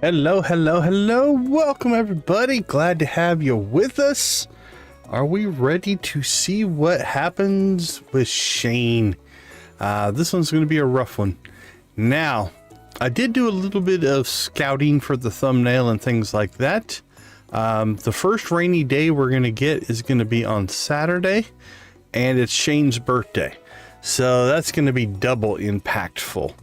Hello, hello, hello. Welcome, everybody. Glad to have you with us. Are we ready to see what happens with Shane? This one's going to be a rough one. Now, I did do a little bit of scouting for the thumbnail and things like that. The first rainy day we're going to get is going to be on Saturday, and it's Shane's birthday. So that's going to be double impactful.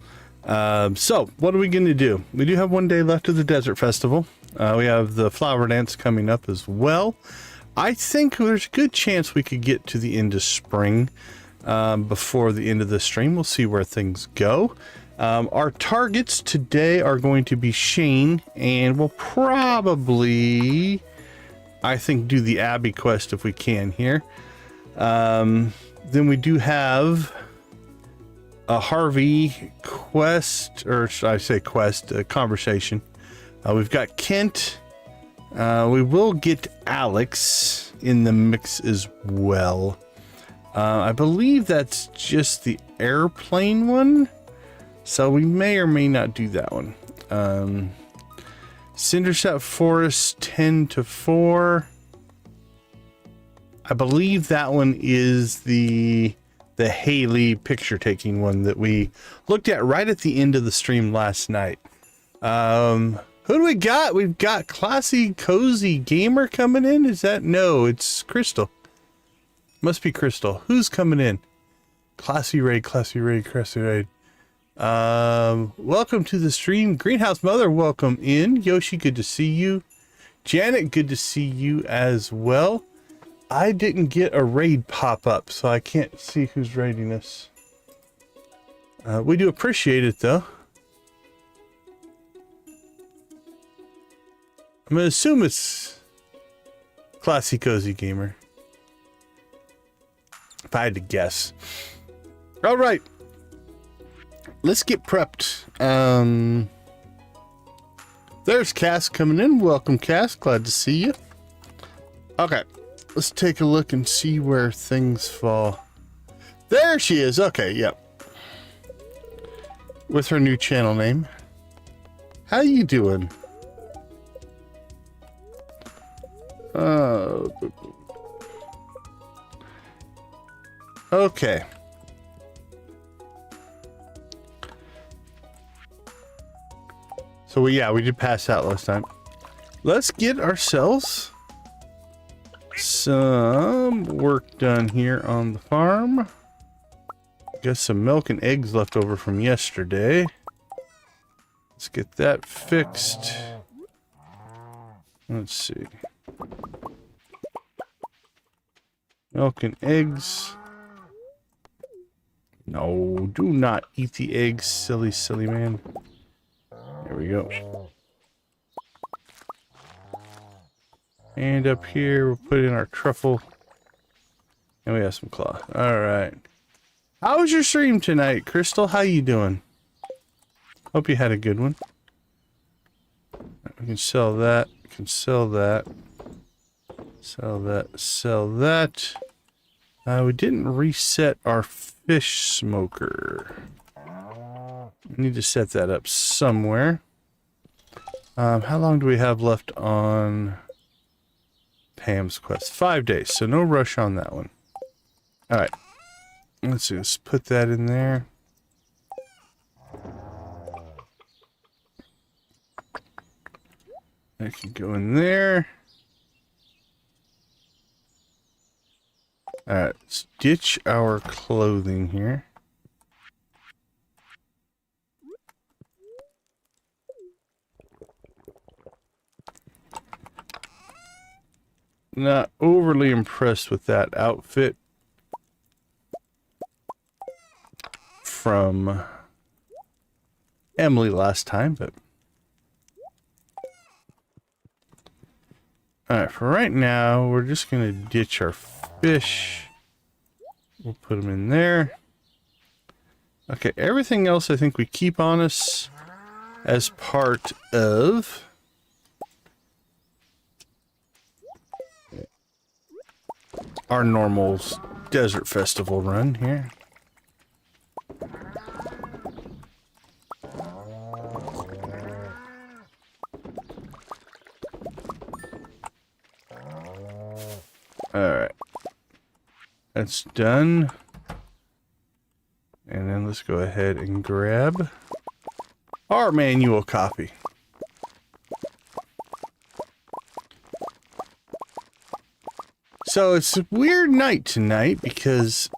So what are we going to do? We do have one day left of the Desert Festival. We have the Flower Dance coming up as well. I think there's a good chance we could get to the end of spring before the end of the stream. We'll see where things go. Our targets today are going to be Shane, and we'll probably, I think, do the Abbey quest if we can here. Then we do have a Harvey quest, or should I say quest, conversation. We've got Kent. We will get Alex in the mix as well. I believe that's just the airplane one, so we may or may not do that one. Cindersap Forest 10 to 4. I believe that one is the Haley picture taking one that we looked at right at the end of the stream last night. Who do we got? We've got Classy Cozy Gamer coming in. Is that? No, it's Crystal. Must be Crystal. Who's coming in? Classy Raid, Classy Raid, Classy Raid. Welcome to the stream. Greenhouse Mother, welcome in. Yoshi, good to see you. Janet, good to see you as well. I didn't get a raid pop up, so I can't see who's raiding us. We do appreciate it, though. I'm going to assume it's Classy Cozy Gamer, if I had to guess. All right. Let's get prepped. There's Cass coming in. Welcome, Cass. Glad to see you. Okay. Let's take a look and see where things fall. There she is. Okay, yep. With her new channel name. How you doing? Okay. So we did pass out last time. Let's get ourselves some work done here on the farm. Got some milk and eggs left over from yesterday. Let's get that fixed. Let's see. Milk and eggs. No, do not eat the eggs, silly, silly man. There we go. And up here, we'll put in our truffle. And we have some cloth. Alright. How was your stream tonight, Crystal? How you doing? Hope you had a good one. We can sell that. We can sell that. Sell that. Sell that. We didn't reset our fish smoker. We need to set that up somewhere. How long do we have left on Pam's quest? 5 days, so no rush on that one. Alright. Let's just put that in there. That can go in there. Alright, let's ditch our clothing here. Not overly impressed with that outfit from Emily last time, but alright, for right now, we're just going to ditch our fish. We'll put them in there. Okay, everything else I think we keep on us as part of our normal Desert Festival run here. Alright. That's done. And then let's go ahead and grab our manual copy. So it's a weird night tonight because,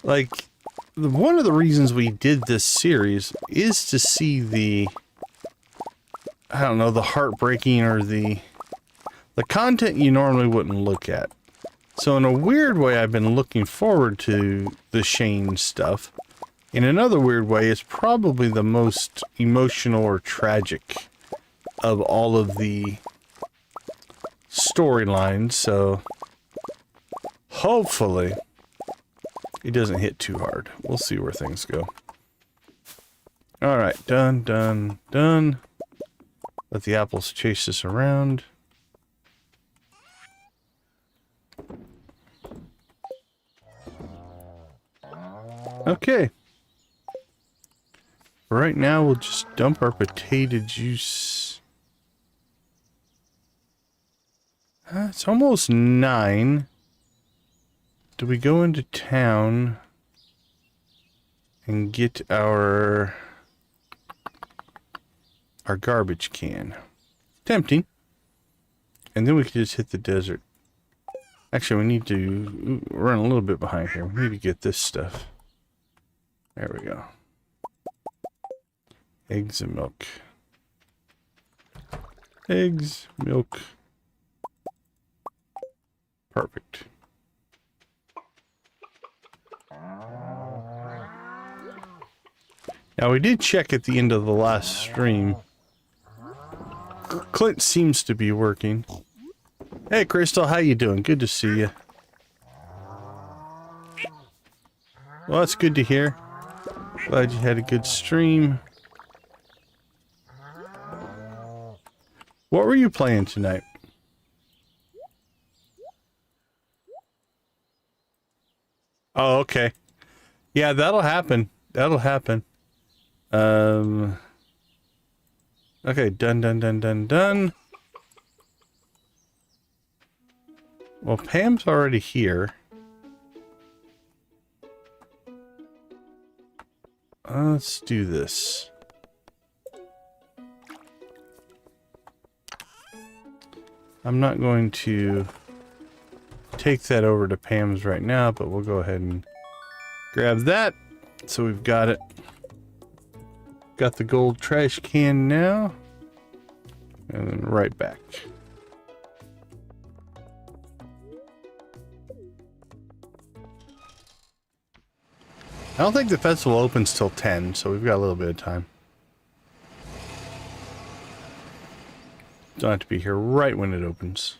like, one of the reasons we did this series is to see the, I don't know, the heartbreaking or the content you normally wouldn't look at. So in a weird way, I've been looking forward to the Shane stuff. In another weird way, it's probably the most emotional or tragic of all of the storylines, so hopefully it doesn't hit too hard. We'll see where things go. Alright, done, done, done. Let the apples chase us around. Okay. Right now, we'll just dump our potato juice. It's almost 9. Do we go into town and get our garbage can? Tempting. And then we can just hit the desert. Actually, we need to run a little bit behind here. We need to get this stuff. There we go. Eggs and milk. Eggs, milk. Perfect. Now, we did check at the end of the last stream. Clint seems to be working. Hey, Crystal, how you doing? Good to see you. Well, that's good to hear. Glad you had a good stream. What were you playing tonight? Oh, okay. Yeah, that'll happen. That'll happen. Okay, done, done, done, done, done. Well, Pam's already here. Let's do this. I'm not going to take that over to Pam's right now, but we'll go ahead and grab that. So we've got it. Got the gold trash can now. And then right back. I don't think the festival opens till 10, so we've got a little bit of time. Don't have to be here right when it opens.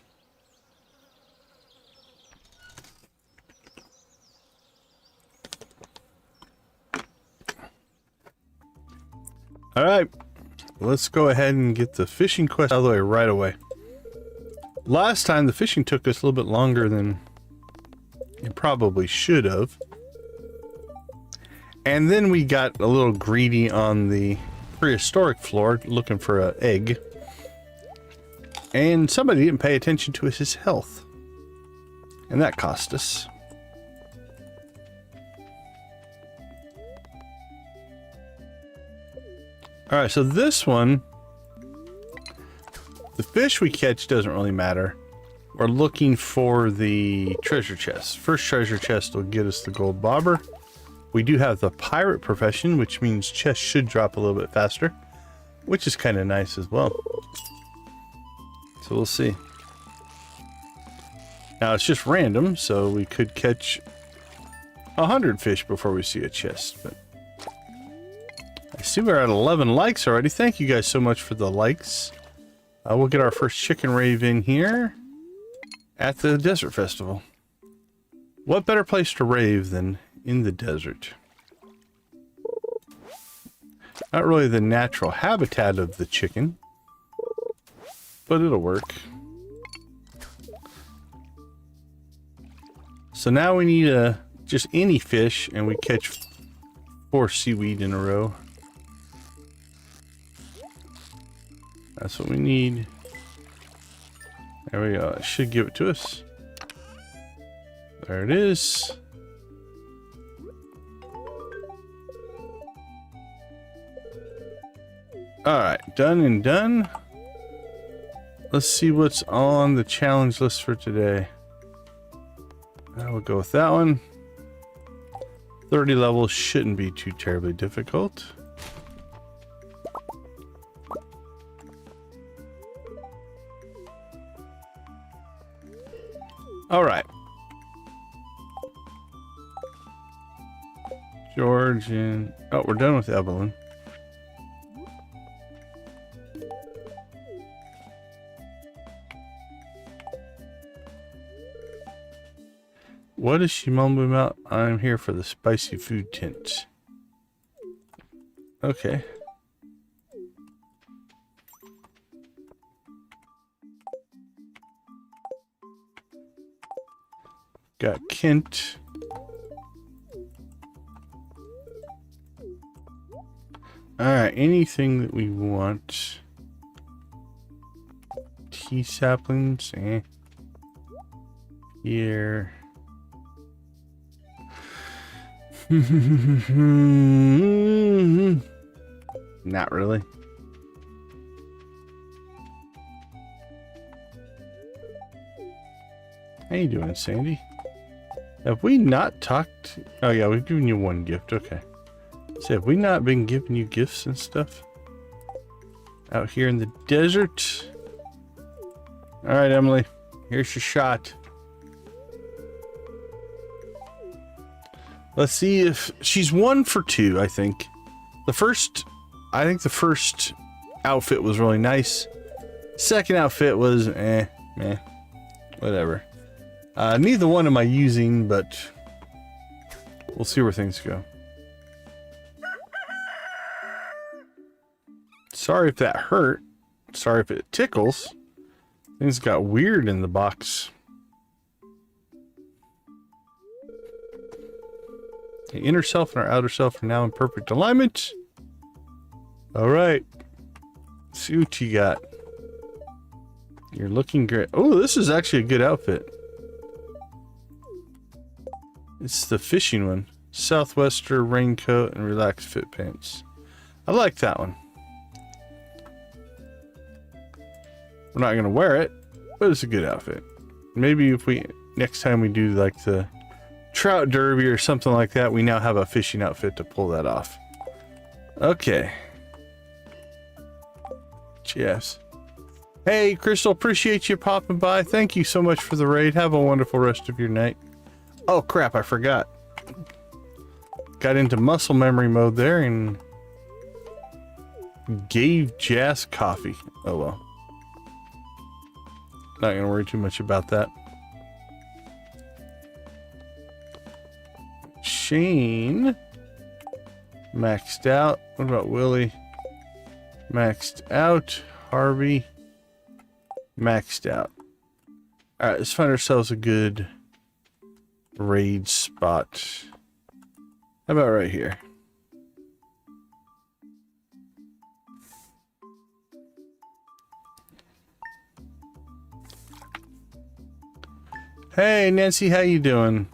Alright, let's go ahead and get the fishing quest out of the way right away. Last time the fishing took us a little bit longer than it probably should have. And then we got a little greedy on the prehistoric floor looking for an egg. And somebody didn't pay attention to his health. And that cost us. Alright, so this one, the fish we catch doesn't really matter. We're looking for the treasure chest. First treasure chest will get us the gold bobber. We do have the pirate profession, which means chests should drop a little bit faster, which is kind of nice as well. So we'll see. Now it's just random, so we could catch 100 fish before we see a chest, but I see we're at 11 likes already. Thank you guys so much for the likes. We'll get our first chicken rave in here at the desert festival. What better place to rave than in the desert? Not really the natural habitat of the chicken, but it'll work. So now we need just any fish, and we catch 4 seaweed in a row. That's what we need. There we go. It should give it to us. There it is. Alright, done and done. Let's see what's on the challenge list for today. We'll go with that one. 30 levels shouldn't be too terribly difficult. Alright. George and... Oh, we're done with Evelyn. What is she mumbling about? I'm here for the spicy food tint. Okay. Got Kent. Alright, anything that we want. Tea saplings, Here. Not really. How you doing, Sandy? Have we not talked? Oh yeah, we've given you one gift. Okay. So have we not been giving you gifts and stuff? Out here in the desert? Alright, Emily. Here's your shot. Let's see if she's 1 for 2, I think. The first outfit was really nice. Second outfit was whatever. Neither one am I using, but we'll see where things go. Sorry if that hurt. Sorry if it tickles. Things got weird in the box. The inner self and our outer self are now in perfect alignment. Alright. See what you got. You're looking great. Oh, this is actually a good outfit. It's the fishing one. Southwester, raincoat, and relaxed fit pants. I like that one. We're not going to wear it, but it's a good outfit. Maybe if we, next time we do like the trout derby or something like that, we now have a fishing outfit to pull that off. Okay. Yes. Hey, Crystal, appreciate you popping by. Thank you so much for the raid. Have a wonderful rest of your night. Oh, crap, I forgot. Got into muscle memory mode there and gave Jazz coffee. Oh, well. Not going to worry too much about that. Shane. Maxed out. What about Willie? Maxed out. Harvey. Maxed out. Alright, let's find ourselves a good raid spot. How about right here? Hey Nancy, how you doing?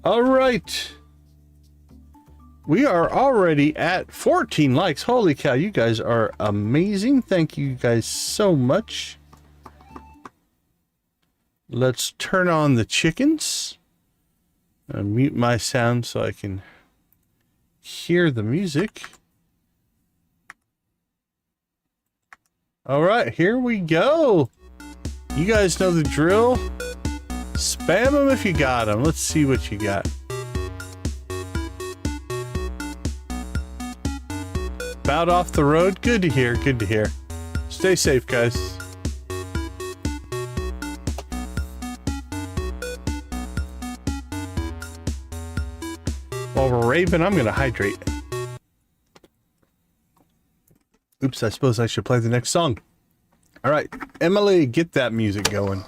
All right. We are already at 14 likes. Holy cow, you guys are amazing. Thank you guys so much. Let's turn on the chickens. Mute my sound so I can hear the music. All right, here we go. You guys know the drill. Spam them if you got them. Let's see what you got. About off the road. Good to hear. Good to hear. Stay safe, guys. While we're raving, I'm going to hydrate. Oops, I suppose I should play the next song. All right, Emily, get that music going.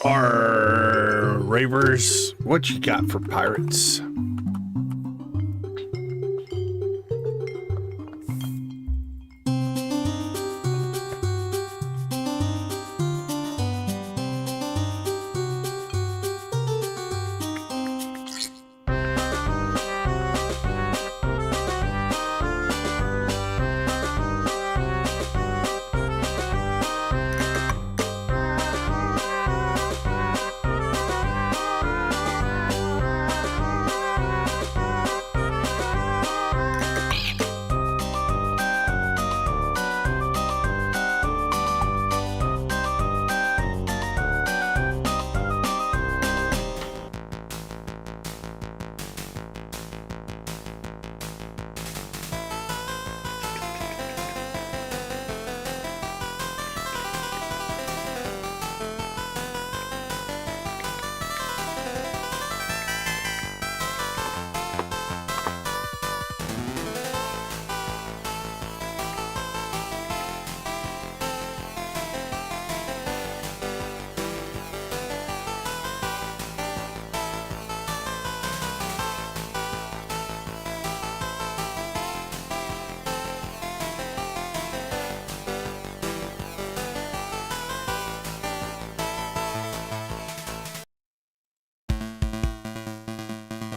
Arr, ravers, what you got for pirates?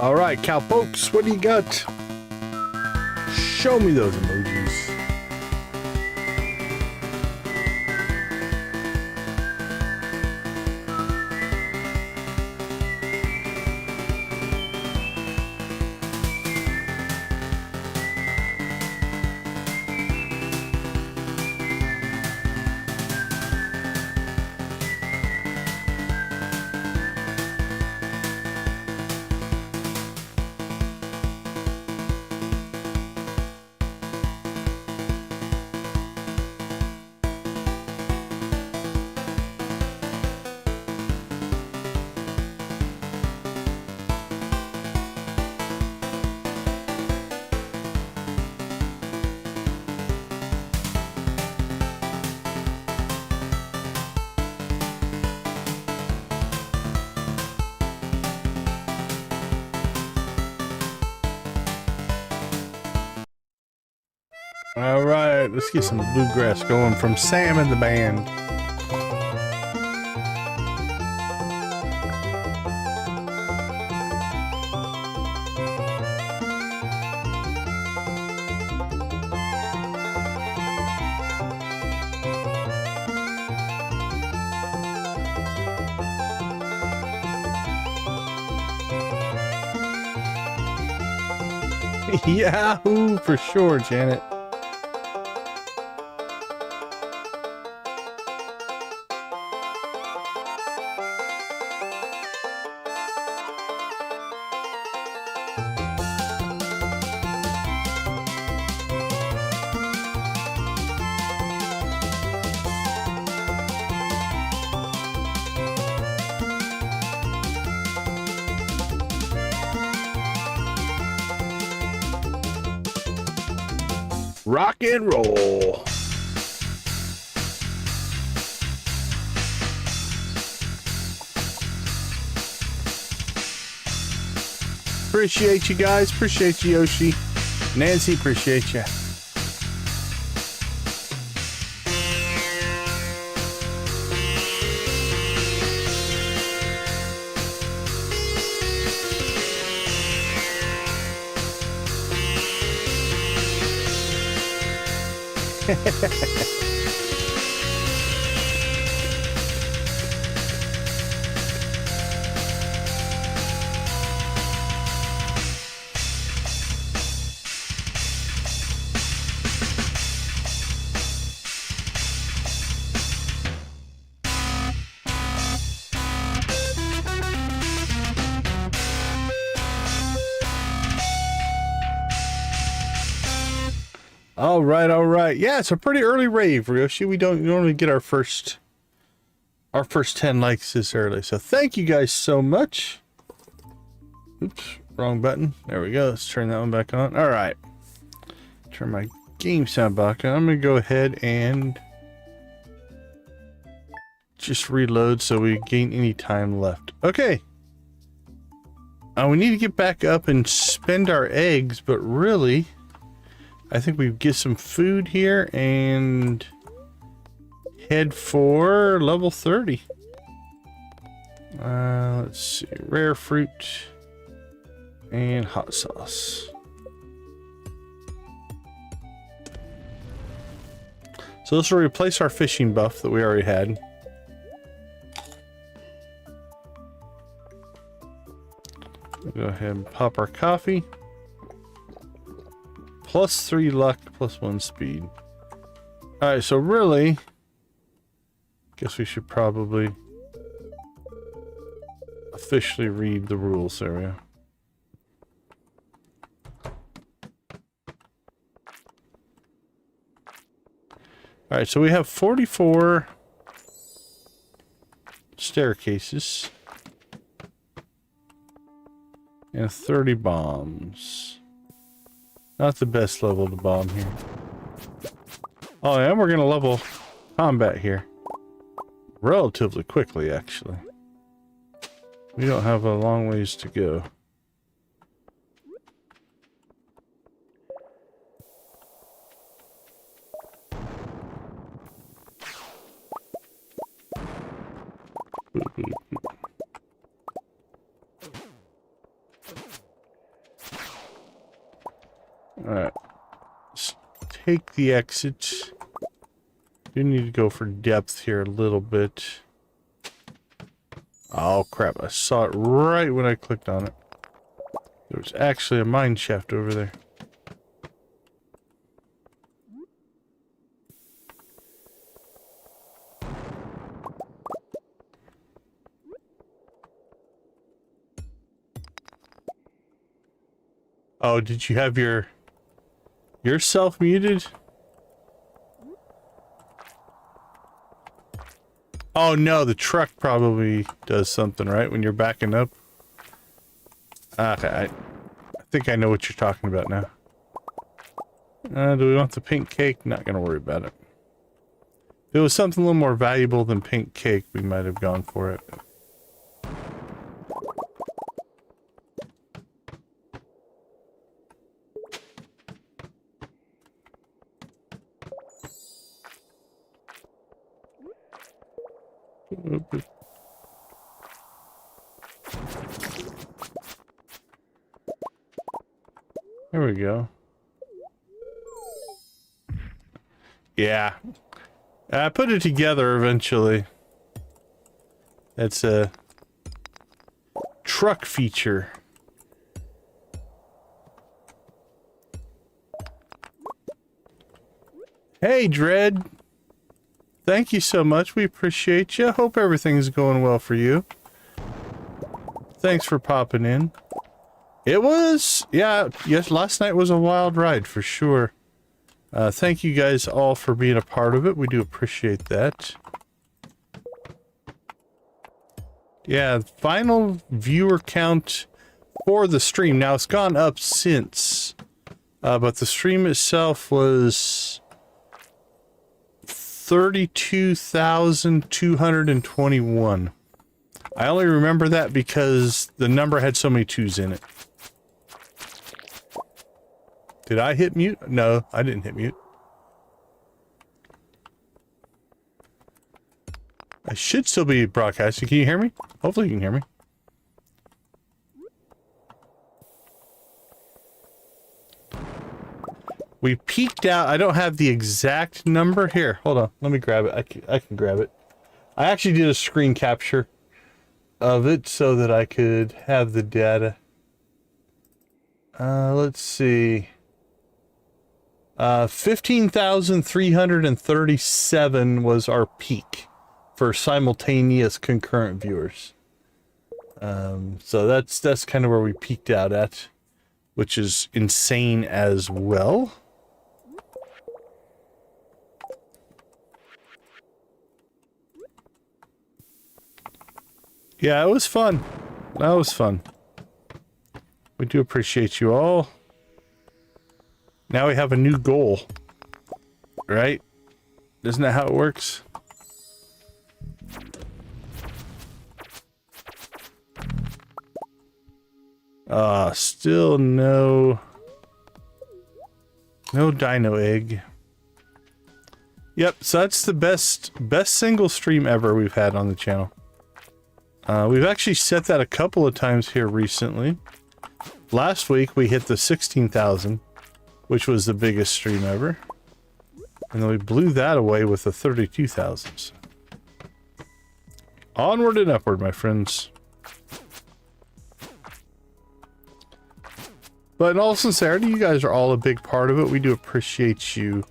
All right, cowpokes, what do you got? Show me those emojis. All right, let's get some bluegrass going from Sam and the band. Yahoo, for sure, Janet. Rock and roll. Appreciate you guys. Appreciate you, Yoshi. Nancy, appreciate you. All right, all right. Yeah, it's a pretty early rave, Ryoshi. We don't normally get our first 10 likes this early. So thank you guys so much. Oops, wrong button. There we go. Let's turn that one back on. All right. Turn my game sound back on. I'm going to go ahead and just reload so we gain any time left. Okay. We need to get back up and spend our eggs, but really, I think we get some food here and head for level 30. Let's see, rare fruit and hot sauce. So this will replace our fishing buff that we already had. We'll go ahead and pop our coffee. +3 luck, +1 speed. Alright, so really, guess we should probably officially read the rules. There we go. Alright, so we have 44 staircases and 30 bombs. Not the best level to bomb here. Oh, and we're gonna level combat here relatively quickly, actually. We don't have a long ways to go. Alright. Let's take the exit. Do need to go for depth here a little bit. Oh crap, I saw it right when I clicked on it. There was actually a mine shaft over there. Oh, did you have yourself muted? Oh no, the truck probably does something, right? When you're backing up. Okay, I think I know what you're talking about now. Do we want the pink cake? Not gonna worry about it. If it was something a little more valuable than pink cake, we might have gone for it. There we go. Yeah. I put it together eventually. That's a truck feature. Hey, Dread. Thank you so much. We appreciate you. Hope everything's going well for you. Thanks for popping in. It was, yeah, yes, last night was a wild ride for sure. Thank you guys all for being a part of it. We do appreciate that. Yeah, final viewer count for the stream. Now, it's gone up since, but the stream itself was 32,221. I only remember that because the number had so many twos in it. Did I hit mute? No, I didn't hit mute. I should still be broadcasting. Can you hear me? Hopefully you can hear me. We peaked out. I don't have the exact number. Here, hold on. Let me grab it. I can grab it. I actually did a screen capture of it so that I could have the data. Let's see. 15,337 was our peak for simultaneous concurrent viewers. So that's kind of where we peaked out at, which is insane as well. Yeah, it was fun. That was fun. We do appreciate you all. Now we have a new goal, right? Isn't that how it works? Still no dino egg. Yep, so that's the best single stream ever we've had on the channel. We've actually set that a couple of times here recently. Last week we hit the 16,000, which was the biggest stream ever. And then we blew that away with the 32,000. Onward and upward, my friends. But in all sincerity, you guys are all a big part of it. We do appreciate you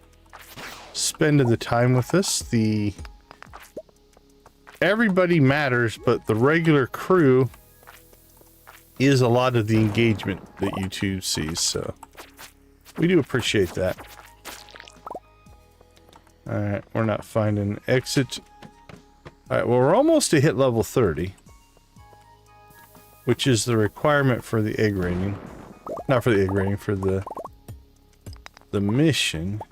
spending the time with us. Everybody matters, but the regular crew is a lot of the engagement that YouTube sees, so we do appreciate that. Alright, we're not finding an exit. Alright, well, we're almost to hit level 30, which is the requirement for the egg rating. Not for the egg rating, for the mission.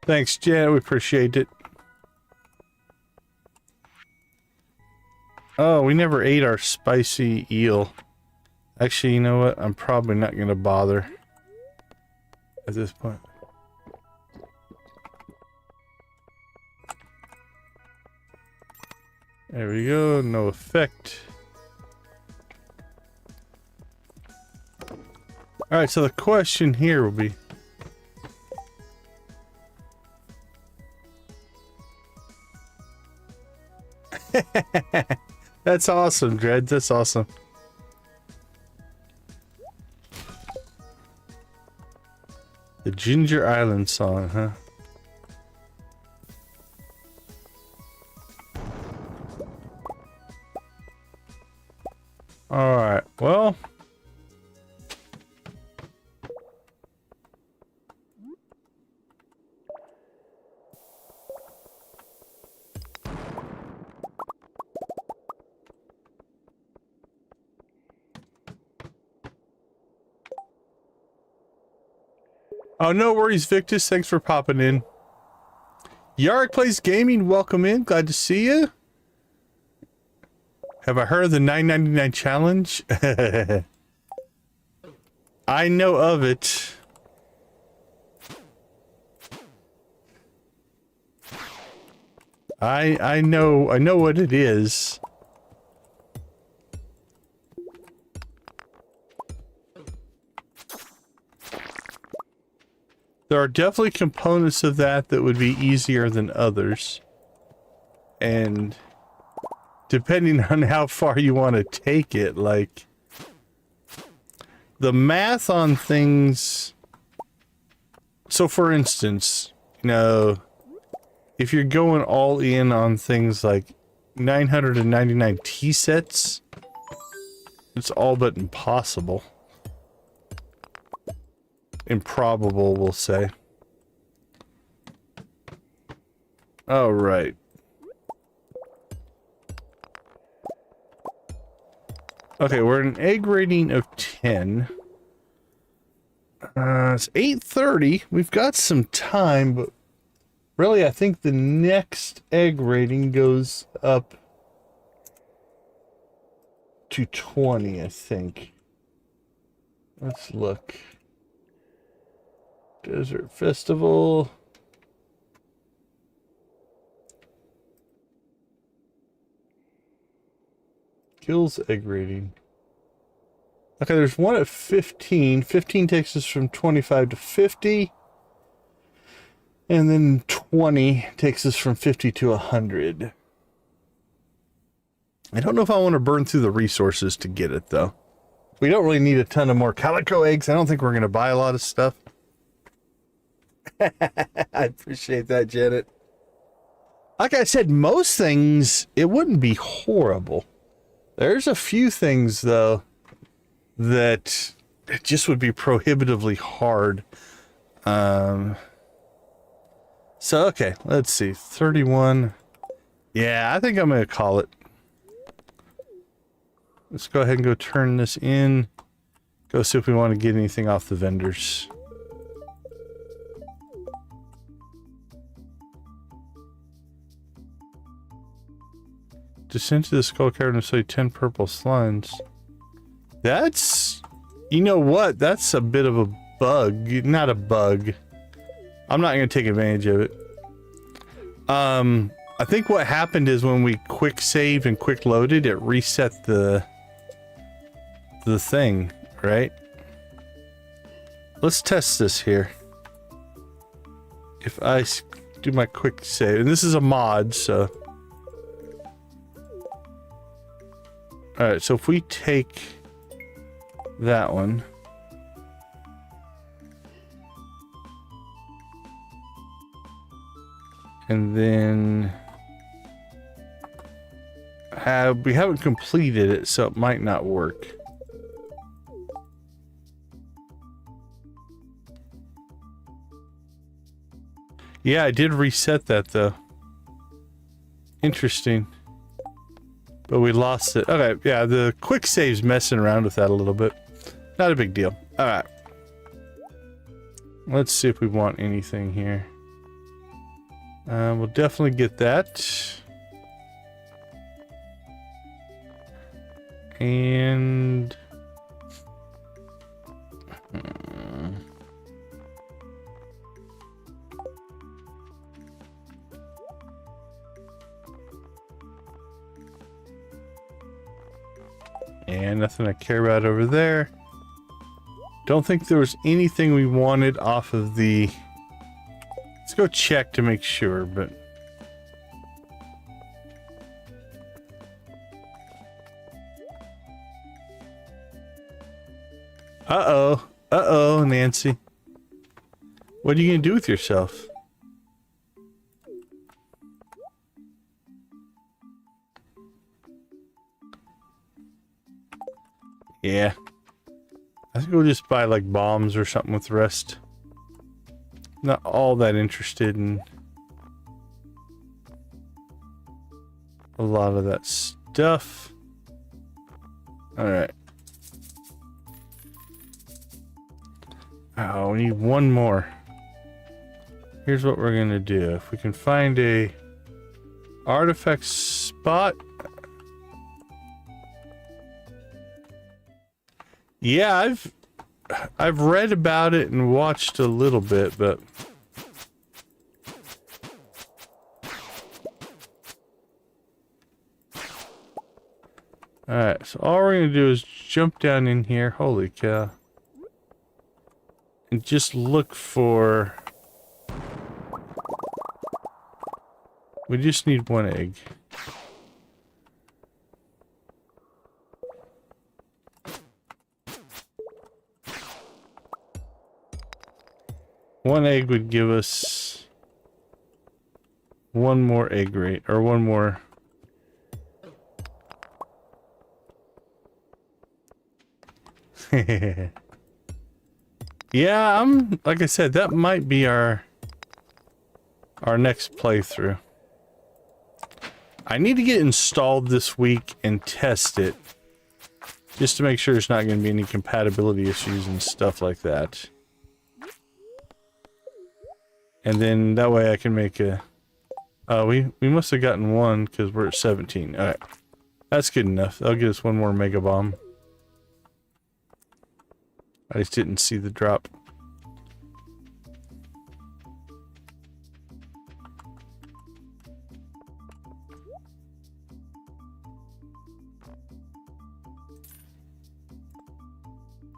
Thanks, Jen. We appreciate it. Oh, we never ate our spicy eel. Actually, you know what? I'm probably not going to bother at this point. There we go. No effect. Alright, so the question here will be... That's awesome, Dread. That's awesome. The Ginger Island song, huh? Alright, well... Oh, no worries, Victus. Thanks for popping in. Yarrick Plays Gaming, welcome in. Glad to see you. Have I heard of the $9.99 challenge? I know of it. I know what it is. There are definitely components of that that would be easier than others. And depending on how far you want to take it, like the math on things. So for instance, you know, if you're going all in on things like 999 tea sets, it's all but impossible. Improbable, we'll say. All right. Okay, we're at an egg rating of 10. It's 8:30. We've got some time, but really, I think the next egg rating goes up to 20, I think. Let's look. Desert Festival. Gill's egg rating. Okay, there's one at 15. 15 takes us from 25 to 50. And then 20 takes us from 50 to 100. I don't know if I want to burn through the resources to get it, though. We don't really need a ton of more calico eggs. I don't think we're going to buy a lot of stuff. I appreciate that, Janet. Like I said, most things, it wouldn't be horrible. There's a few things, though, that it just would be prohibitively hard. So, okay, let's see. 31. Yeah, I think I'm going to call it. Let's go ahead and go turn this in. Go see if we want to get anything off the vendors. Descend to the skull cavern and say 10 purple slimes. That's... You know what? That's a bit of a bug. Not a bug. I'm not going to take advantage of it. I think what happened is when we quick saved and quick loaded, it reset the thing, right? Let's test this here. If I do my quick save, and this is a mod, so... Alright, so if we take that one... And then... we haven't completed it, so it might not work. Yeah, I did reset that though. Interesting. But we lost it. Okay, yeah, the quick save's messing around with that a little bit. Not a big deal. Alright. Let's see if we want anything here. We'll definitely get that. And... And nothing I care about over there. Don't think there was anything we wanted off of the... Let's go check to make sure, but... Uh-oh. Uh-oh, Nancy. What are you gonna do with yourself? Yeah. I think we'll just buy like bombs or something with the rest. Not all that interested in a lot of that stuff. Alright. Oh, we need one more. Here's what we're gonna do. If we can find a artifact spot. Yeah, I've read about it and watched a little bit, but alright, so all we're gonna do is jump down in here, holy cow, and just look for... We just need one egg. One egg would give us one more egg rate, or one more. Yeah, like I said, that might be our next playthrough. I need to get it installed this week and test it, just to make sure there's not going to be any compatibility issues and stuff like that. And then that way I can make a... we must have gotten one because we're at 17. Alright. That's good enough. That'll get us one more mega bomb. I just didn't see the drop.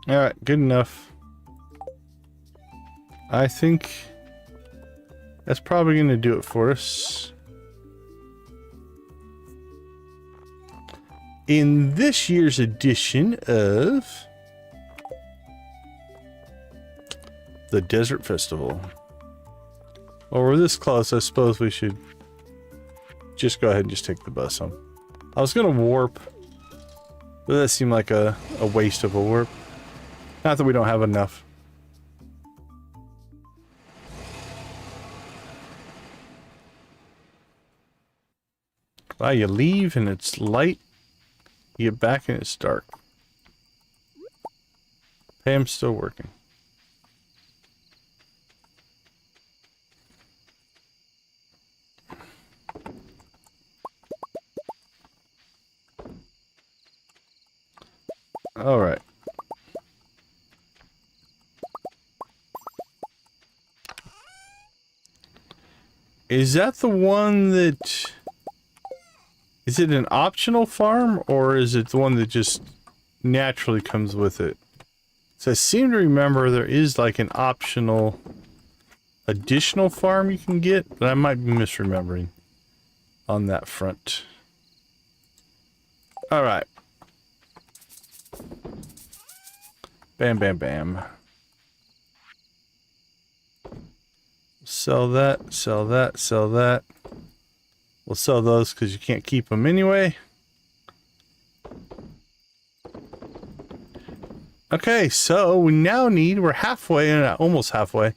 Alright, good enough. I think... That's probably going to do it for us. In this year's edition of the Desert Festival. Well, we're this close, I suppose we should just go ahead and just take the bus home. I was going to warp, but that seemed like a waste of a warp. Not that we don't have enough. Wow, you leave and it's light. You get back and it's dark. Hey, I'm still working. All right. Is that the one that... Is it an optional farm, or is it the one that just naturally comes with it? So I seem to remember there is like an optional additional farm you can get, but I might be misremembering on that front. All right. Bam, bam, bam. Sell that, sell that, sell that. We'll sell those because you can't keep them anyway. Okay, so we now need, we're halfway, almost halfway,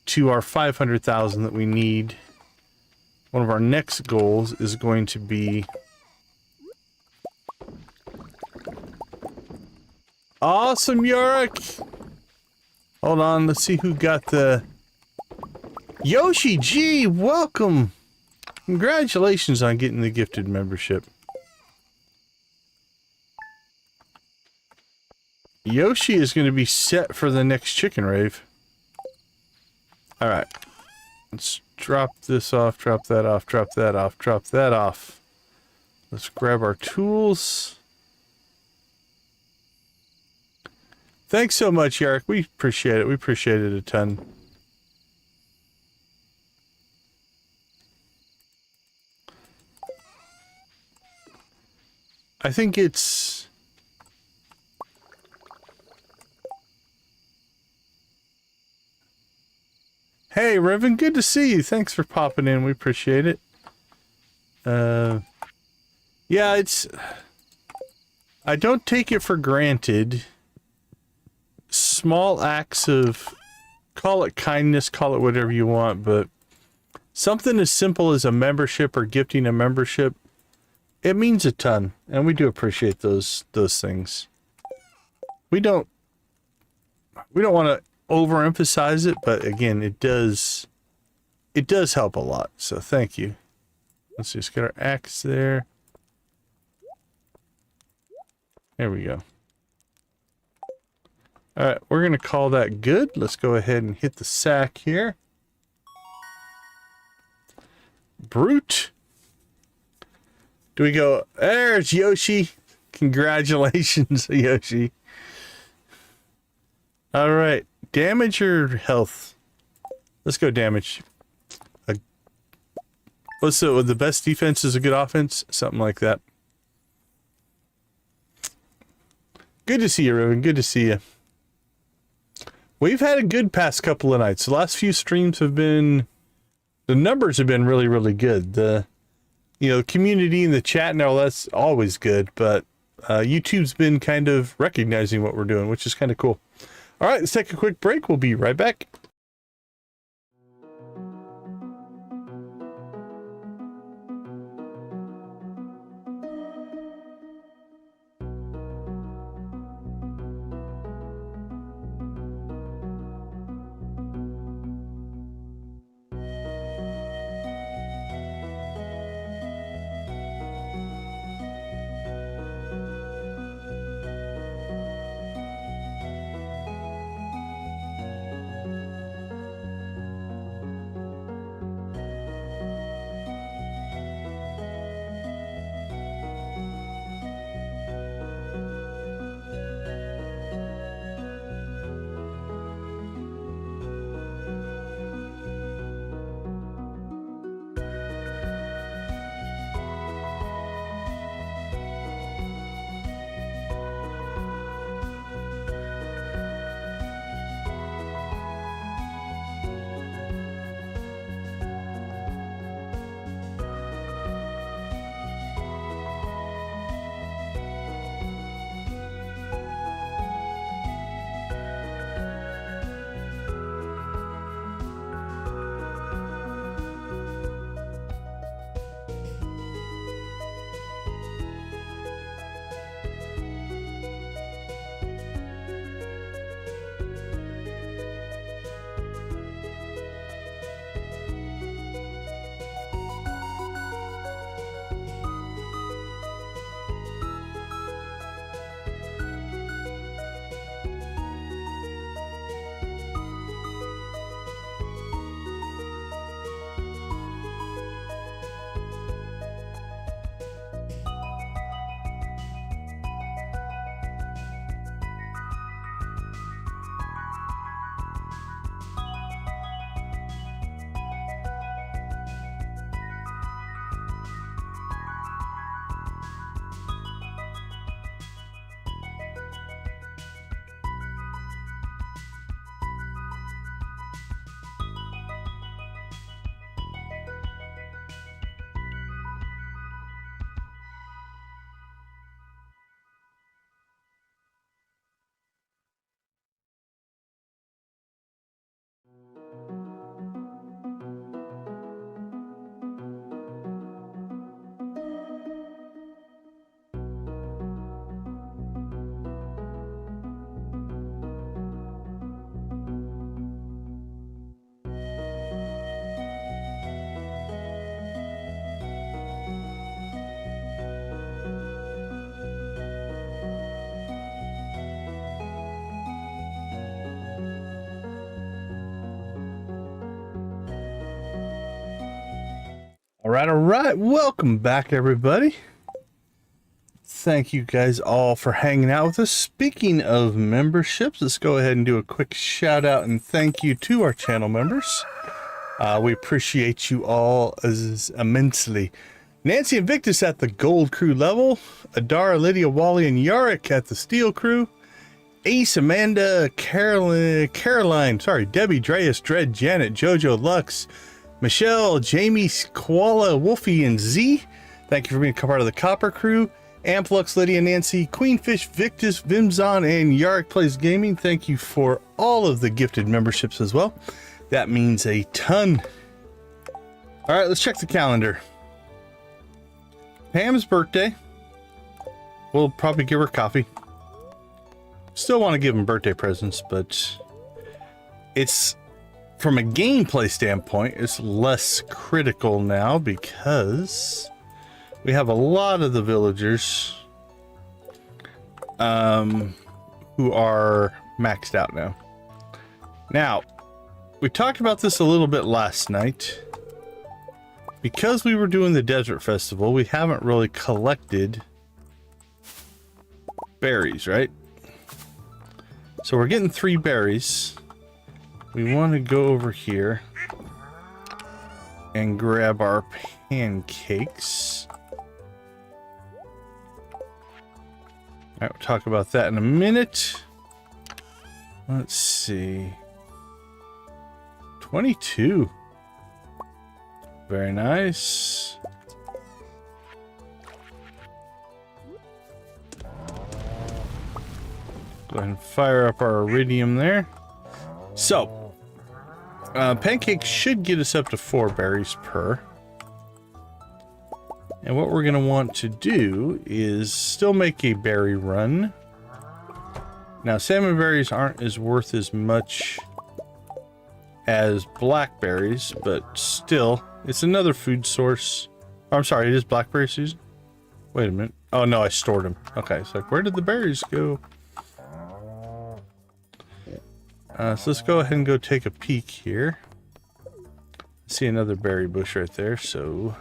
to our 500,000 that we need. One of our next goals is going to be... Awesome, Yorick! Hold on, let's see who got the... Yoshi G, welcome! Congratulations on getting the gifted membership. Yoshi is going to be set for the next chicken rave. Alright. Let's drop this off, drop that off, drop that off, drop that off. Let's grab our tools. Thanks so much, Yarrick. We appreciate it. We appreciate it a ton. I think it's... Hey, Riven, good to see you. Thanks for popping in. We appreciate it. Yeah, it's... I don't take it for granted. Small acts of... Call it kindness, call it whatever you want, but... Something as simple as a membership or gifting a membership, it means a ton, and we do appreciate those things. We don't want to overemphasize it, but again, it does help a lot. So thank you. Let's just get our axe there. There we go. All right, we're gonna call that good. Let's go ahead and hit the sack here. Brute. Do we go? There's Yoshi. Congratulations, Yoshi. All right, damage or health? Let's go damage. What's the best defense is a good offense? Something like that. Good to see you, Riven. Good to see you. We've had a good past couple of nights. The last few streams have been... The numbers have been really, really good. The community and the chat and all that's always good, but YouTube's been kind of recognizing what we're doing, which is kind of cool. All right, let's take a quick break. We'll be right back. All right. Welcome back, everybody. Thank you guys all for hanging out with us. Speaking of memberships, let's go ahead and do a quick shout out and thank you to our channel members. We appreciate you all as immensely. Nancy and Victus at the Gold Crew level. Adara, Lydia, Wally, and Yarick at the Steel Crew. Ace, Amanda, Caroline, Debbie, Dreas, Dredd, Janet, Jojo, Lux, Michelle, Jamie, Koala, Wolfie, and Z. Thank you for being a part of the Copper Crew. Amplux, Lydia, Nancy, Queenfish, Victus, Vimzon, and Yarick Plays Gaming. Thank you for all of the gifted memberships as well. That means a ton. All right, let's check the calendar. Pam's birthday. We'll probably give her coffee. Still want to give him birthday presents, but it's, from a gameplay standpoint, it's less critical now because we have a lot of the villagers who are maxed out now. Now, we talked about this a little bit last night. Because we were doing the Desert Festival, we haven't really collected berries, right? So we're getting 3 berries. We want to go over here and grab our pancakes. All right, we'll talk about that in a minute. Let's see. 22. Very nice. Go ahead and fire up our iridium there. So, pancakes should get us up to 4 berries per. And what we're going to want to do is still make a berry run. Now, salmon berries aren't as worth as much as blackberries, but still, it's another food source. Oh, I'm sorry, it is blackberry season? Wait a minute. Oh, no, I stored them. Okay, it's like, where did the berries go? So let's go ahead and go take a peek here. See another berry bush right there, so...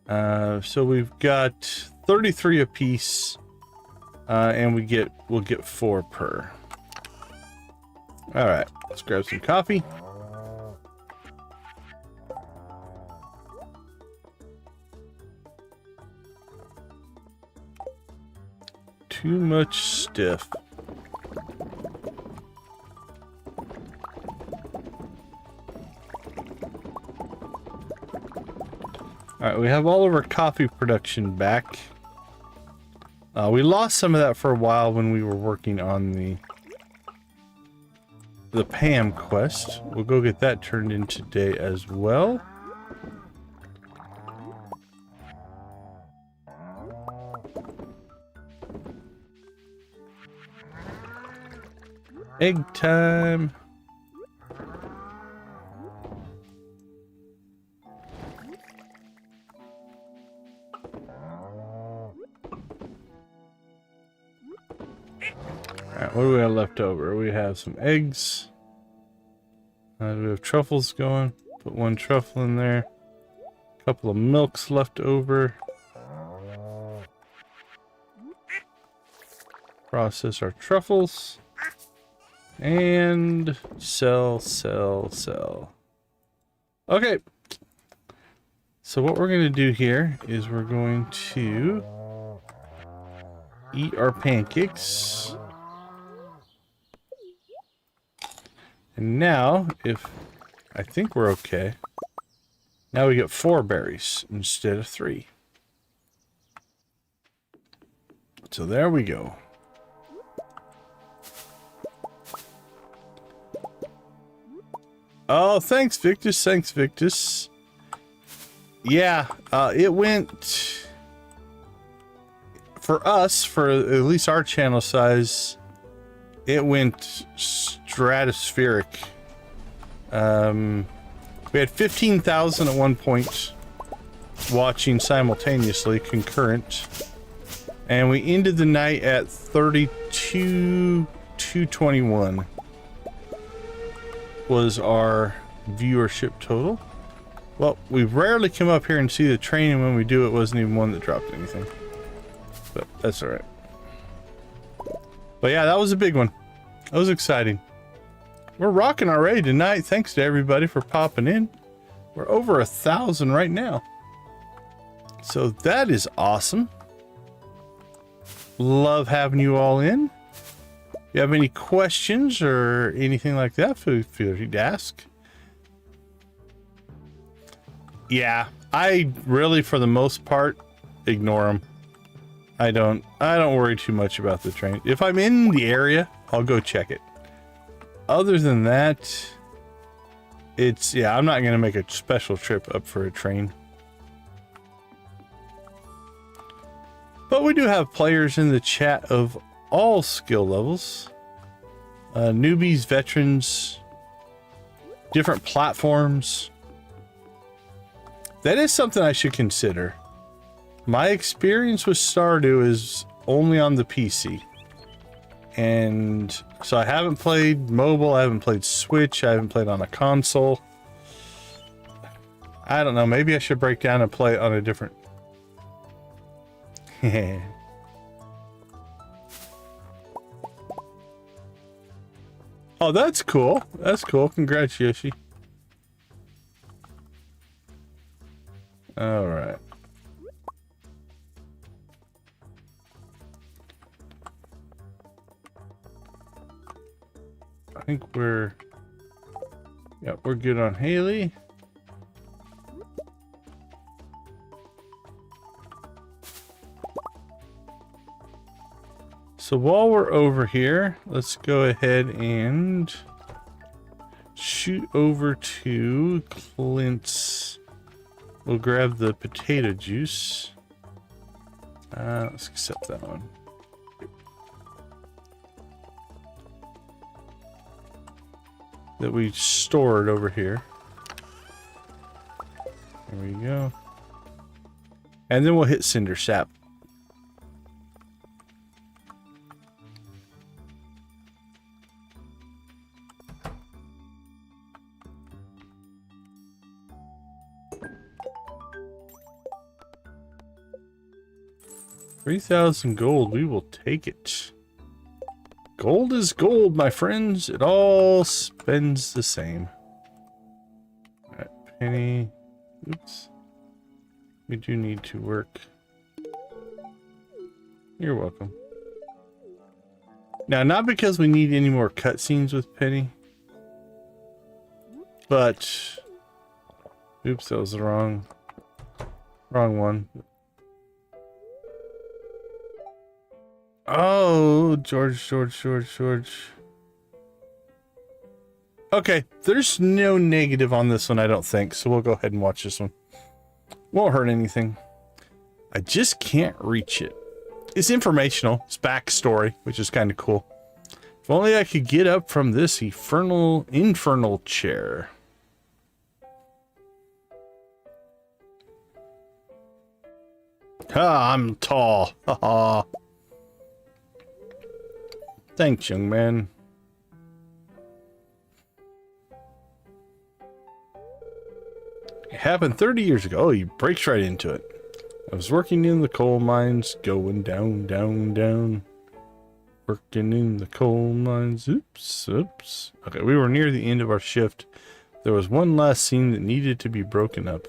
so we've got 33 apiece, and we'll get 4 per. All right, let's grab some coffee. Too much stiff. All right, we have all of our coffee production back. We lost some of that for a while when we were working on the Pam quest. We'll go get that turned in today as well. Egg time. Alright, what do we have left over? We have some eggs. Do we have truffles going? Put 1 truffle in there. A couple of milks left over. Process our truffles. And sell. Okay. So what we're going to do here is we're going to eat our pancakes. And now, I think we're okay. Now we get 4 berries instead of 3. So there we go. Oh, thanks, Victus. Thanks, Victus. Yeah, it went... For us, for at least our channel size, it went stratospheric. We had 15,000 at one point watching simultaneously, concurrent. And we ended the night at 32,221. was our viewership total. Well, we rarely come up here and see the train, and when we do, it wasn't even one that dropped anything. But that's all right. But yeah, that was a big one. That was exciting. We're rocking already tonight. Thanks to everybody for popping in. We're over 1,000 right now. So that is awesome. Love having you all in. If you have any questions or anything like that, feel free to ask. Yeah, I really, for the most part, ignore them. I don't worry too much about the train. If I'm in the area, I'll go check it. Other than that, yeah, I'm not going to make a special trip up for a train. But we do have players in the chat of all skill levels. Newbies, veterans, different platforms. That is something I should consider. My experience with Stardew is only on the PC. And so I haven't played mobile, I haven't played Switch, I haven't played on a console. I don't know, maybe I should break down and play it on a different... Oh, that's cool. That's cool. Congrats, Yoshi. All right. I think we're good on Haley. So while we're over here, let's go ahead and shoot over to Clint's. We'll grab the potato juice. Let's accept that one. That we stored over here. There we go. And then we'll hit Cinder Sap. $3,000 gold, we will take it. Gold is gold, my friends. It all spends the same. All right, penny. Oops. We do need to work. You're welcome. Now, not because we need any more cutscenes with Penny, but... Oops, that was the wrong one. Oh, George. Okay, there's no negative on this one, I don't think, so we'll go ahead and watch this one. Won't hurt anything. I just can't reach it. It's informational. It's backstory, which is kind of cool. If only I could get up from this infernal chair. Ah, I'm tall. Haha. Thanks, young man. It happened 30 years ago. Oh, he breaks right into it. I was working in the coal mines, going down, down, down. Working in the coal mines. Oops. Okay, we were near the end of our shift. There was one last scene that needed to be broken up.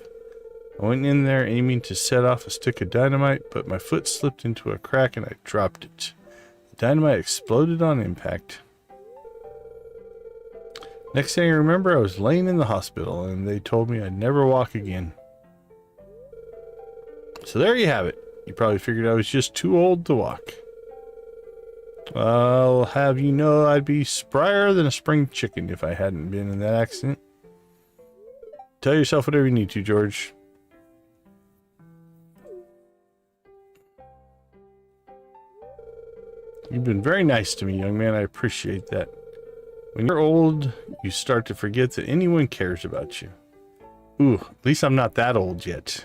I went in there aiming to set off a stick of dynamite, but my foot slipped into a crack and I dropped it. Dynamite exploded on impact. Next thing I remember, I was laying in the hospital and they told me I'd never walk again. So there you have it. You probably figured I was just too old to walk. I'll have you know I'd be sprier than a spring chicken if I hadn't been in that accident. Tell yourself whatever you need to, George. You've been very nice to me, young man. I appreciate that. When you're old, you start to forget that anyone cares about you. Ooh, at least I'm not that old yet.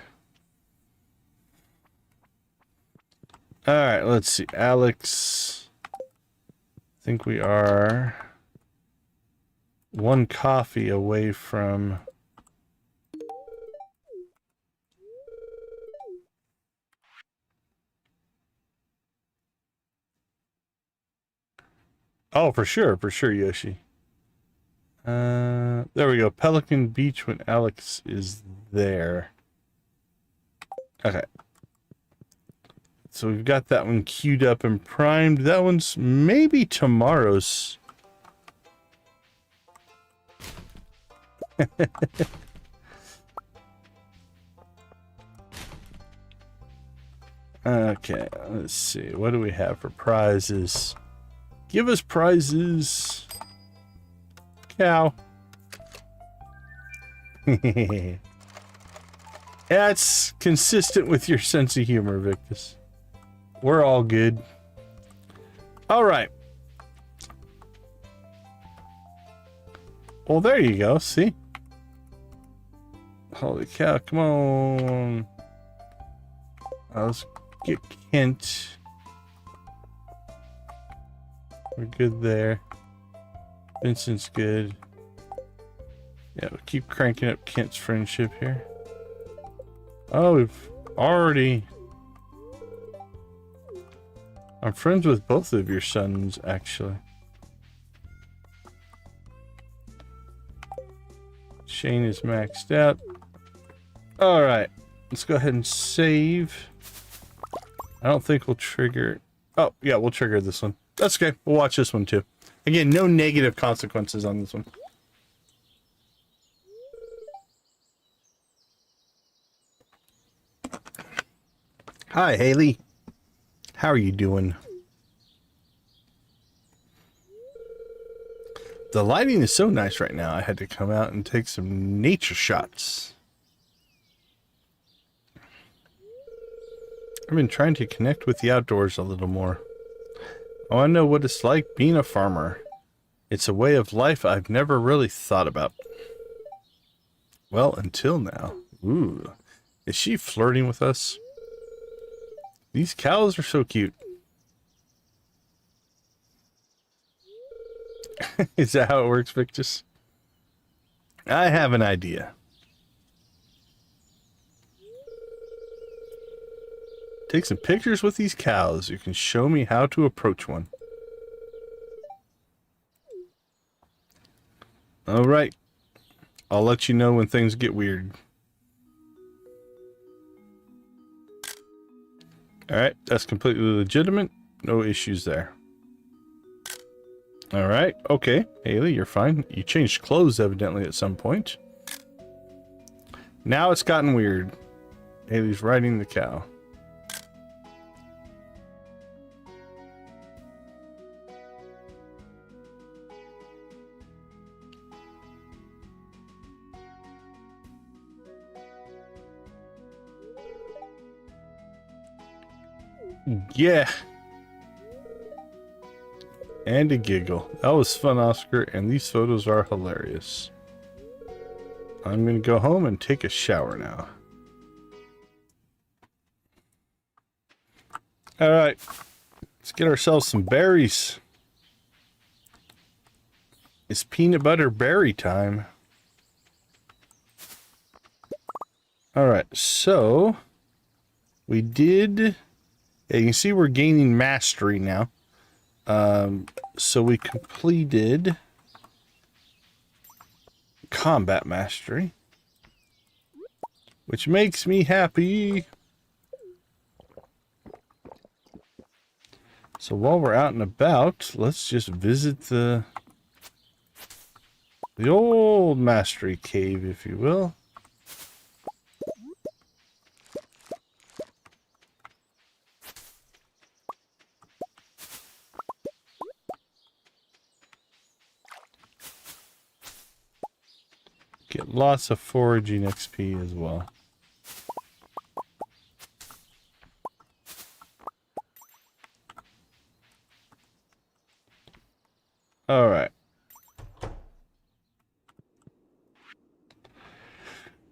Alright, let's see. Alex. I think we are... one coffee away from... Oh, for sure, Yoshi. There we go. Pelican Beach when Alex is there. Okay. So we've got that one queued up and primed. That one's maybe tomorrow's. Okay, let's see. What do we have for prizes? Give us prizes. Cow. That's consistent with your sense of humor, Victus. We're all good. All right. Well, there you go. See? Holy cow. Come on. Let's get Kent. We're good there. Vincent's good. Yeah, we'll keep cranking up Kent's friendship here. Oh, we've already... I'm friends with both of your sons, actually. Shane is maxed out. Alright, let's go ahead and save. I don't think we'll trigger... Oh, yeah, we'll trigger this one. That's okay. We'll watch this one, too. Again, no negative consequences on this one. Hi, Haley. How are you doing? The lighting is so nice right now. I had to come out and take some nature shots. I've been trying to connect with the outdoors a little more. I want to know what it's like being a farmer. It's a way of life I've never really thought about. Well, until now. Ooh. Is she flirting with us? These cows are so cute. Is that how it works, Victus? I have an idea. Take some pictures with these cows. You can show me how to approach one. All right. I'll let you know when things get weird. All right. That's completely legitimate. No issues there. All right. Okay. Haley, you're fine. You changed clothes evidently at some point. Now it's gotten weird. Haley's riding the cow. Yeah. And a giggle. That was fun, Oscar, and these photos are hilarious. I'm gonna go home and take a shower now. Alright. Let's get ourselves some berries. It's peanut butter berry time. Alright, so we did... Yeah, you can see we're gaining mastery now. So we completed combat mastery, which makes me happy. So while we're out and about, let's just visit the old mastery cave, if you will. Get lots of foraging XP as well. All right.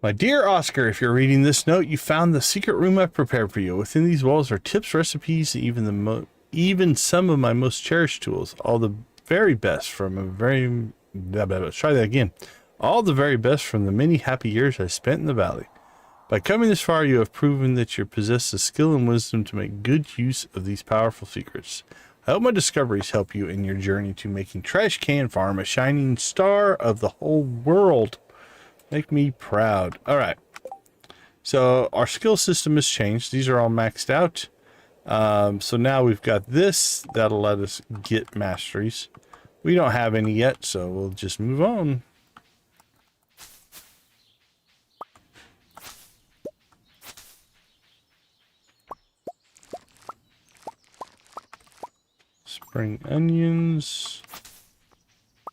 My dear Oscar, if you're reading this note, you found the secret room I've prepared for you. Within these walls are tips, recipes, and even some of my most cherished tools. All the very best from a very Let's try that again. All the very best from the many happy years I spent in the valley. By coming this far, you have proven that you possess the skill and wisdom to make good use of these powerful secrets. I hope my discoveries help you in your journey to making Trash Can Farm a shining star of the whole world. Make me proud. All right. So our skill system has changed. These are all maxed out. So now we've got this. That'll let us get masteries. We don't have any yet, so we'll just move on. Spring onions.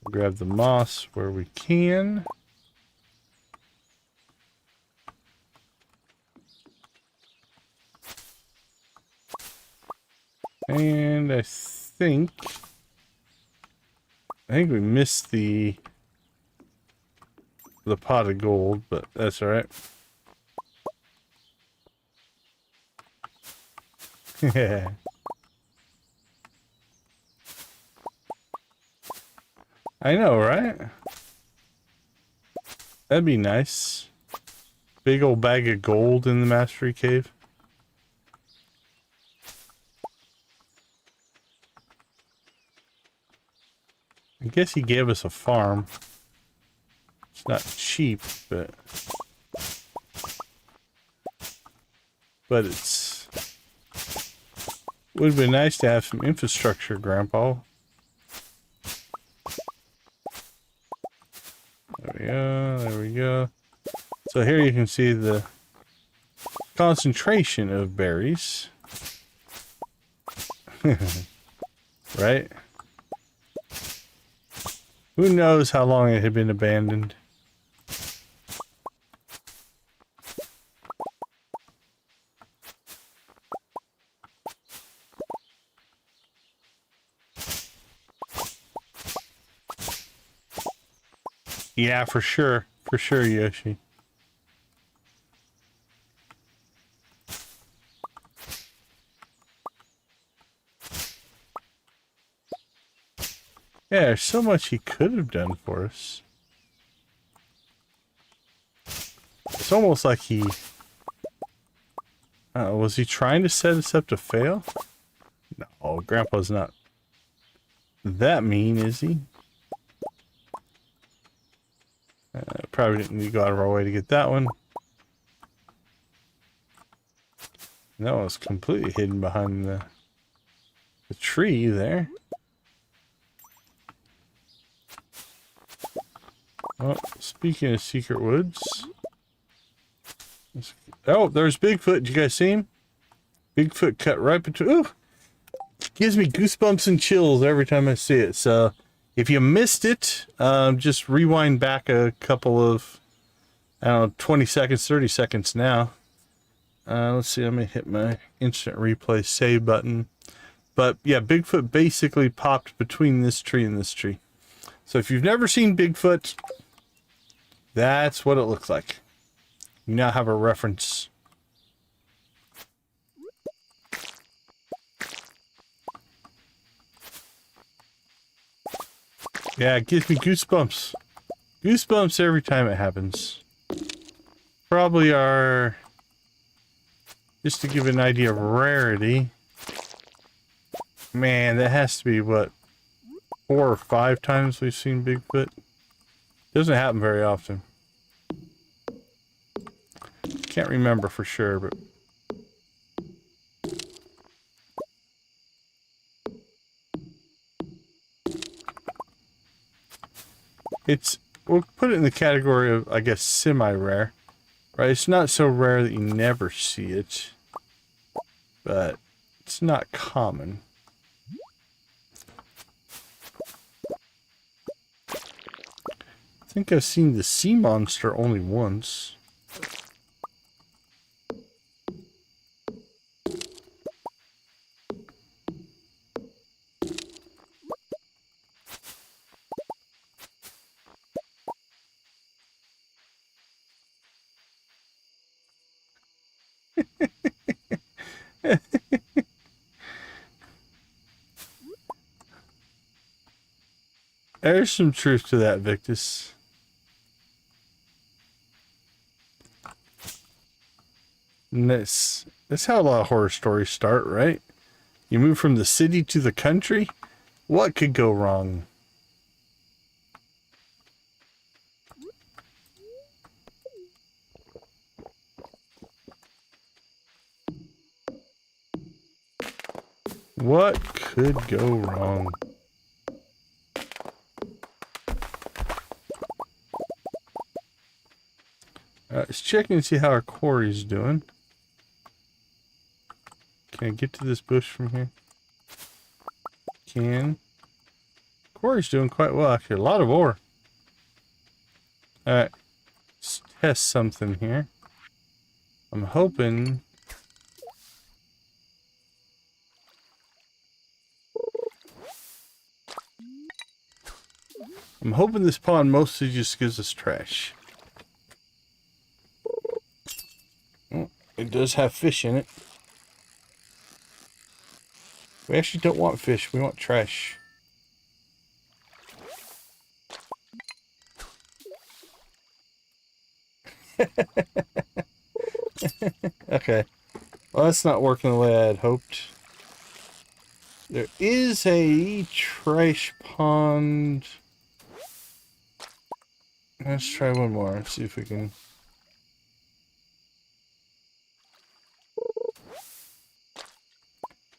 Grab the moss where we can. And I think we missed the pot of gold, but that's all right. Yeah. I know, right? That'd be nice. Big old bag of gold in the Mastery Cave. I guess he gave us a farm. It's not cheap, but it's would be nice to have some infrastructure, Grandpa. There we go, there we go. So here you can see the concentration of berries. Right? Who knows how long it had been abandoned? Yeah, for sure. For sure, Yoshi. Yeah, there's so much he could have done for us. It's almost like he... was he trying to set us up to fail? No, Grandpa's not that mean, is he? Probably didn't need to go out of our way to get that one. That one was completely hidden behind the tree there. Well, speaking of secret woods. Oh, there's Bigfoot. Did you guys see him? Bigfoot cut right between... Ooh! Gives me goosebumps and chills every time I see it. So, if you missed it, just rewind back a couple of, I don't know, 20 seconds, 30 seconds now. Let's see, I'm going to hit my instant replay save button. But, yeah, Bigfoot basically popped between this tree and this tree. So, if you've never seen Bigfoot... That's what it looks like. You now have a reference. Yeah, it gives me goosebumps. Goosebumps every time it happens. Probably are... Just to give an idea of rarity. Man, that has to be, what, 4 or 5 times we've seen Bigfoot? Doesn't happen very often. Can't remember for sure, but... We'll put it in the category of, I guess, semi-rare. Right? It's not so rare that you never see it. But it's not common. I think I've seen the sea monster only once. There's some truth to that, Victus. And that's how a lot of horror stories start, right? You move from the city to the country. What could go wrong? What could go wrong? Let's check and see how our quarry's doing. Can I get to this bush from here? Can. Quarry's doing quite well, actually. A lot of ore. Alright. Let's test something here. I'm hoping... this pond mostly just gives us trash. Oh, it does have fish in it. We actually don't want fish, we want trash. Okay. Well, that's not working the way I had hoped. There is a trash pond. Let's try one more, see if we can...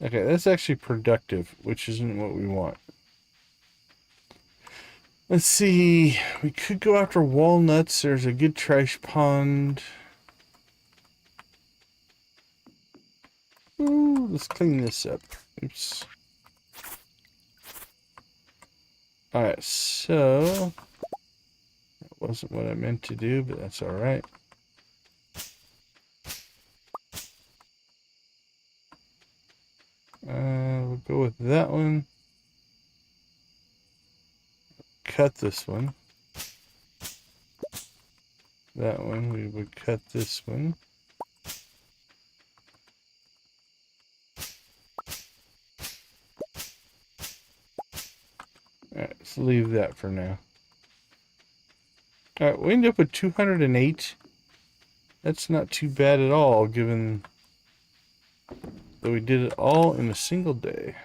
Okay, that's actually productive, which isn't what we want. Let's see, we could go after walnuts. There's a good trash pond. Ooh, let's clean this up. Oops. Alright, so... that wasn't what I meant to do, but that's alright. We'll go with that one. Cut this one. That one, we would cut this one. Alright, let's leave that for now. Alright, we end up with 208. That's not too bad at all, given that we did it all in a single day.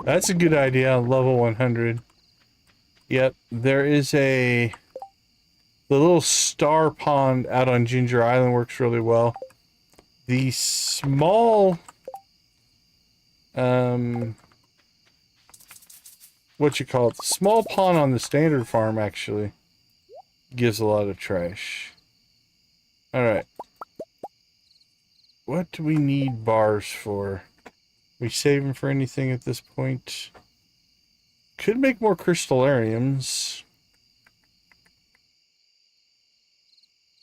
That's a good idea, level 100. Yep, there is the little star pond out on Ginger Island works really well. The small, what you call it, the small pond on the standard farm actually gives a lot of trash. Alright. What do we need bars for? We saving for anything at this point? Could make more crystallariums.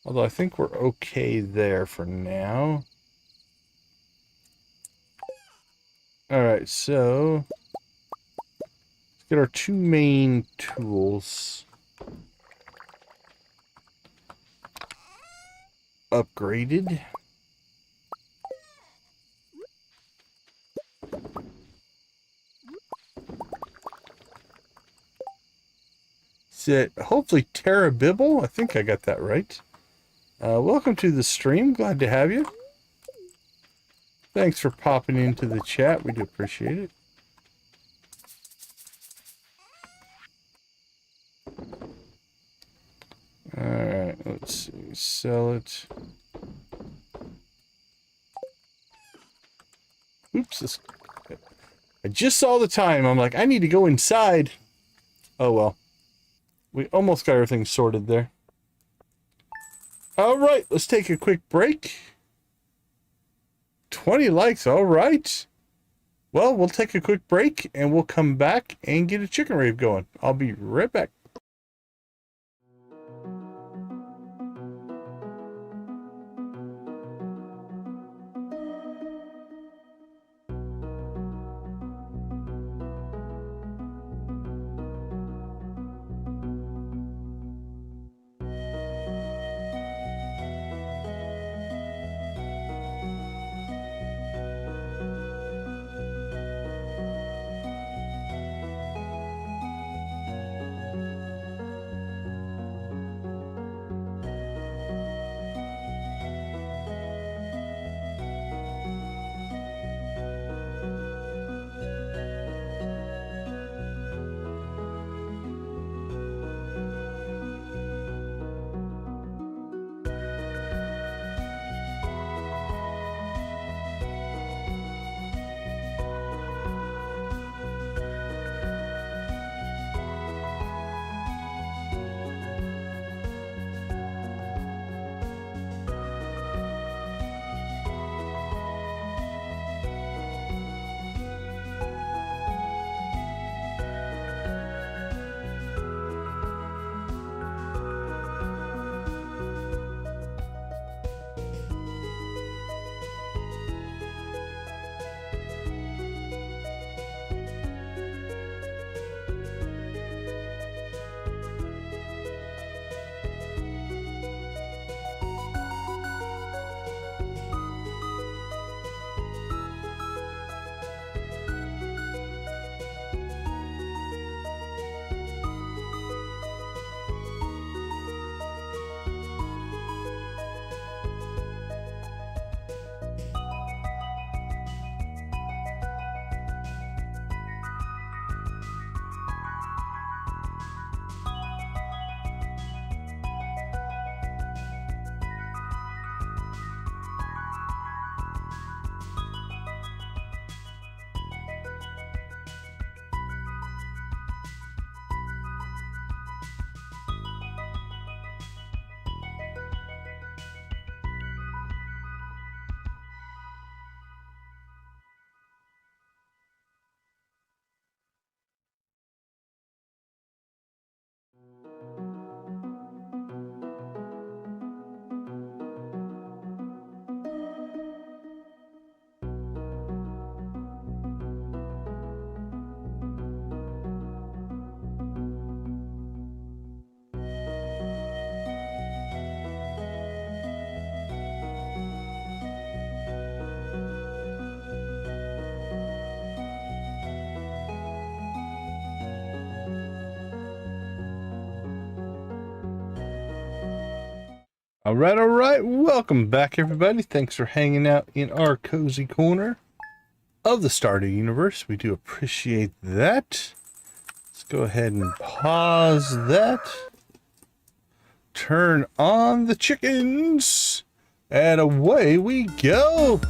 Although I think we're okay there for now. Alright, so... let's get our two main tools upgraded. Is it hopefully Terra Bibble? I think I got that right. Welcome to the stream. Glad to have you. Thanks for popping into the chat. We do appreciate it. Alright, let's see. Sell it. Oops. I just saw the time. I'm like, I need to go inside. Oh well. We almost got everything sorted there. Alright, let's take a quick break. 20 likes, alright. Well, we'll take a quick break and we'll come back and get a chicken rave going. I'll be right back. All right. Welcome back, everybody. Thanks for hanging out in our cozy corner of the Stardew universe. We do appreciate that. Let's go ahead and pause that. Turn on the chickens. And away we go.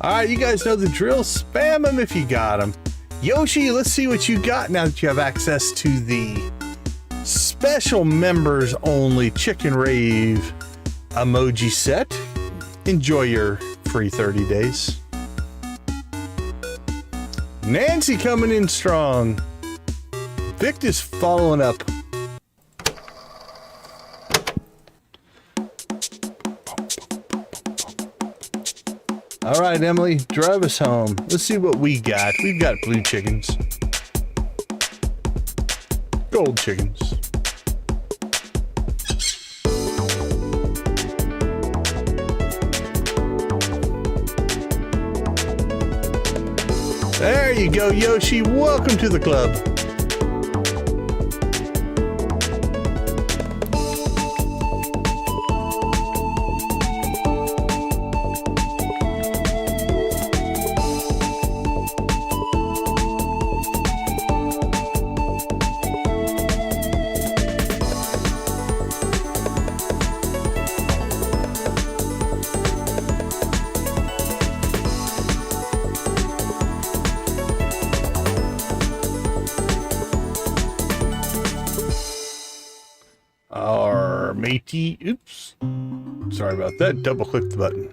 All right, you guys know the drill. Spam them if you got them. Yoshi, let's see what you got now that you have access to the special members only Chicken Rave emoji set. Enjoy your free 30 days. Nancy coming in strong. Vic is following up. All right, Emily, drive us home. Let's see what we got. We've got blue chickens. Gold chickens. There you go, Yoshi. Welcome to the club. Our matey, oops, sorry about that, double click the button.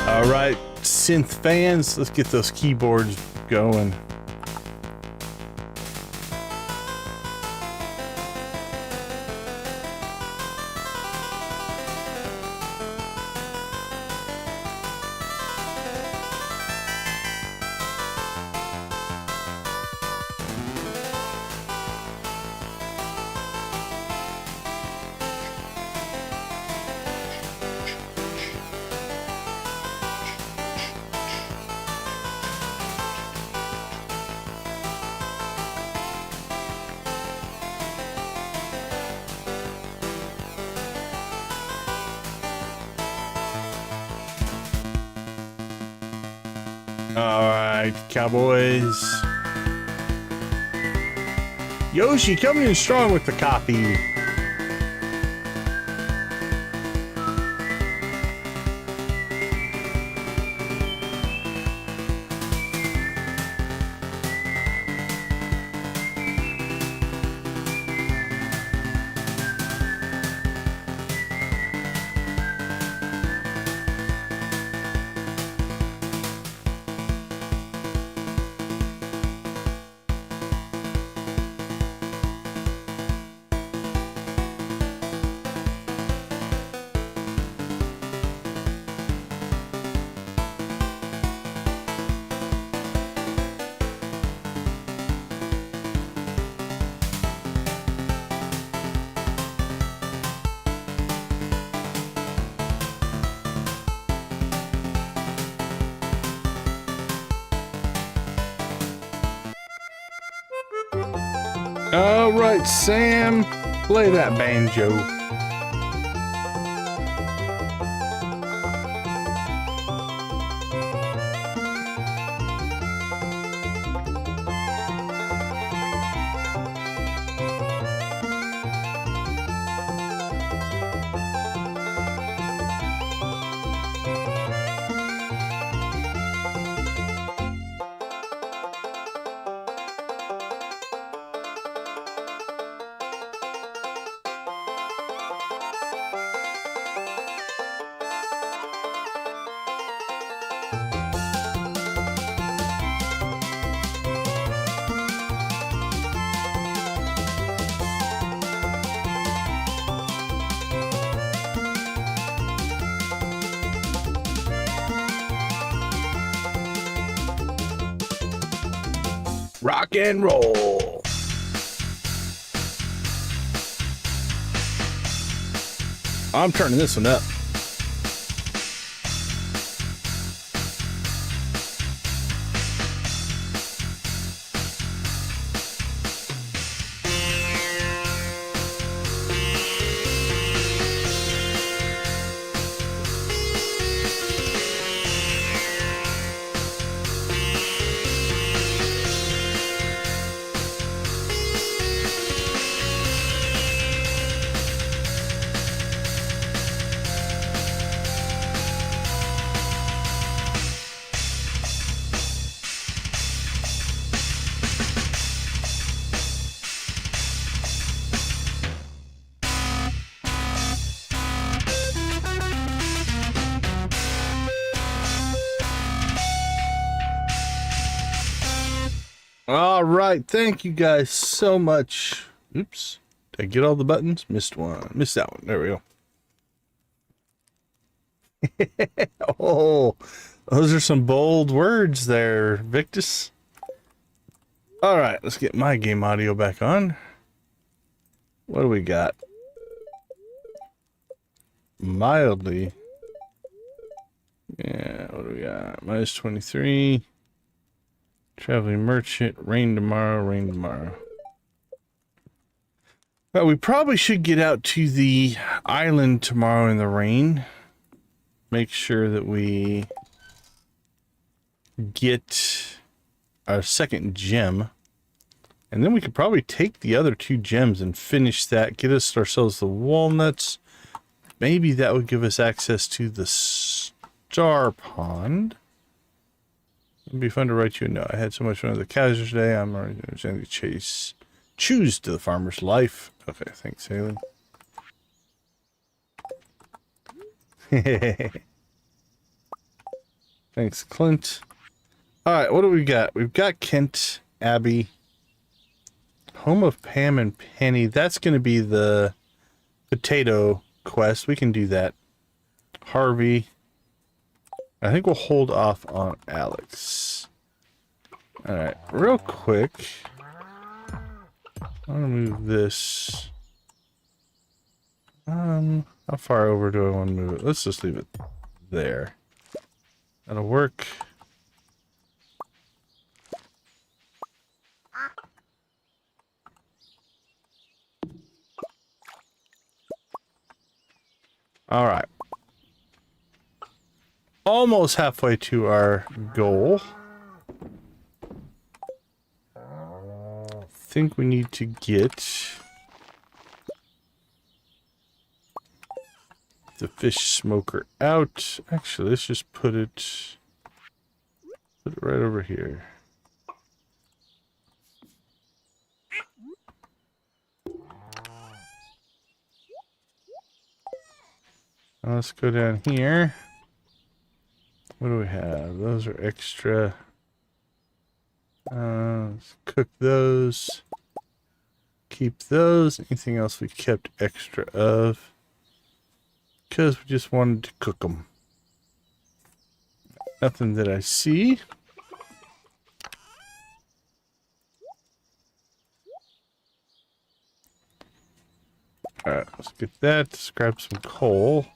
All right, synth fans, let's get those keyboards going. All right, cowboys. Yoshi coming in strong with the copy. All right, Sam, play that banjo. Rock and roll. I'm turning this one up. All right, thank you guys so much. Oops, did I get all the buttons? Missed one. Missed that one. There we go. Oh, those are some bold words there, Victus. All right, let's get my game audio back on. What do we got? Mildly. Yeah, what do we got? Minus 23. Traveling merchant. Rain tomorrow. Rain tomorrow. Well, we probably should get out to the island tomorrow in the rain. Make sure that we get our second gem. And then we could probably take the other 2 gems and finish that. Get us ourselves the walnuts. Maybe that would give us access to the star pond. It'd be fun to write you a note. I had so much fun with the cows today. I'm already understanding the choose to the farmer's life. Okay, thanks, Haley. Thanks, Clint. All right, what do we got? We've got Kent, Abby, home of Pam and Penny. That's going to be the potato quest. We can do that. Harvey. I think we'll hold off on Alex. All right, real quick. I want to move this. How far over do I want to move it? Let's just leave it there. That'll work. All right. Almost halfway to our goal. I think we need to get the fish smoker out. Actually, let's just put it right over here. Now let's go down here. What do we have? Those are extra. Let's cook those. Keep those. Anything else we kept extra of? Because we just wanted to cook them. Nothing that I see. Alright, let's get that. Let's grab some coal.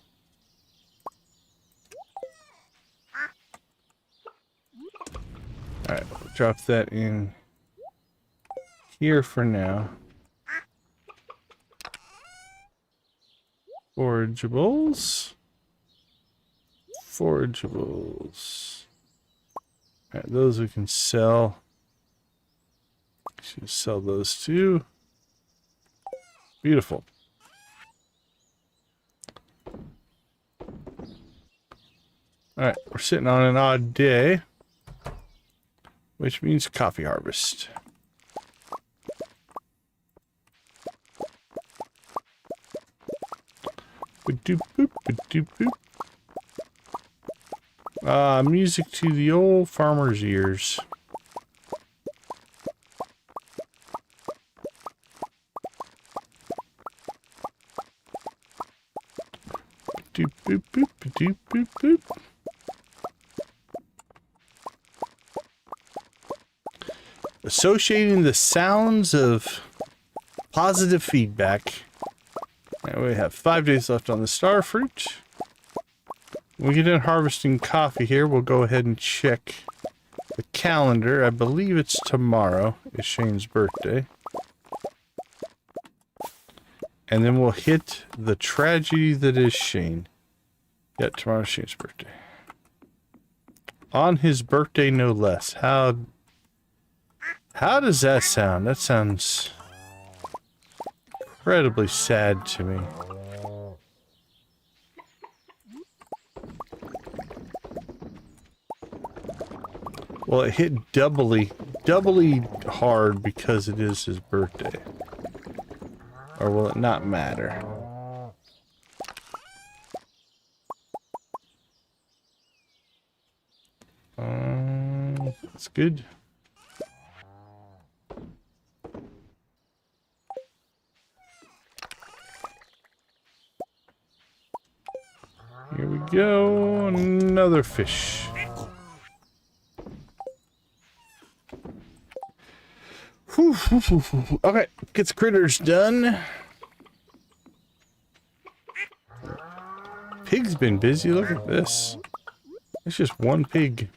Alright, we'll drop that in here for now. Forageables. Forageables. Alright, those we can sell. Should sell those too. Beautiful. Alright, we're sitting on an odd day, which means coffee harvest. Ba-doop boop, ba-doop boop. Music to the old farmer's ears. Doop, boop, boop, doop, boop, boop. Associating the sounds of positive feedback. And we have 5 days left on the star fruit. When we get done harvesting coffee here, we'll go ahead and check the calendar. I believe it's tomorrow is Shane's birthday. And then we'll hit the tragedy that is Shane. Yeah, tomorrow's Shane's birthday. On his birthday, no less. How does that sound? That sounds incredibly sad to me. Well, it hit doubly hard because it is his birthday. Or will it not matter? That's good. Here we go, another fish. Whew, whew, whew, whew. Okay, get the critters done. Pig's been busy, look at this. It's just one pig.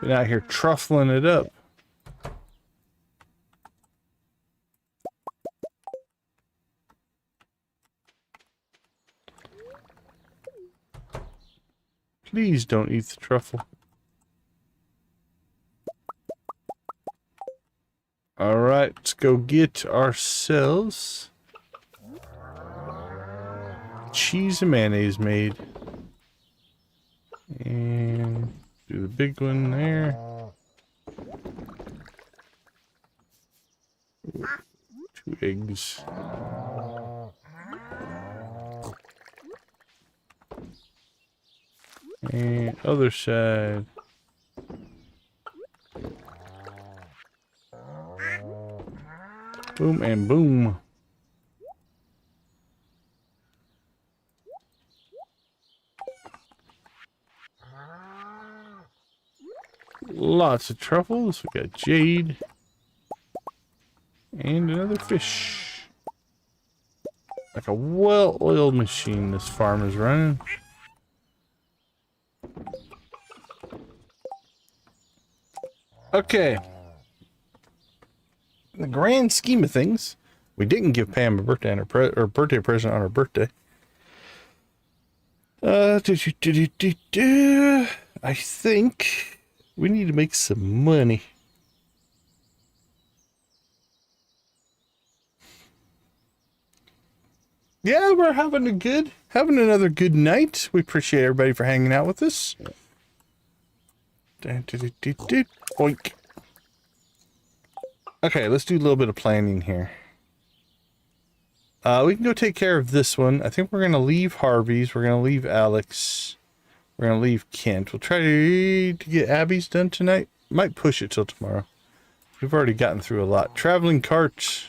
Been out here truffling it up. Please don't eat the truffle. Alright, let's go get ourselves cheese and mayonnaise made. And do the big one there. 2 eggs. And other side. Boom and boom. Lots of truffles. We got jade. And another fish. Like a well-oiled machine this farm is running. Okay. In the grand scheme of things, we didn't give Pam a birthday on her birthday present on her birthday. I think we need to make some money. Yeah, we're having another good night. We appreciate everybody for hanging out with us. Boink. Okay, let's do a little bit of planning here. We can go take care of this one. I think we're going to leave Harvey's. We're going to leave Alex. We're going to leave Kent. We'll try to get Abby's done tonight. Might push it till tomorrow. We've already gotten through a lot. Traveling cart.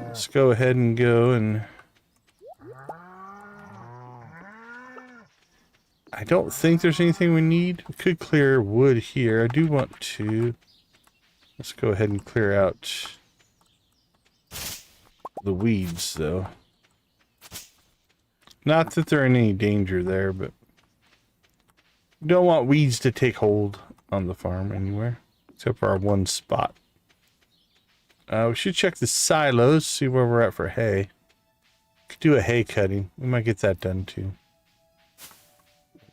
Let's go ahead and go and... I don't think there's anything we need. We could clear wood here. I do want to... Let's go ahead and clear out the weeds, though. Not that they're in any danger there, but... We don't want weeds to take hold on the farm anywhere. Except for our one spot. We should check the silos, see where we're at for hay. Could do a hay cutting. We might get that done too.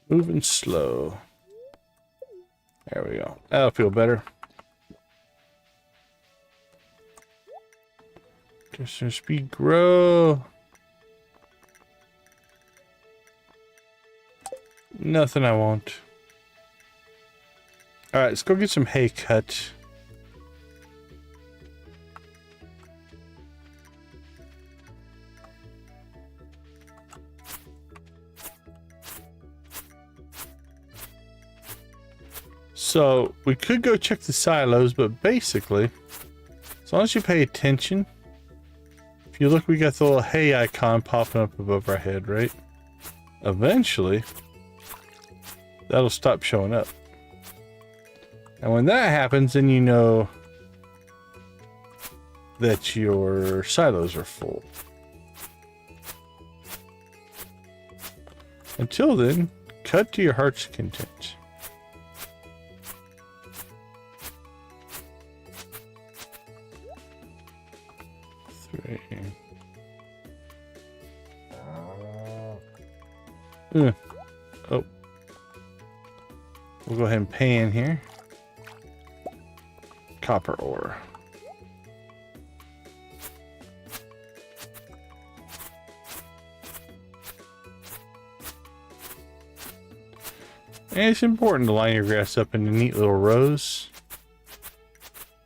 Moving slow. There we go. That'll feel better. Just speed grow. Nothing I want. Alright, let's go get some hay cut. So we could go check the silos, but basically, as long as you pay attention, if you look, we got the little hay icon popping up above our head, right? Eventually, that'll stop showing up. And when that happens, then you know that your silos are full. Until then, cut to your heart's content. Oh. We'll go ahead and pay in here. Copper ore. And it's important to line your grass up into neat little rows.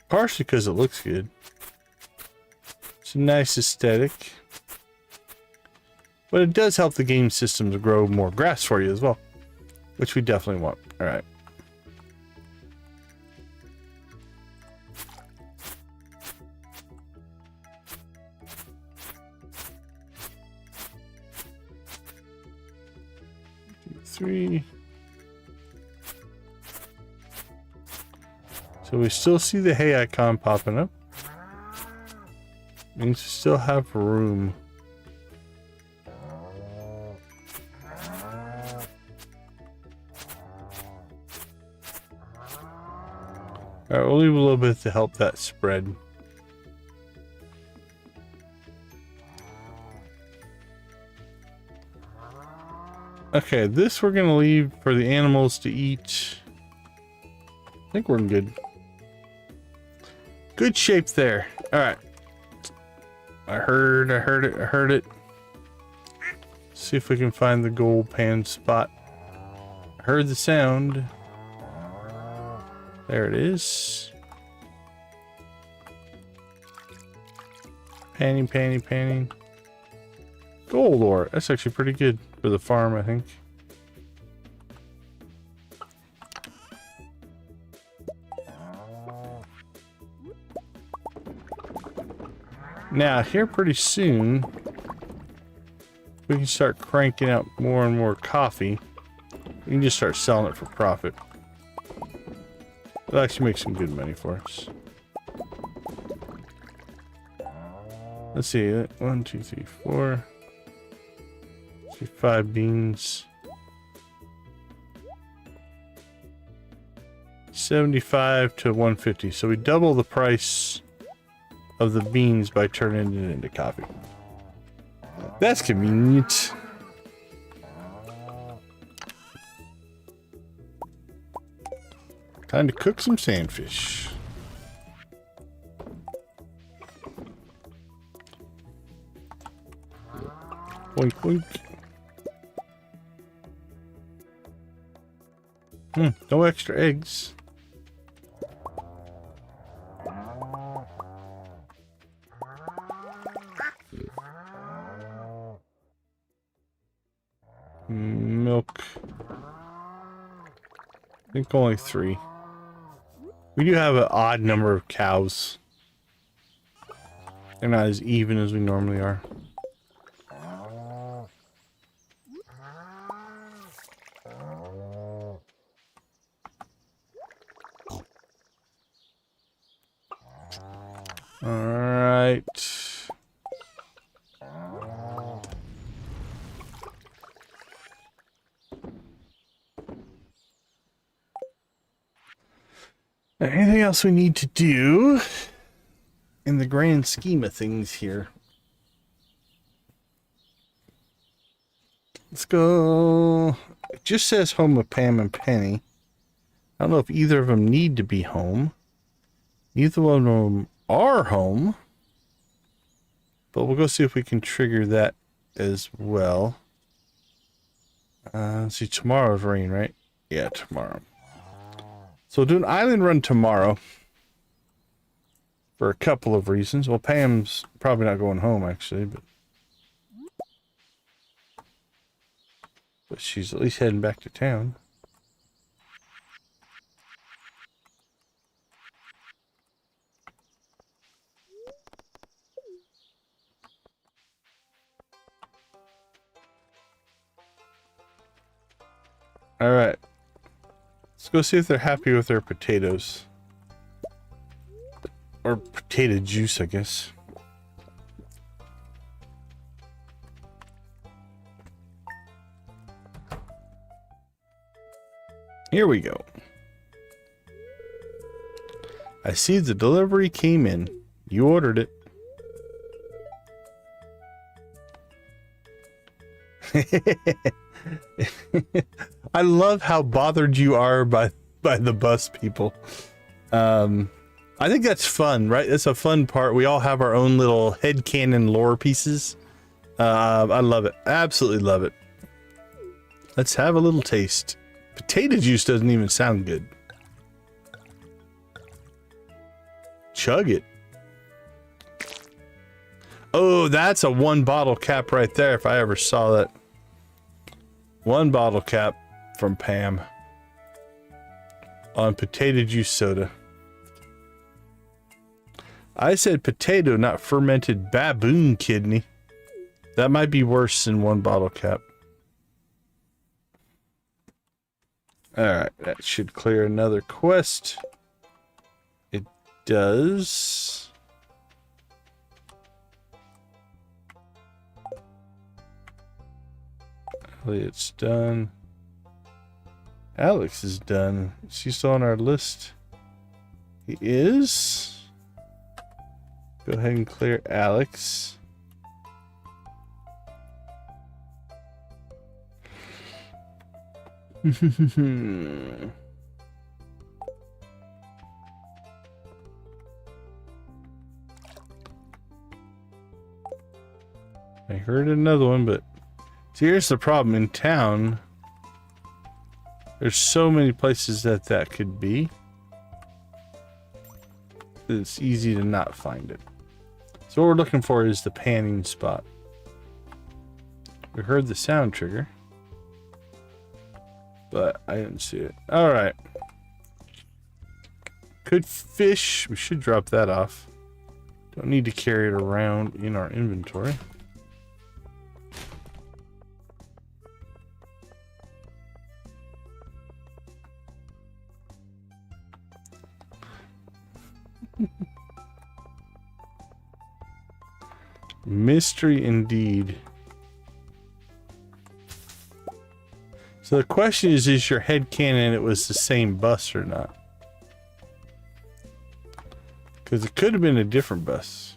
Partially because it looks good. It's a nice aesthetic. But it does help the game system to grow more grass for you as well, which we definitely want. All right. Three. So we still see the hay icon popping up. Means we still have room. Alright, we'll leave a little bit to help that spread. Okay, this we're gonna leave for the animals to eat. I think we're in good shape there. Alright. I heard it. See if we can find the gold pan spot. I heard the sound. There it is. Panning. Gold ore. That's actually pretty good for the farm, I think. Now, here pretty soon, we can start cranking out more and more coffee. We can just start selling it for profit. It'll actually make some good money for us. Let's see. 1, 2, 3, 4. Let's see, 5 beans. 75 to 150. So we double the price of the beans by turning it into coffee. That's convenient. Time to cook some sandfish. Boink, boink. No extra eggs. Milk. I think only 3. We do have an odd number of cows. They're not as even as we normally are. All right. Anything else we need to do in the grand scheme of things here? Let's go. It just says home with Pam and Penny. I don't know if either of them need to be home. Neither of them are home. But we'll go see if we can trigger that as well. Let's see, tomorrow's rain, right? Yeah, tomorrow. So we'll do an island run tomorrow. For a couple of reasons. Well, Pam's probably not going home, actually. But she's at least heading back to town. All right. Let's go see if they're happy with their potatoes. Or potato juice, I guess. Here we go. I see the delivery came in. You ordered it. I love how bothered you are by the bus people. I think that's fun, right? That's a fun part. We all have our own little headcanon lore pieces. I love it. Absolutely love it. Let's have a little taste. Potato juice doesn't even sound good. Chug it. Oh, that's a 1 bottle cap right there if I ever saw that. 1 bottle cap from Pam on potato juice soda. I said potato, not fermented baboon kidney. That might be worse than 1 bottle cap. Alright, that should clear another quest. It does. Elliot's done. Alex is done. Is she still on our list? He is. Go ahead and clear Alex. I heard another one, but see, here's the problem. In town, there's so many places that could be. It's easy to not find it. So what we're looking for is the panning spot. We heard the sound trigger, but I didn't see it. All right. Good fish. We should drop that off. Don't need to carry it around in our inventory. Mystery indeed. So the question is your headcanon it was the same bus or not? Because it could have been a different bus.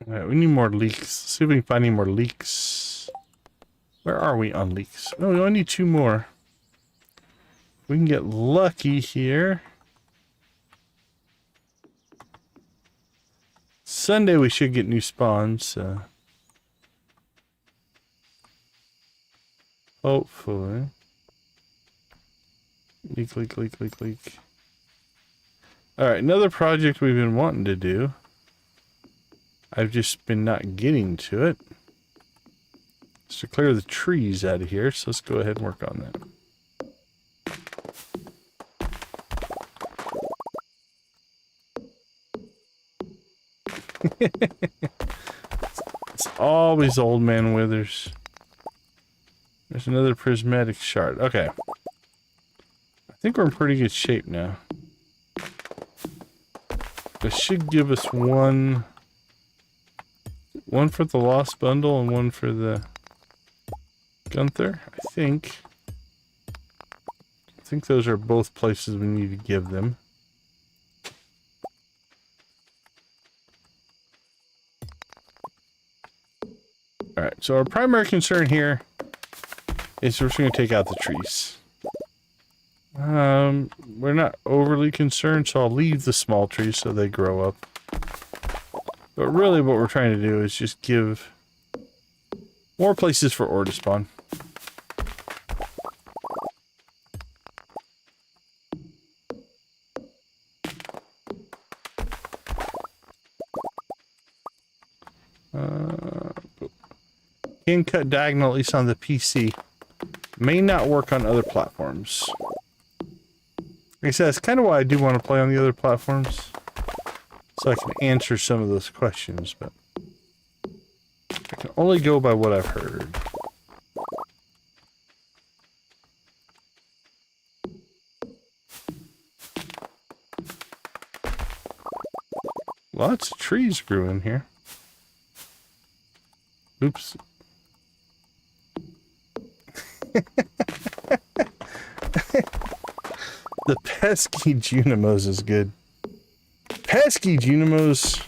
Alright, we need more leaks. Let's see if we can find any more leaks. Where are we on leaks? Oh, we only need 2 more. We can get lucky here. Sunday we should get new spawns. Hopefully. Leak, leak, leak, leak, leak. Alright, another project we've been wanting to do. I've just been not getting to it. It's to clear the trees out of here, so let's go ahead and work on that. It's always old man withers. There's another prismatic shard. Okay. I think we're in pretty good shape now. This should give us one for the lost bundle and one for the Gunther, I think. I think those are both places we need to give them. Alright, so our primary concern here is we're just going to take out the trees. We're not overly concerned, so I'll leave the small trees so they grow up. But really what we're trying to do is just give more places for ore to spawn. Can cut diagonal at least on the PC. May not work on other platforms. Like I said, that's kind of why I do want to play on the other platforms. So I can answer some of those questions, but I can only go by what I've heard. Lots of trees grew in here. Oops. The pesky Junimos is good. Pesky Junimos.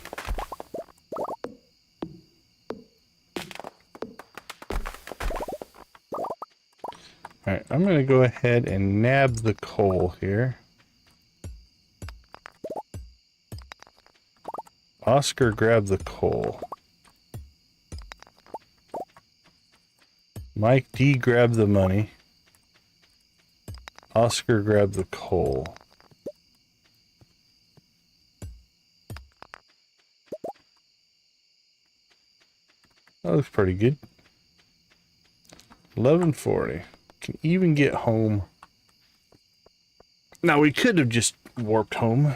Alright, I'm going to go ahead and nab the coal here. Oscar, grab the coal. Mike D, grab the money. Oscar, grab the coal. That looks pretty good. 11:40. Can even get home. Now we could have just warped home.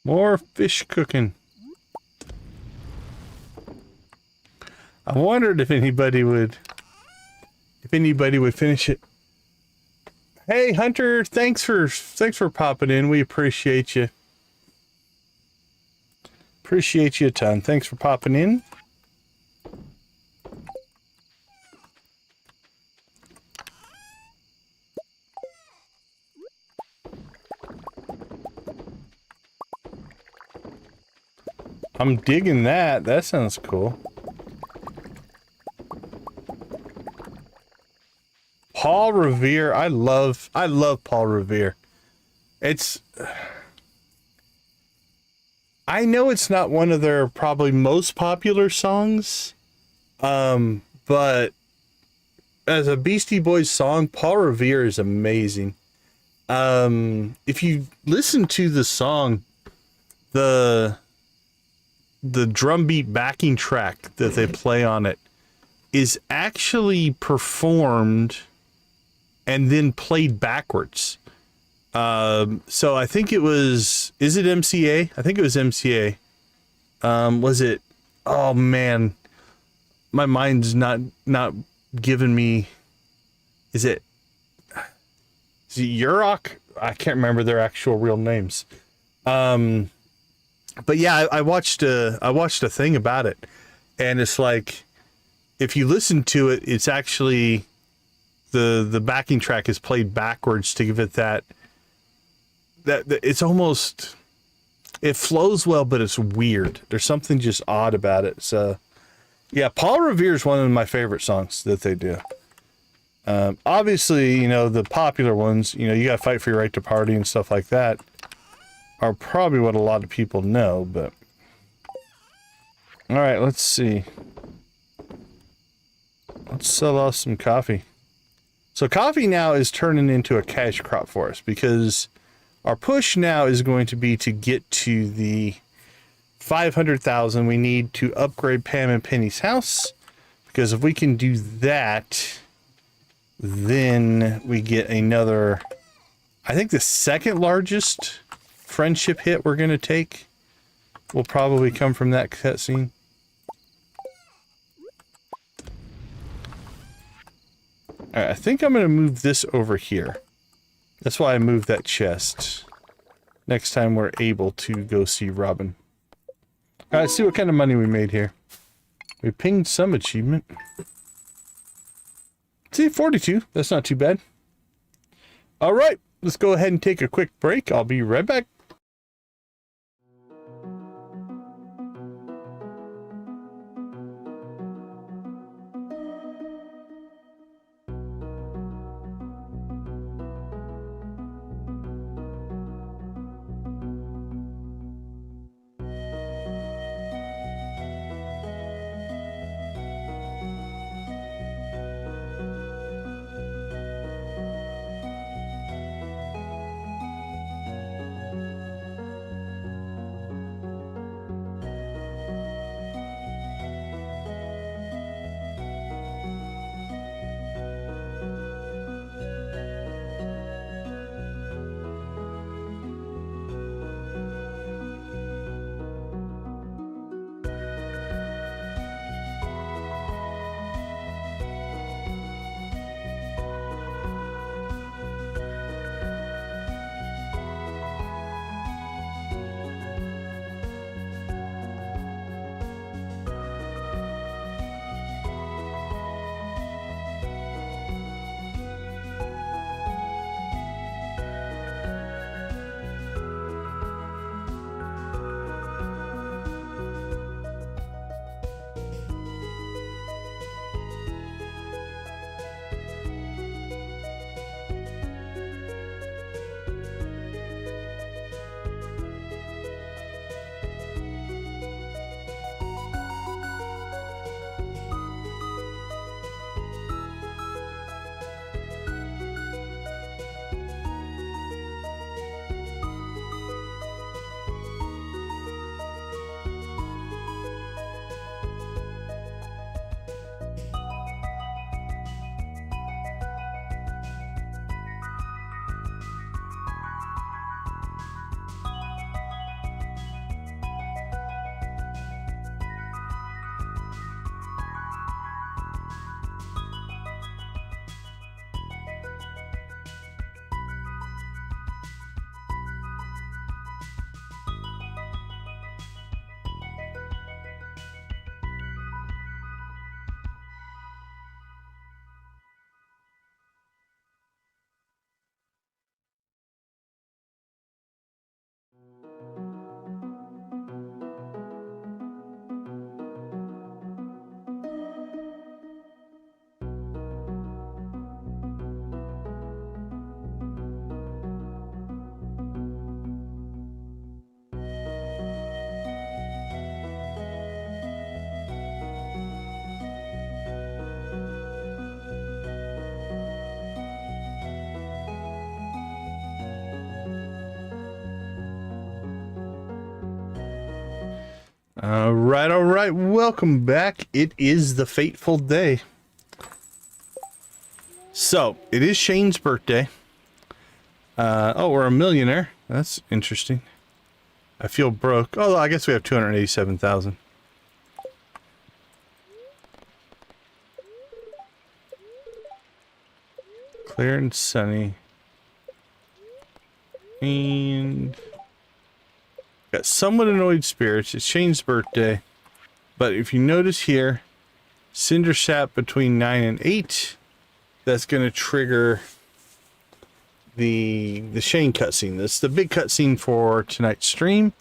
More fish cooking. I wondered if anybody would finish it. Hey Hunter, thanks for popping in. We appreciate you. Appreciate you a ton. Thanks for popping in. I'm digging that. That sounds cool. Paul Revere. I love Paul Revere. I know it's not one of their probably most popular songs. But as a Beastie Boys song, Paul Revere is amazing. If you listen to the song, the drum beat backing track that they play on it is actually performed and then played backwards. So I think it was, is it MCA? I think it was MCA. Was it, oh man, my mind's not giving me, is it Yurok? I can't remember their actual real names. But yeah, I watched a thing about it, and it's like, if you listen to it, it's actually the backing track is played backwards to give it that it's almost, it flows well, but it's weird. There's something just odd about it. So yeah, Paul Revere is one of my favorite songs that they do. Obviously, you know, the popular ones, you know, You Gotta Fight for Your Right to Party and stuff like that are probably what a lot of people know, but all right, let's see. Let's sell off some coffee. So coffee now is turning into a cash crop for us, because our push now is going to be to get to the 500,000 we need to upgrade Pam and Penny's house, because if we can do that, then we get another, I think the second largest friendship hit we're going to take will probably come from that cutscene. All right, I think I'm going to move this over here. That's why I moved that chest. Next time we're able to go see Robin. All right, let's see what kind of money we made here. We pinged some achievement. See, 42. That's not too bad. All right, let's go ahead and take a quick break. I'll be right back. All right. Welcome back. It is the fateful day. So, it is Shane's birthday. Oh, we're a millionaire. That's interesting. I feel broke. Oh, I guess we have 287,000. Clear and sunny. And got somewhat annoyed spirits. It's Shane's birthday. But if you notice here, Cinder sap between 9 and 8. That's going to trigger the Shane cutscene. This is the big cutscene for tonight's stream.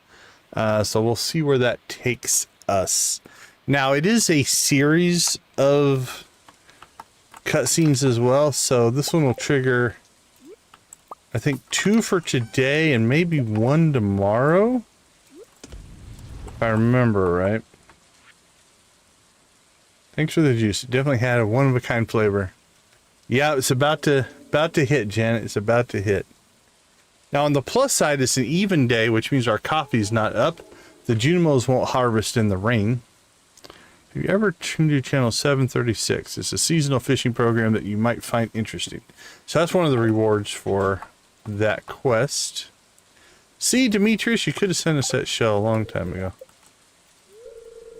So we'll see where that takes us. Now, it is a series of cutscenes as well. So this one will trigger, I think, 2 for today and maybe 1 tomorrow. If I remember right. Thanks for the juice. It definitely had a one-of-a-kind flavor. Yeah, it's about to hit, Janet. It's about to hit. Now, on the plus side, it's an even day, which means our coffee's not up. The Junimos won't harvest in the rain. Have you ever tuned to channel 736? It's a seasonal fishing program that you might find interesting. So that's one of the rewards for that quest. See, Demetrius, you could have sent us that shell a long time ago.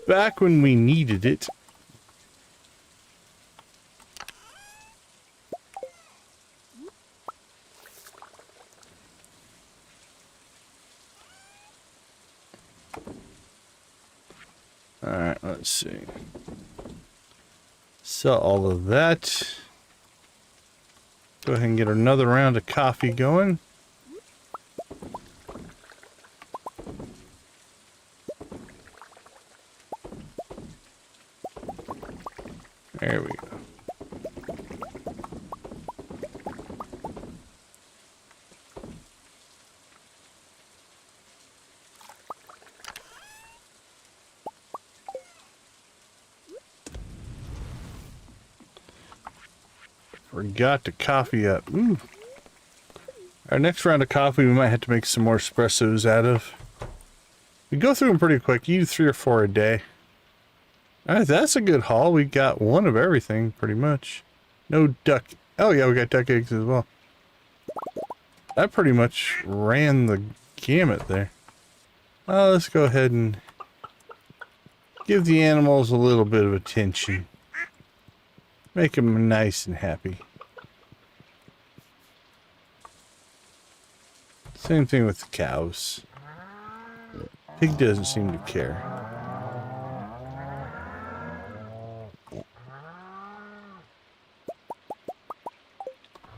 Back when we needed it. Alright, let's see. Sell all of that. Go ahead and get another round of coffee going. There we go. Forgot to coffee up. Ooh. Our next round of coffee we might have to make some more espressos out of. We go through them pretty quick. You do 3 or 4 a day. Alright, that's a good haul. We got one of everything, pretty much. No duck. Oh yeah, we got duck eggs as well. That pretty much ran the gamut there. Let's go ahead and give the animals a little bit of attention. Make them nice and happy. Same thing with the cows. Pig doesn't seem to care.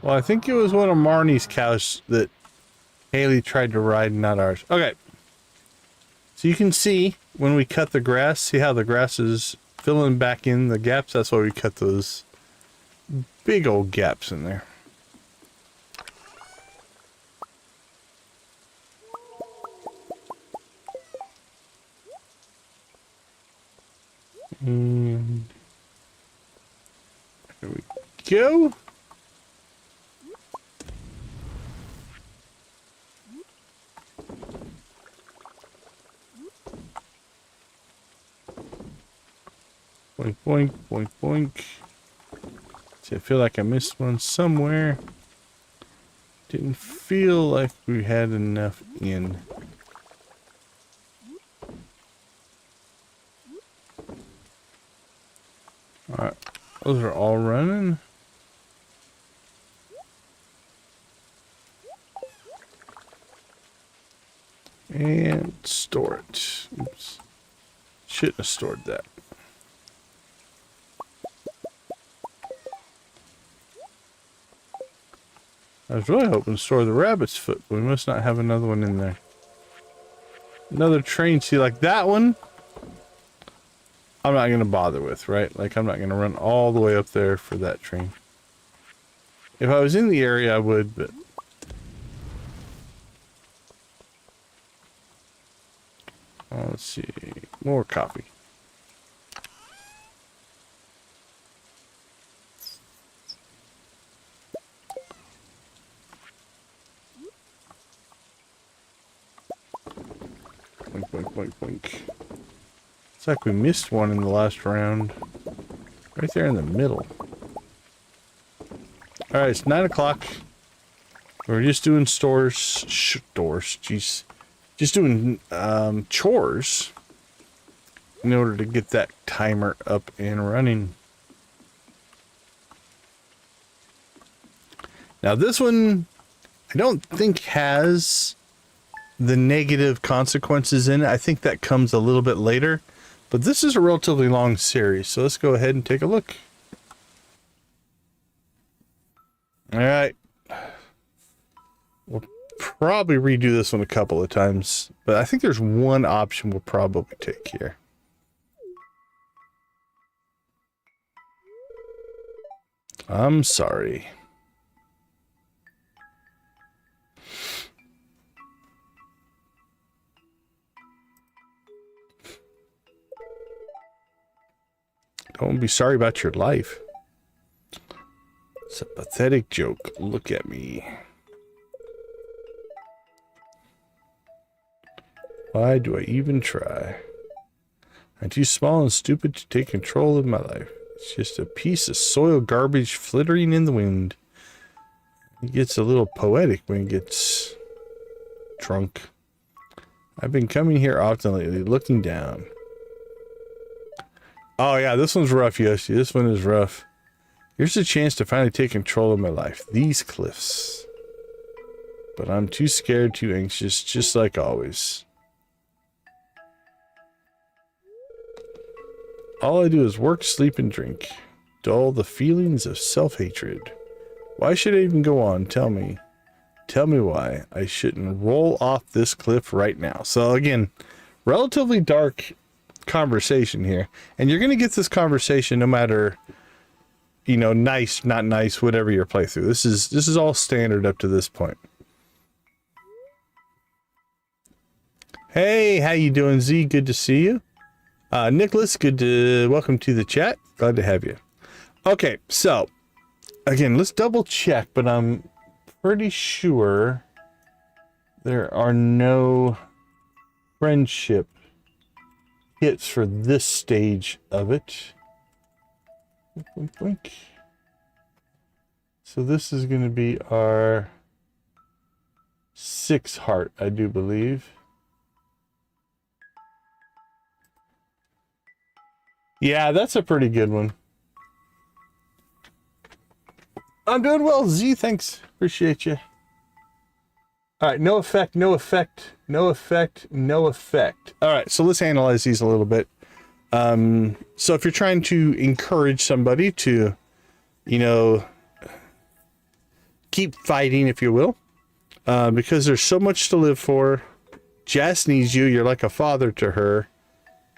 Well, I think it was one of Marnie's cows that Haley tried to ride, not ours. Okay. So you can see when we cut the grass, see how the grass is filling back in the gaps? That's why we cut those big old gaps in there. And there we go. Boink, boink, boink, boink. See, I feel like I missed one somewhere. Didn't feel like we had enough in. Alright, those are all running. And store it. Oops. Shouldn't have stored that. I was really hoping to store the rabbit's foot, but we must not have another one in there. Another train, see, like that one, I'm not going to bother with, right? Like, I'm not going to run all the way up there for that train. If I was in the area, I would, but... let's see. More coffee. Boink, boink, boink, boink. Looks like we missed one in the last round. Right there in the middle. Alright, it's 9 o'clock. We're just doing jeez. Just doing chores in order to get that timer up and running. Now this one, I don't think has the negative consequences in it. I think that comes a little bit later. But this is a relatively long series, so let's go ahead and take a look. Alright. We'll probably redo this one a couple of times, but I think there's one option we'll probably take here. I'm sorry. Don't be sorry about your life. It's a pathetic joke. Look at me. Why do I even try? I'm too small and stupid to take control of my life. It's just a piece of soil garbage flittering in the wind. He gets a little poetic when he gets drunk. I've been coming here often lately, looking down. Oh yeah, this one's rough, Yoshi. This one is rough. Here's a chance to finally take control of my life. These cliffs. But I'm too scared, too anxious, just like always. All I do is work, sleep, and drink. Dull the feelings of self-hatred. Why should I even go on? Tell me. Tell me why I shouldn't roll off this cliff right now. So again, relatively dark conversation here. And you're going to get this conversation no matter, you know, nice, not nice, whatever your playthrough. This is all standard up to this point. Hey, how you doing, Z? Good to see you. Nicholas, welcome to the chat. Glad to have you. Okay, so again, let's double check, but I'm pretty sure there are no friendship hits for this stage of it. So this is going to be our 6 heart, I do believe. Yeah, that's a pretty good one. I'm doing well, Z. Thanks. Appreciate you. All right, no effect, no effect, no effect, no effect. All right, so let's analyze these a little bit. So if you're trying to encourage somebody to, you know, keep fighting, if you will, because there's so much to live for. Jess needs you. You're like a father to her.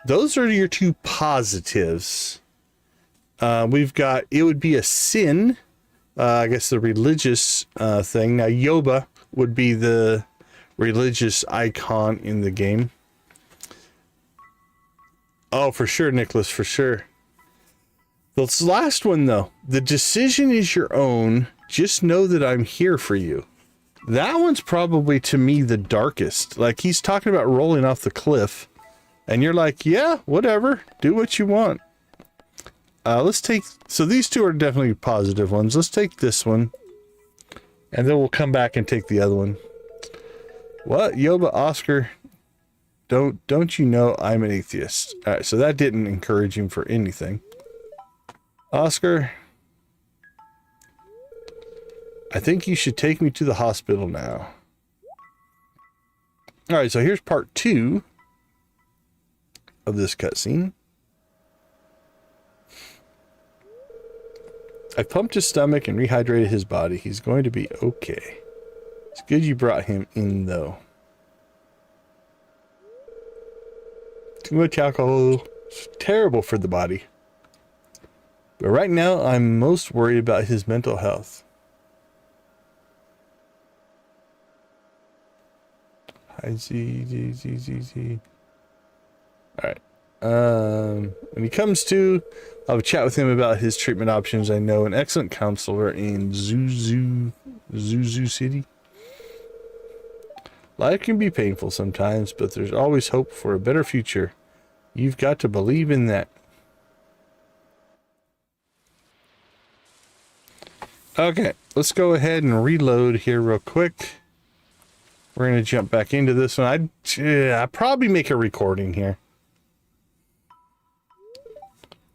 Those are your 2 positives. We've got, it would be a sin. I guess the religious thing. Now, Yoba would be the religious icon in the game. Oh, for sure, Nicholas, for sure. This last one, though. The decision is your own. Just know that I'm here for you. That one's probably, to me, the darkest. Like, he's talking about rolling off the cliff. And you're like, yeah, whatever. Do what you want. Let's take... So these 2 are definitely positive ones. Let's take this one. And then we'll come back and take the other one. What? Yoba, Oscar, don't you know I'm an atheist? All right, so that didn't encourage him for anything. Oscar, I think you should take me to the hospital now. All right, so here's part 2 of this cutscene. I've pumped his stomach and rehydrated his body. He's going to be okay. It's good you brought him in, though. Too much alcohol. It's terrible for the body. But right now, I'm most worried about his mental health. Hi, Z. Alright. When he comes to, I'll chat with him about his treatment options. I know an excellent counselor in Zuzu City. Life can be painful sometimes, but there's always hope for a better future. You've got to believe in that. Okay, let's go ahead and reload here real quick. We're going to jump back into this one. I'd probably make a recording here.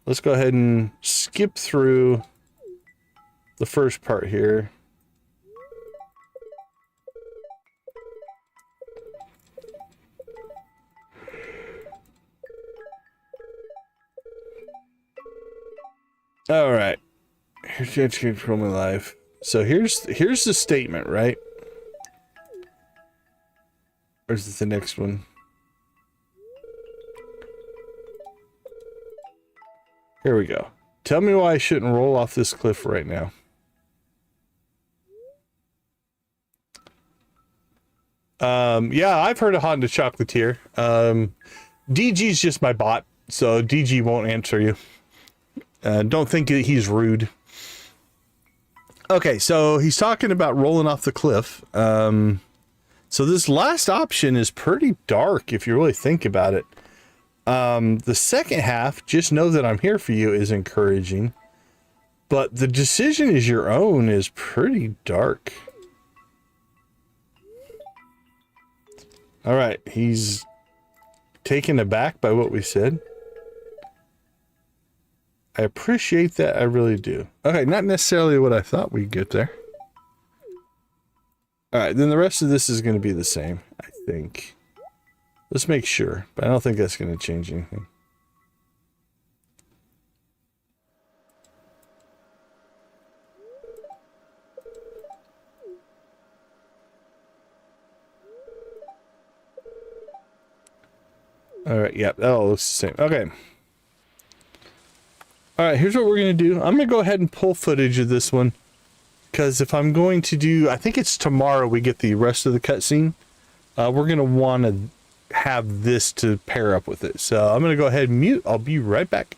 Let's go ahead and skip through the first part here. All right. Here's control my life. So here's the statement, right? Or is it the next one? Here we go. Tell me why I shouldn't roll off this cliff right now. Yeah, I've heard of Honda Chocolatier. DG's just my bot, so DG won't answer you. Don't think that he's rude. Okay, so he's talking about rolling off the cliff. So this last option is pretty dark if you really think about it. The second half, just know that I'm here for you, is encouraging. But the decision is your own is pretty dark. All right, he's taken aback by what we said. I appreciate that, I really do. Okay, not necessarily what I thought we'd get there. All right, then the rest of this is going to be the same, I think. Let's make sure, but I don't think that's going to change anything. All right, yeah, that all looks the same. Okay. All right, here's what we're going to do. I'm going to go ahead and pull footage of this one. Because if I'm going to do, I think it's tomorrow we get the rest of the cutscene. We're going to want to have this to pair up with it. So I'm going to go ahead and mute. I'll be right back.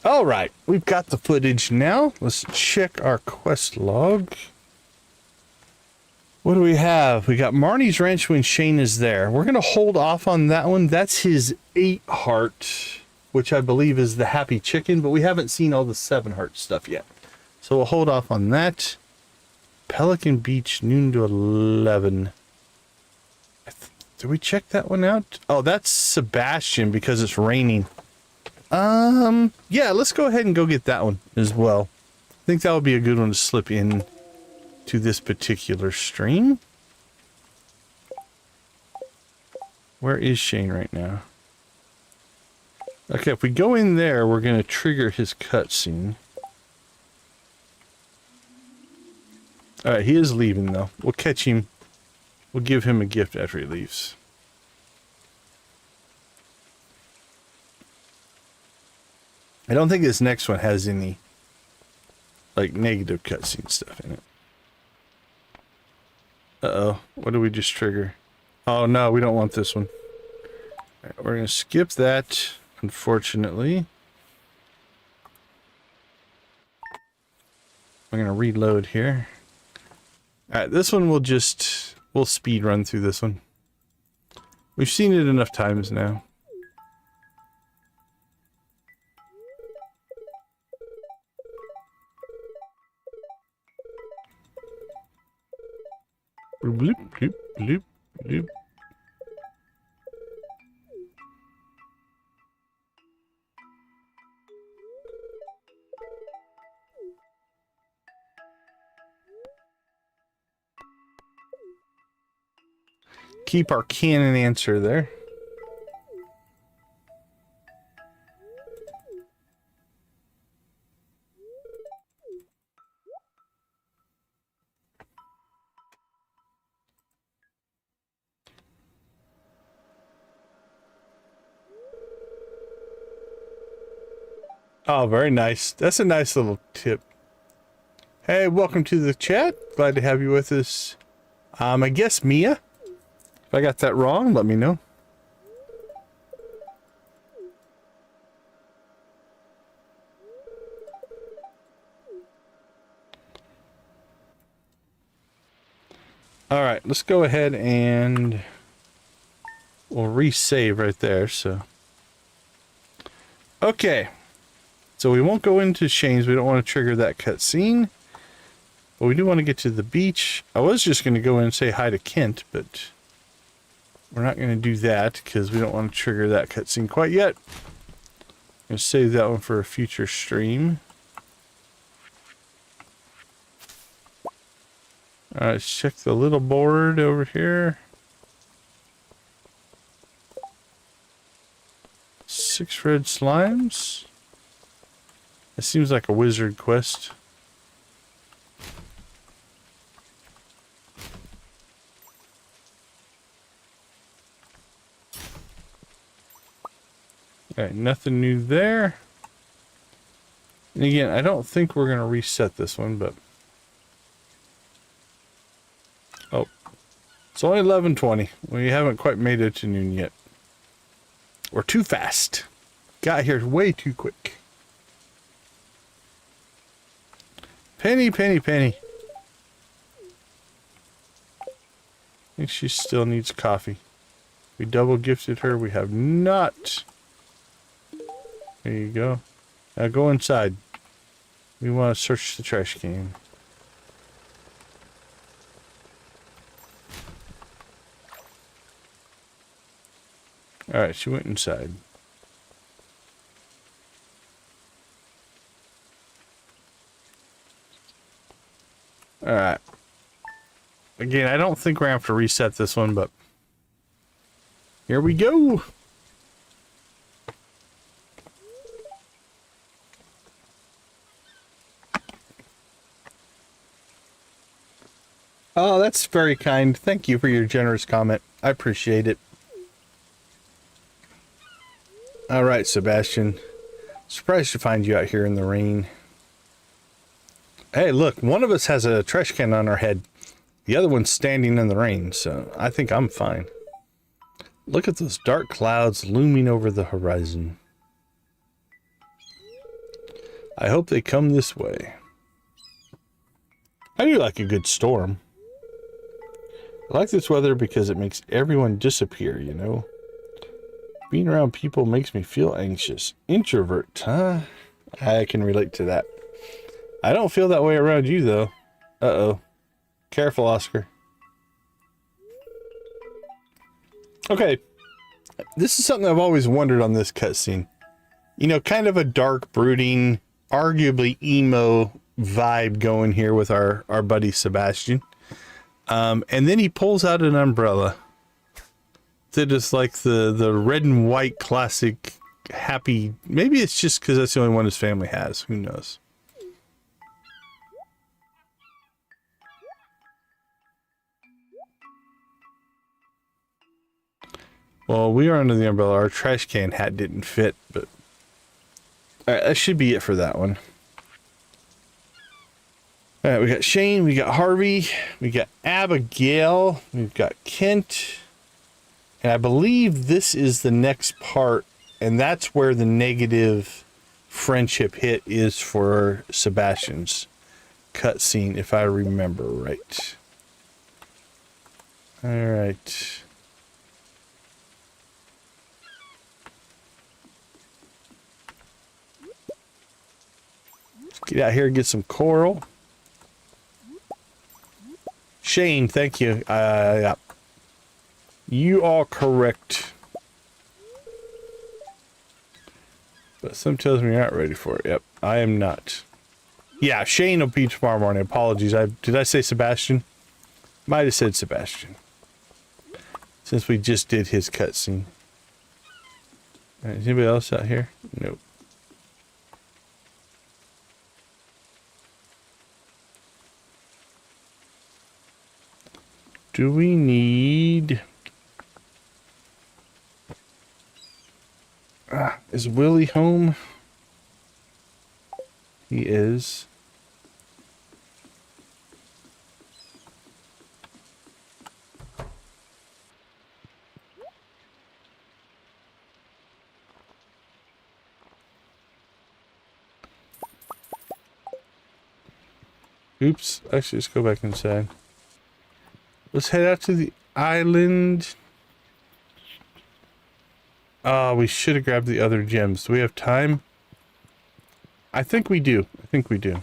All right, we've got the footage now. Let's check our quest log. What do we have? We got Marnie's Ranch when Shane is there. We're going to hold off on that one. That's his 8 heart, which I believe is the happy chicken, but we haven't seen all the 7 heart stuff yet. So we'll hold off on that. Pelican Beach, noon to 11. Did we check that one out? Oh, that's Sebastian because it's raining. Yeah, let's go ahead and go get that one as well. I think that would be a good one to slip in to this particular stream. Where is Shane right now? Okay, if we go in there, we're going to trigger his cutscene. Alright, he is leaving though. We'll catch him. We'll give him a gift after he leaves. I don't think this next one has any like negative cutscene stuff in it. Uh-oh. What did we just trigger? Oh no, we don't want this one. All right, we're going to skip that, unfortunately. I'm going to reload here. Alright, this one we'll speed run through this one. We've seen it enough times now. Bloop, bloop, bloop, bloop. Keep our canon answer there. Oh, very nice. That's a nice little tip. Hey, welcome to the chat. Glad to have you with us. I guess Mia. If I got that wrong, let me know. All right, let's go ahead and we'll resave right there. So, okay. So we won't go into Shane's. We don't want to trigger that cutscene. But we do want to get to the beach. I was just going to go in and say hi to Kent, but we're not going to do that because we don't want to trigger that cutscene quite yet. I'm going to save that one for a future stream. Alright, let's check the little board over here. 6 red slimes. It seems like a wizard quest. Alright, nothing new there. And again, I don't think we're going to reset this one, but... Oh. It's only 11:20. We haven't quite made it to noon yet. We're too fast. Got here way too quick. Penny, Penny, Penny. I think she still needs coffee. We double gifted her. We have not. There you go. Now go inside. We want to search the trash can. Alright, she went inside. Alright. Again, I don't think we're going to have to reset this one, but... Here we go! Oh, that's very kind. Thank you for your generous comment. I appreciate it. Alright, Sebastian. Surprised to find you out here in the rain. Hey, look, one of us has a trash can on our head. The other one's standing in the rain, so I think I'm fine. Look at those dark clouds looming over the horizon. I hope they come this way. I do like a good storm. I like this weather because it makes everyone disappear, you know? Being around people makes me feel anxious. Introvert, huh? I can relate to that. I don't feel that way around you, though. Uh-oh. Careful, Oscar. Okay. This is something I've always wondered on this cutscene. You know, kind of a dark, brooding, arguably emo vibe going here with our buddy Sebastian. And then he pulls out an umbrella. That is like the red and white classic happy. Maybe it's just because that's the only one his family has. Who knows? Well, we are under the umbrella. Our trash can hat didn't fit, but alright, that should be it for that one. Alright, we got Shane, we got Harvey, we got Abigail, we've got Kent, and I believe this is the next part, and that's where the negative friendship hit is for Sebastian's cutscene, if I remember right. Alright. Let's get out here and get some coral. Shane, thank you. Yeah. You are correct. But some tells me you're not ready for it. Yep, I am not. Yeah, Shane will be tomorrow morning. Apologies. Did I say Sebastian? Might have said Sebastian. Since we just did his cutscene. Is anybody else out here? Nope. Do we need... is Willie home? He is. Oops. Actually, let's go back inside. Let's head out to the island. We should have grabbed the other gems. Do we have time? I think we do. I think we do.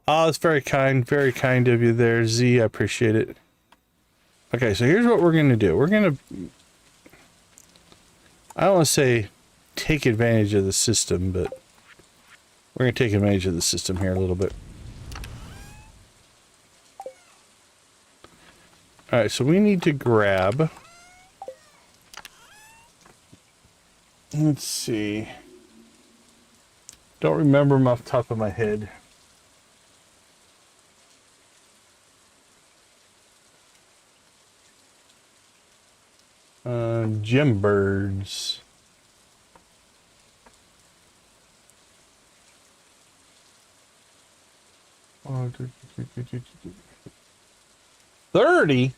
Oh, it's very kind of you there, Z. I appreciate it. Okay, so here's what we're going to do. We're going to... I don't want to say take advantage of the system, but we're going to take advantage of the system here a little bit. Alright, so we need to grab... Let's see. Don't remember them off the top of my head. Gem birds. Oh, 30?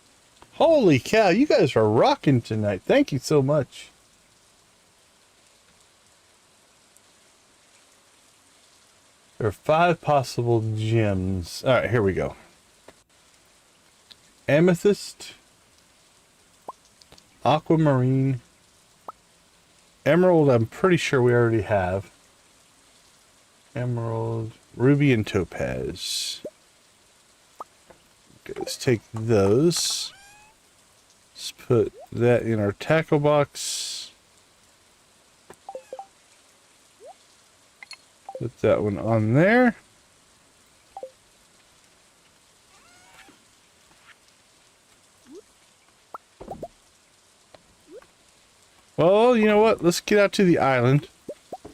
Holy cow, you guys are rocking tonight. Thank you so much. There are 5 possible gems. Alright, here we go. Amethyst. Aquamarine. Emerald, I'm pretty sure we already have. Emerald. Ruby and topaz. Okay, let's take those. Let's put that in our tackle box. Put that one on there. Well, you know what? Let's get out to the island.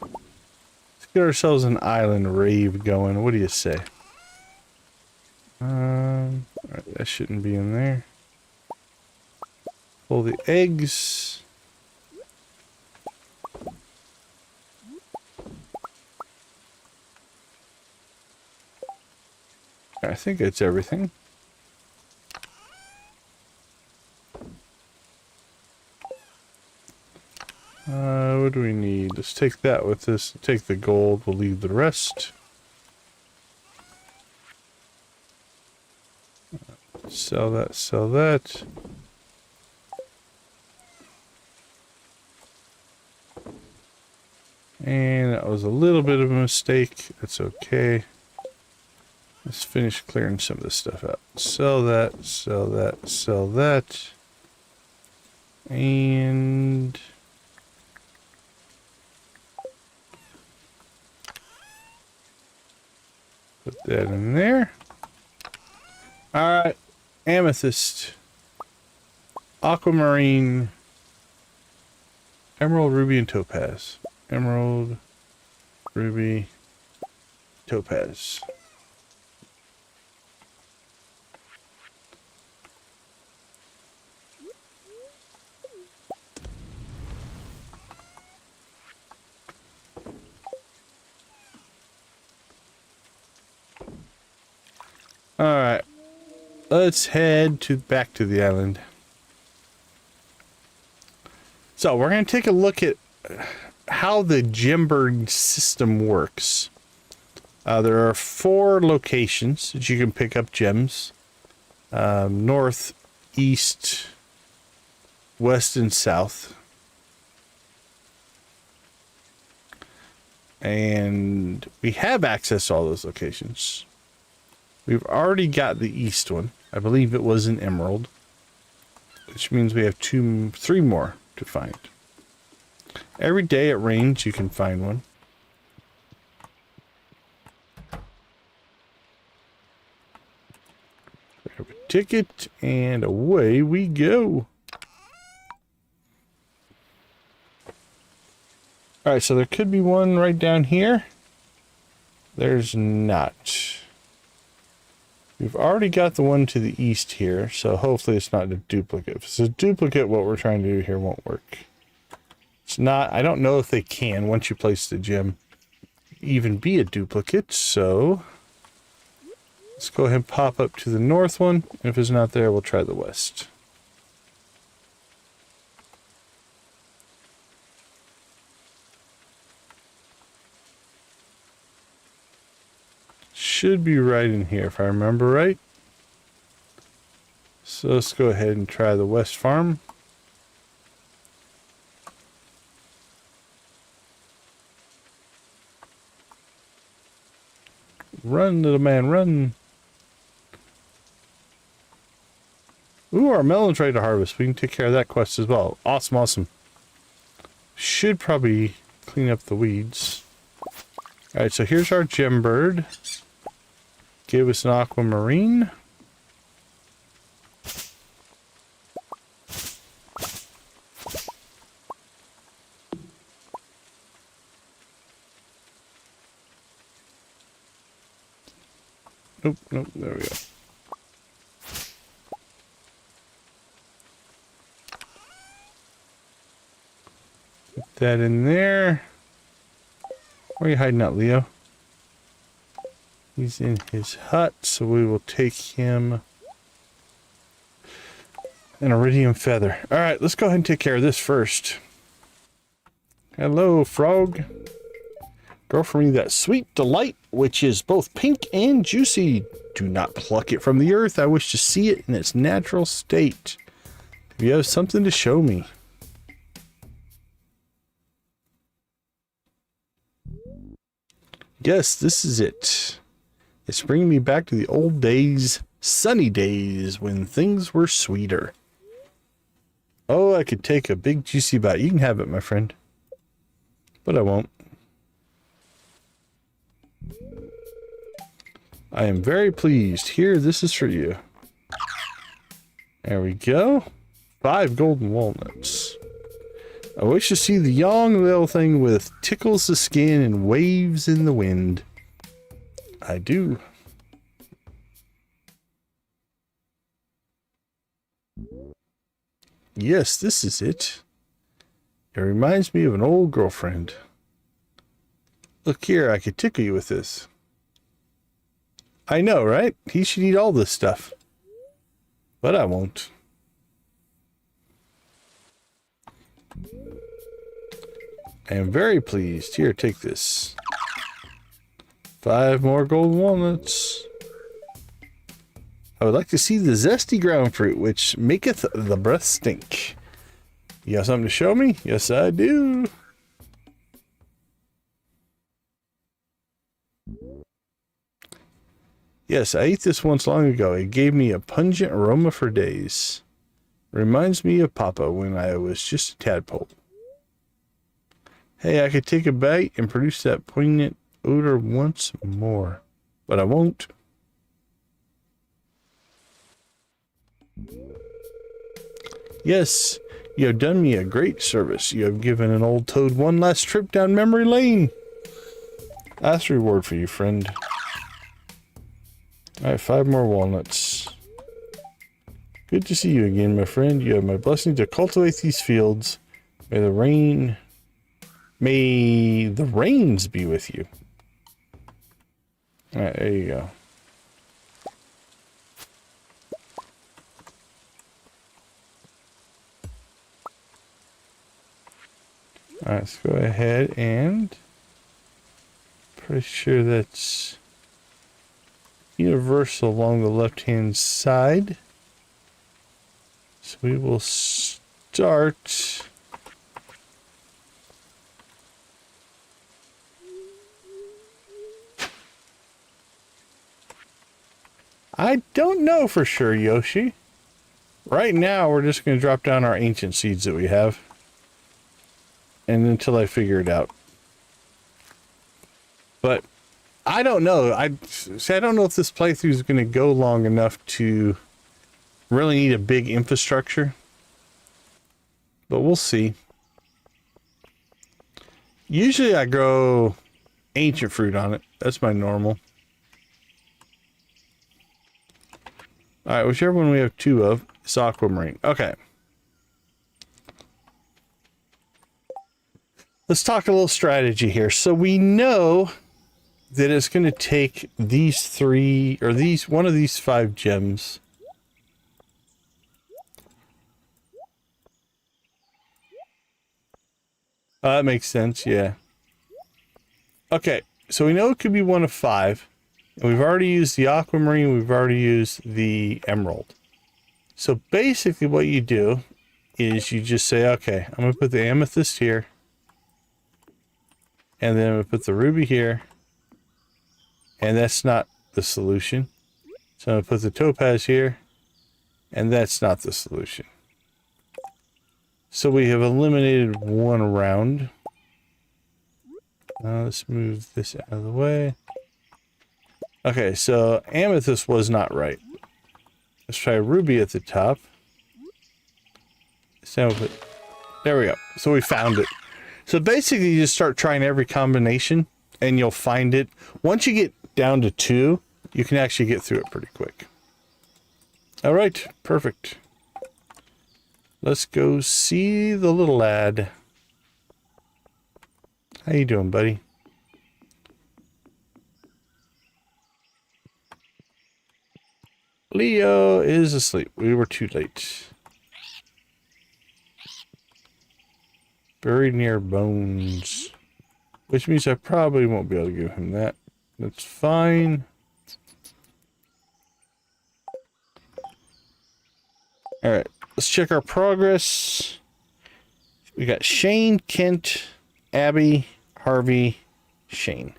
Let's get ourselves an island rave going. What do you say? Alright, that shouldn't be in there. Pull the eggs. I think that's everything. What do we need? Let's take that with us. Take the gold. We'll leave the rest. Sell that, sell that. And that was a little bit of a mistake. That's okay. Let's finish clearing some of this stuff out. Sell that, sell that, sell that. And put that in there. Alright. Amethyst. Aquamarine. Emerald, ruby, and topaz. Emerald, ruby, topaz. Alright. Let's head back to the island. So we're going to take a look at how the Gemberg system works. There are 4 locations that you can pick up gems. North, east, west, and south. And we have access to all those locations. We've already got the east one. I believe it was an emerald. Which means we have 3 more to find. Every day it rains, you can find one. Grab a ticket, and away we go. Alright, so there could be one right down here. There's not. We've already got the one to the east here, so hopefully it's not a duplicate. If it's a duplicate, what we're trying to do here won't work. It's not, I don't know if they can, once you place the gem, even be a duplicate, so let's go ahead and pop up to the north one. If it's not there, we'll try the west. Should be right in here if I remember right. So let's go ahead and try the west farm. Run, little man, run. Ooh, our melon's ready to harvest. We can take care of that quest as well. Awesome, awesome. Should probably clean up the weeds. Alright, so here's our gem bird. Give us an aquamarine. Nope, nope, there we go. Put that in there. Where are you hiding out, Leo? He's in his hut, so we will take him an iridium feather. Alright, let's go ahead and take care of this first. Hello, frog. Grow for me that sweet delight, which is both pink and juicy. Do not pluck it from the earth. I wish to see it in its natural state. You have something to show me. Yes, this is it. It's bringing me back to the old days, sunny days, when things were sweeter. Oh, I could take a big juicy bite. You can have it, my friend. But I won't. I am very pleased. Here, this is for you. There we go. 5 golden walnuts. I wish to see the young little thing with tickles the skin and waves in the wind. I do. Yes, this is it. It reminds me of an old girlfriend. Look here, I could tickle you with this. I know, right? He should eat all this stuff. But I won't. I am very pleased. Here, take this. 5 more golden walnuts. I would like to see the zesty ground fruit, which maketh the breath stink. You got something to show me? Yes, I do. Yes, I ate this once long ago. It gave me a pungent aroma for days. Reminds me of Papa when I was just a tadpole. Hey, I could take a bite and produce that poignant odor once more, but I won't. Yes, you have done me a great service. You have given an old toad one last trip down memory lane. That's a reward for you, friend. Alright, 5 more walnuts. Good to see you again, my friend. You have my blessing to cultivate these fields. May the rains be with you. Alright, there you go. Alright, let's go ahead and... Pretty sure that's universal along the left-hand side. So we will start... I don't know for sure, Yoshi. Right now, we're just going to drop down our ancient seeds that we have. And until I figure it out. But I don't know. I don't know if this playthrough is going to go long enough to really need a big infrastructure. But we'll see. Usually I grow ancient fruit on it. That's my normal. Alright, whichever one we have 2 of is aquamarine. Okay. Let's talk a little strategy here. So we know that it's going to take these 3 or one of these 5 gems. That makes sense, yeah. Okay, so we know it could be one of 5. And we've already used the aquamarine, we've already used the emerald. So basically what you do is you just say, okay, I'm going to put the amethyst here. And then I'm going to put the ruby here. And that's not the solution. So I'm going to put the topaz here. And that's not the solution. So we have eliminated 1 round. Now let's move this out of the way. Okay, so amethyst was not right. Let's try ruby at the top. So there we go. So we found it. So basically you just start trying every combination and you'll find it. Once you get down to 2, you can actually get through it pretty quick. All right, perfect. Let's go see the little lad. How you doing, buddy? Leo is asleep. We were too late. Buried near bones. Which means I probably won't be able to give him that. That's fine. Alright, let's check our progress. We got Shane, Kent, Abby, Harvey, Shane.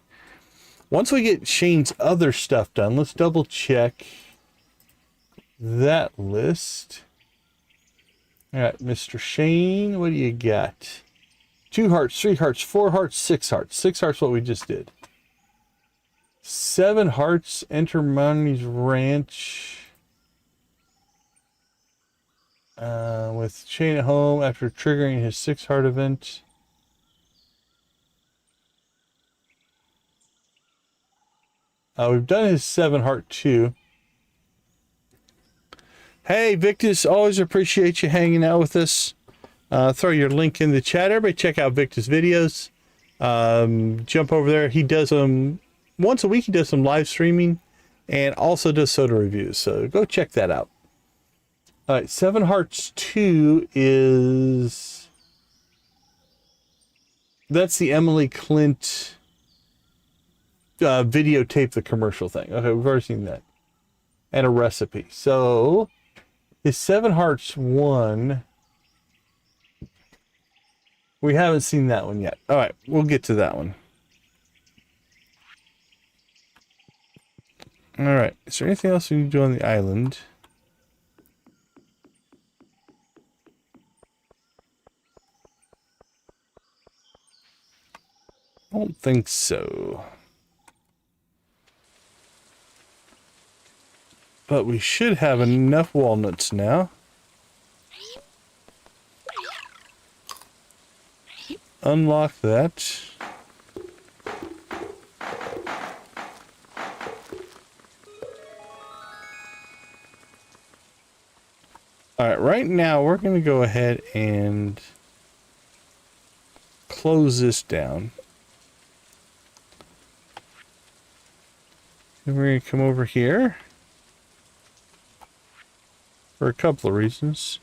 Once we get Shane's other stuff done, let's double check that list. Alright, Mr. Shane, what do you got? 2 hearts, 3 hearts, 4 hearts, 6 hearts. 6 hearts, what we just did. 7 hearts, enter Mounties Ranch. With Shane at home after triggering his 6 heart event. We've done his 7 heart too. Hey, Victus, always appreciate you hanging out with us. Throw your link in the chat. Everybody check out Victus' videos. Jump over there. He does them once a week. He does some live streaming and also does soda reviews. So go check that out. All right, 7 hearts 2 is That's the Emily Clint videotape the commercial thing. Okay, we've already seen that. And a recipe. So, his 7 Hearts 1. We haven't seen that one yet. Alright, we'll get to that one. Alright, is there anything else we need to do on the island? I don't think so. But we should have enough walnuts now. Unlock that. Alright, right now we're going to go ahead and close this down. And we're going to come over here for a couple of reasons.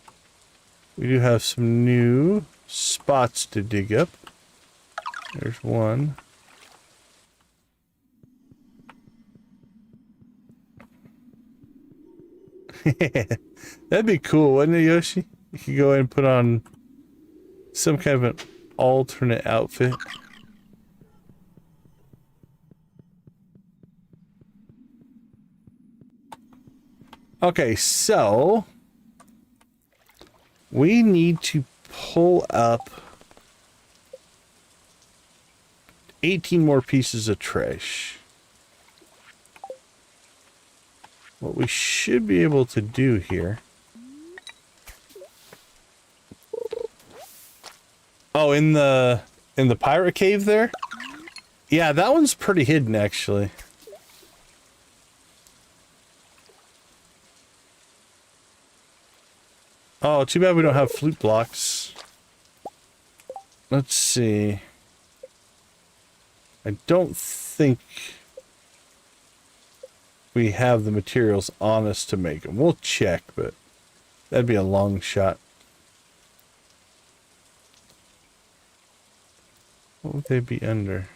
We do have some new spots to dig up. There's one. That'd be cool, wouldn't it, Yoshi? You could go ahead and put on some kind of an alternate outfit. Okay, so we need to pull up 18 more pieces of trash. What we should be able to do here. Oh, in the pirate cave there? Yeah, that one's pretty hidden actually. Oh, too bad we don't have flute blocks. Let's see. I don't think we have the materials on us to make them. We'll check, but that'd be a long shot. What would they be under?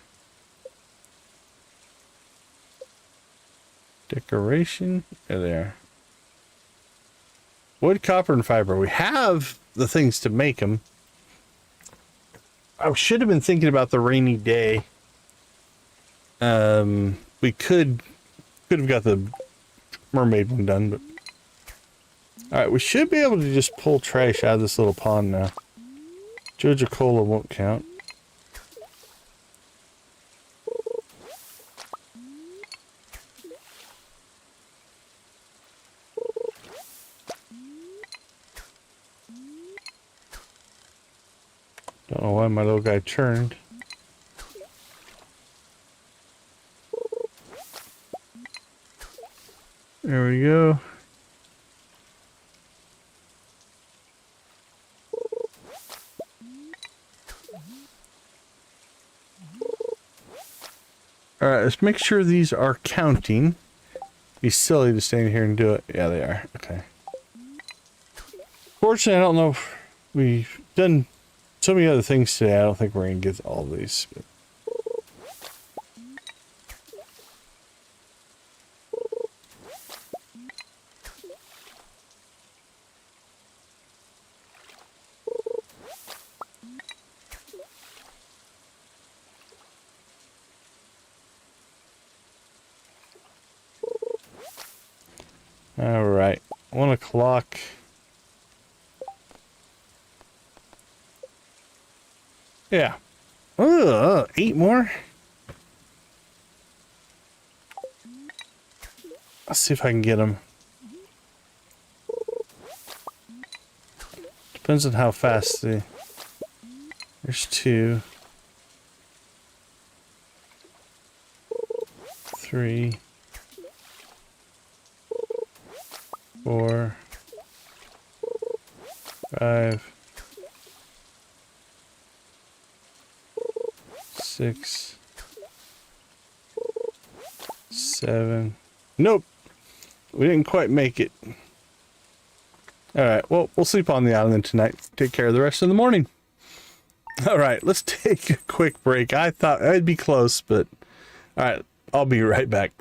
Decoration? There they are. Wood, copper, and fiber. We have the things to make them. I should have been thinking about the rainy day. We could have got the mermaid one done, but alright, we should be able to just pull trash out of this little pond now. Joja Cola won't count. Don't know why my little guy turned. There we go. Alright, let's make sure these are counting. Be silly to stand here and do it. Yeah, they are. Okay. Fortunately, I don't know if we've done so many other things today. I don't think we're going to get all these. But all right, 1 o'clock. Yeah. 8 more. Let's see if I can get them. Depends on how fast the... There's 2. 3. 4. 5. 6. 7. Nope. We didn't quite make it. Alright, well, we'll sleep on the island tonight. Take care of the rest of the morning. All right, let's take a quick break. I thought I'd be close, but all right, I'll be right back.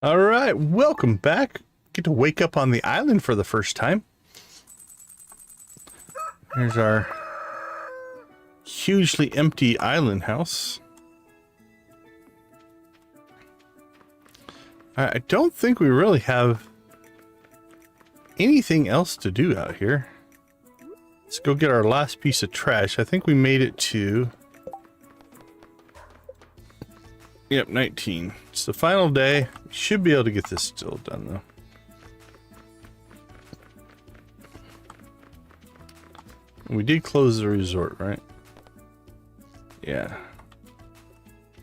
All right, welcome back. Get to wake up on the island for the first time. Here's our hugely empty island house. I don't think we really have anything else to do out here. Let's go get our last piece of trash. I think we made it to... Yep, 19. It's the final day. We should be able to get this still done, though. We did close the resort, right? Yeah.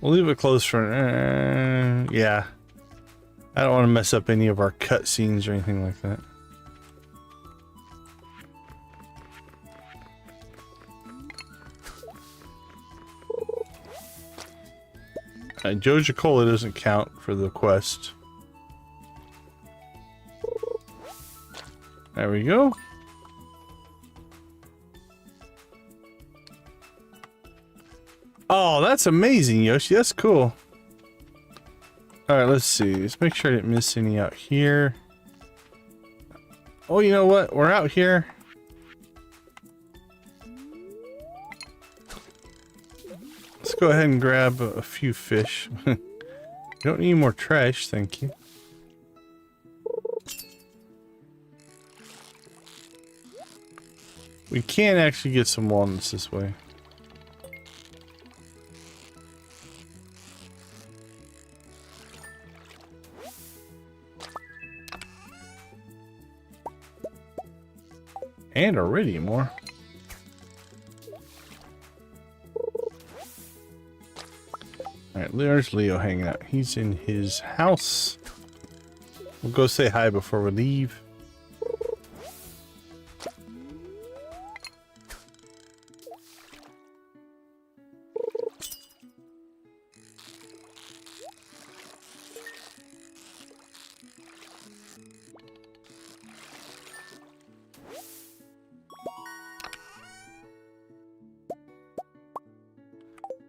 We'll leave it closed for... yeah. I don't want to mess up any of our cutscenes or anything like that. Joja Cola doesn't count for the quest. There we go. Oh, that's amazing, Yoshi. That's cool. Alright, let's see. Let's make sure I didn't miss any out here. Oh, you know what? We're out here. Let's go ahead and grab a few fish. Don't need more trash, thank you. We can actually get some walnuts this way. And already more. there's Leo hanging out. He's in his house. We'll go say hi before we leave.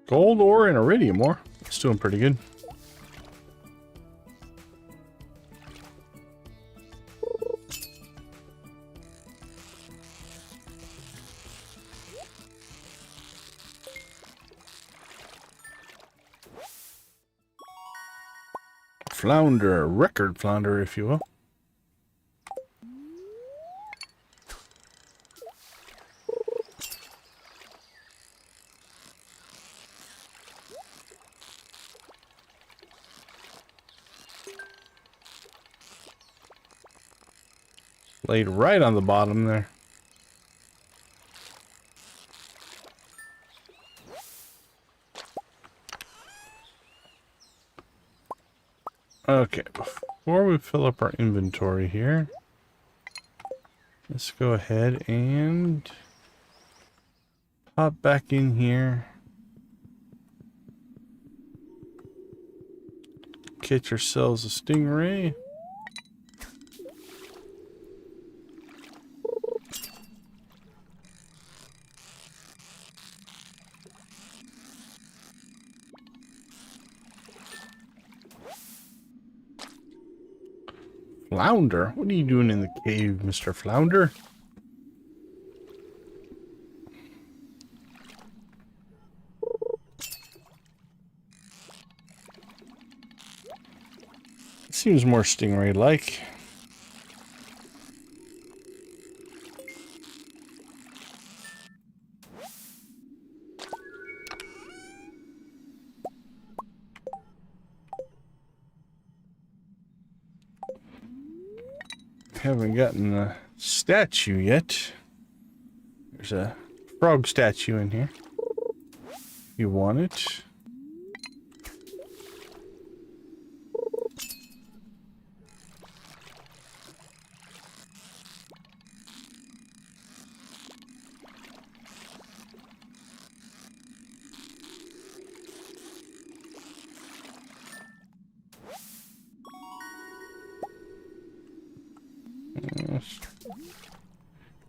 Gold ore and iridium ore. It's doing pretty good. Flounder, record flounder, if you will. Laid right on the bottom there. Okay, before we fill up our inventory here, let's go ahead and pop back in here. Catch ourselves a stingray. Flounder? What are you doing in the cave, Mr. Flounder? Seems more stingray-like. Haven't gotten the statue yet. There's a frog statue in here. You want it?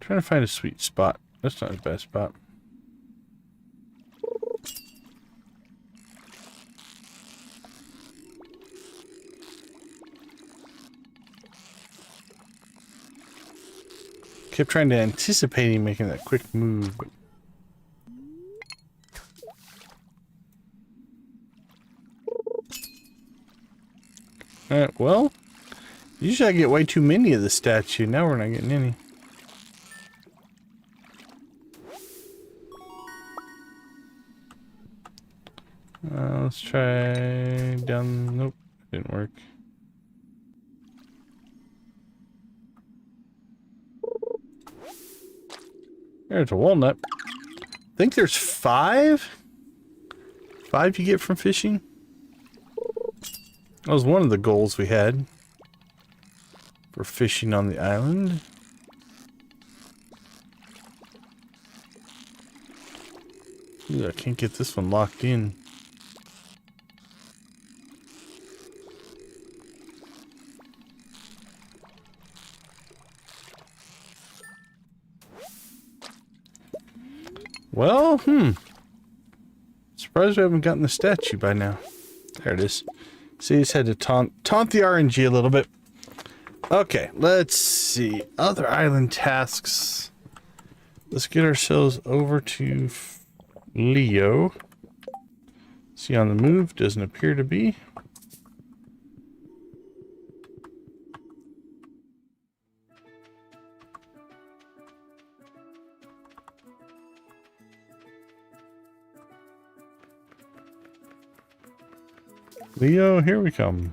Trying to find a sweet spot. That's not a bad spot. Kept trying to anticipate him making that quick move, but alright, well, usually I get way too many of the statue. Now we're not getting any. Let's try down. Nope, didn't work. There's a walnut. I think there's 5? 5 you get from fishing? That was one of the goals we had for fishing on the island. Ooh, I can't get this one locked in. Well, surprised we haven't gotten the statue by now. There it is. See, just had to taunt the RNG a little bit. Okay, let's see. Other island tasks. Let's get ourselves over to Leo. See on the move, doesn't appear to be. Leo, here we come.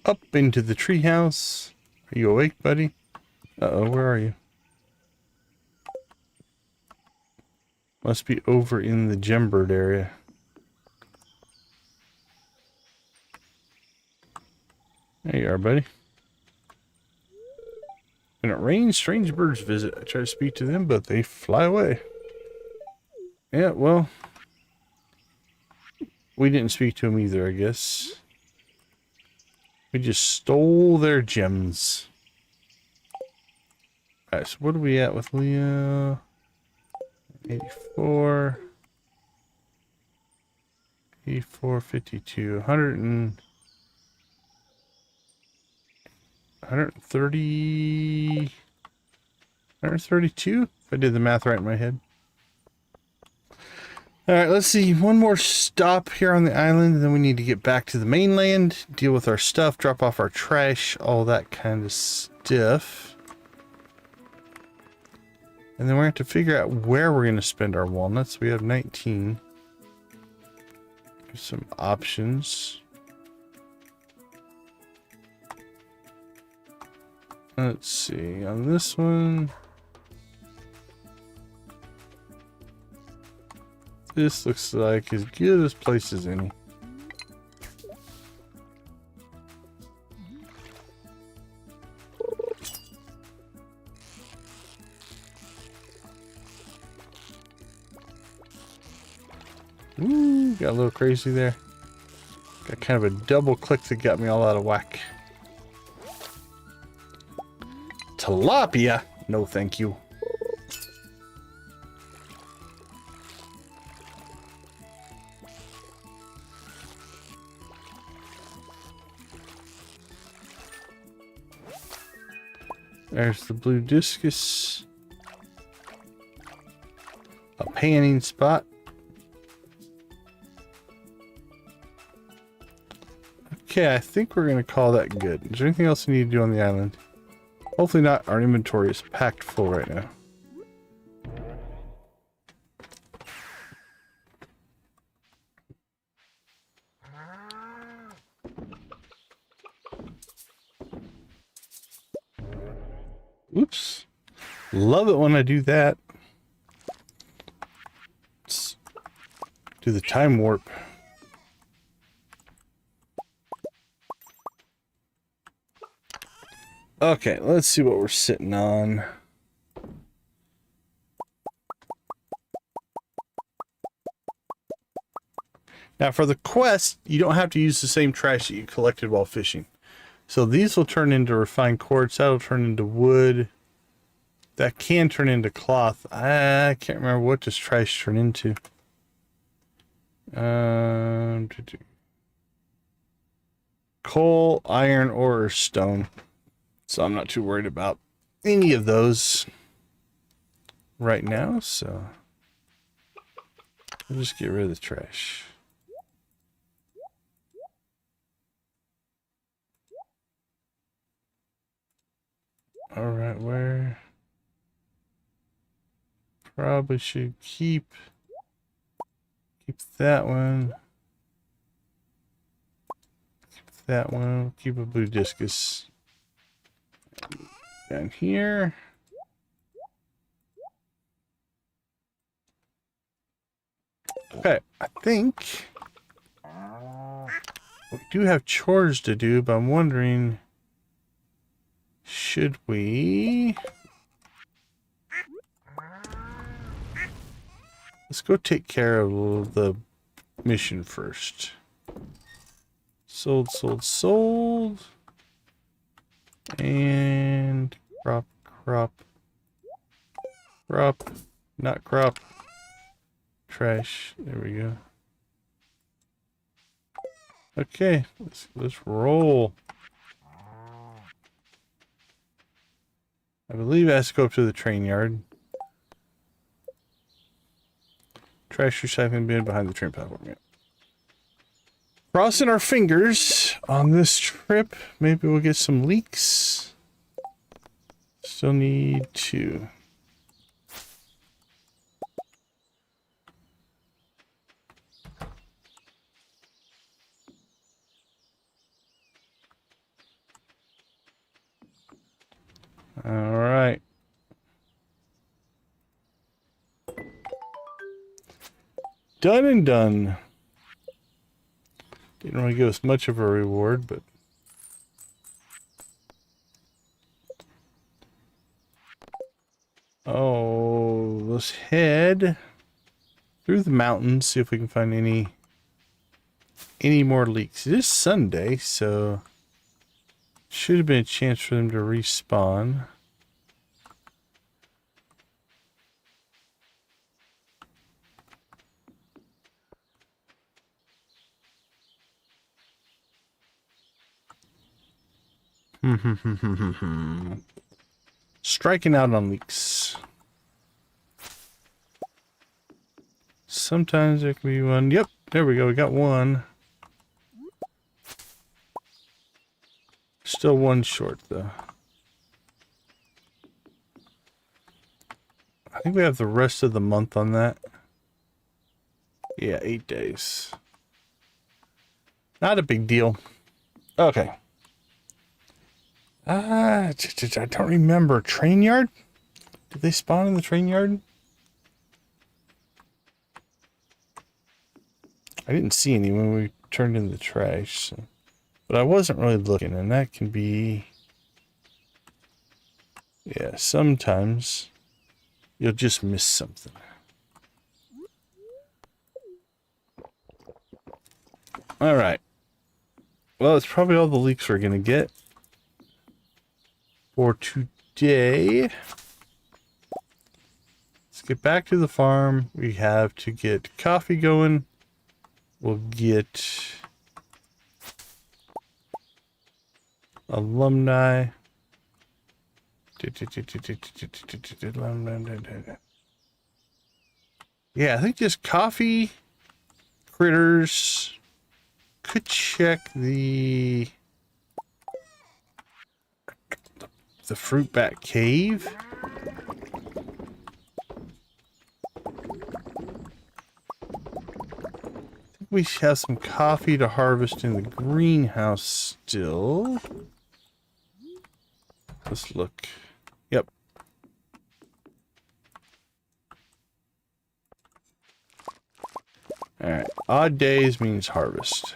Up into the treehouse. Are you awake, buddy? Uh-oh, where are you? Must be over in the Gembird area. There you are, buddy. When it rains, strange birds visit. I try to speak to them, but they fly away. Yeah, well, we didn't speak to them either, I guess. We just stole their gems. Alright, so what are we at with Leo? 84. 84, 52. 130. 132? If I did the math right in my head. Alright, let's see. One more stop here on the island, and then we need to get back to the mainland, deal with our stuff, drop off our trash, all that kind of stuff. And then we're going to have to figure out where we're going to spend our walnuts. We have 19. There's some options. Let's see. On this one, this looks like as good a place as any. Ooh, got a little crazy there. Got kind of a double click that got me all out of whack. Tilapia? No, thank you. There's the blue discus. A panning spot. Okay, I think we're going to call that good. Is there anything else we need to do on the island? Hopefully not. Our inventory is packed full right now. Oops. Love it when I do that. Let's do the time warp. Okay, let's see what we're sitting on. Now for the quest, you don't have to use the same trash that you collected while fishing. So these will turn into refined quartz, that'll turn into wood. That can turn into cloth. I can't remember what does trash turn into. Coal, iron, or stone. So I'm not too worried about any of those right now, so we'll just get rid of the trash. All right, where? Probably should keep that one. Keep that one. Keep a blue discus. Down here. Okay, I think we do have chores to do, but I'm wondering, should we? Let's go take care of the mission first. Sold, sold, sold. And crop, crop, crop, not crop, trash. There we go. Okay, let's roll. I believe it has to go up to the train yard. Trash recycling bin behind the train platform. Yeah. Crossing our fingers on this trip. Maybe we'll get some leaks. Still need 2. Done and done. Didn't really give us much of a reward, but... Oh, let's head through the mountains, see if we can find any more leaks. It is Sunday, so should have been a chance for them to respawn. Striking out on leaks. Sometimes there can be one. Yep, there we go. We got one. Still one short, though. I think we have the rest of the month on that. Yeah, 8 days. Not a big deal. Okay. I don't remember. Train yard? Did they spawn in the train yard? I didn't see any when we turned in the trash. So. But I wasn't really looking, and that can be... Yeah, sometimes you'll just miss something. Alright. Well, it's probably all the leaks we're going to get for today. Let's get back to the farm. We have to get coffee going. We'll get alumni. Yeah, I think just coffee, critters. Could check the fruit bat cave. We have some coffee to harvest in the greenhouse still. Let's look. Yep. Alright. Odd days means harvest.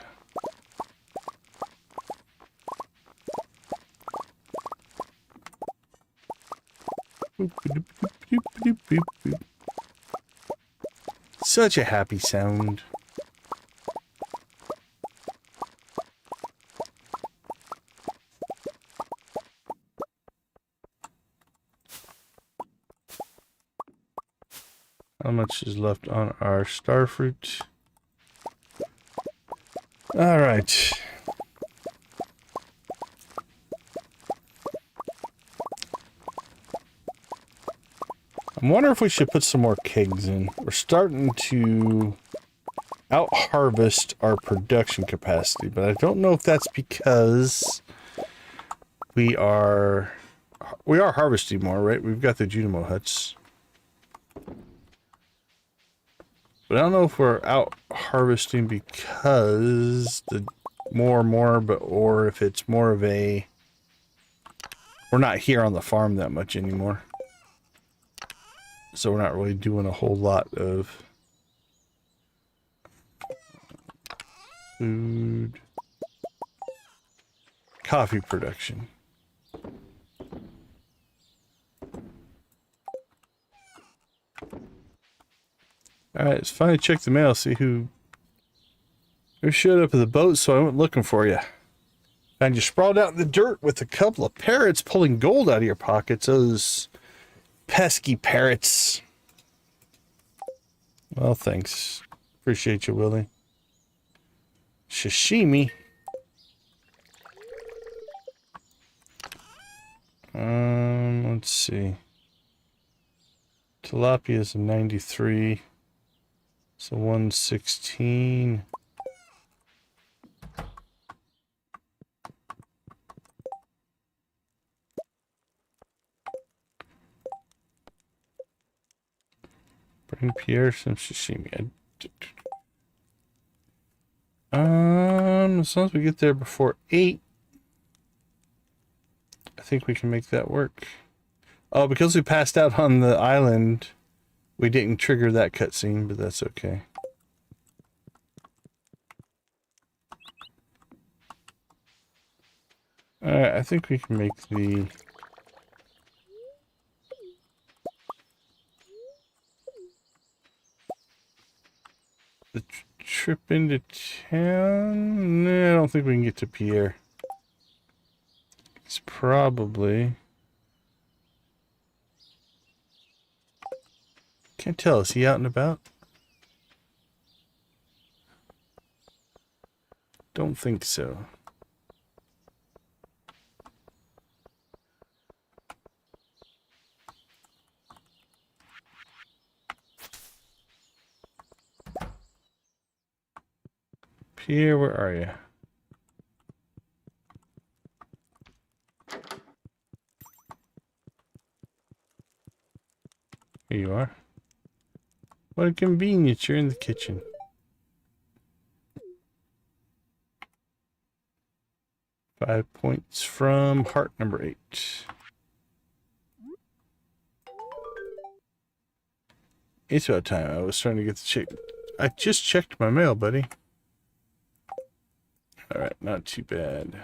Such a happy sound. How much is left on our starfruit? All right. I'm wondering if we should put some more kegs in. We're starting to out-harvest our production capacity, but I don't know if that's because we are harvesting more, right? We've got the Junimo huts. But I don't know if we're out harvesting because the more, but or if it's more of a we're not here on the farm that much anymore. So we're not really doing a whole lot of food, coffee production. Alright, let's finally check the mail, see who showed up at the boat, so I went looking for you. And you sprawled out in the dirt with a couple of parrots pulling gold out of your pockets. Those pesky parrots. Well, thanks. Appreciate you, Willie. Sashimi. Let's see. Tilapia is a 93. So 116. Bring Pierre some sashimi. As long as we get there before 8, I think we can make that work. Oh, because we passed out on the island, we didn't trigger that cutscene, but that's okay. Alright, I think we can make the trip into town. Nah, I don't think we can get to Pierre. It's probably... Can't tell. Is he out and about? Don't think so. Pierre, where are you? Here you are. What a convenience. You're in the kitchen. Five points from heart number 8. It's about time. I was trying to get the check. I just checked my mail, buddy. Alright, not too bad.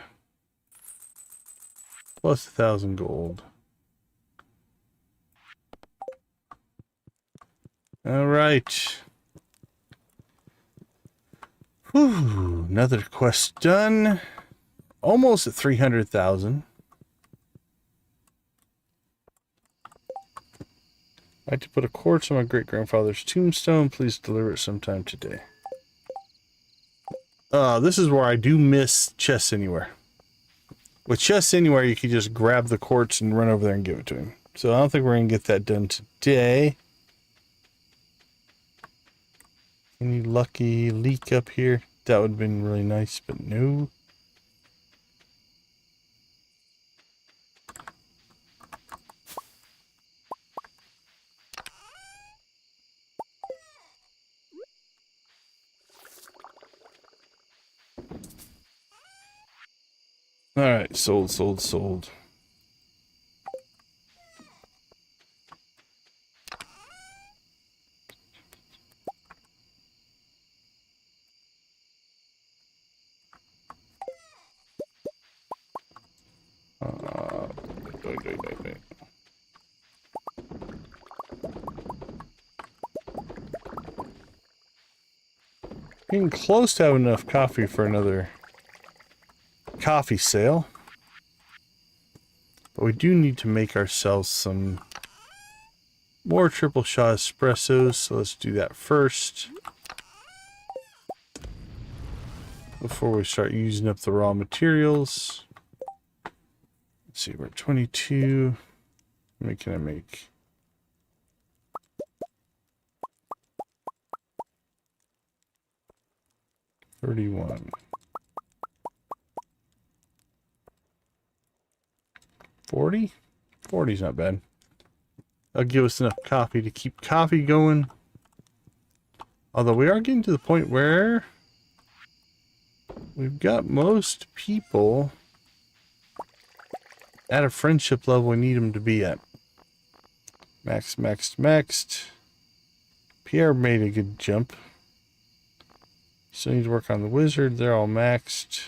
Plus 1,000 gold. Alright. Whew, another quest done. Almost at 300,000. I'd like to put a quartz on my great-grandfather's tombstone. Please deliver it sometime today. This is where I do miss Chests Anywhere. With Chests Anywhere, you can just grab the quartz and run over there and give it to him. So I don't think we're going to get that done today. Any lucky leak up here? That would have been really nice, but no. Alright, sold. Wait. Getting close to having enough coffee for another coffee sale. But we do need to make ourselves some more triple shot espressos, so let's do that first. Before we start using up the raw materials. Let's see, we're at 22. How many can I make? $31. 40? 40's not bad. That'll give us enough coffee to keep coffee going. Although we are getting to the point where we've got most people at a friendship level we need them to be at. Maxed. Pierre made a good jump. Still need to work on the wizard. They're all maxed.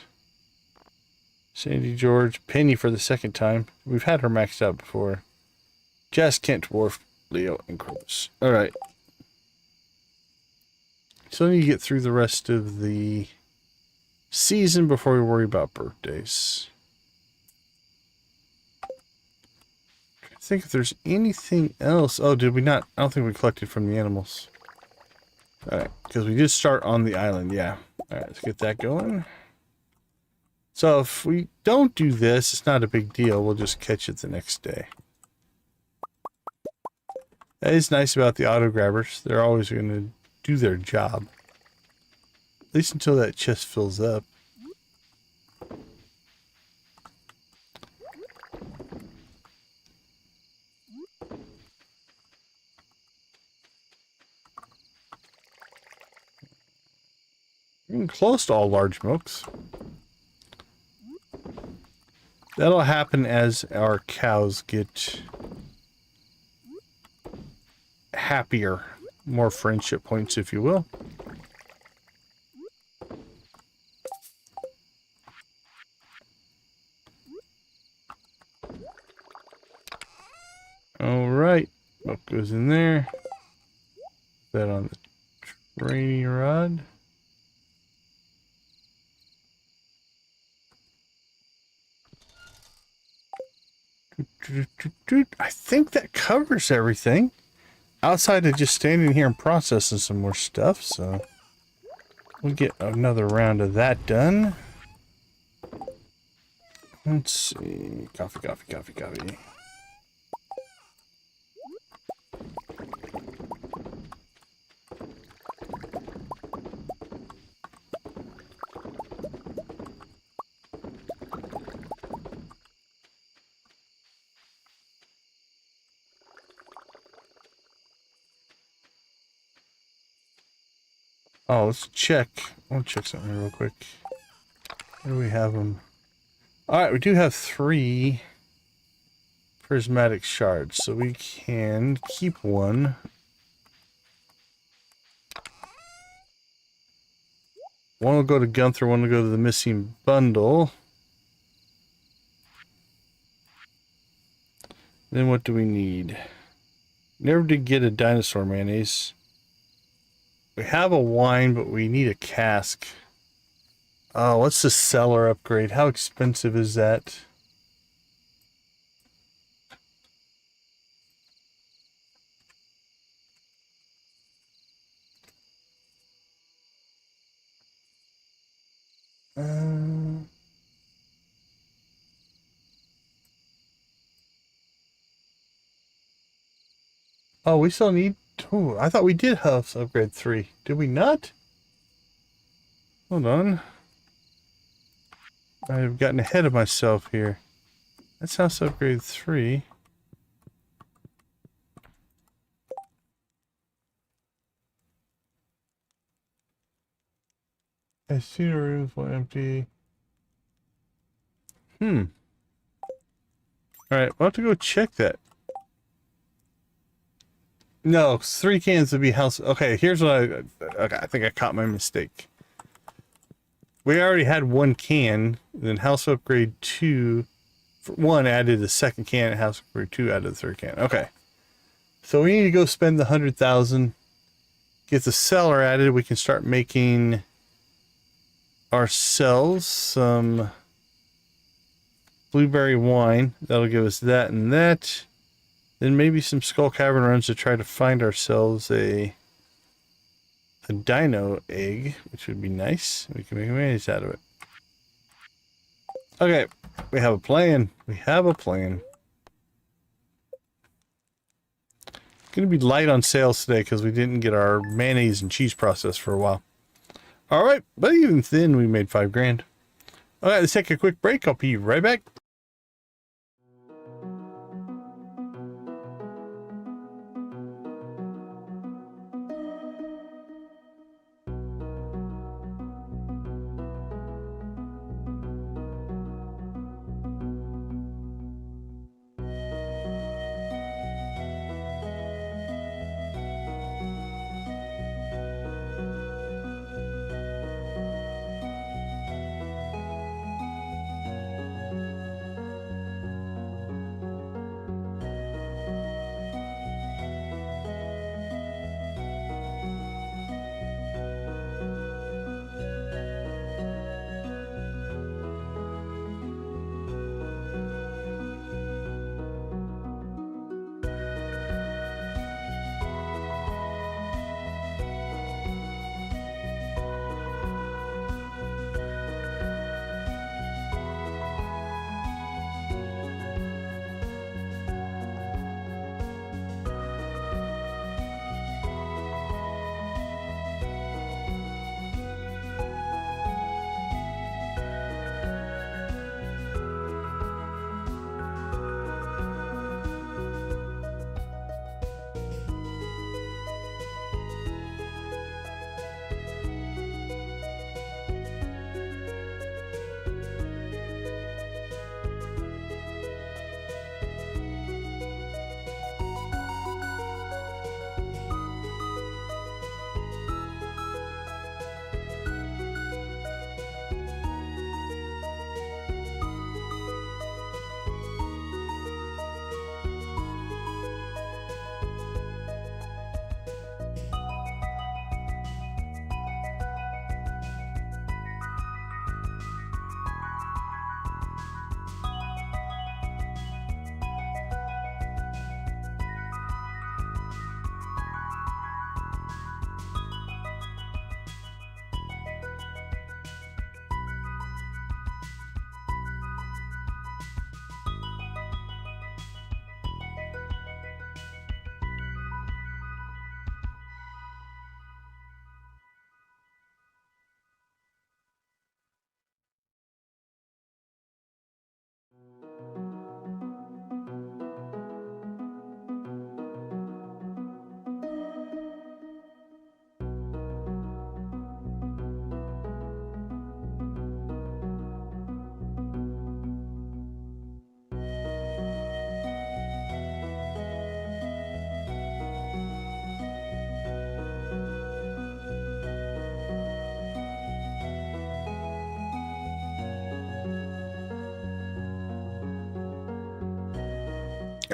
Sandy, George, Penny for the second time. We've had her maxed out before. Jess, Kent, Dwarf, Leo, and Cruz. Alright. Still need to get through the rest of the season before we worry about birthdays. I think if there's anything else. Oh, did we not? I don't think we collected from the animals. Alright, because we did start on the island, yeah. Alright, let's get that going. So if we don't do this, it's not a big deal. We'll just catch it the next day. That is nice about the auto grabbers. They're always going to do their job. At least until that chest fills up. We're getting close to all large milks. That'll happen as our cows get happier. More friendship points, if you will. goes in there. That on the training rod. I think that covers everything. Outside of just standing here and processing some more stuff, so we'll get another round of that done. Let's see. Coffee, coffee, coffee, coffee. Oh, let's check. I'll check something real quick. Where do we have them? Alright, we do have 3 prismatic shards, so we can keep one. One will go to Gunther, one will go to the missing bundle. Then what do we need? Never did get a dinosaur mayonnaise. We have a wine, but we need a cask. Oh, what's the cellar upgrade? How expensive is that? Oh, we still need... Oh, I thought we did house upgrade 3. Did we not? Hold on. I've gotten ahead of myself here. That's house upgrade 3. I see the rooms were empty. Alright, we'll have to go check that. No, 3 cans would be house... Okay, here's what okay, I think I caught my mistake. We already had 1 can, then house upgrade 2... 1 added the 2nd can, and house upgrade 2 added the 3rd can. Okay. So we need to go spend the 100,000. Get the cellar added, we can start making ourselves some blueberry wine. That'll give us that and that. Then maybe some Skull Cavern runs to try to find ourselves a dino egg, which would be nice. We can make a mayonnaise out of it. Okay, we have a plan. We have a plan. It's going to be light on sales today because we didn't get our mayonnaise and cheese process for a while. All right, but even then we made 5 grand. All right, let's take a quick break. I'll be right back.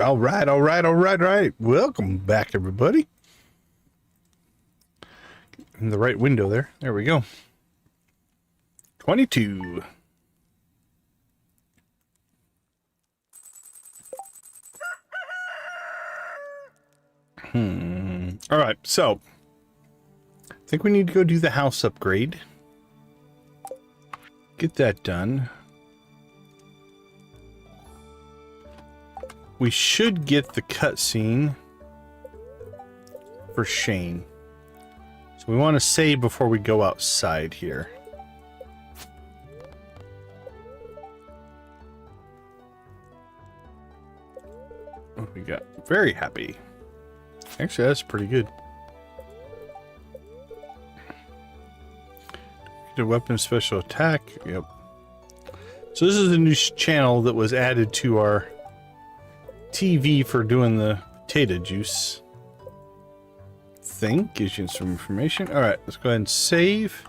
All right, all right, all right, all right. Welcome back, everybody. In the right window there. There we go. 22. All right, so I think we need to go do the house upgrade. Get that done. We should get the cutscene for Shane. So we want to save before we go outside here. What we got? Very happy. Actually, that's pretty good. The weapon special attack. Yep. So this is a new channel that was added to our TV for doing the potato juice thing. Gives you some information. All right, let's go ahead and save.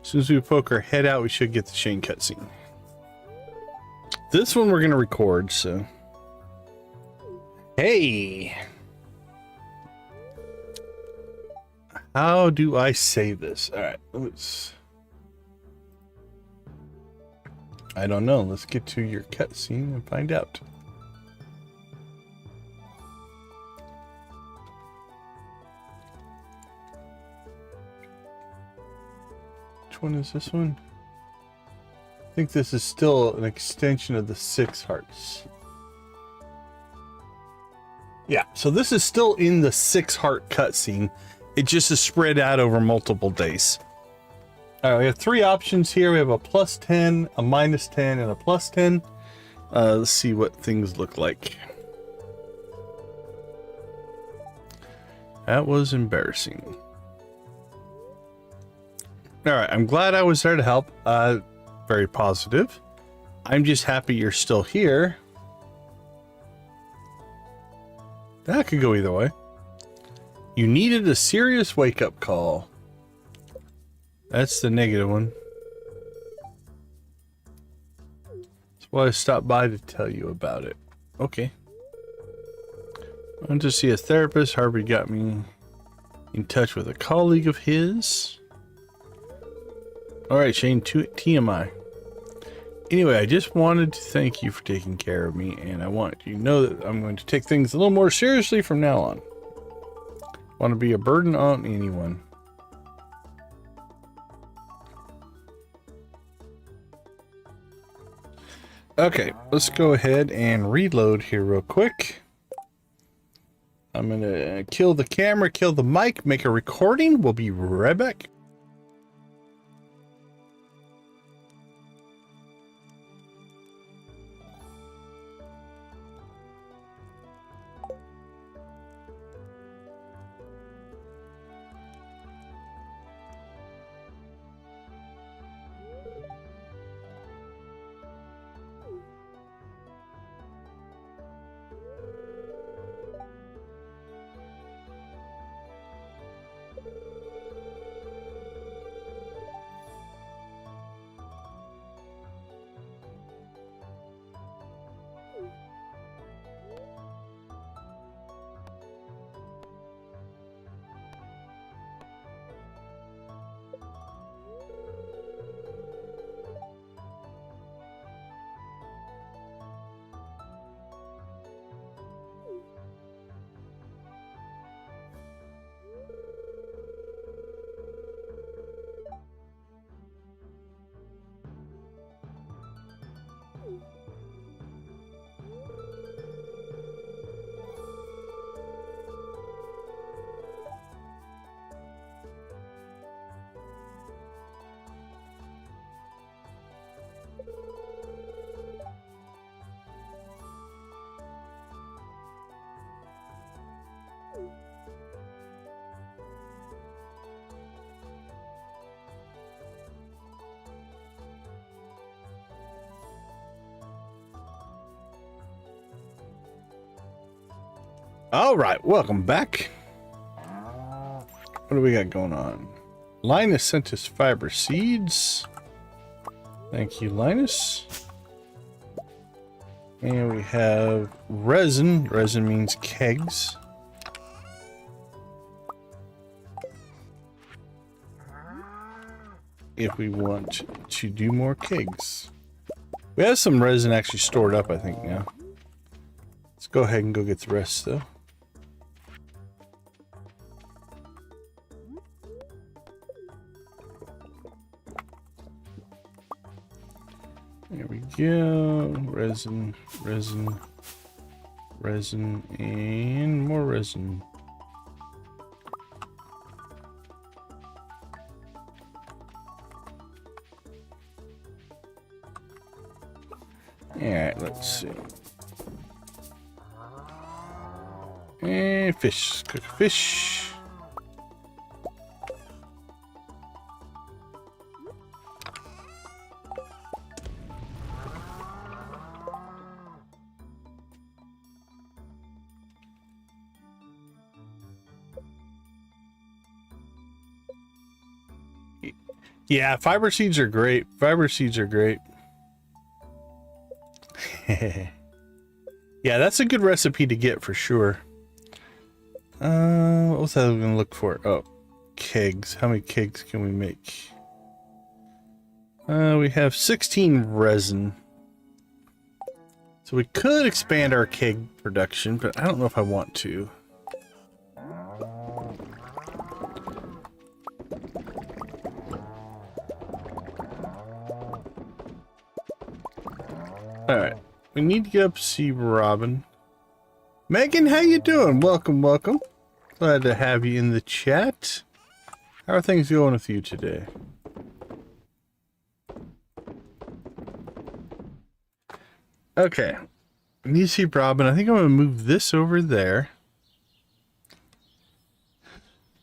As soon as we poke our head out, we should get the Shane cutscene. This one we're gonna record. So, hey, how do I say this? All right, let's. I don't know. Let's get to your cutscene and find out. Which one is this one? I think this is still an extension of the 6 hearts. Yeah, so this is still in the 6 heart cutscene. It just is spread out over multiple days. All right, we have 3 options here. We have a +10, a -10, and a +10. Let's see what things look like. That was embarrassing. All right, I'm glad I was there to help. Very positive. I'm just happy you're still here. That could go either way. You needed a serious wake-up call. That's the negative one. That's why I stopped by to tell you about it. Okay. I went to see a therapist. Harvey got me in touch with a colleague of his. Alright, Shane, TMI. Anyway, I just wanted to thank you for taking care of me, and I want you to know that I'm going to take things a little more seriously from now on. I want to be a burden on anyone. Okay, let's go ahead and reload here real quick. I'm gonna kill the camera, kill the mic, make a recording. We'll be right back. All right, welcome back. What do we got going on? Linus sent us fiber seeds. Thank you, Linus. And we have resin. Resin means kegs. If we want to do more kegs. We have some resin actually stored up, I think, now. Let's go ahead and go get the rest, though. There we go. Resin, resin, resin, and more resin. Alright, let's see. And fish. Cook fish. Yeah, fiber seeds are great. Fiber seeds are great. Yeah, that's a good recipe to get for sure. What was I going to look for? Oh, kegs. How many kegs can we make? We have 16 resin. So we could expand our keg production, but I don't know if I want to. Alright. We need to get up to see Robin. Megan, how you doing? Welcome, welcome. Glad to have you in the chat. How are things going with you today? Okay. I need to see Robin. I think I'm going to move this over there.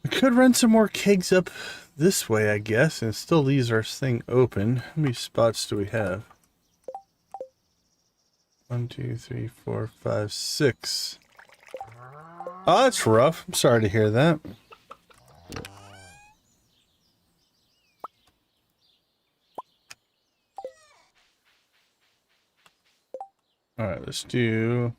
We could run some more kegs up this way, I guess, and it still leaves our thing open. How many spots do we have? 1, 2, 3, 4, 5, 6. Oh, that's rough. I'm sorry to hear that. Alright, let's do...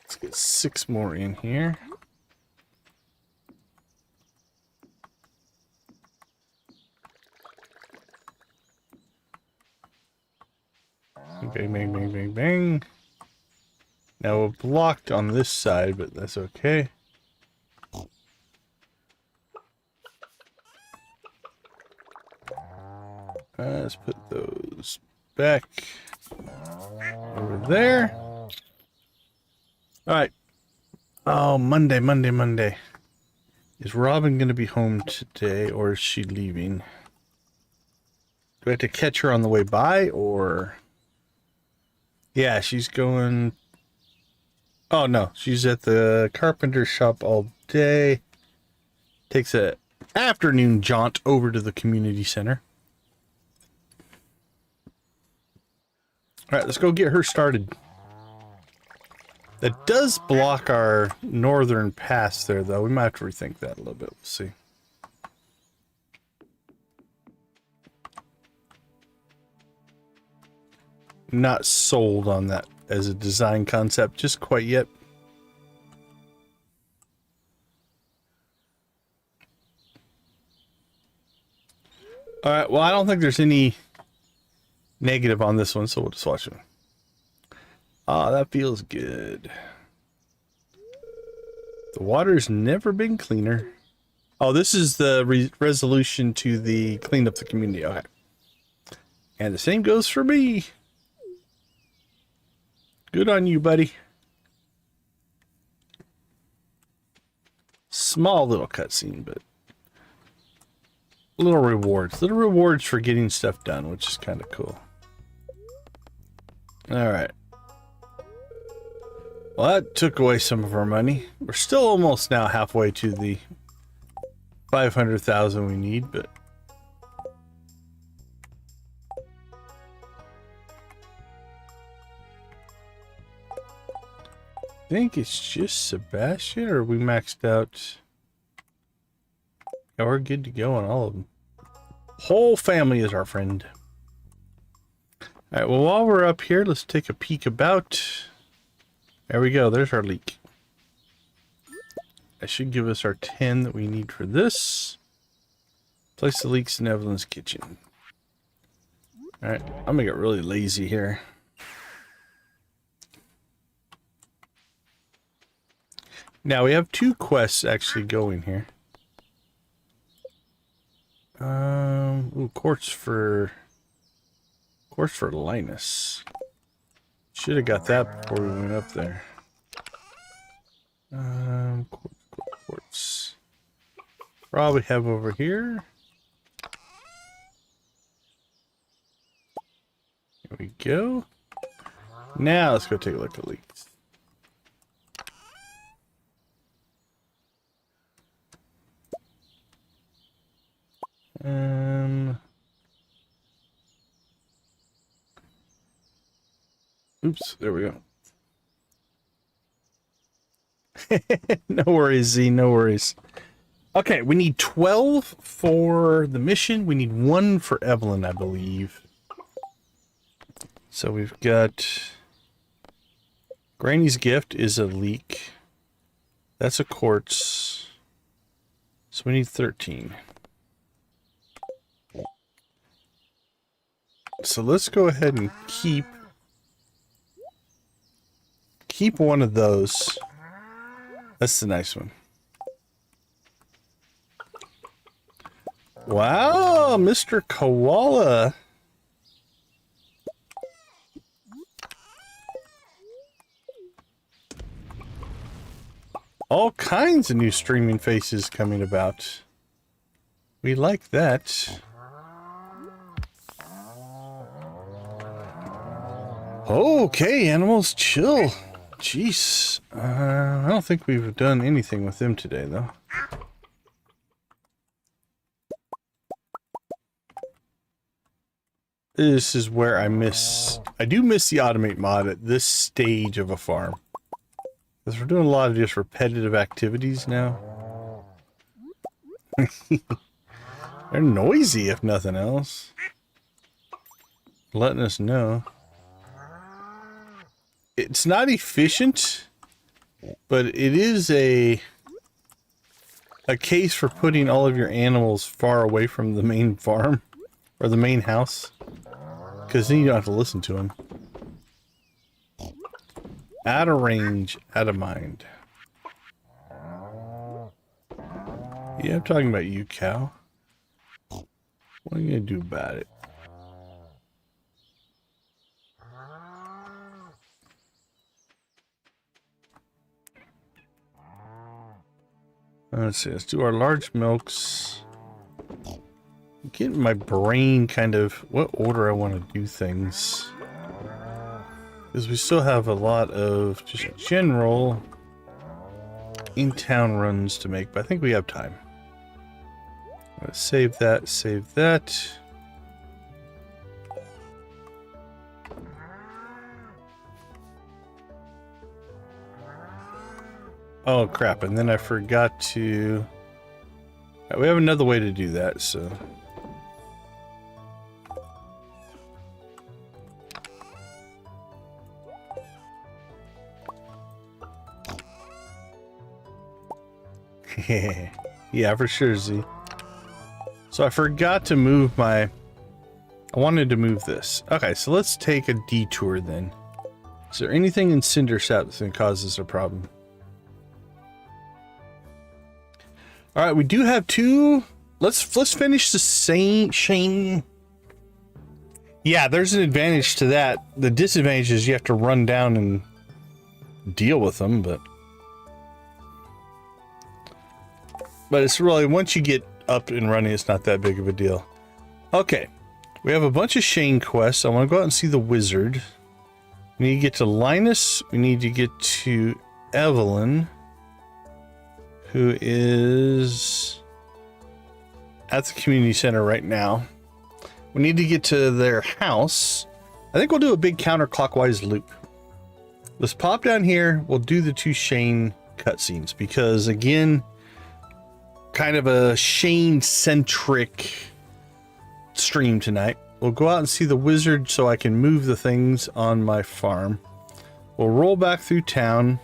Let's get 6 more in here. Bang, bang, bang, bang, bang. Now we're blocked on this side, but that's okay. Let's put those back over there. Alright. Oh, Monday. Is Robin going to be home today, or is she leaving? Do I have to catch her on the way by, or... Yeah, she's going... Oh, no. She's at the carpenter shop all day. Takes a afternoon jaunt over to the community center. Alright, let's go get her started. That does block our northern pass there, though. We might have to rethink that a little bit. We'll see. Not sold on that as a design concept just quite yet. Alright, well, I don't think there's any negative on this one, so we'll just watch it. Ah, that feels good. The water's never been cleaner. Oh, this is the resolution to the clean up the community. Okay. And the same goes for me. Good on you, buddy. Small little cutscene, but little rewards. Little rewards for getting stuff done, which is kind of cool. Alright. Well, that took away some of our money. We're still almost now halfway to the 500,000 we need, but... I think it's just Sebastian, or we maxed out... Yeah, we're good to go on all of them. Whole family is our friend. All right, well, while we're up here, let's take a peek about. There we go. There's our leek. That should give us our 10 that we need for this. Place the leeks in Evelyn's kitchen. All right, I'm gonna get really lazy here. Now we have 2 quests actually going here. Ooh, quartz for Linus. Should have got that before we went up there. Quartz. Probably have over here. Here we go. Now let's go take a look at leeks. Oops, there we go. No worries, Z, no worries. Okay, we need 12 for the mission. We need 1 for Evelyn, I believe. So we've got Granny's gift is a leek. That's a quartz. So we need 13. So let's go ahead and keep one of those. That's the nice one. Wow, Mr. Koala. All kinds of new streaming faces coming about. We like that. Okay, animals, chill. Jeez. I don't think we've done anything with them today, though. This is where I do miss the automate mod at this stage of a farm. Because we're doing a lot of just repetitive activities now. They're noisy, if nothing else. Letting us know. It's not efficient, but it is a case for putting all of your animals far away from the main farm or the main house, because then you don't have to listen to them. Out of range, out of mind. Yeah, I'm talking about you, cow. What are you gonna do about it? Let's see, let's do our large milks. I'm getting my brain kind of what order I want to do things. Because we still have a lot of just general in-town runs to make, but I think we have time. Let's save that, save that. Oh crap, and then I forgot to... We have another way to do that, so... Yeah, for sure, Z. So I forgot to move my... I wanted to move this. Okay, so let's take a detour then. Is there anything in Cindersap that's going to cause us a problem? All right, we do have 2. Let's finish the same Shane. Yeah, there's an advantage to that. The disadvantage is you have to run down and deal with them, but it's really, once you get up and running, it's not that big of a deal. Okay, we have a bunch of Shane quests. I want to go out and see the wizard. We need to get to Linus. We need to get to Evelyn, who is at the community center right now. We need to get to their house. I think we'll do a big counterclockwise loop. Let's pop down here. We'll do the 2 Shane cutscenes because, again, kind of a Shane-centric stream tonight. We'll go out and see the wizard so I can move the things on my farm. We'll roll back through town.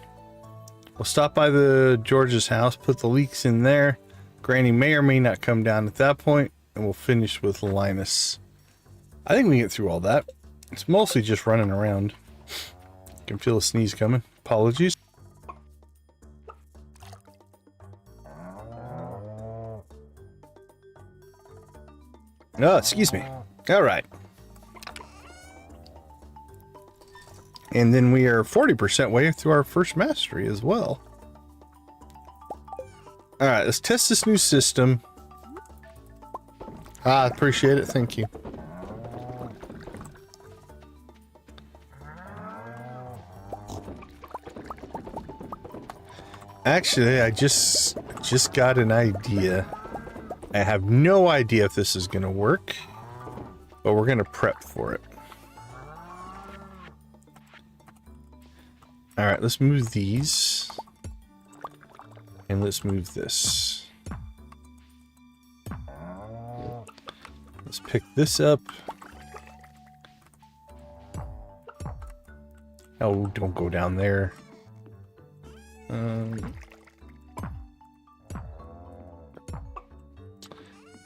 We'll stop by the George's house, put the leeks in there. Granny may or may not come down at that point, and we'll finish with Linus. I think we can get through all that. It's mostly just running around. I can feel a sneeze coming. Apologies. Oh, excuse me. All right. And then we are 40% way through our first mastery as well. All right, let's test this new system. Ah, appreciate it. Thank you. Actually, I just got an idea. I have no idea if this is going to work, but we're going to prep for it. All right, let's move these. And let's move this. Let's pick this up. Oh, don't go down there.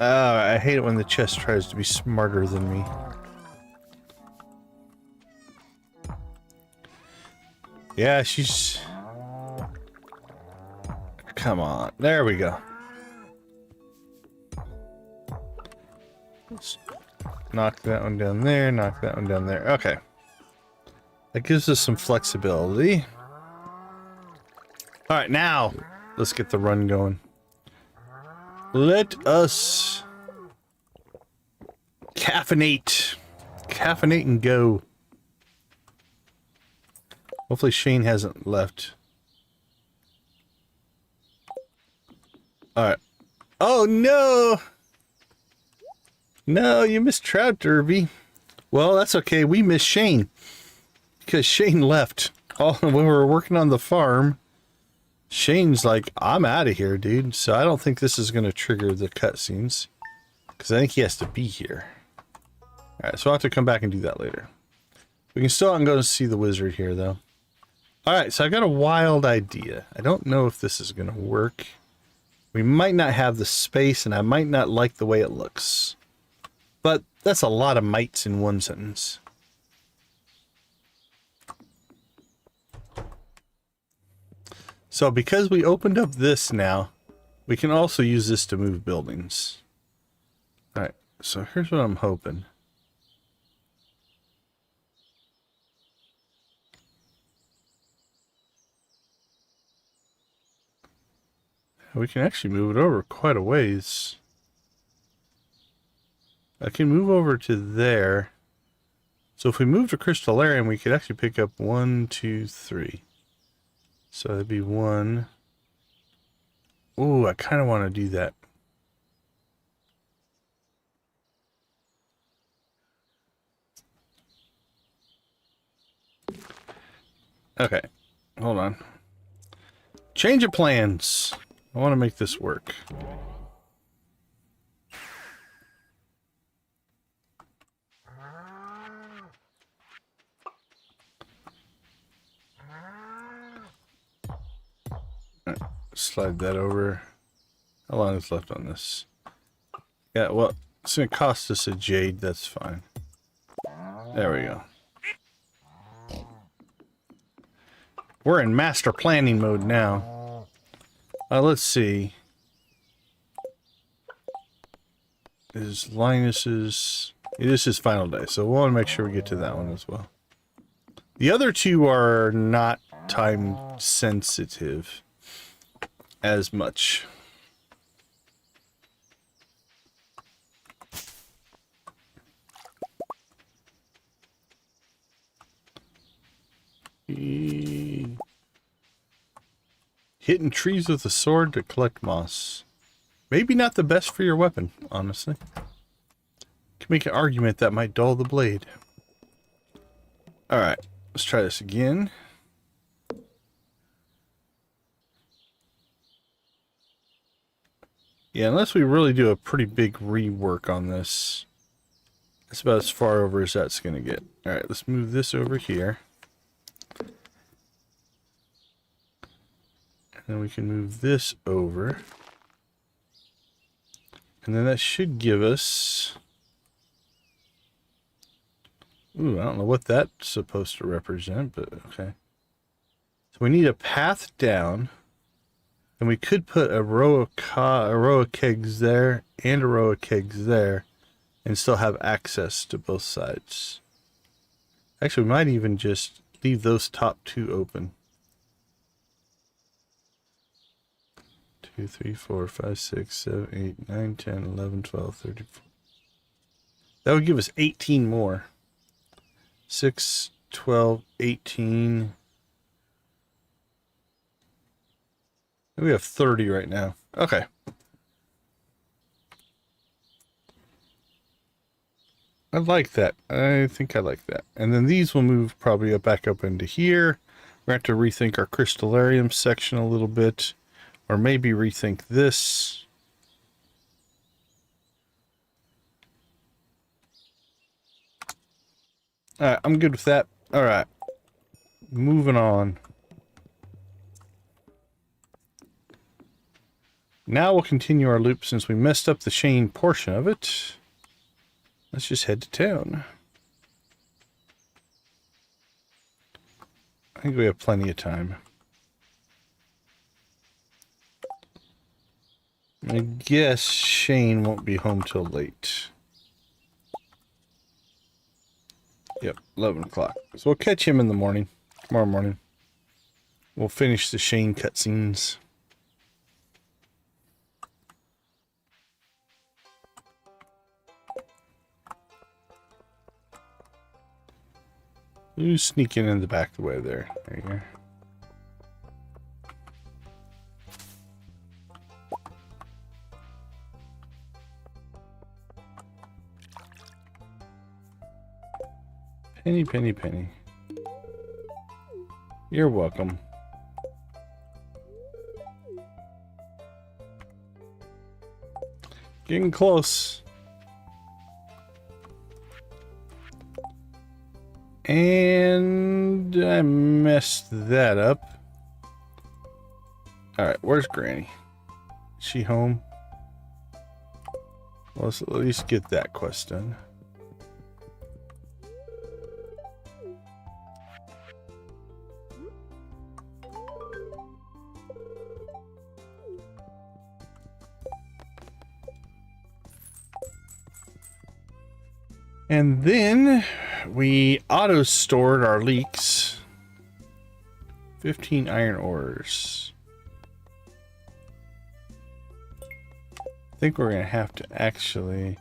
I hate it when the chest tries to be smarter than me. Yeah, she's... Come on. There we go. Let's knock that one down there, knock that one down there. Okay. That gives us some flexibility. Alright, now let's get the run going. Let us caffeinate. Caffeinate and go. Hopefully Shane hasn't left. Alright. Oh no! No, you missed Trout Derby. Well, that's okay. We missed Shane. Because Shane left. When we were working on the farm, Shane's like, I'm out of here, dude. So I don't think this is going to trigger the cutscenes. Because I think he has to be here. Alright, so I'll have to come back and do that later. We can still go and see the wizard here, though. Alright, so I got a wild idea. I don't know if this is going to work. We might not have the space, and I might not like the way it looks. But that's a lot of mites in one sentence. So because we opened up this now, we can also use this to move buildings. Alright, so here's what I'm hoping. We can actually move it over quite a ways. I can move over to there. So if we move to Crystallarium, we could actually pick up 1, 2, 3. So that'd be 1. Ooh, I kind of want to do that. Okay, hold on. Change of plans. I want to make this work. Right, slide that over. How long is left on this? Yeah, well, it's going to cost us a jade. That's fine. There we go. We're in master planning mode now. Let's see. Is Linus's... It is his final day, so we'll want to make sure we get to that one as well. The other two are not time sensitive as much. Hitting trees with a sword to collect moss. Maybe not the best for your weapon, honestly. Can make an argument that might dull the blade. Alright, let's try this again. Yeah, unless we really do a pretty big rework on this. That's about as far over as that's going to get. Alright, let's move this over here. And then we can move this over. And then that should give us... Ooh, I don't know what that's supposed to represent, but okay. So we need a path down. And we could put a row of kegs there and a row of kegs there and still have access to both sides. Actually, we might even just leave those top two open. 2, 3, 4, 5, 6, 7, 8, 9, 10, 11, 12, 13. That would give us 18 more. 6, 12, 18. We have 30 right now. Okay. I like that. I think I like that. And then these will move probably back up into here. We're going to have to rethink our crystallarium section a little bit. Or maybe rethink this. Alright, I'm good with that. Alright. Moving on. Now we'll continue our loop since we messed up the Shane portion of it. Let's just head to town. I think we have plenty of time. I guess Shane won't be home till late. Yep, 11 o'clock. So we'll catch him in the morning. Tomorrow morning. We'll finish the Shane cutscenes. Who's sneaking in the back of the way there? There you go. Penny, penny, penny. You're welcome. Getting close. And I messed that up. Alright, where's Granny? Is she home? Well, let's at least get that quest done. And then we auto-stored our leeks. 15 iron ores. I think we're going to have to actually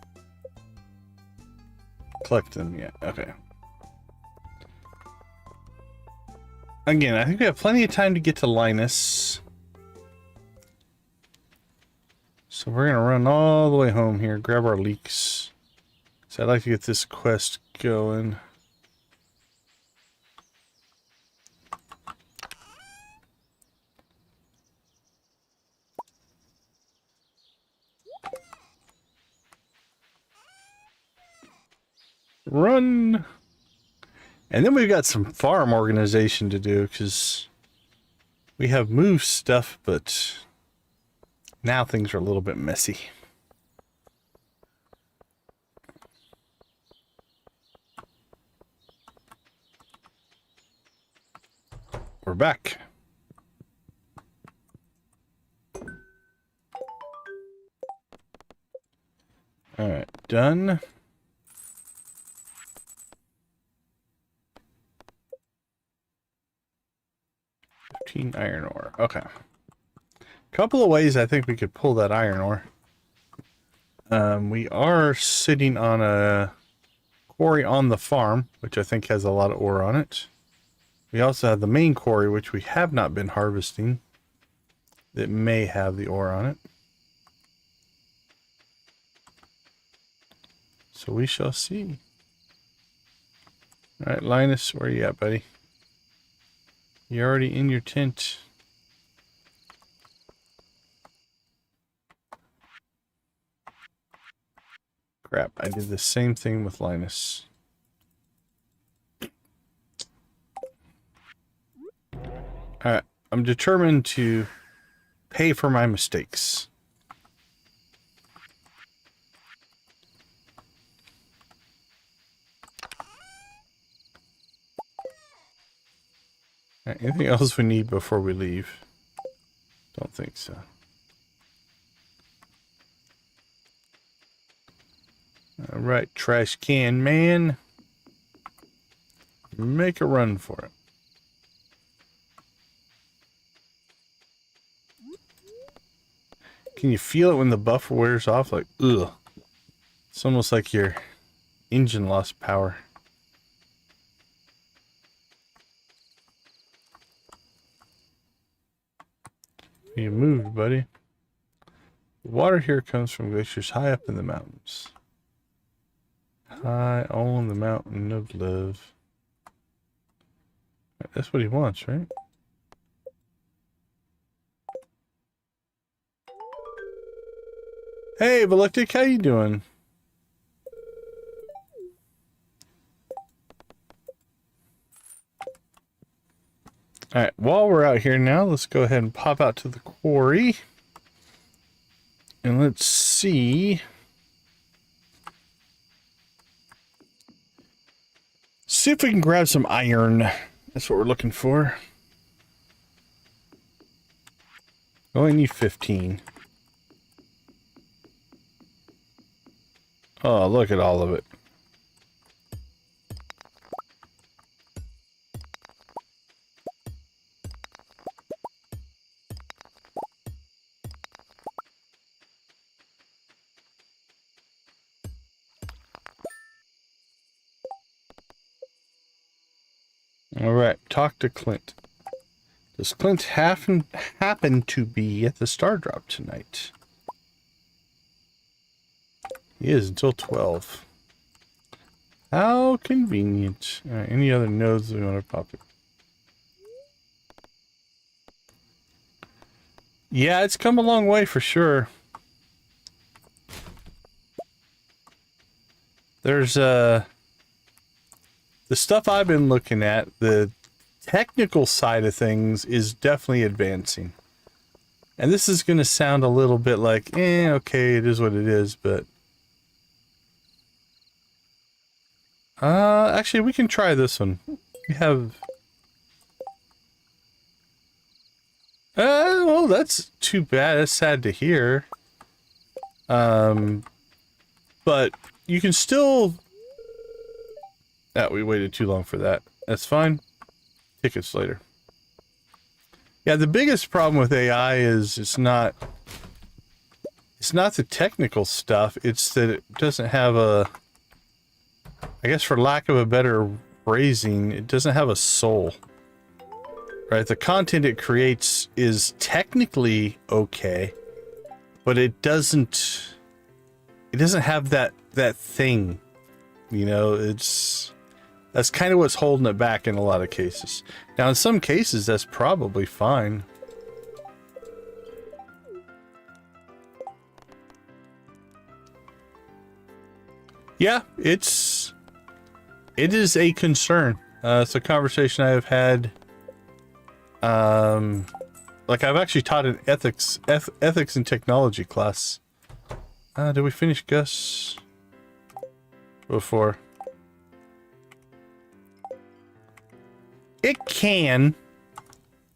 collect them yet. Okay. Again, I think we have plenty of time to get to Linus. So we're going to run all the way home here, grab our leeks. So I'd like to get this quest going. Run! And then we've got some farm organization to do, because we have moved stuff, but now things are a little bit messy. We're back. All right, done. Iron ore. Okay. Couple of ways I think we could pull that iron ore. We are sitting on a quarry on the farm, which I think has a lot of ore on it. We also have the main quarry, which we have not been harvesting, that may have the ore on it. So we shall see. All right, Linus, where you at, buddy? You're already in your tent. Crap, I did the same thing with Linus. Alright, I'm determined to pay for my mistakes. Right, anything else we need before we leave? Don't think so. Alright, trash can man. Make a run for it. Can you feel it when the buffer wears off? Like, ugh. It's almost like your engine lost power. You moved, buddy. The water here comes from glaciers high up in the mountains. High on the mountain of love. That's what he wants, right? Hey, Vallectic, how you doing? Alright, while we're out here now, let's go ahead and pop out to the quarry. And let's see. See if we can grab some iron. That's what we're looking for. We only need 15. Oh, look at all of it. All right, talk to Clint. Does Clint happen to be at the Star Drop tonight? He is until 12. How convenient. All right, any other nodes we want to pop it? Yeah, it's come a long way for sure. There's the stuff I've been looking at, the technical side of things is definitely advancing. And this is going to sound a little bit like, okay, it is what it is, but actually we can try this one. We have well, that's too bad. That's sad to hear. But you can still we waited too long for that. That's fine. Tickets later. Yeah, the biggest problem with AI is it's not the technical stuff, it's that it doesn't have a, I guess for lack of a better phrasing, it doesn't have a soul. Right? The content it creates is technically okay, but it doesn't have that thing. You know, that's kind of what's holding it back in a lot of cases. Now, in some cases, that's probably fine. Yeah, it is a concern. It's a conversation I have had. Like I've actually taught an ethics and technology class. Did we finish Gus before? It can.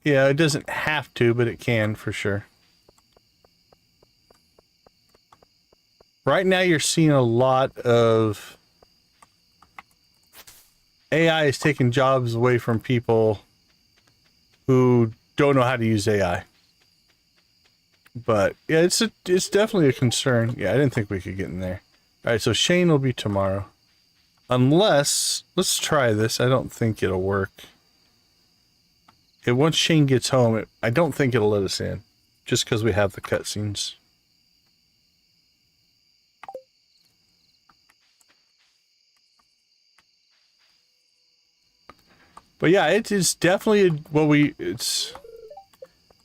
Yeah, it doesn't have to, but it can for sure. Right now you're seeing a lot of AI is taking jobs away from people who don't know how to use AI. But yeah, it's definitely a concern. Yeah, I didn't think we could get in there. All right, so Shane will be tomorrow. Unless, let's try this. I don't think it'll work. Once Shane gets home, I don't think it'll let us in, just because we have the cutscenes. But yeah, it is definitely it's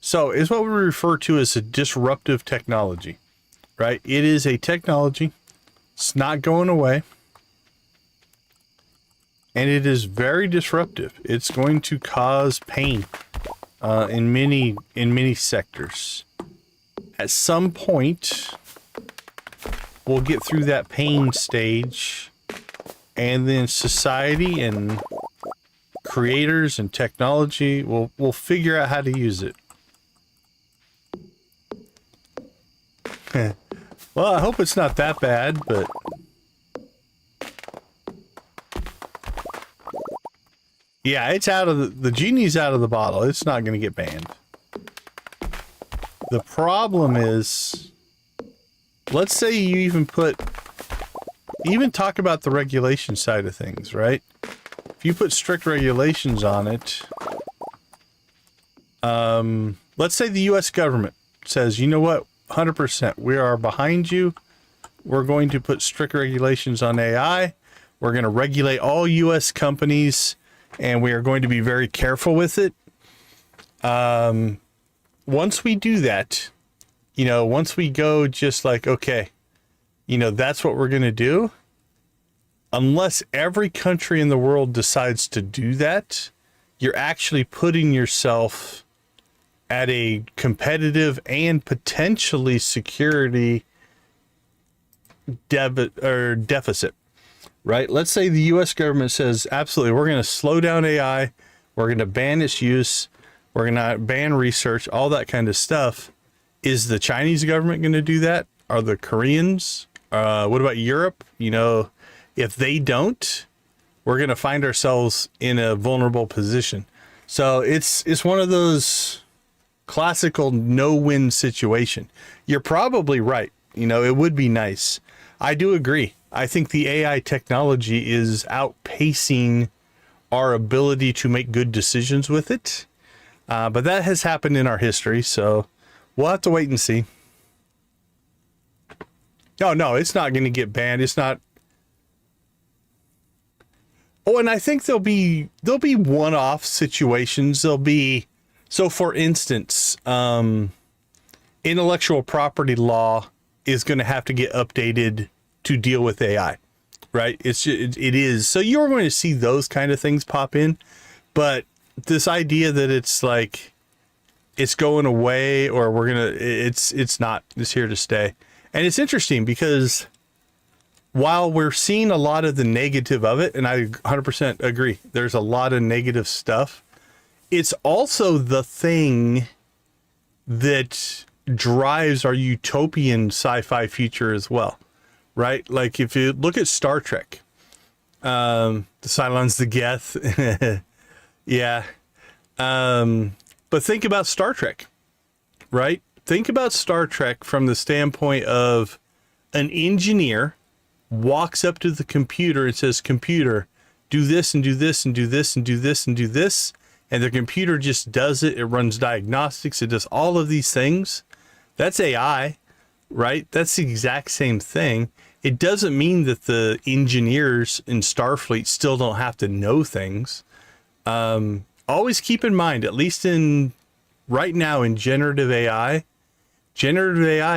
what we refer to as a disruptive technology, right? It is a technology It's not going away. And it is very disruptive. It's going to cause pain in many sectors. At some point, we'll get through that pain stage, and then society and creators and technology will figure out how to use it. Well, I hope it's not that bad, but yeah, it's out of the genie's out of the bottle. It's not going to get banned. The problem is, let's say you even talk about the regulation side of things, right? If you put strict regulations on it, let's say the US government says, you know what, 100%, we are behind you. We're going to put strict regulations on AI. We're going to regulate all US companies, and we are going to be very careful with it. Once we do that, you know, once we go just like, okay, you know, that's what we're going to do. Unless every country in the world decides to do that, you're actually putting yourself at a competitive and potentially security deficit, right? Let's say the US government says, absolutely, we're going to slow down AI. We're going to ban its use. We're going to ban research, all that kind of stuff. Is the Chinese government going to do that? Are the Koreans? What about Europe? You know, if they don't, we're going to find ourselves in a vulnerable position. So it's one of those classical no-win situation. You're probably right. You know, it would be nice. I do agree. I think the AI technology is outpacing our ability to make good decisions with it. But that has happened in our history, so we'll have to wait and see. No, it's not going to get banned. It's not. Oh, and I think there'll be one-off situations. There'll be, so for instance, intellectual property law is going to have to get updated to deal with AI, right? It is. So you're going to see those kind of things pop in, but this idea that it's like it's going away or it's not, it's here to stay. And it's interesting because while we're seeing a lot of the negative of it, and I 100% agree, there's a lot of negative stuff, it's also the thing that drives our utopian sci-fi future as well, right? Like if you look at Star Trek, the Cylons, the Geth, yeah. But think about Star Trek, right? Think about Star Trek from the standpoint of an engineer walks up to the computer and says, computer, do this and do this and do this and do this and do this. And the computer just does it. It runs diagnostics. It does all of these things. That's AI, right? That's the exact same thing. It doesn't mean that the engineers in Starfleet still don't have to know things. Always keep in mind, at least in right now in generative AI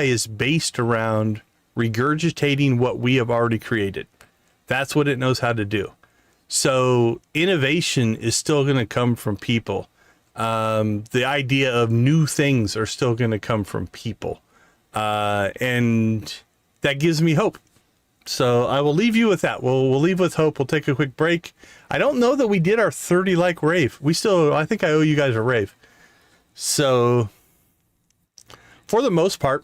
is based around regurgitating what we have already created. That's what it knows how to do. So innovation is still going to come from people. The idea of new things are still going to come from people. And that gives me hope. So I will leave you with that. We'll leave with hope. We'll take a quick break. I don't know that we did our 30 like rave. I think I owe you guys a rave. So for the most part,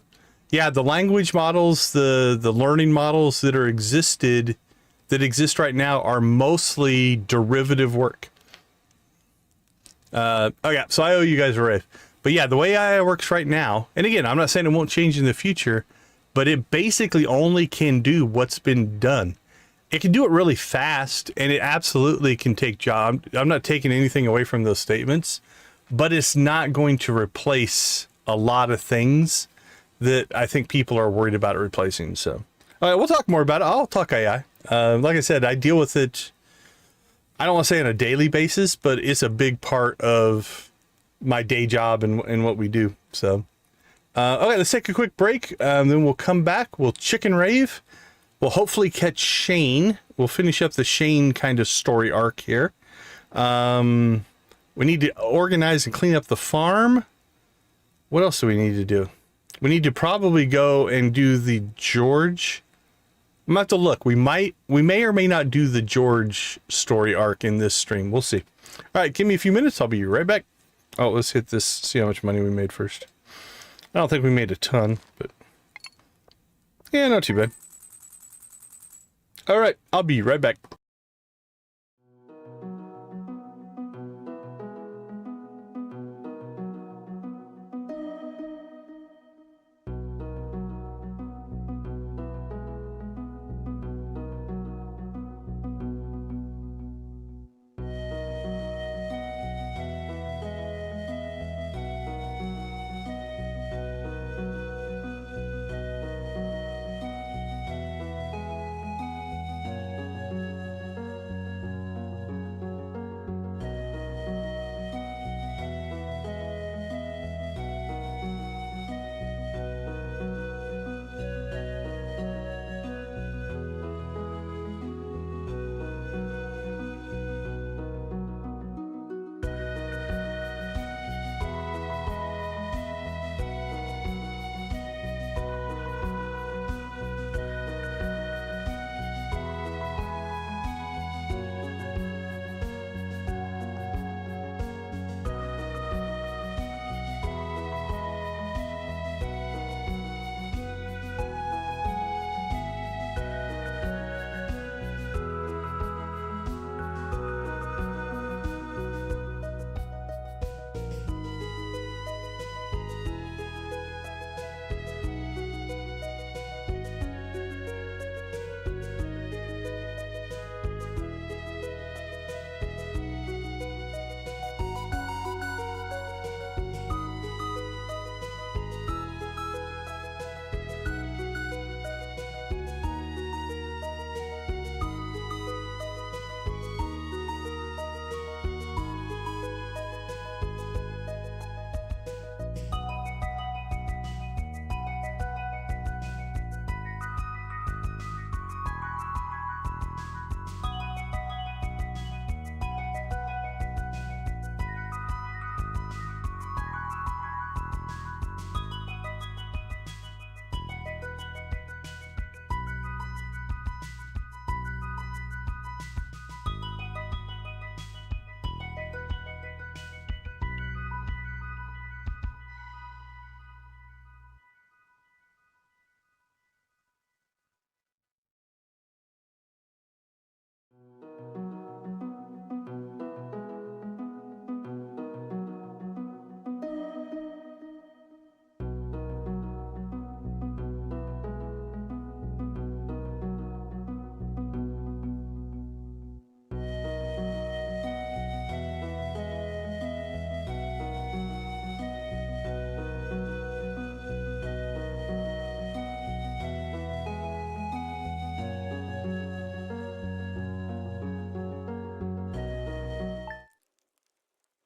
yeah, the language models, the learning models that exist right now are mostly derivative work. Oh yeah, so I owe you guys a rave. But yeah, the way AI works right now, and again, I'm not saying it won't change in the future, but it basically only can do what's been done. It can do it really fast, and it absolutely can take jobs. I'm not taking anything away from those statements, but it's not going to replace a lot of things that I think people are worried about it replacing. So, all right, we'll talk more about it. I'll talk AI. Like I said, I deal with it, I don't want to say on a daily basis, but it's a big part of my day job and what we do. So, okay, let's take a quick break. Then we'll come back. We'll chicken rave. we'll hopefully catch Shane. We'll finish up the Shane kind of story arc here. We need to organize and clean up the farm. What else do we need to do? We need to probably go and do the George. I'm about to look. We may or may not do the George story arc in this stream. We'll see. All right, give me a few minutes. I'll be right back. Oh, let's hit this. See how much money we made first. I don't think we made a ton, but yeah, not too bad. All right, I'll be right back.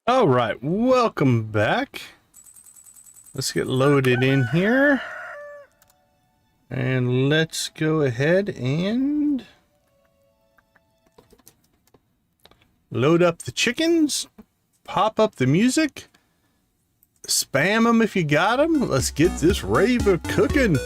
All right, welcome back. Let's get loaded in here. And let's go ahead and load up the chickens, pop up the music, spam them if you got them. Let's get this rave cooking.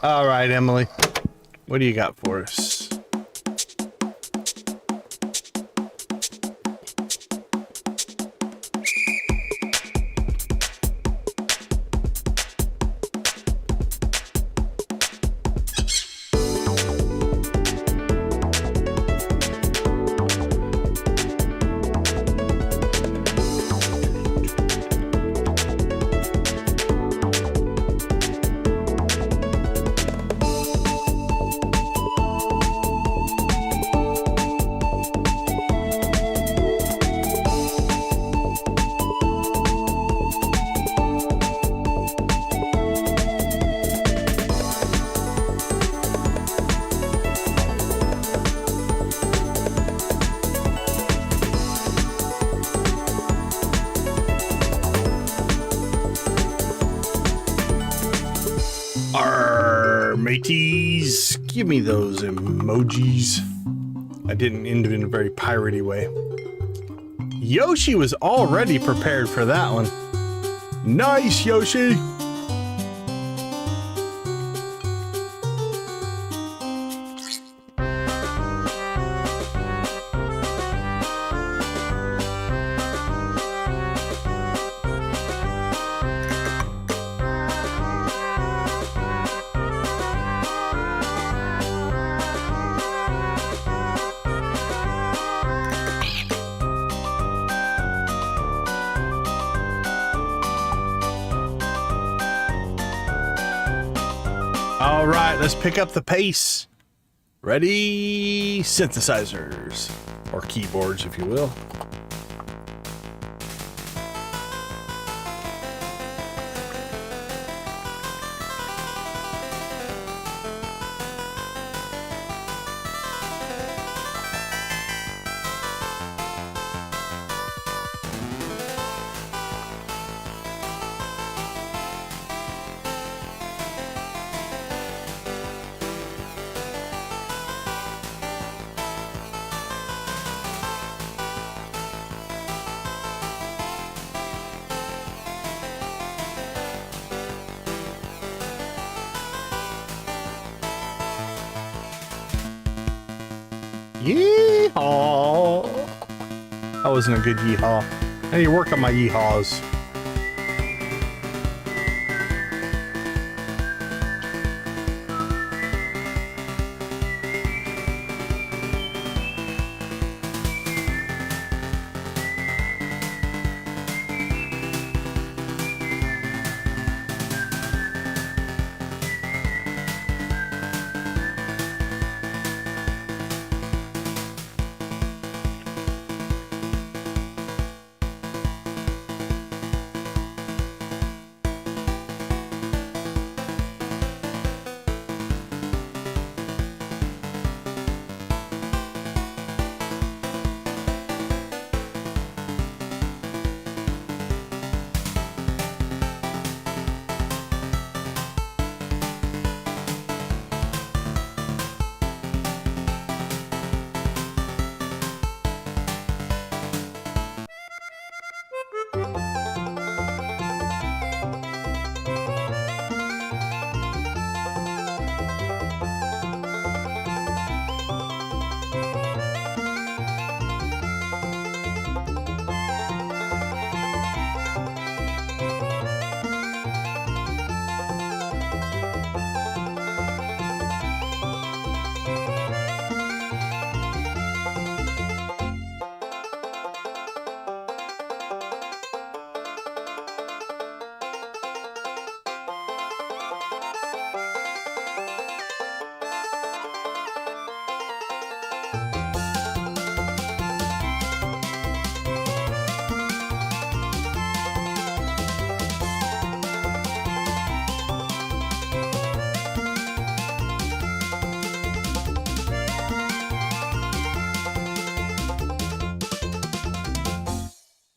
All right, Emily, what do you got for us? mateys. Give me those emojis. I didn't end it in a very piratey way. Yoshi was already prepared for that one. Nice, Yoshi. All right, let's pick up the pace. Ready? Synthesizers, or keyboards, if you will. Yeehaw! That wasn't a good yeehaw. I need to work on my yeehaws.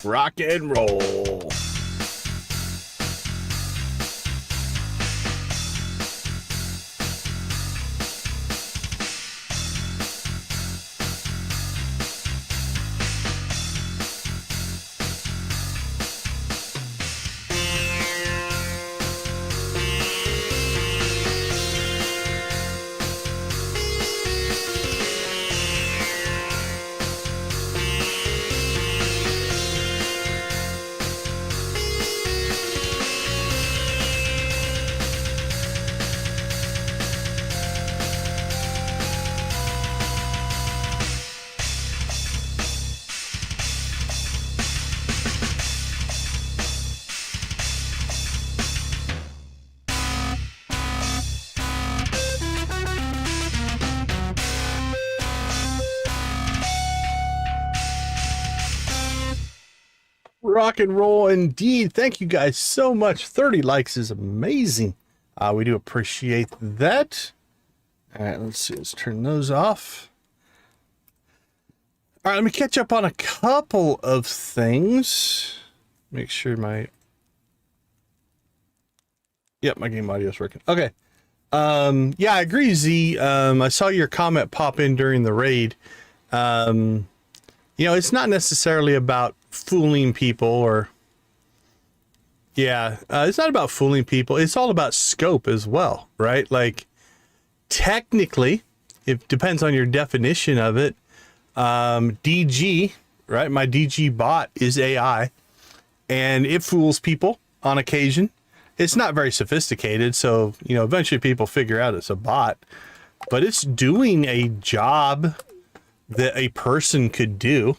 Rock and roll. Rock and roll indeed. Thank you guys so much. 30 likes is amazing. We do appreciate that. All right, let's see. Let's turn those off. All right, let me catch up on a couple of things. Make sure my... Yep, my game audio is working. Okay. Yeah, I agree, Z. I saw your comment pop in during the raid. You know, it's not necessarily about fooling people or... Yeah, it's not about fooling people. It's all about scope as well, right? Like, technically, it depends on your definition of it. DG, right? My DG bot is AI, and it fools people on occasion. It's not very sophisticated, so, you know, eventually people figure out it's a bot, but it's doing a job that a person could do.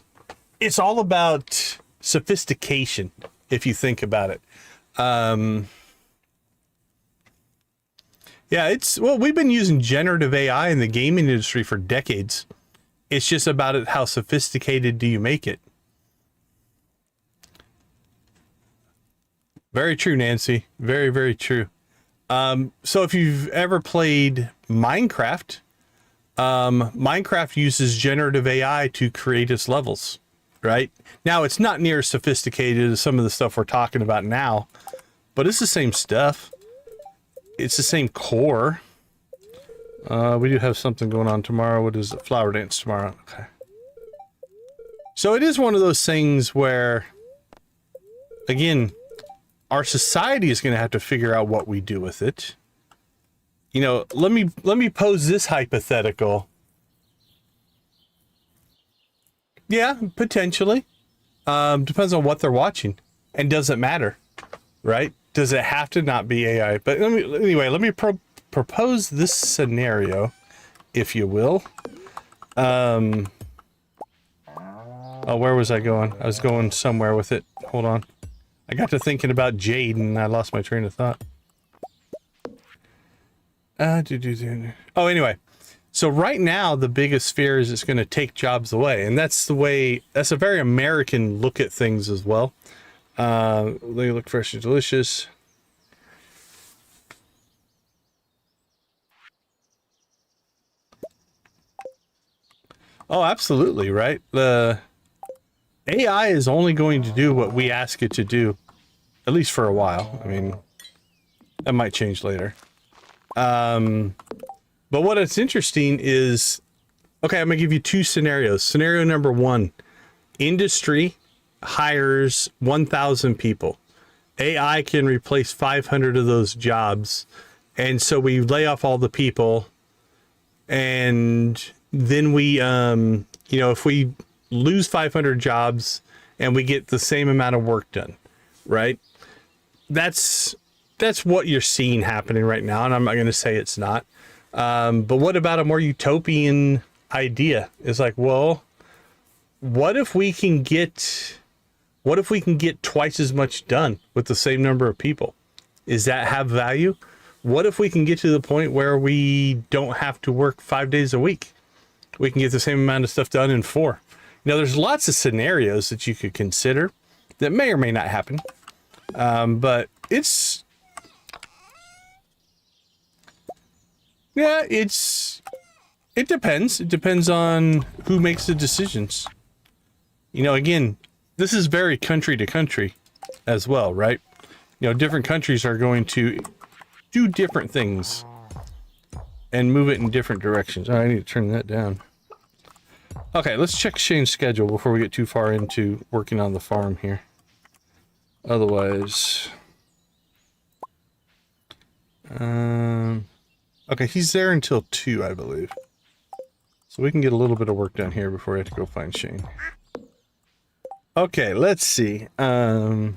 It's all about sophistication, if you think about it. Yeah, well, we've been using generative AI in the gaming industry for decades. It's just about it, how sophisticated do you make it? Very true, Nancy. Very, very true. So if you've ever played Minecraft, Minecraft uses generative AI to create its levels, right? Now, it's not near as sophisticated as some of the stuff we're talking about now, but it's the same stuff. It's the same core. We do have something going on tomorrow. What is it? Flower dance tomorrow. Okay. So it is one of those things where, again, our society is going to have to figure out what we do with it. You know, let me pose this hypothetical. Yeah, potentially. Depends on what they're watching, and does it matter, right? Does it have to not be AI? But let me propose this scenario, if you will. Oh, where was I going? I was going somewhere with it. Hold on. I got to thinking about Jade and I lost my train of thought. Oh, anyway. So right now, the biggest fear is it's going to take jobs away. And that's a very American look at things as well. They look fresh and delicious. Oh, absolutely, right? The AI is only going to do what we ask it to do, at least for a while. I mean, that might change later. But what is interesting is, okay, I'm gonna give you two scenarios. Scenario number one, industry hires 1,000 people. AI can replace 500 of those jobs. And so we lay off all the people, and then we, you know, if we lose 500 jobs and we get the same amount of work done, right? That's what you're seeing happening right now. And I'm not going to say it's not. But what about a more utopian idea? It's like, well, what if we can get twice as much done with the same number of people? Does that have value? What if we can get to the point where we don't have to work 5 days a week? We can get the same amount of stuff done in 4. Now, there's lots of scenarios that you could consider that may or may not happen. But it depends. It depends on who makes the decisions. You know, again, this is very country to country as well, right? You know, different countries are going to do different things and move it in different directions. Oh, I need to turn that down. Okay, let's check Shane's schedule before we get too far into working on the farm here. Otherwise... okay, he's there until 2, I believe. So we can get a little bit of work done here before we have to go find Shane. Okay, let's see. But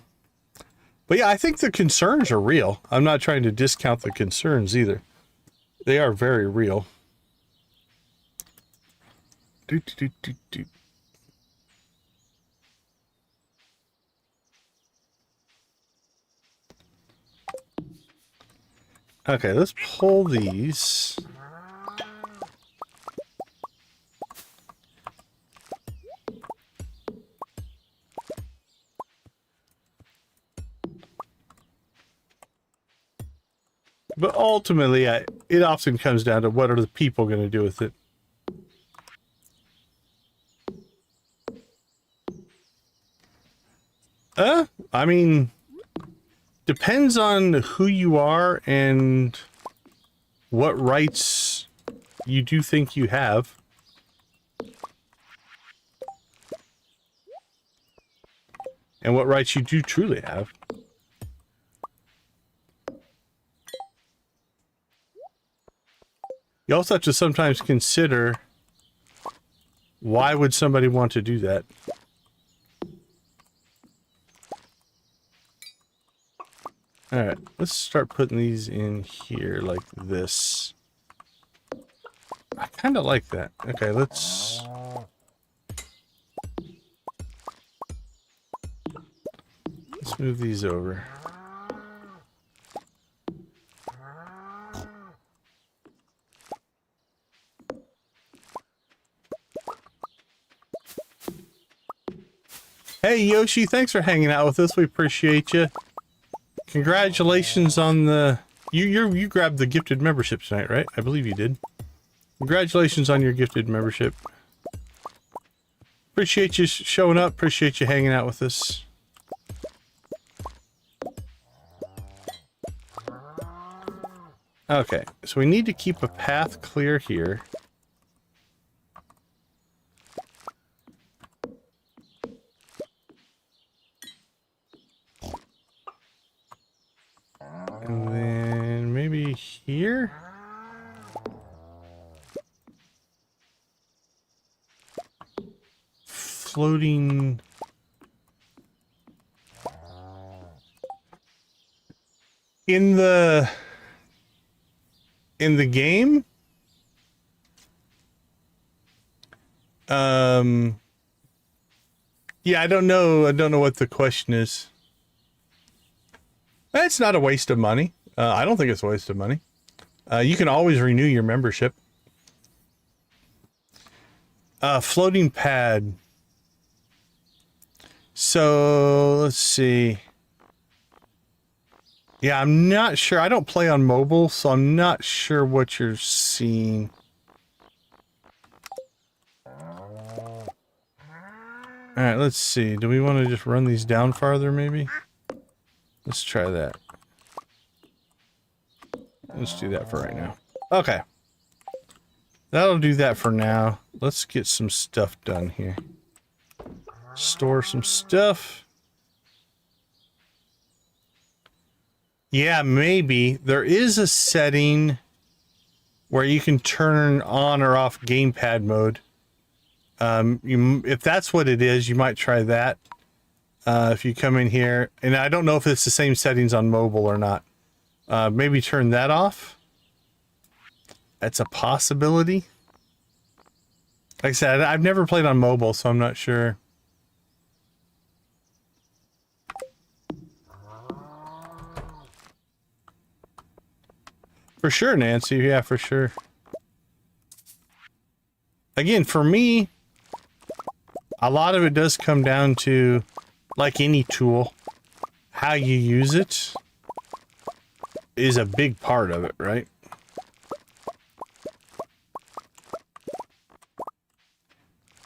yeah, I think the concerns are real. I'm not trying to discount the concerns either. They are very real. Okay, let's pull these. But ultimately, it often comes down to what are the people going to do with it. I mean, depends on who you are and what rights you do think you have. And what rights you do truly have. You also have to sometimes consider, why would somebody want to do that? Alright, let's start putting these in here like this. I kind of like that. Okay, let's move these over. Hey Yoshi, thanks for hanging out with us. We appreciate you. Congratulations on the you grabbed the gifted membership tonight, right? I believe you did. Congratulations on your gifted membership. Appreciate you showing up. Appreciate you hanging out with us. Okay, so we need to keep a path clear here. And then maybe here? Floating... In the game, yeah, I don't know what the question is. It's not a waste of money. I don't think it's a waste of money. You can always renew your membership. Floating pad. So let's see. Yeah, I'm not sure. I don't play on mobile, so I'm not sure what you're seeing. Alright, let's see. Do we want to just run these down farther, maybe? Let's try that. Let's do that for right now. Okay. That'll do that for now. Let's get some stuff done here. Store some stuff. Yeah, maybe. There is a setting where you can turn on or off gamepad mode. If that's what it is, you might try that. If you come in here, and I don't know if it's the same settings on mobile or not. Maybe turn that off. That's a possibility. Like I said, I've never played on mobile, so I'm not sure. For sure, Nancy. Yeah, for sure. Again, for me, a lot of it does come down to, like any tool, how you use it is a big part of it, right?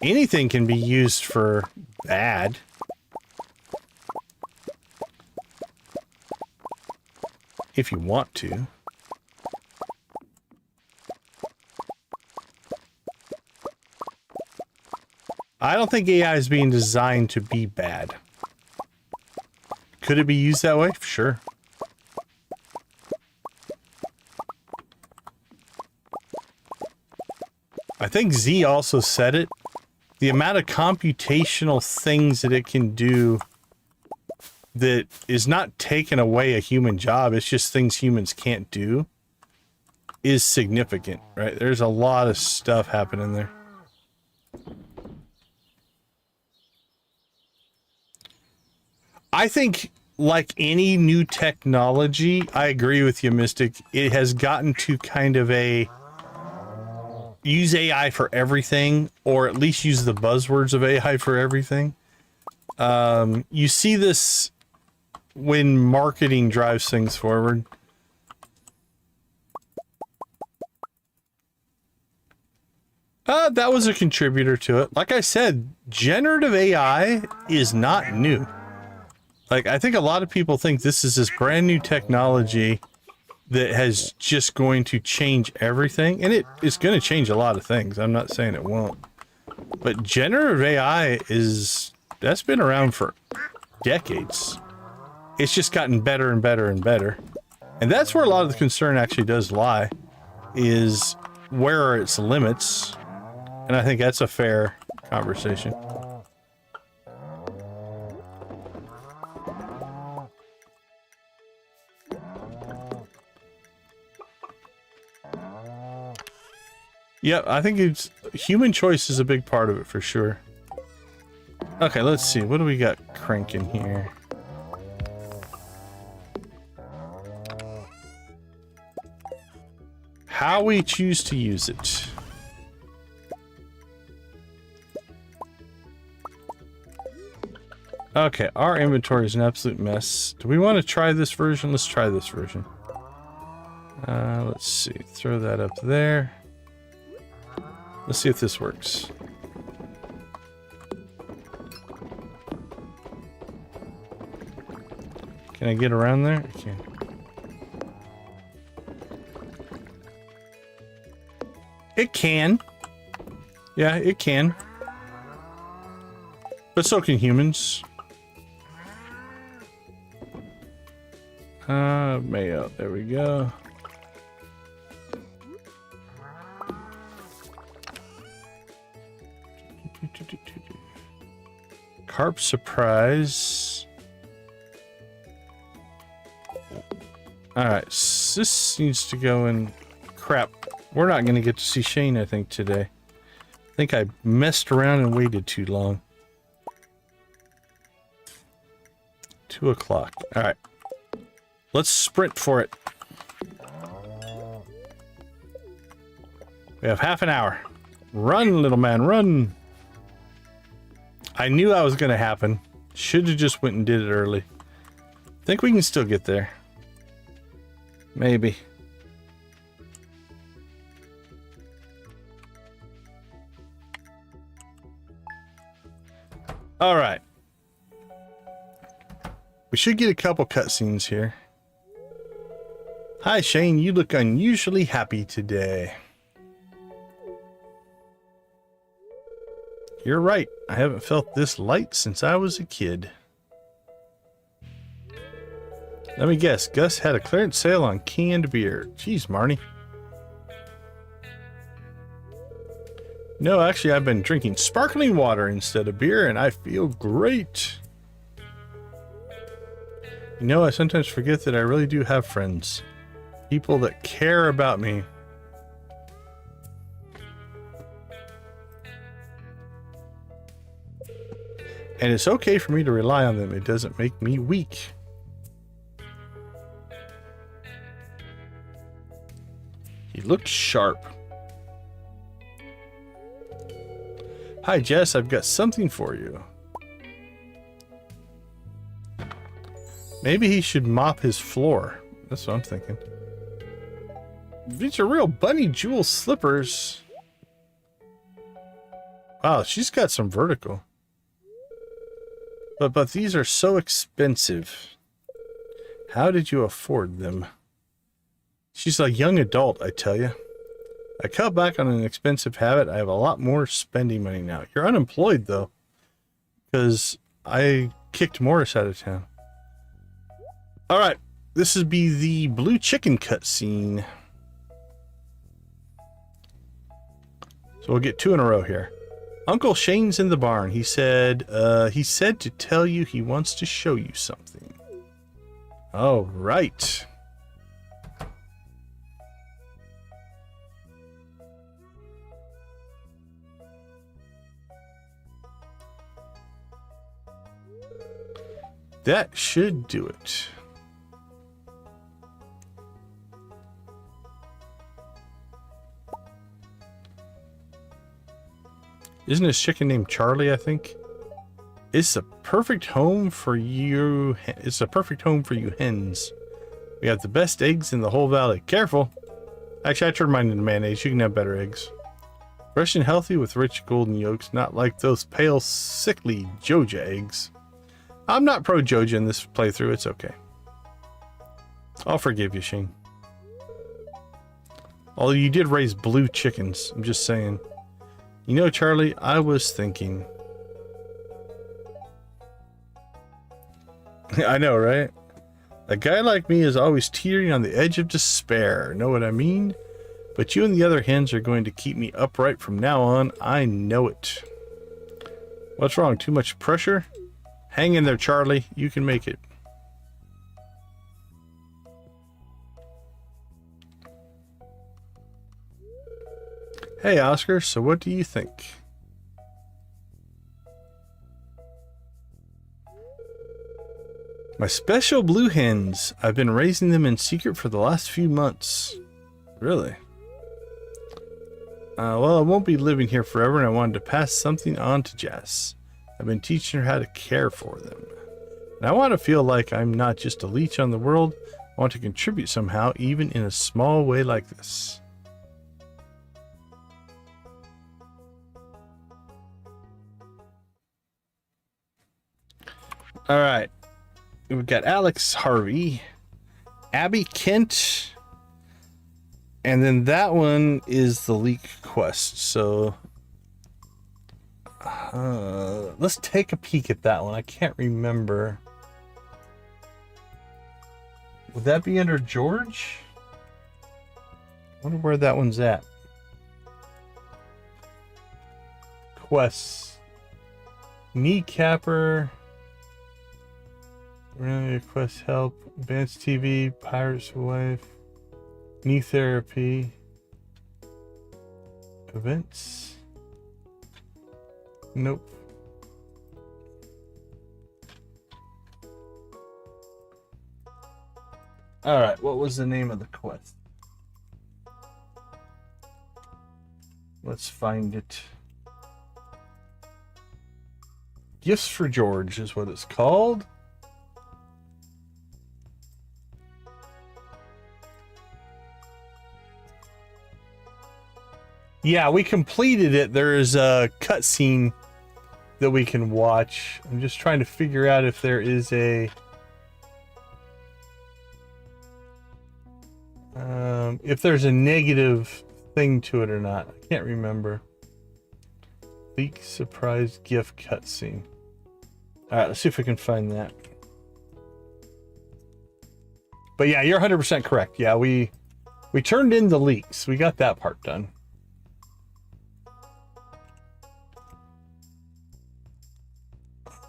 Anything can be used for bad. If you want to. I don't think AI is being designed to be bad. Could it be used that way? Sure. I think Z also said it. The amount of computational things that it can do that is not taking away a human job, it's just things humans can't do, is significant, right? There's a lot of stuff happening there. I think, like any new technology, I agree with you, Mystic. It has gotten to kind of a use AI for everything, or at least use the buzzwords of AI for everything. You see this when marketing drives things forward. That was a contributor to it. Like I said, generative AI is not new. Like, I think a lot of people think this is this brand new technology that has just going to change everything. And it is going to change a lot of things. I'm not saying it won't. But generative AI that's been around for decades. It's just gotten better and better and better. And that's where a lot of the concern actually does lie, is where are its limits? And I think that's a fair conversation. Yeah, I think human choice is a big part of it for sure. Okay, let's see. What do we got cranking here? How we choose to use it. Okay, our inventory is an absolute mess. Do we want to try this version? Let's try this version. Let's see. Throw that up there. Let's see if this works. Can I get around there? I can. It can. Yeah, it can. But so can humans. Mayo. There we go. Carp surprise. Alright, this needs to go in. Crap. We're not going to get to see Shane, I think, today. I think I messed around and waited too long. 2 o'clock. Alright. Let's sprint for it. We have half an hour. Run, little man, run! I knew that was going to happen. Should have just went and did it early. Think we can still get there. Maybe. All right. We should get a couple cutscenes here. Hi, Shane. You look unusually happy today. You're right. I haven't felt this light since I was a kid. Let me guess. Gus had a clearance sale on canned beer. Jeez, Marnie. No, actually, I've been drinking sparkling water instead of beer, and I feel great. You know, I sometimes forget that I really do have friends. People that care about me. And it's okay for me to rely on them. It doesn't make me weak. He looked sharp. Hi, Jess. I've got something for you. Maybe he should mop his floor. That's what I'm thinking. These are real bunny jewel slippers. Wow, she's got some vertical. But these are so expensive. How did you afford them? She's a young adult, I tell you. I cut back on an expensive habit. I have a lot more spending money now. You're unemployed, though. Because I kicked Morris out of town. Alright. This would be the blue chicken cutscene. So we'll get 2 in a row here. Uncle Shane's in the barn. He said to tell you he wants to show you something. All right. That should do it. Isn't his chicken named Charlie, I think? It's a perfect home for you. It's a perfect home for you hens. We have the best eggs in the whole valley. Careful. Actually, I turned mine into mayonnaise. You can have better eggs. Fresh and healthy with rich golden yolks, not like those pale, sickly Joja eggs. I'm not pro Joja in this playthrough. It's okay. I'll forgive you, Shane. Although you did raise blue chickens. I'm just saying. You know, Charlie, I was thinking. I know, right? A guy like me is always teetering on the edge of despair. Know what I mean? But you and the other hens are going to keep me upright from now on. I know it. What's wrong? Too much pressure? Hang in there, Charlie. You can make it. Hey, Oscar. So what do you think? My special blue hens. I've been raising them in secret for the last few months. Really? Well, I won't be living here forever, and I wanted to pass something on to Jess. I've been teaching her how to care for them. And I want to feel like I'm not just a leech on the world. I want to contribute somehow, even in a small way like this. All right. We've got Alex Harvey, Abby Kent, and then that one is the leak quest. So let's take a peek at that one. I can't remember. Would that be under George? I wonder where that one's at. Quests. Kneecapper. Really request help. Advanced TV. Pirate's Wife. Knee therapy. Events. Nope. Alright, what was the name of the quest? Let's find it. Gifts for George is what it's called. Yeah, we completed it. There is a cutscene that we can watch. I'm just trying to figure out if there is a... if there's a negative thing to it or not. I can't remember. Leak surprise gift cutscene. Alright, let's see if we can find that. But yeah, you're 100% correct. Yeah, we turned in the leaks. We got that part done.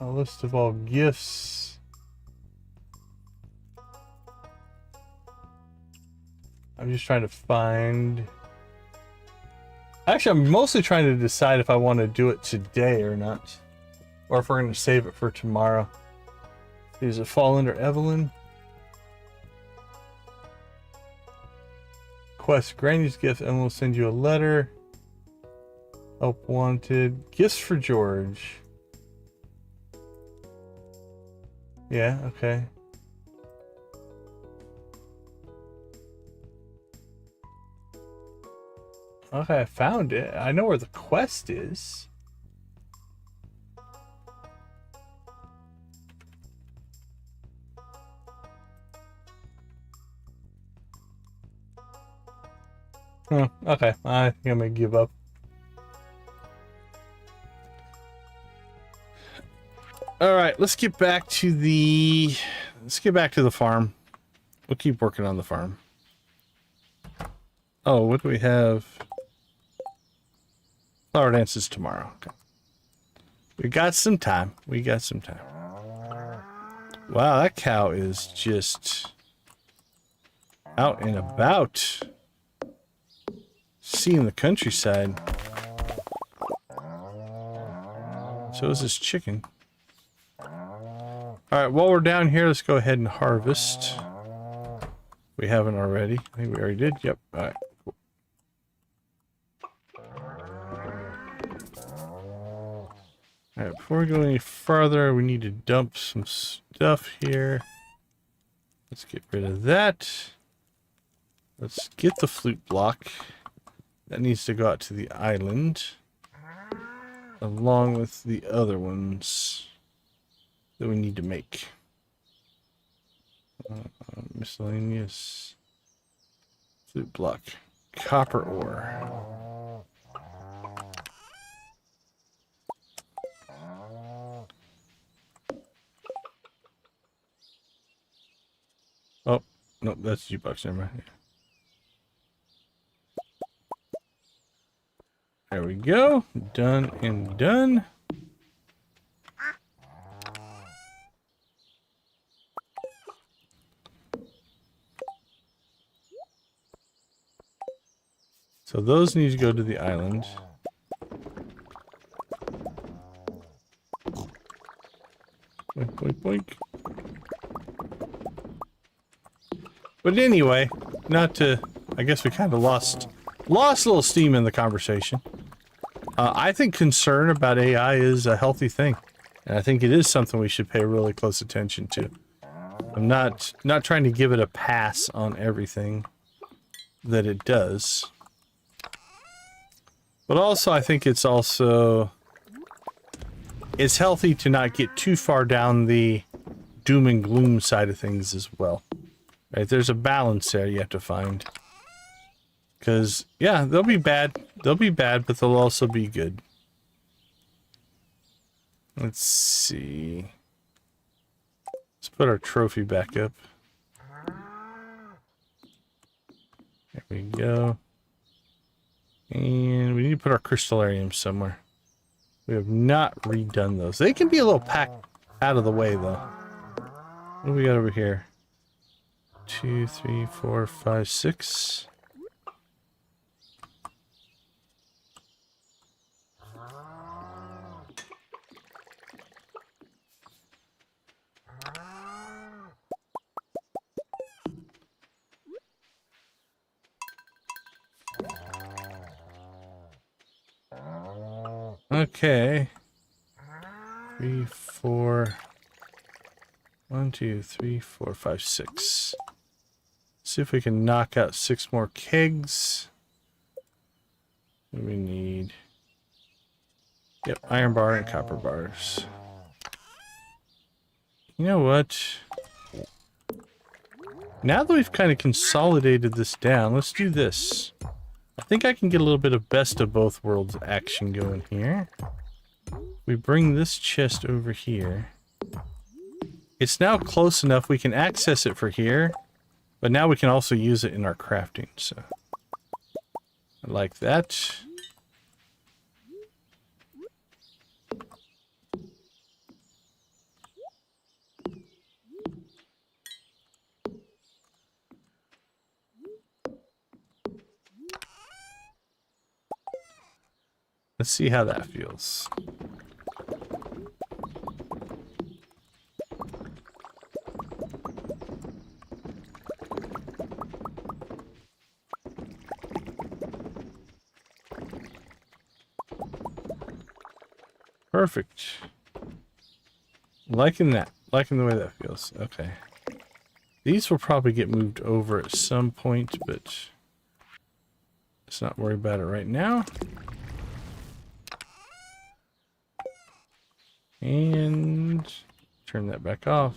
A list of all gifts. I'm just trying to find... Actually, I'm mostly trying to decide if I want to do it today or not. Or if we're going to save it for tomorrow. Does it fall under Evelyn? Quest Granny's gift. Evelyn will send you a letter. Help wanted. Gifts for George. Yeah, okay. Okay, I found it. I know where the quest is. Oh, okay. I think I'm gonna give up. All right, let's get back to the farm. We'll keep working on the farm. Oh, what do we have? Flower dances tomorrow. Okay. We got some time. Wow, that cow is just out and about. Seeing the countryside. So is this chicken. Alright, while we're down here, let's go ahead and harvest. We haven't already. I think we already did. Yep. Alright. Cool. Alright, before we go any farther, we need to dump some stuff here. Let's get rid of that. Let's get the flute block. That needs to go out to the island. Along with the other ones that we need to make. Miscellaneous flute block. copper ore. Oh, no, that's jukebox. Never mind. There we go. Done and done. So those need to go to the island. Boink, boink, boink. But anyway, not to... I guess we kind of lost a little steam in the conversation. I think concern about AI is a healthy thing. And I think it is something we should pay really close attention to. I'm not trying to give it a pass on everything that it does. But also, I think it's healthy to not get too far down the doom and gloom side of things as well. Right? There's a balance there you have to find. Because, yeah, they'll be bad. They'll be bad, but they'll also be good. Let's see. Let's put our trophy back up. There we go. And we need to put our crystallarium somewhere. We have not redone those. They can be a little packed out of the way, though. What do we got over here? 2, 3, 4, 5, 6. Okay. 3, 4. 1, 2, 3, 4, 5, 6. See if we can knock out 6 more kegs. What do we need? Yep, iron bar and copper bars. You know what? Now that we've kind of consolidated this down, let's do this. I think I can get a little bit of best of both worlds action going here. We bring this chest over here. It's now close enough we can access it for here, but now we can also use it in our crafting, so I like that. Let's see how that feels. Perfect. Liking that. Liking the way that feels. Okay. These will probably get moved over at some point, but let's not worry about it right now. And turn that back off.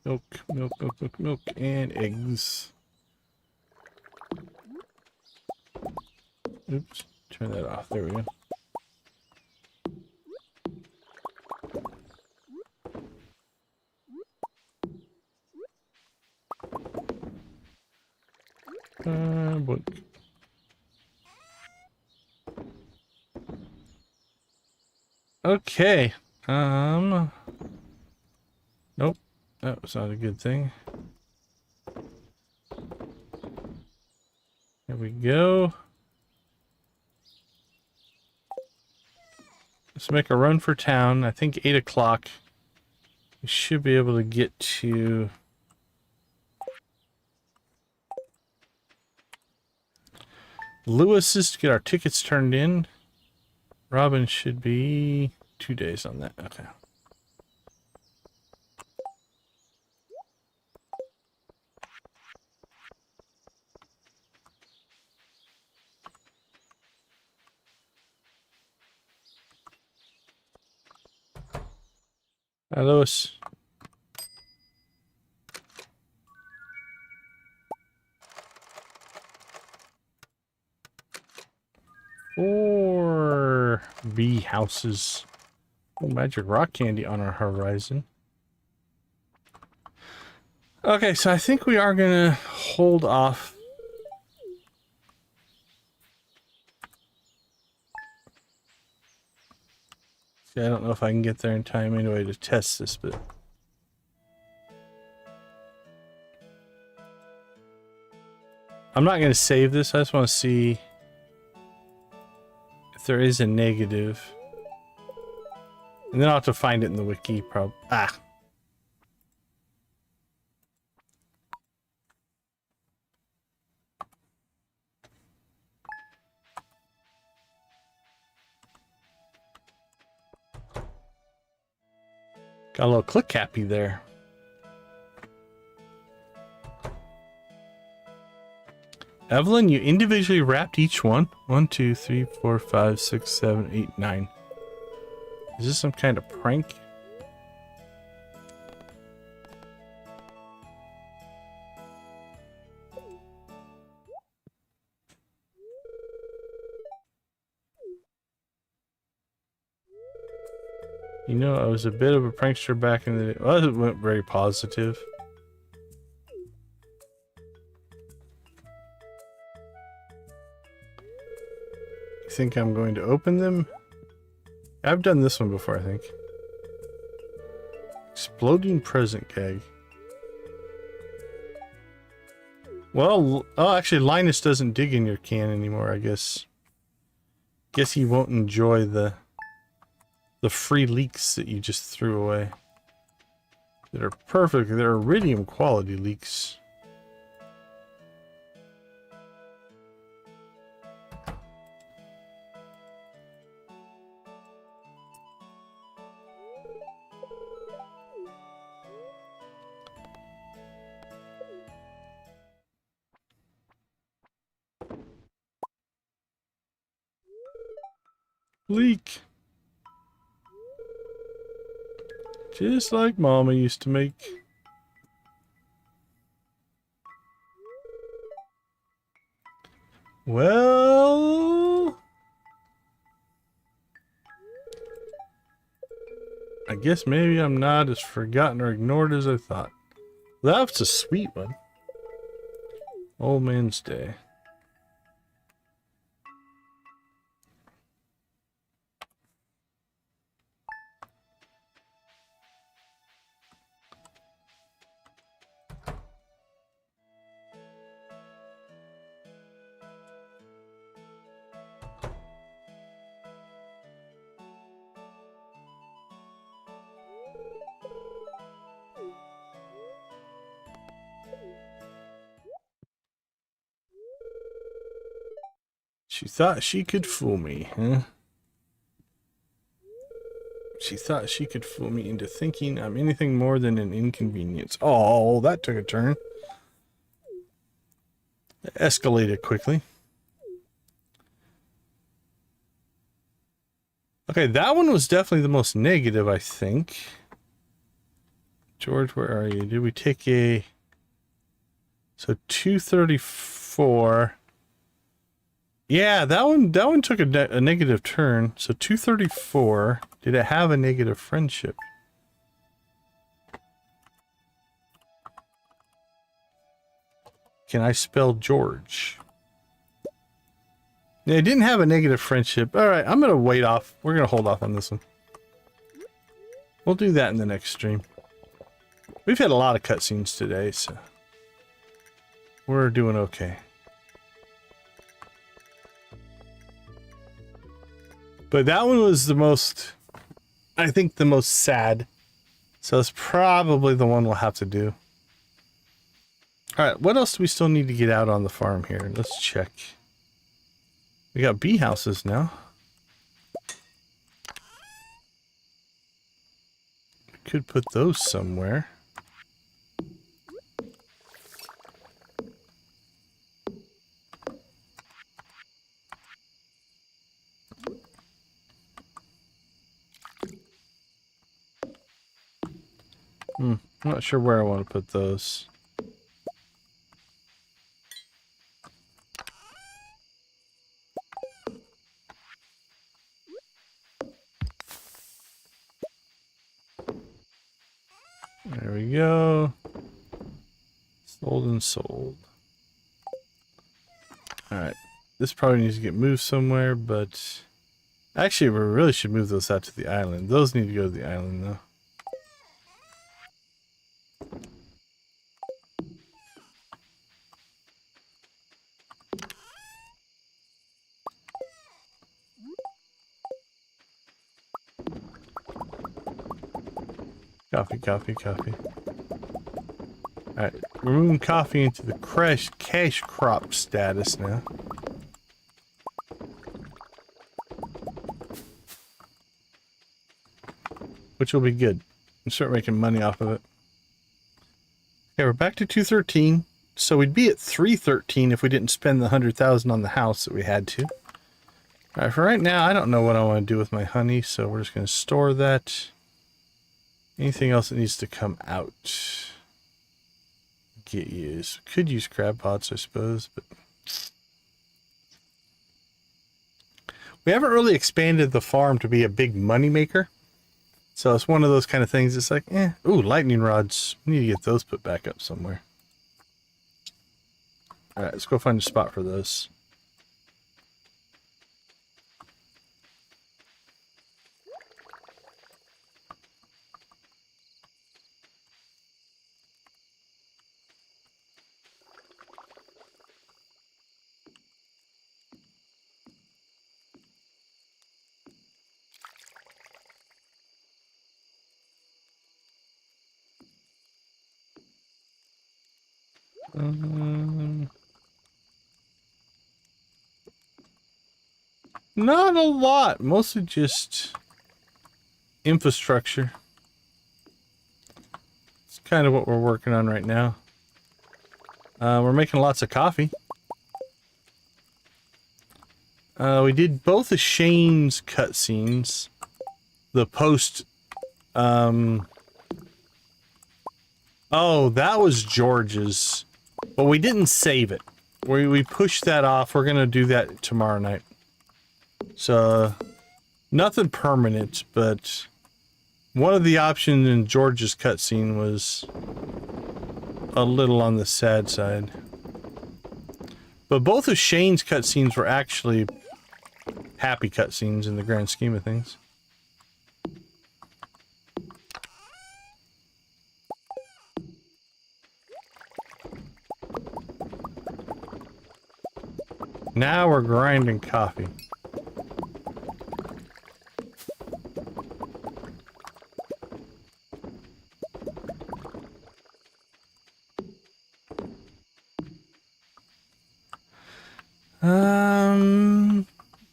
Milk, milk, milk, milk, milk, and eggs. Oops, turn that off. There we go. Boink. Okay. Nope. That was not a good thing. There we go. Let's make a run for town. I think 8 o'clock. We should be able to get to... Lewis's to get our tickets turned in. Robin should be 2 days on that. Okay. Hi, Lois. Four bee houses. Oh, magic rock candy on our horizon. Okay, so I think we are gonna hold off. See, I don't know if I can get there in time anyway to test this, but I'm not gonna save this. I just want to see if there is a negative. And then I'll have to find it in the wiki, Ah. Got a little click happy there. Evelyn, you individually wrapped each one. 1, 2, 3, 4, 5, 6, 7, 8, 9. Is this some kind of prank? You know, I was a bit of a prankster back in the day. Well, it went very positive. You think I'm going to open them? I've done this one before, I think. Exploding present gag. Well, oh, actually, Linus doesn't dig in your can anymore, I guess. Guess he won't enjoy the free leeks that you just threw away. That are perfect. They're iridium quality leeks. Leek. Just like Mama used to make. Well, I guess maybe I'm not as forgotten or ignored as I thought. That's a sweet one. Old Man's Day. She thought she could fool me, huh? She thought she could fool me into thinking I'm anything more than an inconvenience. Oh, that took a turn. It escalated quickly. Okay, that one was definitely the most negative, I think. George, where are you? Did we take a... So 234... Yeah, that one took a negative turn. So 234. Did it have a negative friendship? Can I spell George? Yeah, it didn't have a negative friendship. All right, I'm gonna wait off. We're gonna hold off on this one. We'll do that in the next stream. We've had a lot of cutscenes today, so we're doing okay. But that one was the most, I think, the most sad. So it's probably the one we'll have to do. All right, what else do we still need to get out on the farm here? Let's check. We got bee houses now. Could put those somewhere. I'm not sure where I want to put those. There we go. Sold and sold. Alright. This probably needs to get moved somewhere, but... Actually, we really should move those out to the island. Those need to go to the island, though. Coffee, coffee, coffee. Alright, we're moving coffee into the cash crop status now. Which will be good. And start making money off of it. Okay, we're back to 213. So we'd be at 313 if we didn't spend the 100,000 on the house that we had to. Alright, for right now, I don't know what I want to do with my honey, so we're just going to store that. Anything else that needs to come out? Get used. Could use crab pots, I suppose, but... We haven't really expanded the farm to be a big money maker. So it's one of those kind of things. It's like, ooh, lightning rods. We need to get those put back up somewhere. Alright, let's go find a spot for those. Not a lot, mostly just infrastructure. It's kind of what we're working on right now. We're making lots of coffee. We did both of Shane's cutscenes. The post... Oh, that was George's. But we didn't save it. We pushed that off. We're going to do that tomorrow night. So, nothing permanent, but one of the options in George's cutscene was a little on the sad side. But both of Shane's cutscenes were actually happy cutscenes in the grand scheme of things. Now we're grinding coffee.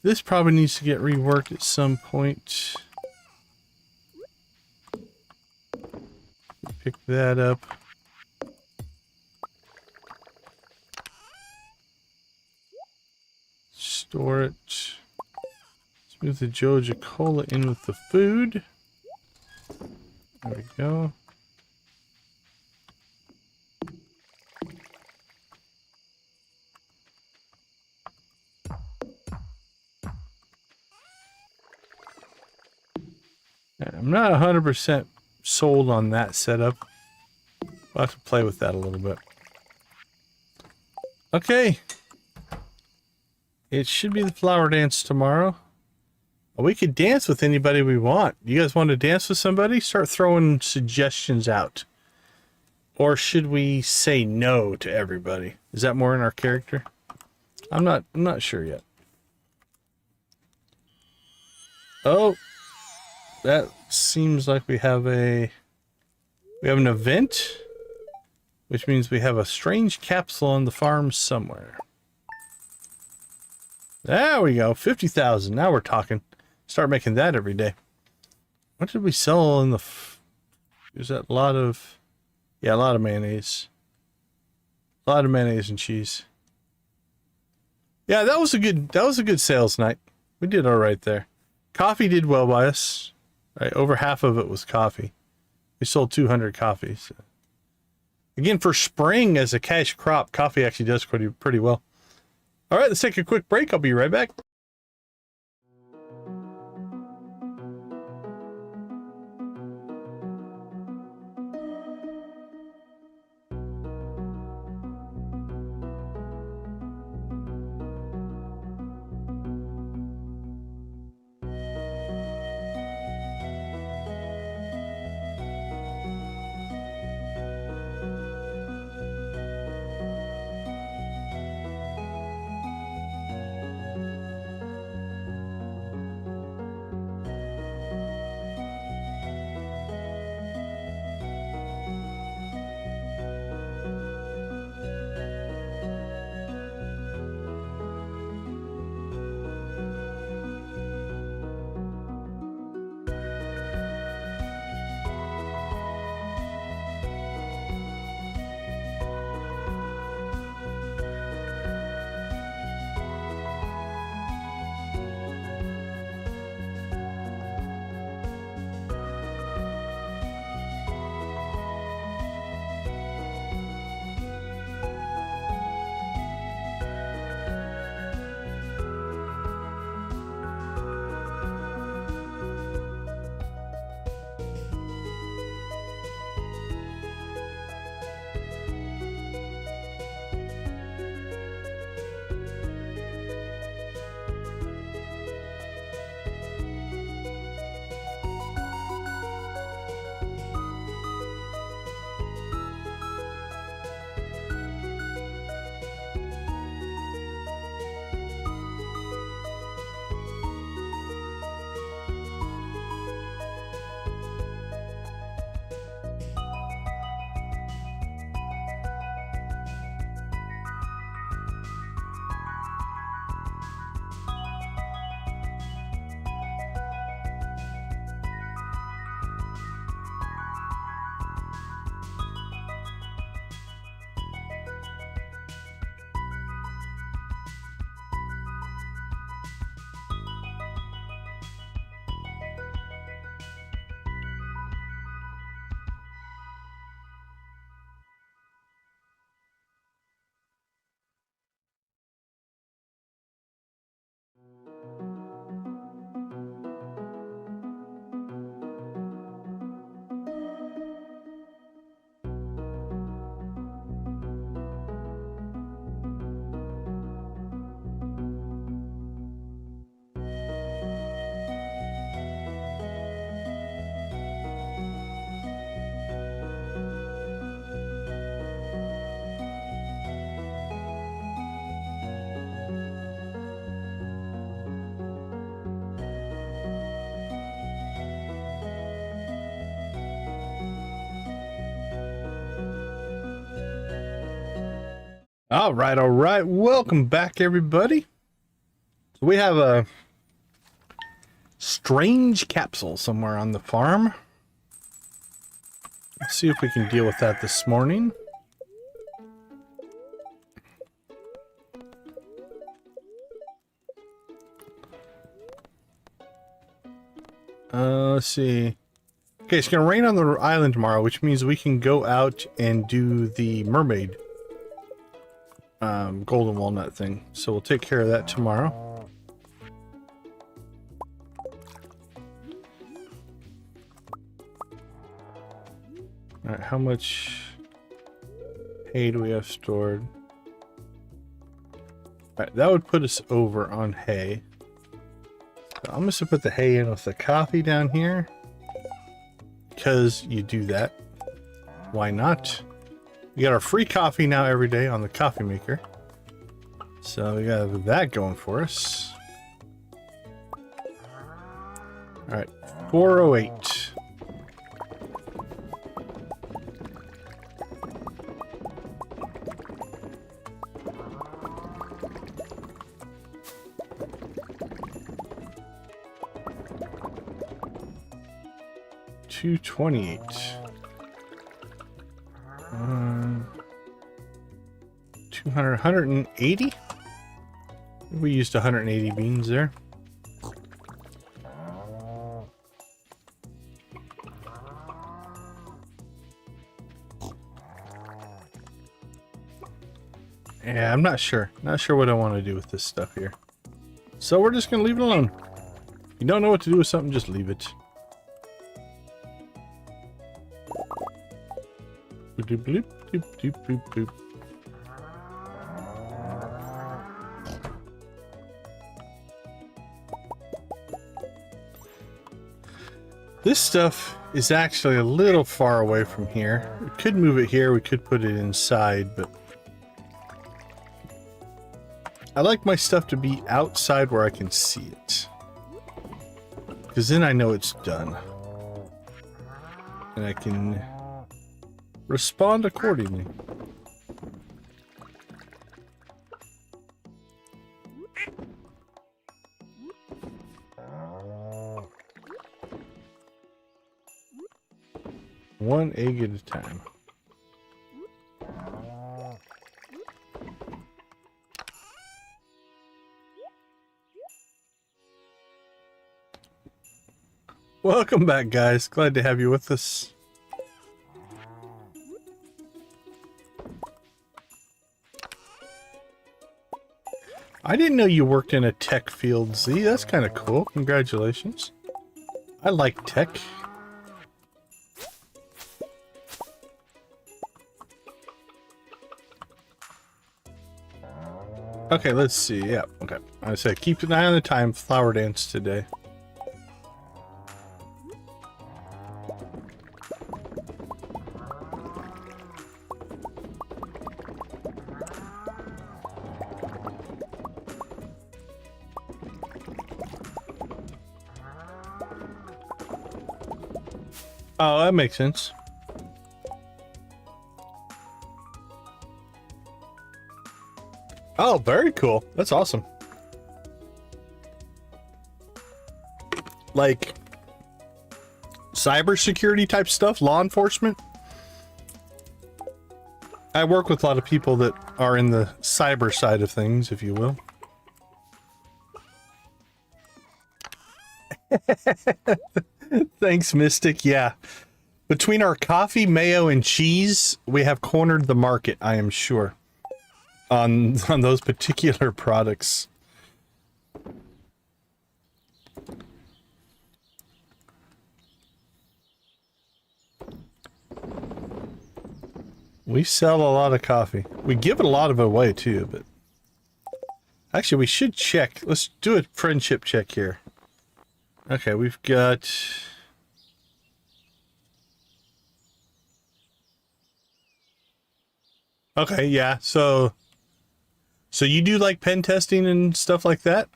This probably needs to get reworked at some point. Pick that up. Store it. Let's move the Joja Cola in with the food. There we go. I'm not 100% sold on that setup. We'll have to play with that a little bit. Okay. It should be the flower dance tomorrow. We could dance with anybody we want. You guys want to dance with somebody? Start throwing suggestions out. Or should we say no to everybody? Is that more in our character? I'm not sure yet. Oh. That seems like we have an event, which means we have a strange capsule on the farm somewhere. There we go, 50,000. Now we're talking. Start making that every day. What did we sell in the? Is that a lot of? Yeah, a lot of mayonnaise. A lot of mayonnaise and cheese. Yeah, that was a good sales night. We did all right there. Coffee did well by us. Right, over half of it was coffee, We sold 200 coffees. Again, for spring as a cash crop, coffee actually does pretty well. All right, let's take a quick break. I'll be right back. All right. Welcome back, everybody. So we have a strange capsule somewhere on the farm. Let's see if we can deal with that this morning. Let's see. Okay, it's gonna rain on the island tomorrow, which means we can go out and do the mermaid golden walnut thing. So we'll take care of that tomorrow. All right, how much hay do we have stored? All right, that would put us over on hay. So I'm just gonna put the hay in with the coffee down here because you do that. Why not? We got our free coffee now every day on the coffee maker. So we got that going for us. All right, 408. $228. 200, 180? We used 180 beans there. Yeah, I'm not sure. Not sure what I want to do with this stuff here. So we're just going to leave it alone. If you don't know what to do with something, just leave it. Boop, boop, boop, boop, boop, boop. This stuff is actually a little far away from here. We could move it here, we could put it inside, but I like my stuff to be outside where I can see it. Because then I know it's done. And I can respond accordingly. One egg at a time. Welcome back, guys. Glad to have you with us. I didn't know you worked in a tech field, Z. That's kind of cool. Congratulations. I like tech. Okay, let's see. Yeah, okay. I said keep an eye on the time. Flower dance today. Oh, that makes sense. Oh, very cool. That's awesome. Like cybersecurity type stuff, law enforcement. I work with a lot of people that are in the cyber side of things, if you will. Thanks, Mystic. Yeah. Between our coffee, mayo, and cheese, we have cornered the market, I am sure. On those particular products. We sell a lot of coffee. We give it a lot of it away too, but actually we should check. Let's do a friendship check here. Okay, we've got okay, yeah. So you do like pen testing and stuff like that?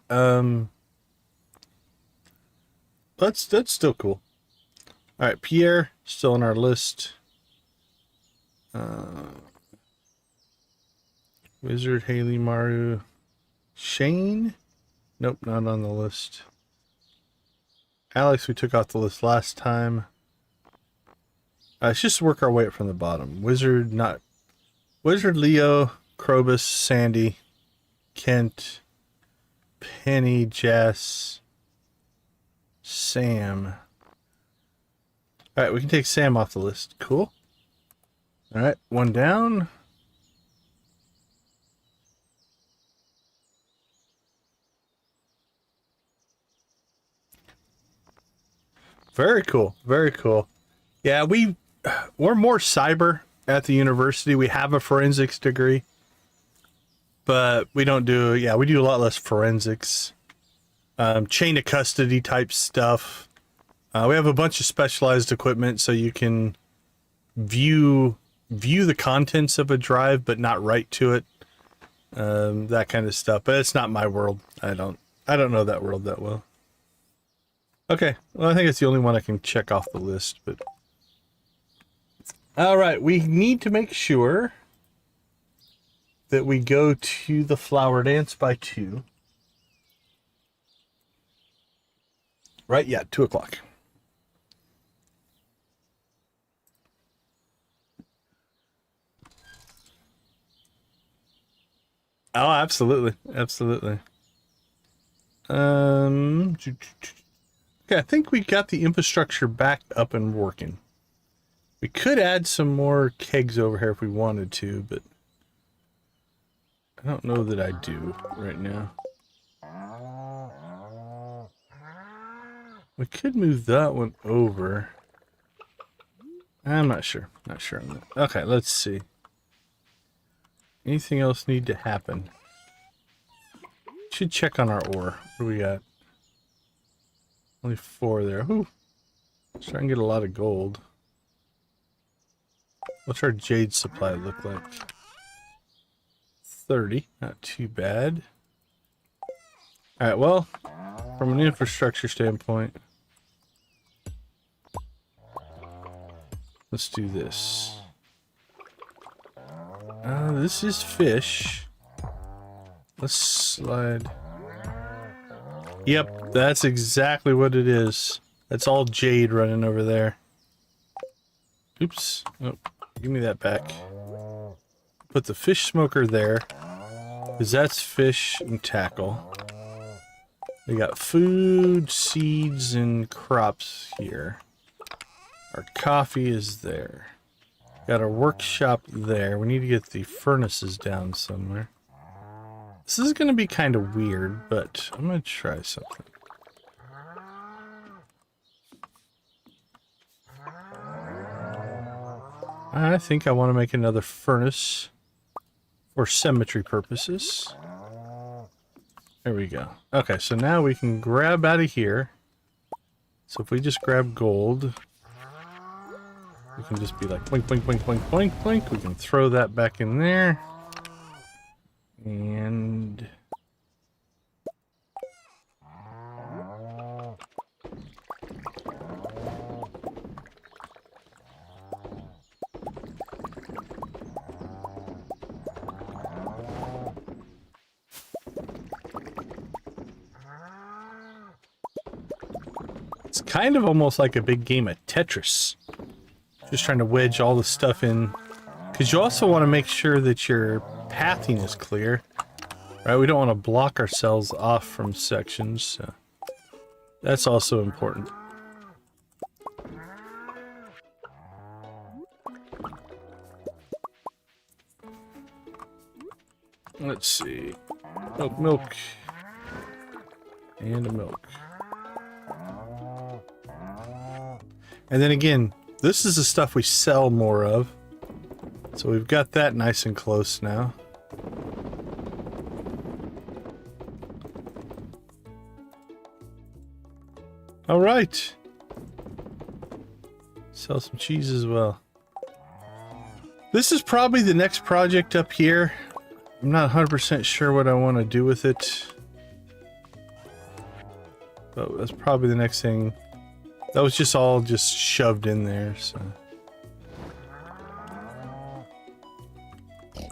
That's still cool. All right, Pierre still on our list. Wizard, Haley, Maru, Shane. Nope, not on the list. Alex, we took off the list last time. Let's just work our way up from the bottom. Wizard, not Wizard, Leo, Krobus, Sandy, Kent, Penny, Jess, Sam. All right, we can take Sam off the list. Cool. All right, one down. Very cool. Very cool. Yeah, we're more cyber at the university. We have a forensics degree, but we don't do, yeah, we do a lot less forensics. Chain of custody type stuff. We have a bunch of specialized equipment so you can view the contents of a drive but not write to it. That kind of stuff. But it's not my world. I don't know that world that well. Okay, well I think it's the only one I can check off the list, but all right, we need to make sure that we go to the flower dance by 2. Right? Yeah, 2 o'clock. Oh, absolutely. Absolutely. Okay, I think we got the infrastructure back up and working. We could add some more kegs over here if we wanted to, but I don't know that I do right now. We could move that one over. I'm not sure. Not sure on that. Okay, let's see. Anything else need to happen? Should check on our ore. What do we got? Only 4 there. Ooh. Starting to get a lot of gold. What's our jade supply look like? 30. Not too bad. Alright, well, from an infrastructure standpoint, let's do this. This is fish. Let's slide. Yep, that's exactly what it is. That's all jade running over there. Oops. Oh, give me that back. Put the fish smoker there, because that's fish and tackle. We got food, seeds, and crops here. Our coffee is there. Got our workshop there. We need to get the furnaces down somewhere. This is going to be kind of weird, but I'm going to try something. I think I want to make another furnace for symmetry purposes. There we go. Okay, so now we can grab out of here. So if we just grab gold, we can just be like blink, blink, blink, blink, blink, blink. We can throw that back in there. And it's kind of almost like a big game of Tetris. Just trying to wedge all the stuff in. Because you also want to make sure that your pathing is clear. Right? We don't want to block ourselves off from sections. So that's also important. Let's see. Milk. And a milk. And then again, this is the stuff we sell more of. So we've got that nice and close now. All right. Sell some cheese as well. This is probably the next project up here. I'm not 100% sure what I want to do with it. But that's probably the next thing. That was just all just shoved in there, so.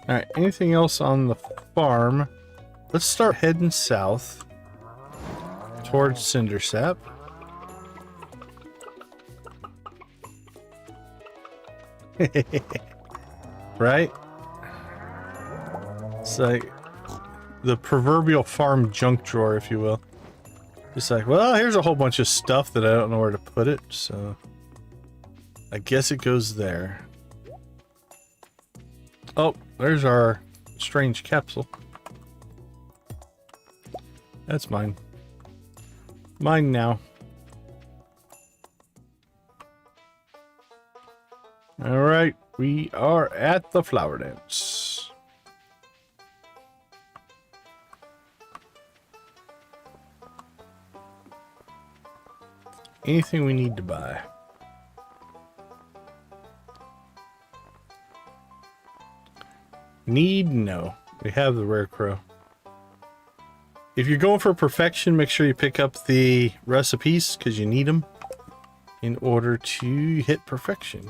Alright, anything else on the farm? Let's start heading south towards Cindersap. Right? It's like the proverbial farm junk drawer, if you will. Just like, well, here's a whole bunch of stuff that I don't know where to put it, so I guess it goes there. Oh, there's our strange capsule. That's mine. Mine now. Alright, we are at the flower dance. Anything we need to buy? Need? No. We have the rare crow. If you're going for perfection, make sure you pick up the recipes because you need them in order to hit perfection.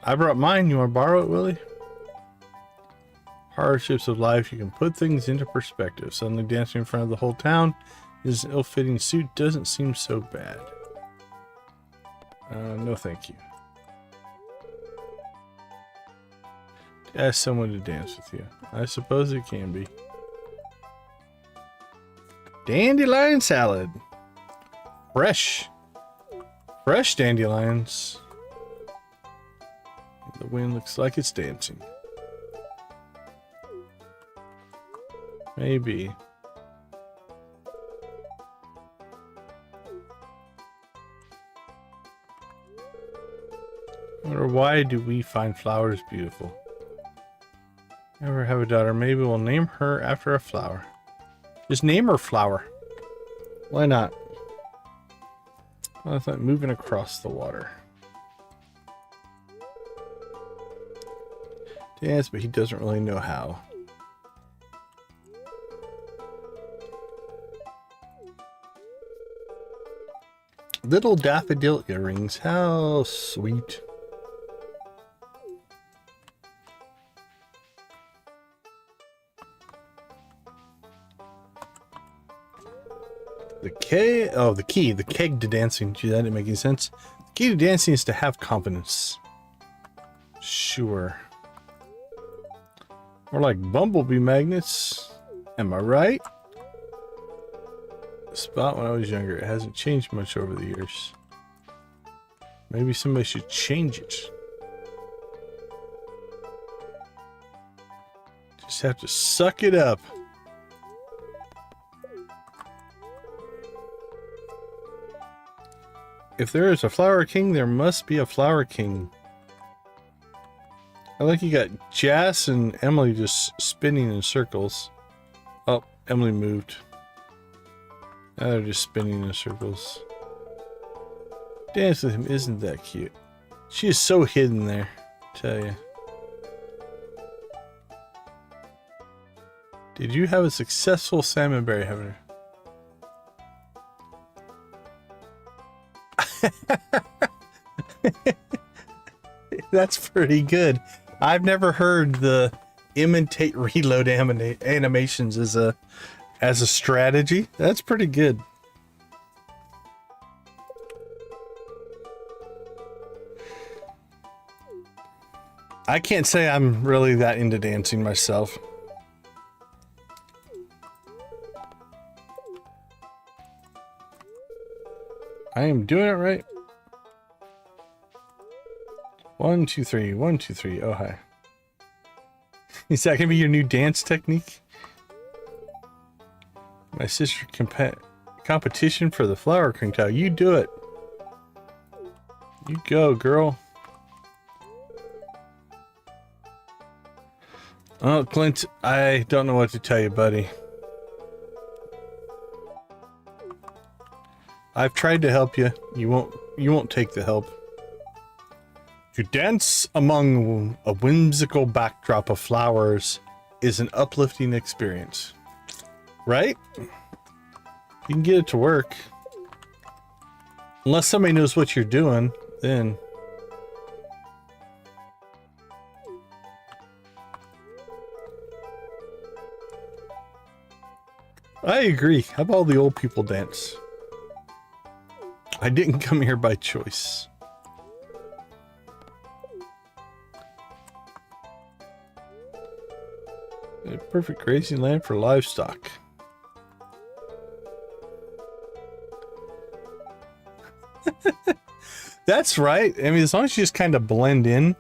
I brought mine. You want to borrow it, Willie? Hardships of life. You can put things into perspective. Suddenly dancing in front of the whole town. This ill-fitting suit doesn't seem so bad. No thank you. Ask someone to dance with you. I suppose it can be. Dandelion salad. Fresh. Fresh dandelions. The wind looks like it's dancing. Maybe. I wonder, why do we find flowers beautiful? Never have a daughter. Maybe we'll name her after a flower. Just name her Flower. Why not? Well, it's like moving across the water. Dance, but he doesn't really know how. Little daffodil earrings. How sweet. The key to dancing. Gee, that didn't make any sense. The key to dancing is to have confidence. Sure. More like bumblebee magnets. Am I right? The spot when I was younger. It hasn't changed much over the years. Maybe somebody should change it. Just have to suck it up. If there is a flower king, there must be a flower king. I like you got Jas and Emily just spinning in circles. Oh, Emily moved. Now they're just spinning in circles. Dance with him, isn't that cute? She is so hidden there, I tell you. Did you have a successful salmonberry hunter? That's pretty good. I've never heard the imitate reload animations as a strategy. That's pretty good. I can't say I'm really that into dancing myself. I am doing it right. 1, 2, 3. 1, 2, 3. Oh, hi. Is that gonna be your new dance technique? My sister competition for the flower king tile. You do it. You go, girl. Oh, Clint, I don't know what to tell you, buddy. I've tried to help you. You won't take the help. To dance among a whimsical backdrop of flowers is an uplifting experience. Right? You can get it to work. Unless somebody knows what you're doing, then... I agree. How about all the old people dance? I didn't come here by choice. A perfect grazing land for livestock. That's right. I mean, as long as you just kind of blend in.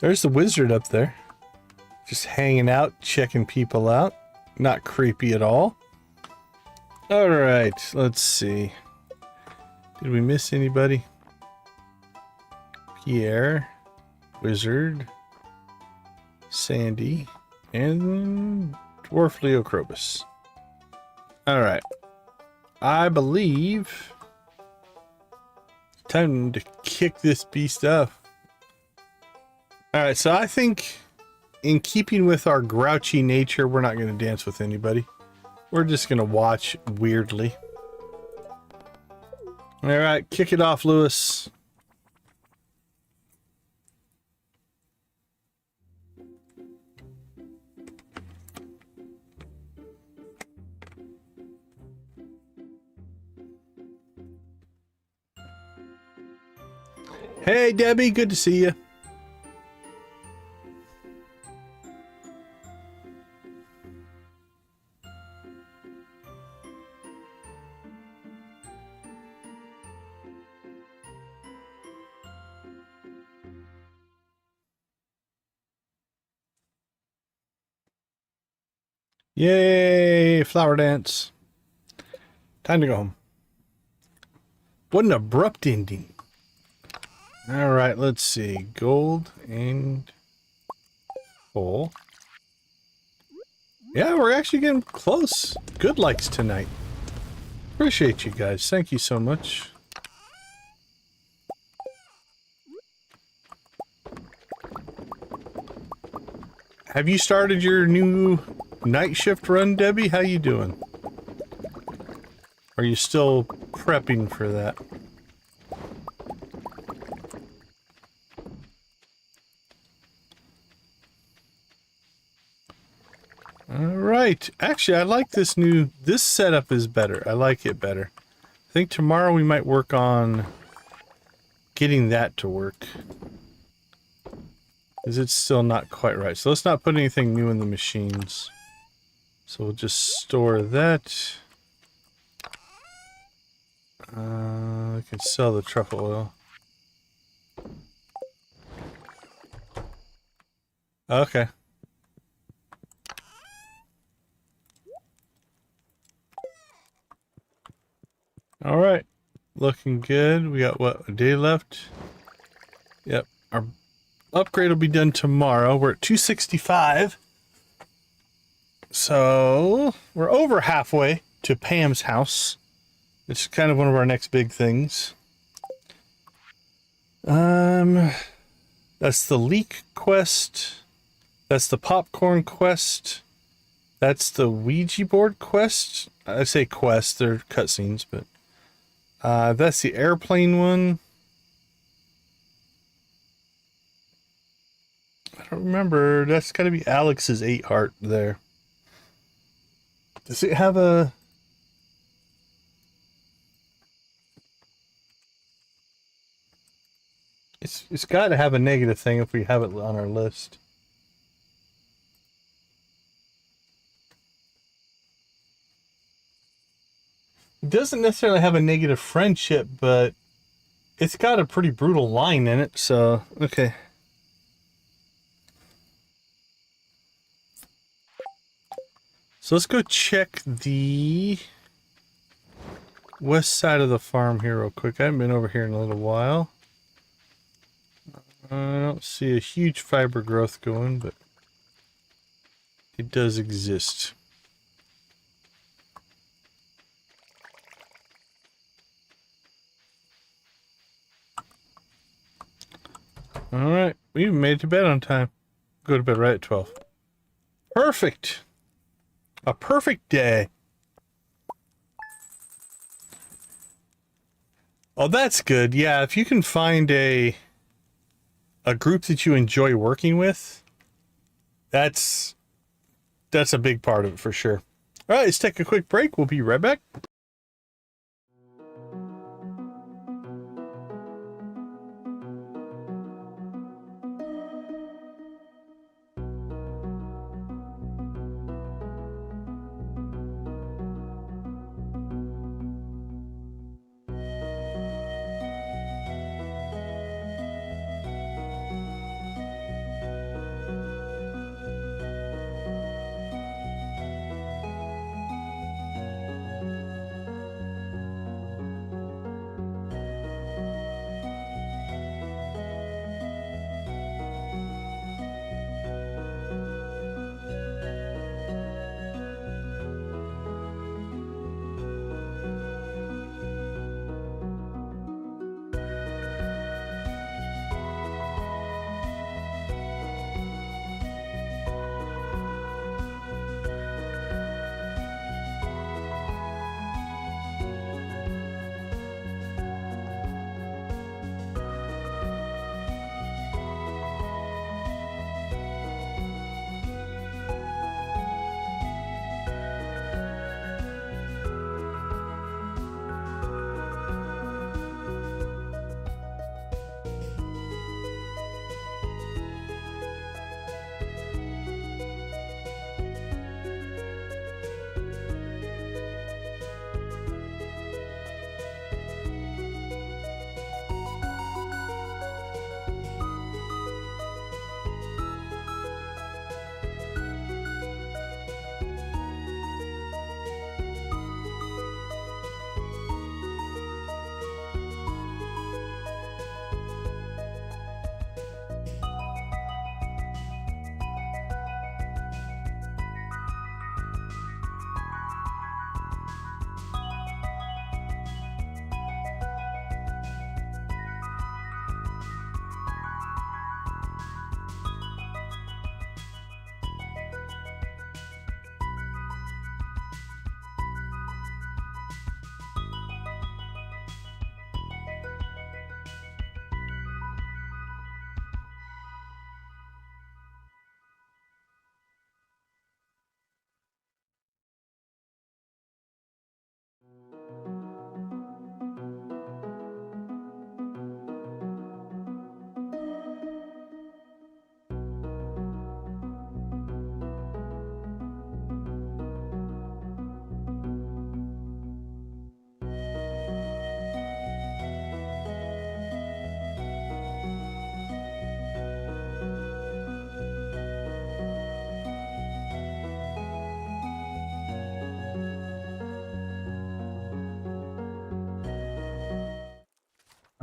There's the wizard up there. Just hanging out, checking people out. Not creepy at all. Alright, let's see. Did we miss anybody? Pierre, Wizard, Sandy, and Dwarf Leocrobus. Alright. I believe time to kick this beast up. Alright, so I think in keeping with our grouchy nature, we're not going to dance with anybody. We're just going to watch weirdly. Alright, kick it off, Lewis. Hey, Debbie, good to see you. Yay, flower dance. Time to go home. What an abrupt ending. All right, let's see. Gold and coal. Yeah, we're actually getting close. Good likes tonight. Appreciate you guys. Thank you so much. Have you started your new night shift run, Debbie? How you doing? Are you still prepping for that? Alright. Actually, I like this setup is better. I like it better. I think tomorrow we might work on getting that to work. Because it's still not quite right. So let's not put anything new in the machines. So we'll just store that. I can sell the truffle oil. Okay. Alright. Looking good. We got, what, a day left? Yep. Our upgrade will be done tomorrow. We're at 265. So, we're over halfway to Pam's house. It's kind of one of our next big things. That's the leek quest. That's the popcorn quest. That's the Ouija board quest. I say quest, they're cutscenes, but that's the airplane one. I don't remember. That's got to be Alex's 8 heart there. Does it have a... It's got to have a negative thing if we have it on our list. It doesn't necessarily have a negative friendship, but it's got a pretty brutal line in it, so okay. So let's go check the west side of the farm here real quick. I haven't been over here in a little while. I don't see a huge fiber growth going, but it does exist. Alright, we even made it to bed on time. Go to bed right at 12. Perfect! A perfect day. Oh, that's good. Yeah, if you can find a group that you enjoy working with, that's a big part of it for sure. All right, let's take a quick break. We'll be right back.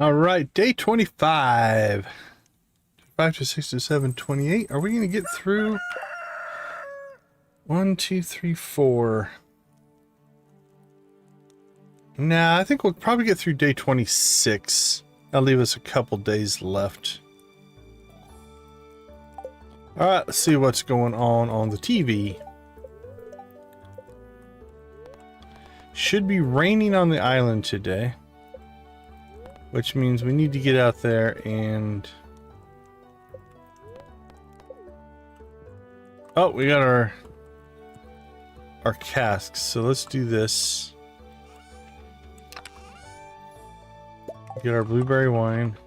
All right, day 25. 5 to 6 to 7, 28. Are we going to get through 1, 2, 3, 4? Nah, I think we'll probably get through day 26. That'll leave us a couple days left. All right, let's see what's going on the TV. Should be raining on the island today, which means we need to get out there and... Oh, we got our casks, so let's do this. Get our blueberry wine.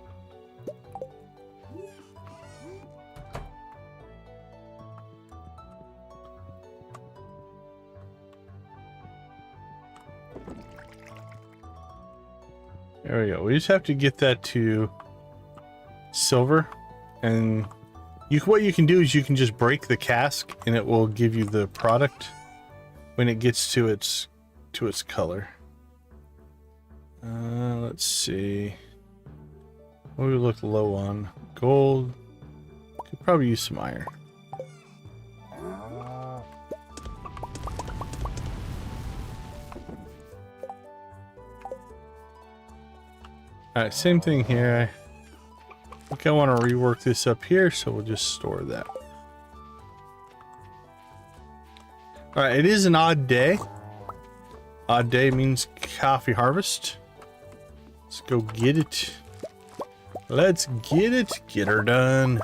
There we go. We just have to get that to silver, and what you can do is you can just break the cask and it will give you the product when it gets to its color. Let's see. What do we look low on? Gold. Could probably use some iron. Alright, same thing here. I think I want to rework this up here, so we'll just store that. Alright, it is an odd day. Odd day means coffee harvest. Let's go get it. Let's get it. Get her done.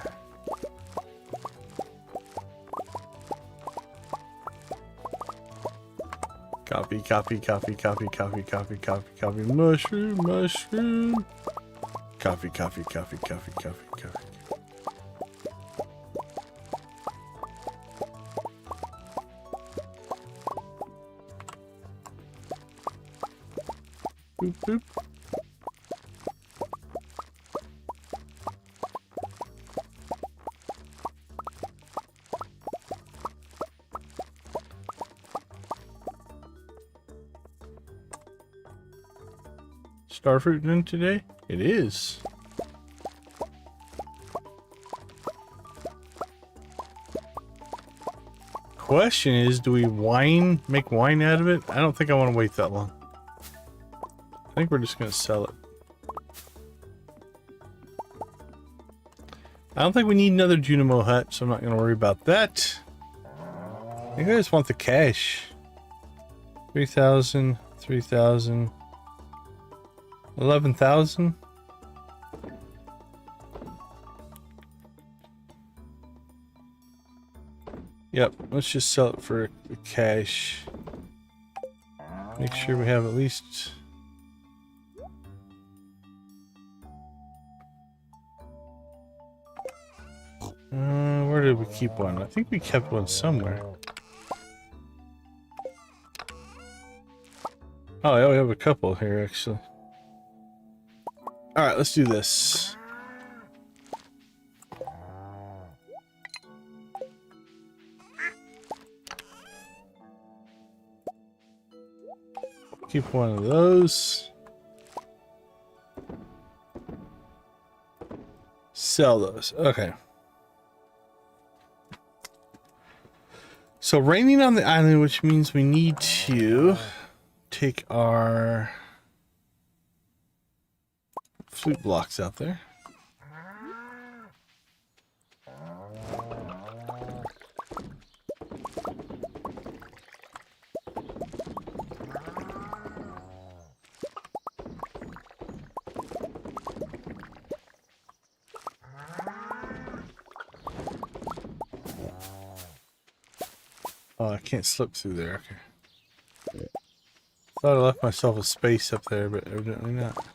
Coffee, coffee, coffee, coffee, coffee, coffee, coffee, coffee, mushroom, mushroom. Coffee, coffee, coffee, coffee, coffee, coffee. Boop, boop. Starfruit in today? It is. Question is, do we make wine out of it? I don't think I want to wait that long. I think we're just going to sell it. I don't think we need another Junimo hut, so I'm not going to worry about that. I think I just want the cash. 3,000, 3,000. 11,000. Yep, let's just sell it for cash. Make sure we have at least... where did we keep one? I think we kept one somewhere. Oh, yeah, we have a couple here, actually. Alright, let's do this. Keep one of those. Sell those. Okay. So raining on the island, which means we need to take our flute blocks out there. Oh, I can't slip through there. Okay. Thought I left myself a space up there, but evidently not.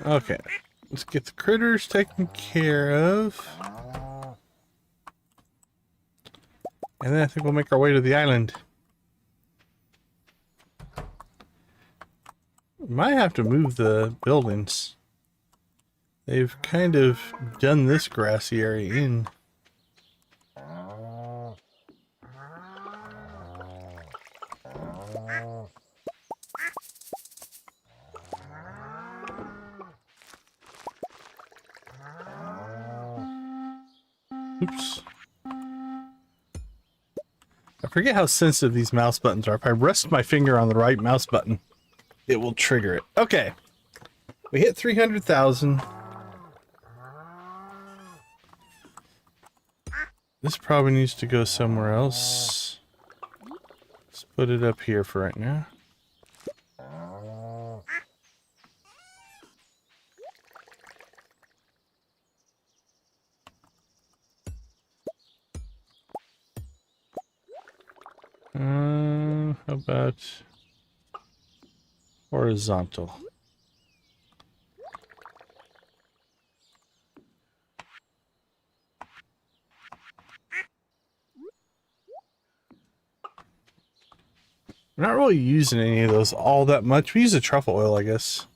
Okay, let's get the critters taken care of. And then I think we'll make our way to the island. We might have to move the buildings. They've kind of done this grassy area in. Oops. I forget how sensitive these mouse buttons are. If I rest my finger on the right mouse button, it will trigger it. Okay. We hit 300,000. This probably needs to go somewhere else. Let's put it up here for right now. How about horizontal? We're not really using any of those all that much. We use the truffle oil, I guess.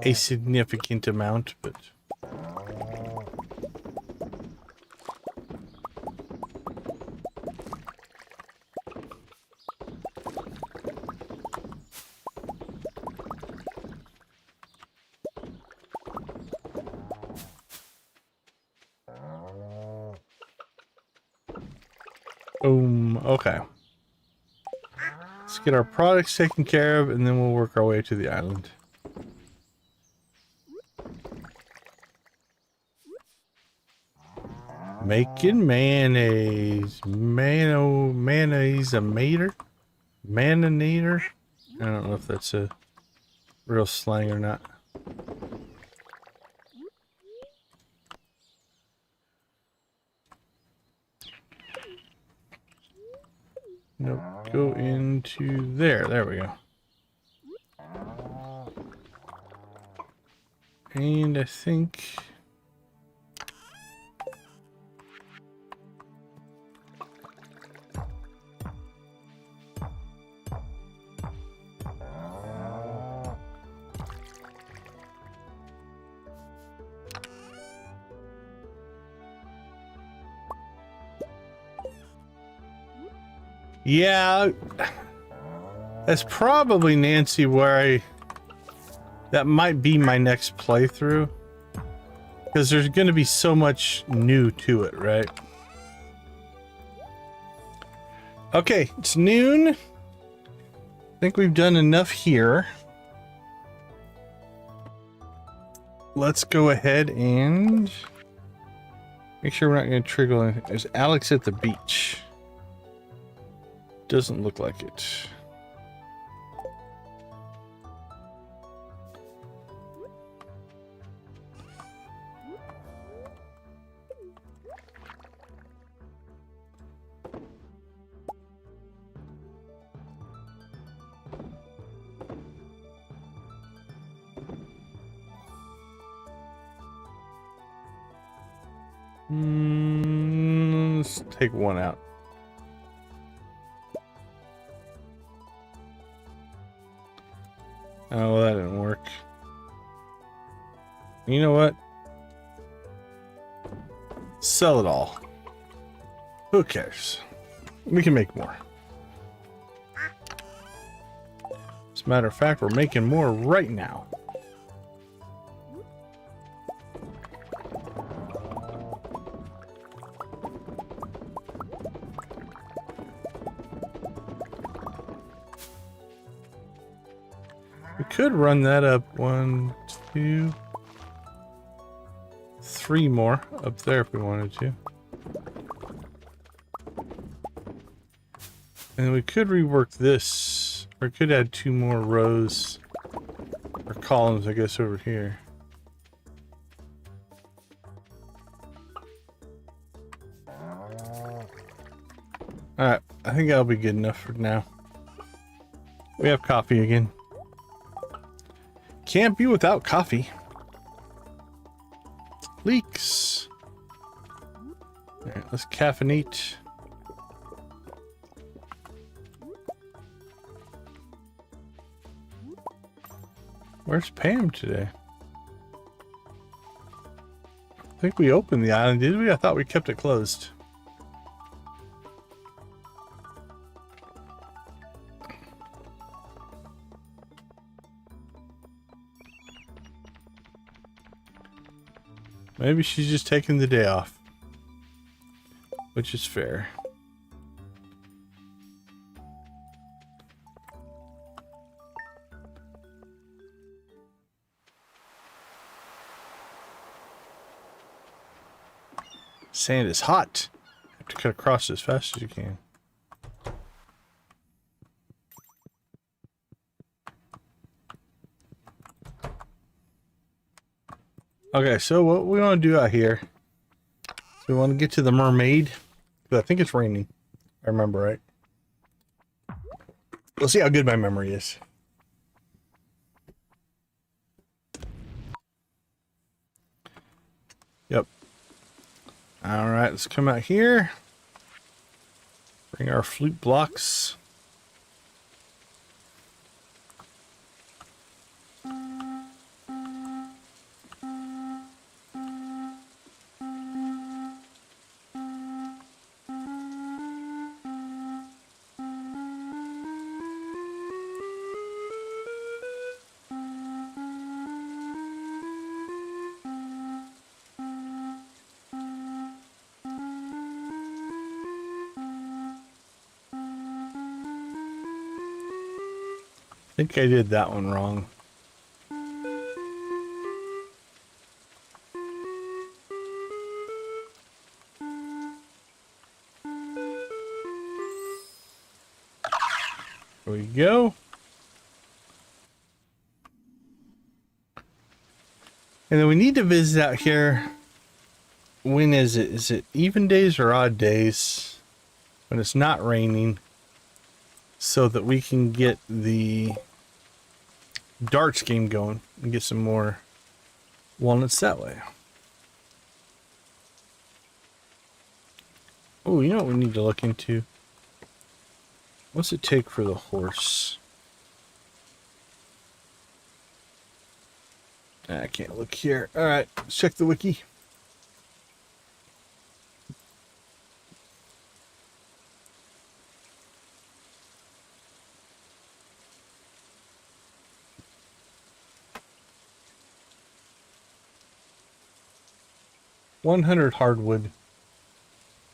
A significant amount, but... Boom. Okay. Let's get our products taken care of, and then we'll work our way to the island. Making mayonnaise. Mayonnaise-a-mater? Maninator? I don't know if that's a real slang or not. Nope. Go into there. There we go. And I think... Yeah, that's probably, Nancy, where that might be my next playthrough. Because there's going to be so much new to it, right? Okay, it's noon. I think we've done enough here. Let's go ahead and make sure we're not going to trigger anything. There's Alex at the beach. Doesn't look like it. Let's take one out. Oh, well, that didn't work. You know what? Sell it all. Who cares? We can make more. As a matter of fact, we're making more right now. We could run that up 1, 2, 3 more up there if we wanted to. And we could rework this, or could add 2 more rows or columns, I guess, over here. Alright, I think that'll be good enough for now. We have coffee again. Can't be without coffee. Leaks. Alright, let's caffeinate. Where's Pam today? I think we opened the island, did we? I thought we kept it closed. Maybe she's just taking the day off, which is fair. Sand is hot. You have to cut across as fast as you can. Okay, so what we want to do out here, we want to get to the mermaid. I think it's raining. I remember right. We'll see how good my memory is. Yep. All right, let's come out here. Bring our flute blocks. I think I did that one wrong. There we go. And then we need to visit out here. When is it? Is it even days or odd days? When it's not raining. So that we can get the darts game going and get some more walnuts that way. Oh, you know what we need to look into? What's it take for the horse? I can't look here. Alright, let's check the wiki. $100 hardwood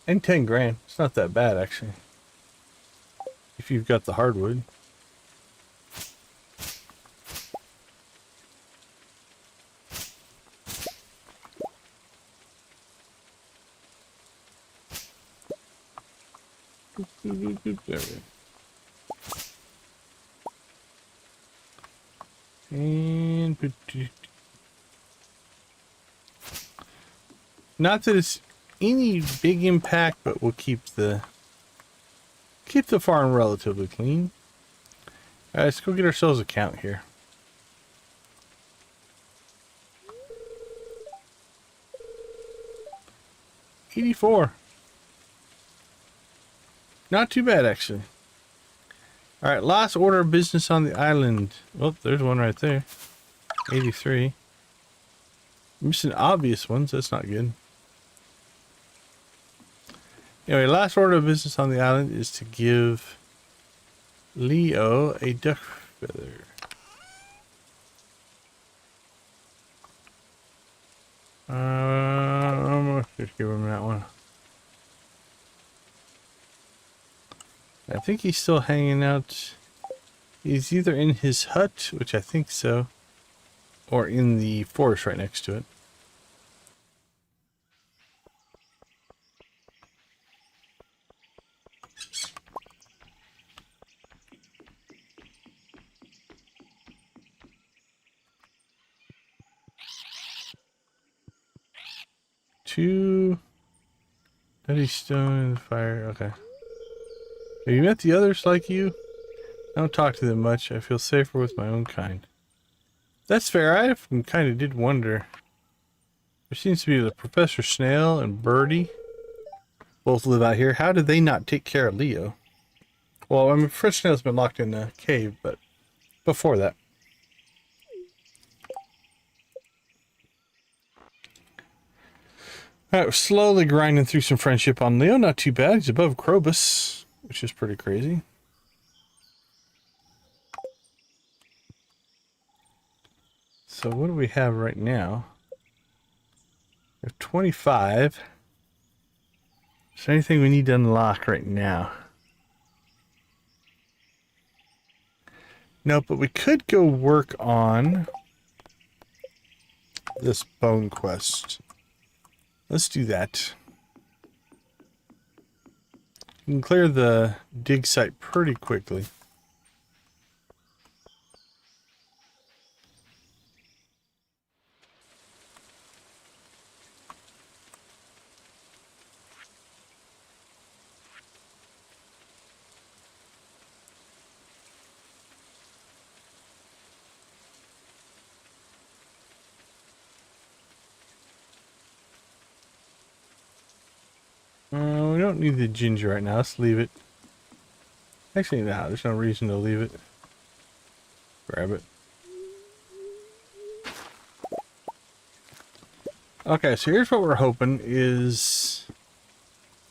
and 10 grand. It's not that bad actually, if you've got the hardwood. There we go. And not that it's any big impact, but we'll keep the farm relatively clean. All right, let's go get ourselves a count here. $84. Not too bad actually. All right, last order of business on the island. Well, there's one right there. 83. Missing obvious ones. That's not good. Anyway, last order of business on the island is to give Leo a duck feather. I'm gonna just give him that one. I think he's still hanging out. He's either in his hut, which I think so, or in the forest right next to it. Two Nutty stone in the fire. Okay. Have you met the others like you? I don't talk to them much. I feel safer with my own kind. That's fair. I kind of did wonder. There seems to be the Professor Snail and Birdie. Both live out here. How did they not take care of Leo? Well, I mean, Professor Snail's been locked in a cave, but before that. All right, we're slowly grinding through some friendship on Leo. Not too bad. He's above Krobus, which is pretty crazy. So what do we have right now? We have 25. Is there anything we need to unlock right now? No, but we could go work on this bone quest. Let's do that. You can clear the dig site pretty quickly. We don't need the ginger right now. Let's leave it. Actually, no, there's no reason to leave it. Grab it. Okay, so here's what we're hoping is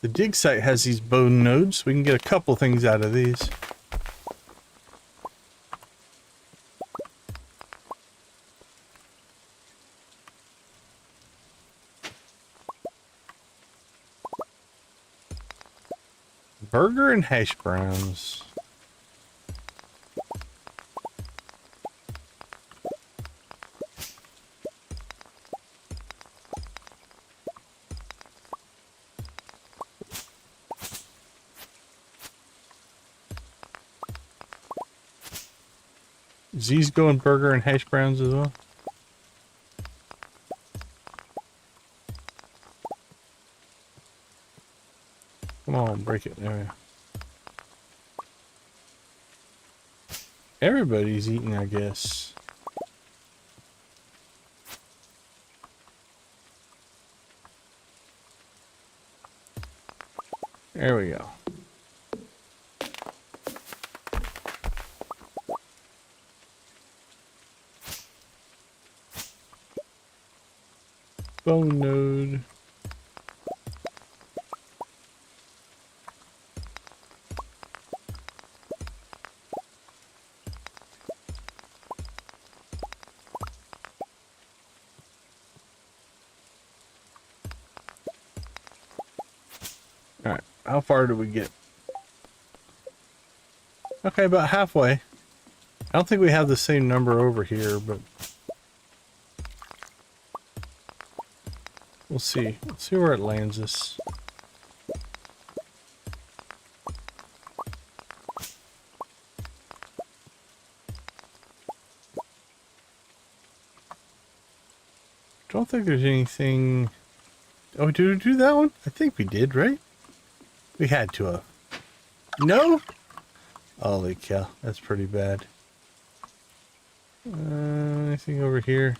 the dig site has these bone nodes. We can get a couple things out of these. Burger and hash browns. Z's going burger and hash browns as well. Come on, break it. There we go. Everybody's eating, I guess. There we go. Bone node. Alright, how far do we get? Okay, about halfway. I don't think we have the same number over here, but we'll see. Let's see where it lands us. Don't think there's anything. Oh, did we do that one? I think we did, right? We had to have. No? Holy cow, that's pretty bad. Anything over here?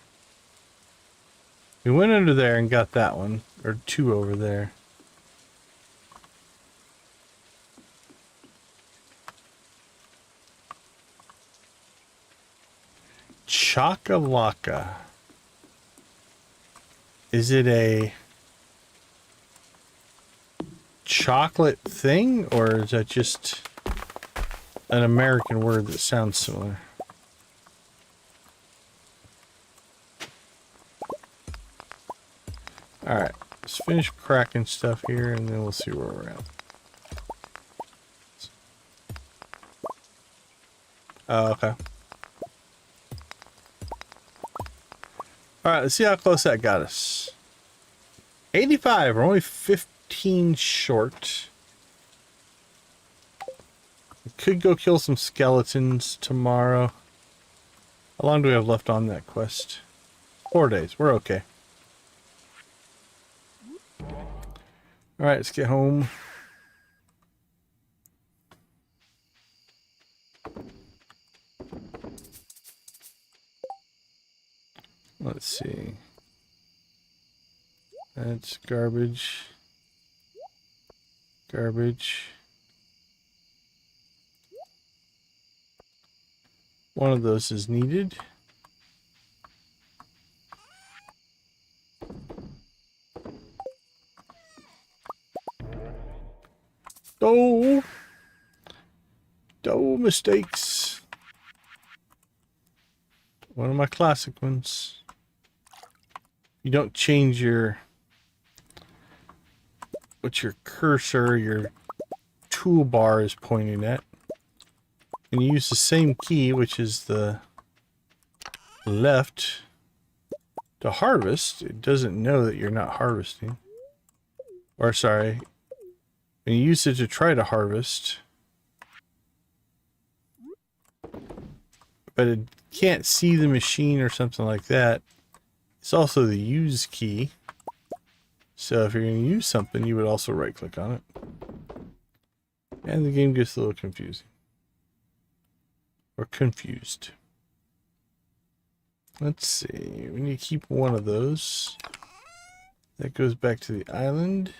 We went under there and got that one. Or two over there. Chakalaka. Is it a chocolate thing, or is that just an American word that sounds similar? Alright, let's finish cracking stuff here and then we'll see where we're at. Oh, okay. Alright, let's see how close that got us. 85, we're only 15 short. We could go kill some skeletons tomorrow. How long do we have left on that quest? 4 days, we're okay. Alright, let's get home. Let's see. That's garbage. Garbage. One of those is needed. Oh, no mistakes. One of my classic ones. You don't change what your cursor, your toolbar is pointing at. And you use the same key, which is the left, to harvest. It doesn't know that you're not harvesting. Or sorry, when you use it to try to harvest, but it can't see the machine or something like that. It's also the use key. So if you're going to use something, you would also right click on it. And the game gets a little confusing. Or confused. Let's see. We need to keep one of those. That goes back to the island.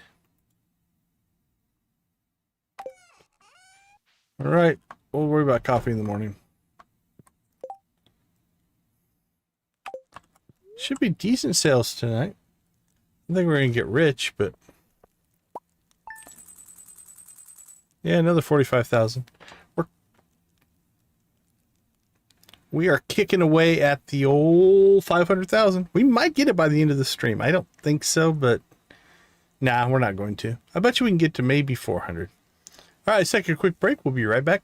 Alright. We'll worry about coffee in the morning. Should be decent sales tonight. I think we're going to get rich, but... yeah, another 45,000. We are kicking away at the old 500,000. We might get it by the end of the stream. I don't think so, but... nah, we're not going to. I bet you we can get to maybe 400. Alright, let's take a quick break. We'll be right back.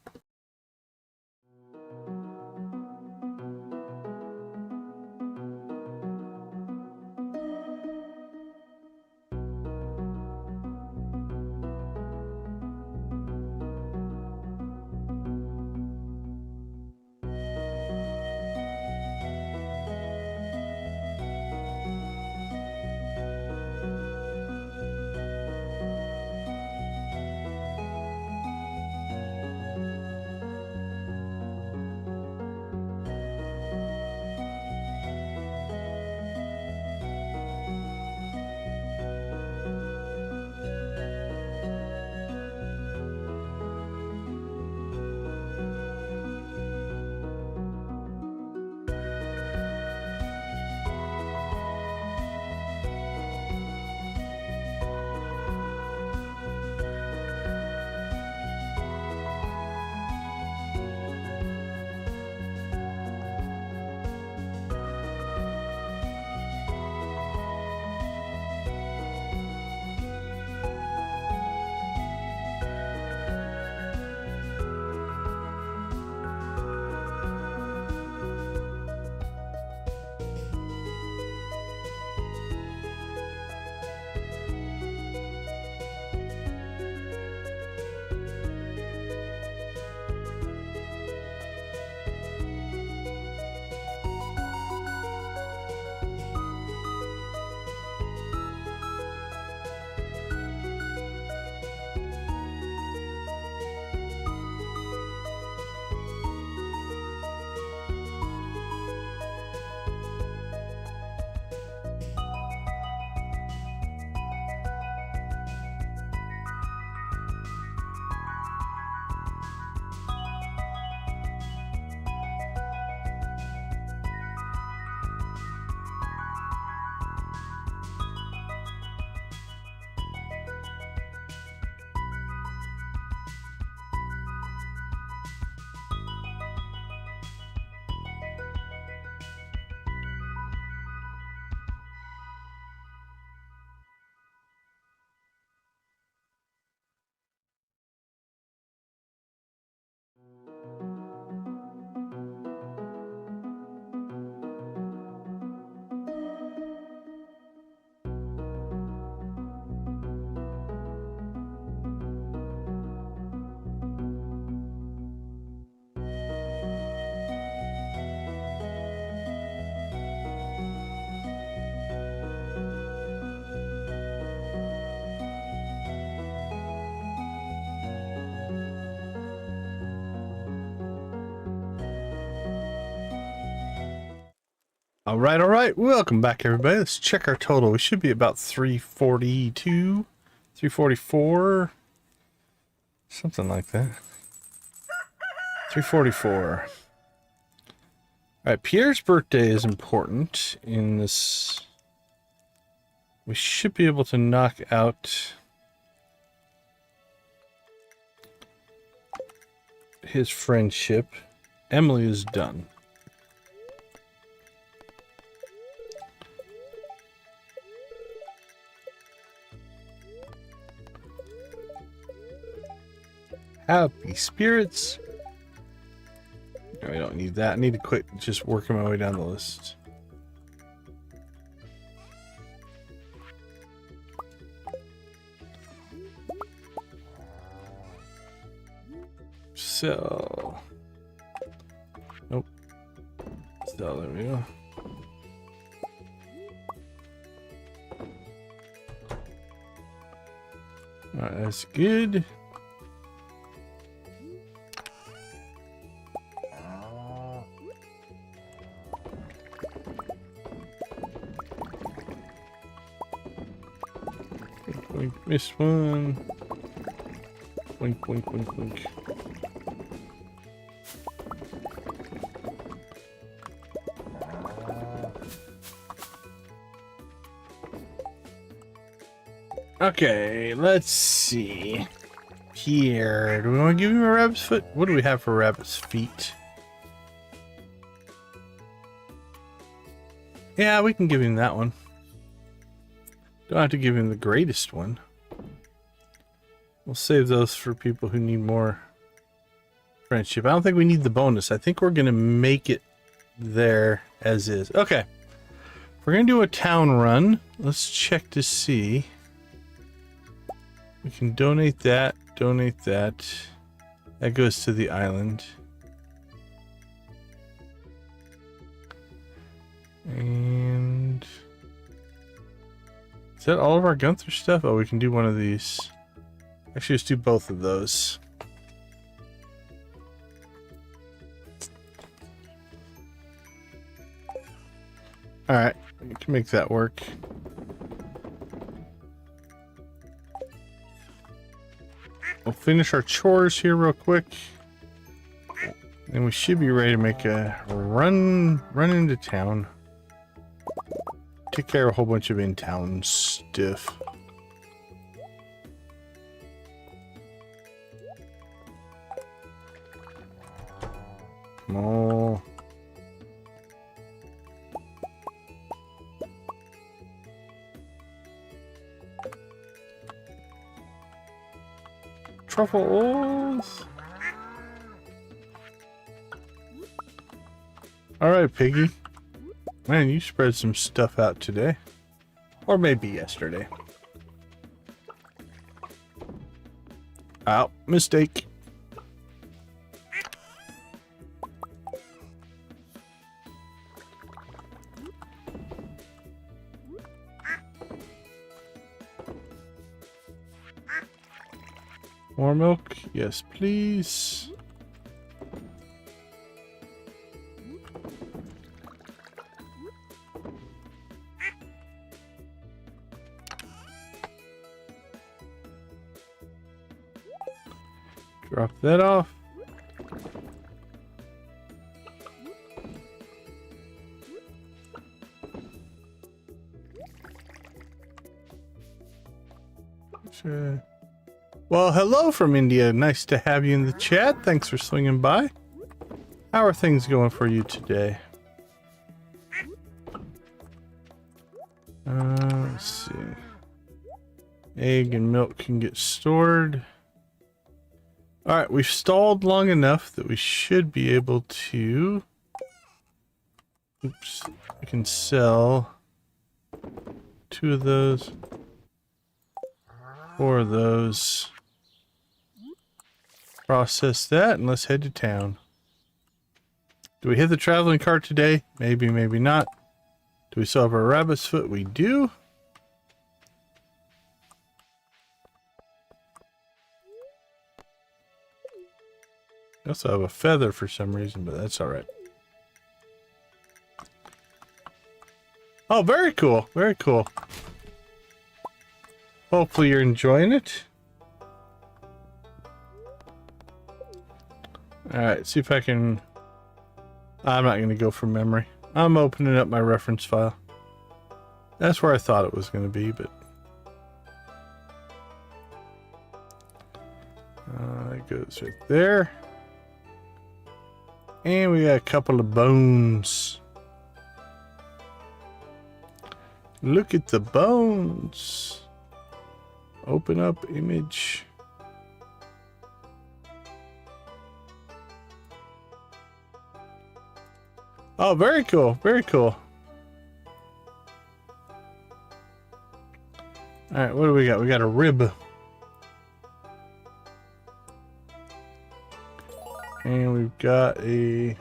All right. Welcome back, everybody. Let's check our total. We should be about 342, 344, something like that. 344. All right, Pierre's birthday is important in this. We should be able to knock out his friendship. Emily is done. Happy spirits. No, we don't need that. I need to quit just working my way down the list. So, nope. So there we go. All right, that's good. Wink, missed one. Wink, wink, wink, wink. Okay, let's see. Here, do we want to give him a rabbit's foot? What do we have for rabbit's feet? Yeah, we can give him that one. Don't have to give him the greatest one. We'll save those for people who need more friendship. I don't think we need the bonus. I think we're going to make it there as is. Okay. We're going to do a town run. Let's check to see. We can donate that, donate that. That goes to the island. And is that all of our Gunther stuff? Oh, we can do one of these. Actually, let's do both of those. All right, we can make that work. We'll finish our chores here real quick. And we should be ready to make a run into town. Take care of a whole bunch of in-town stuff. Come on. Truffles. All right, Piggy. Man, you spread some stuff out today. Or maybe yesterday. Oh, mistake. More milk? Yes, please. Drop that off. Sure. Well, hello from India. Nice to have you in the chat. Thanks for swinging by. How are things going for you today? Let's see. Egg and milk can get stored. All right, we've stalled long enough that we should be able to... Oops. I can sell 2 of those. 4 of those. Process that and let's head to town. Do we hit the traveling cart today? Maybe, maybe not. Do we still have our rabbit's foot? We do. I also have a feather for some reason, but that's all right. Oh, very cool. Very cool. Hopefully you're enjoying it. Alright, see if I can... I'm not going to go from memory. I'm opening up my reference file. That's where I thought it was going to be, but... It goes right there. And we got a couple of bones. Look at the bones. Open up image. Oh, very cool. Very cool. All right, what do we got? We got a rib. And we've got a, I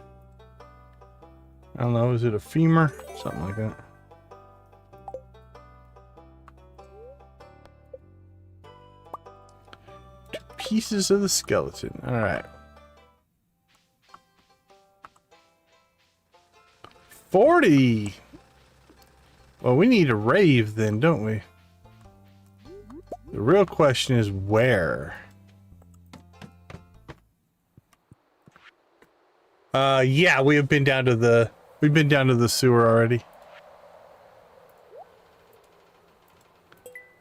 don't know, is it a femur? Something like that. Pieces of the skeleton. All right. 40. Well, we need a rave then, don't we? The real question is where? Yeah, we've been down to the sewer already.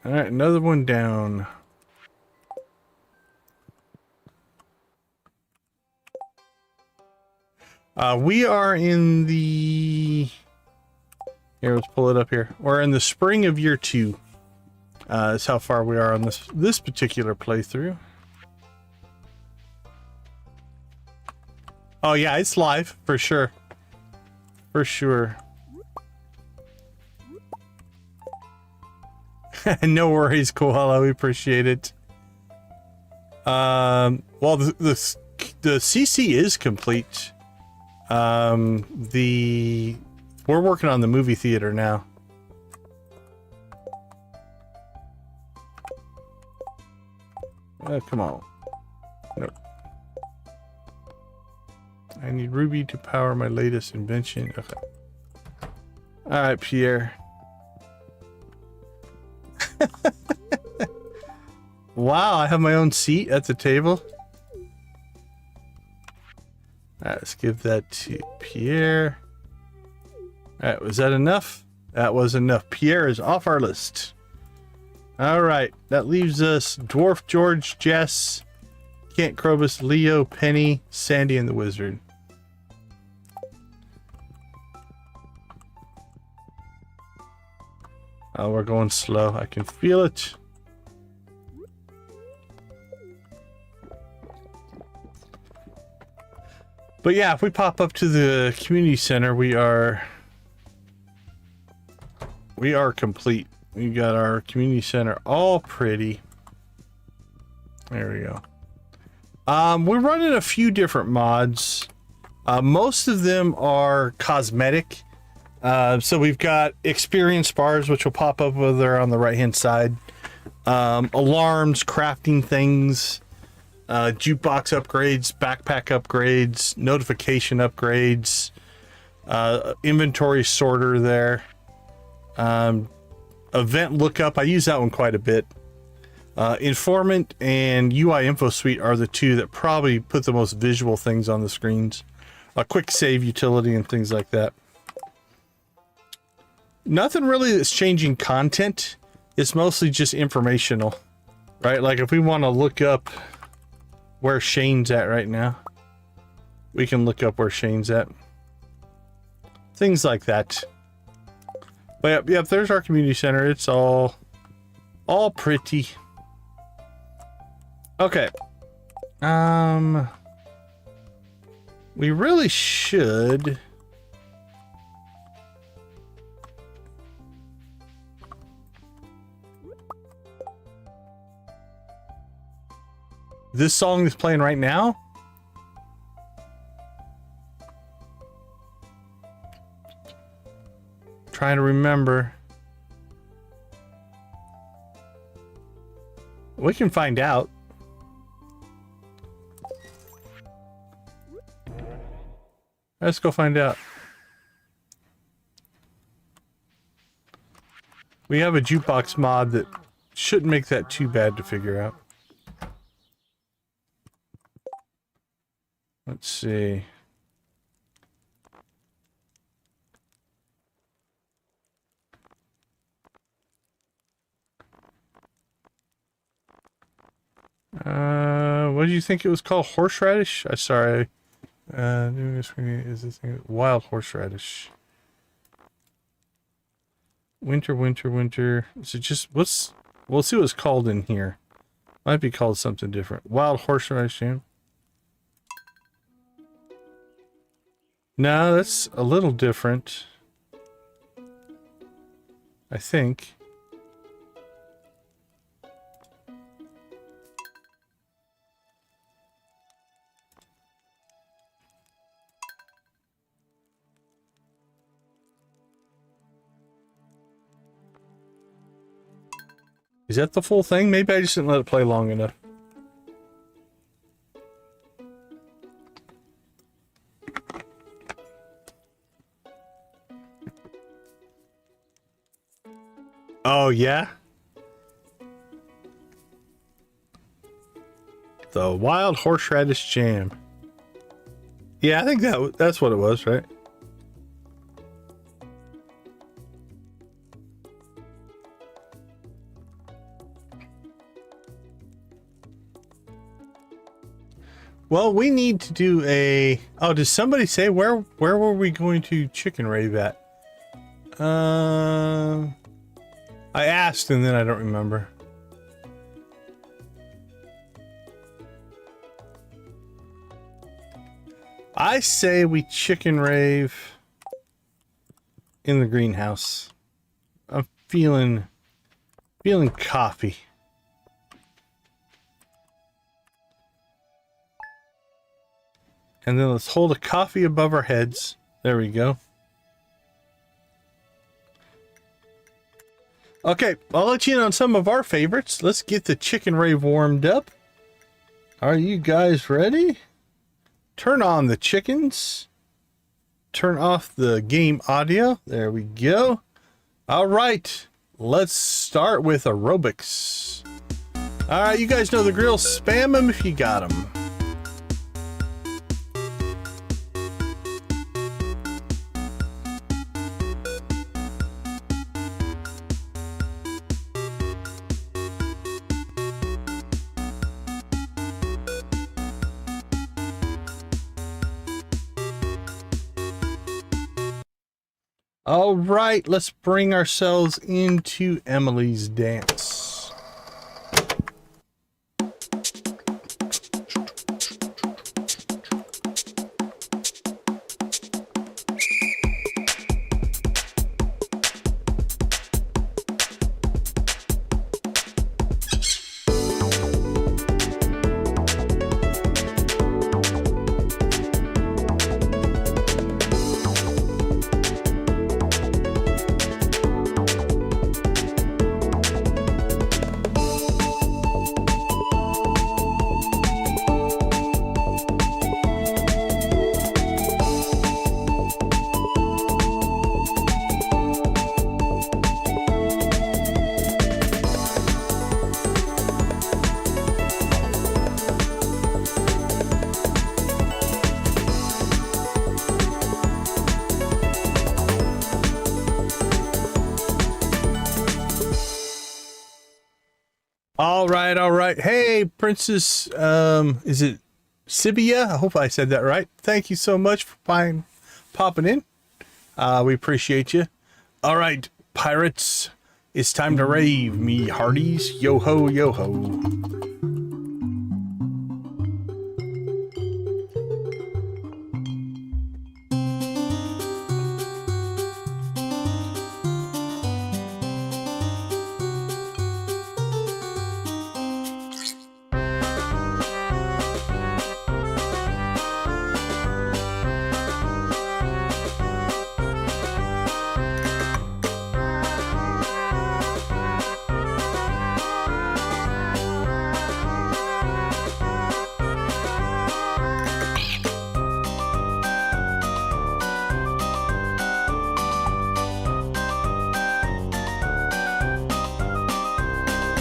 All right, another one down. We are in the... Here, let's pull it up here. We're in the spring of year 2. That's how far we are on this particular playthrough. Oh yeah, it's live for sure. For sure. No worries, Koala. We appreciate it. Well, the CC is complete. We're working on the movie theater now. Come on. Nope. I need Ruby to power my latest invention. Okay. All right, Pierre. Wow, I have my own seat at the table. All right, let's give that to Pierre. All right, was that enough? That was enough. Pierre is off our list. All right, that leaves us Dwarf, George, Jess, Kent, Krobus, Leo, Penny, Sandy, and the Wizard. Oh, we're going slow. I can feel it. But yeah, if we pop up to the community center, we are complete. We got our community center all pretty. There we go. We're running a few different mods. Most of them are cosmetic. So we've got experience bars, which will pop up over there on the right-hand side. Alarms, crafting things, jukebox upgrades, backpack upgrades, notification upgrades, inventory sorter there. Event lookup, I use that one quite a bit. Informant and UI info suite are the two that probably put the most visual things on the screens. A quick save utility and things like that. Nothing really that's changing content. It's mostly just informational, right? Like if we want to look up where Shane's at right now, we can look up where Shane's at. Things like that. But yep, there's our community center. It's all pretty. Okay. We really should. This song is playing right now. Trying to remember. We can find out. Let's go find out. We have a jukebox mod that shouldn't make that too bad to figure out. Let's see. What do you think it was called? Horseradish? Sorry, Is this thing wild horseradish? Winter. Is it just what's? We'll see what it's called in here. Might be called something different. Wild horseradish jam. No, that's a little different. I think. Is that the full thing? Maybe I just didn't let it play long enough. Oh, yeah? The wild horseradish jam. Yeah, I think that's what it was, right? Well, we need to do a... Oh, did somebody say where were we going to chicken rave at? I asked and then I don't remember. I say we chicken rave in the greenhouse. I'm feeling coffee. And then let's hold a coffee above our heads. There we go. Okay, I'll let you in on some of our favorites. Let's get the chicken rave warmed up. Are you guys ready? Turn on the chickens. Turn off the game audio. There we go. All right, let's start with aerobics. All right, you guys know the drill. Spam them if you got them. All right, let's bring ourselves into Emily's dance. All right. Hey, Princess, is it Sibia? I hope I said that right. Thank you so much for popping in. We appreciate you. All right, pirates, it's time to rave, me hearties. Yo ho, yo ho.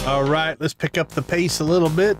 All right, let's pick up the pace a little bit.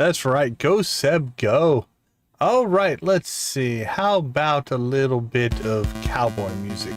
That's right. Go, Seb, go. All right, let's see. How about a little bit of cowboy music?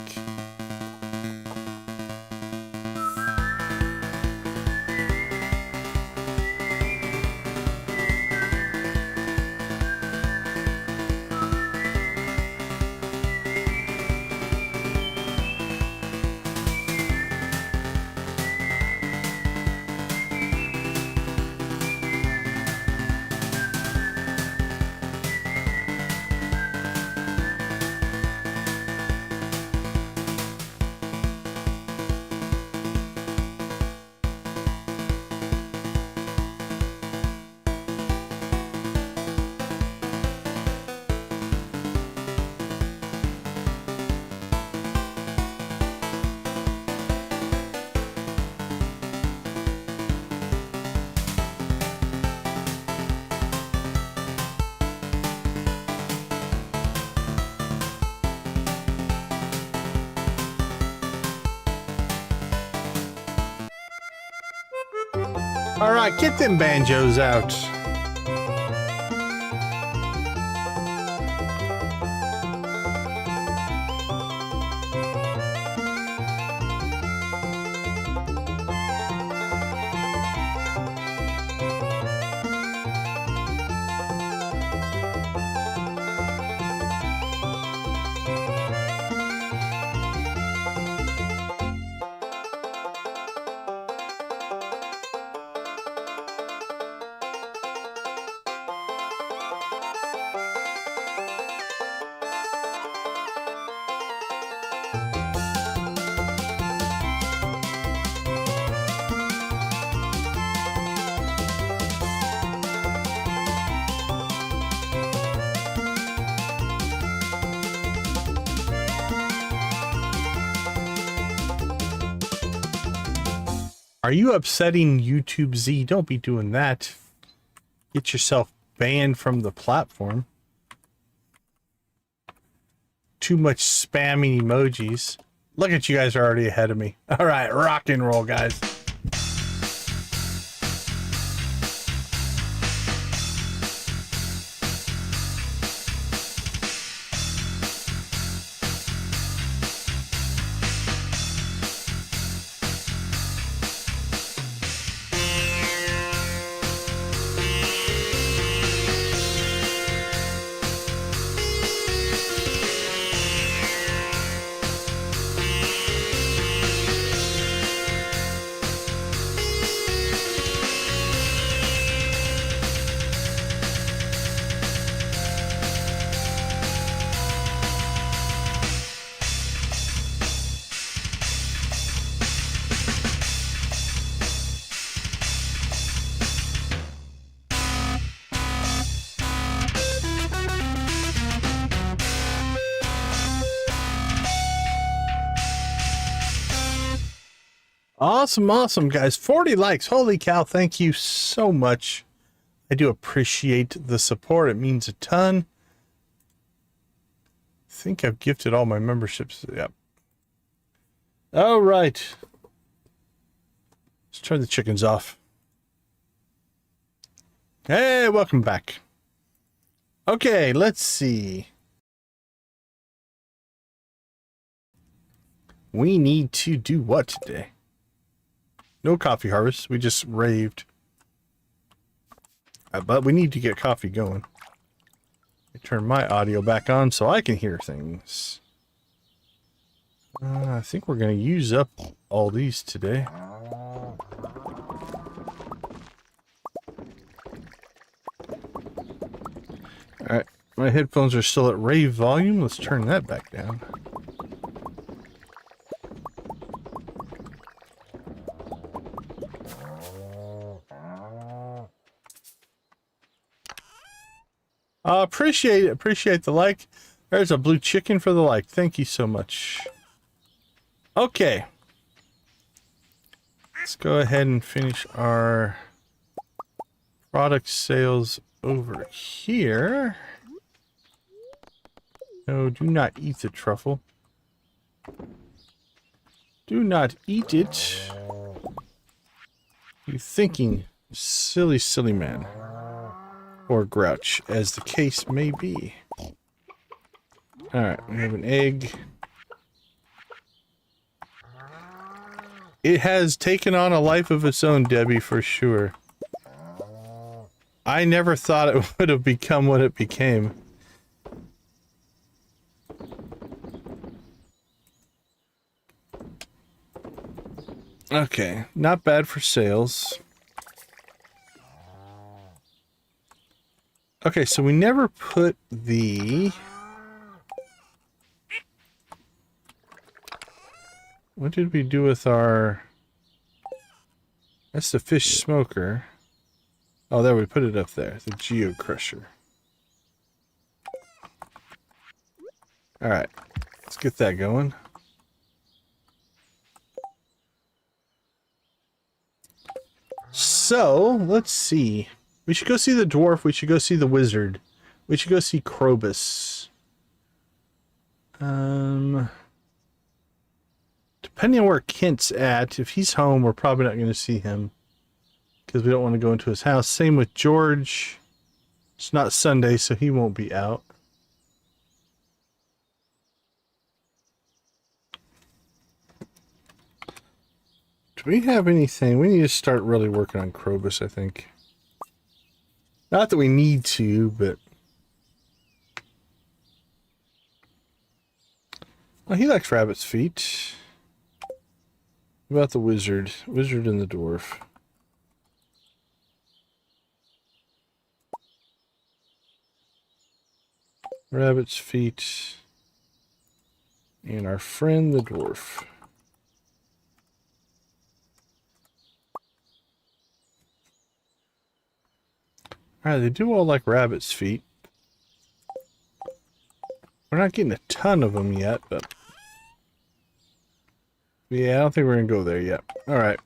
All right, get them banjos out. Are you upsetting YouTube Z? Don't be doing that. Get yourself banned from the platform. Too much spamming emojis. Look at you guys are already ahead of me. All right, rock and roll, guys. Awesome, awesome, guys. 40 likes. Holy cow. Thank you so much. I do appreciate the support. It means a ton. I think I've gifted all my memberships. Yep. All right. Let's turn the chickens off. Hey, welcome back. Okay, let's see. We need to do what today? No coffee harvest. We just raved. But we need to get coffee going. I turn my audio back on so I can hear things. I think we're going to use up all these today. Alright, my headphones are still at rave volume. Let's turn that back down. Appreciate the like. There's a blue chicken for the like. Thank you so much. Okay. Let's go ahead and finish our product sales over here. No, do not eat the truffle. Do not eat it. You thinking, silly, silly man. Or Grouch, as the case may be. Alright, we have an egg. It has taken on a life of its own, Debbie, for sure. I never thought it would have become what it became. Okay, not bad for sales. Okay, so we never put the... What did we do with our... That's the fish smoker. Oh, there, we put it up there. The Geo Crusher. Alright, let's get that going. So, let's see. We should go see the dwarf. We should go see the wizard. We should go see Krobus. Depending on where Kent's at, if he's home, we're probably not going to see him. Because we don't want to go into his house. Same with George. It's not Sunday, so he won't be out. Do we have anything? We need to start really working on Krobus, I think. Not that we need to, but... Well, he likes rabbit's feet. What about the wizard? Wizard and the dwarf. Rabbit's feet. And our friend the dwarf. Alright, they do all like rabbit's feet. We're not getting a ton of them yet, but... Yeah, I don't think we're going to go there yet. Alright.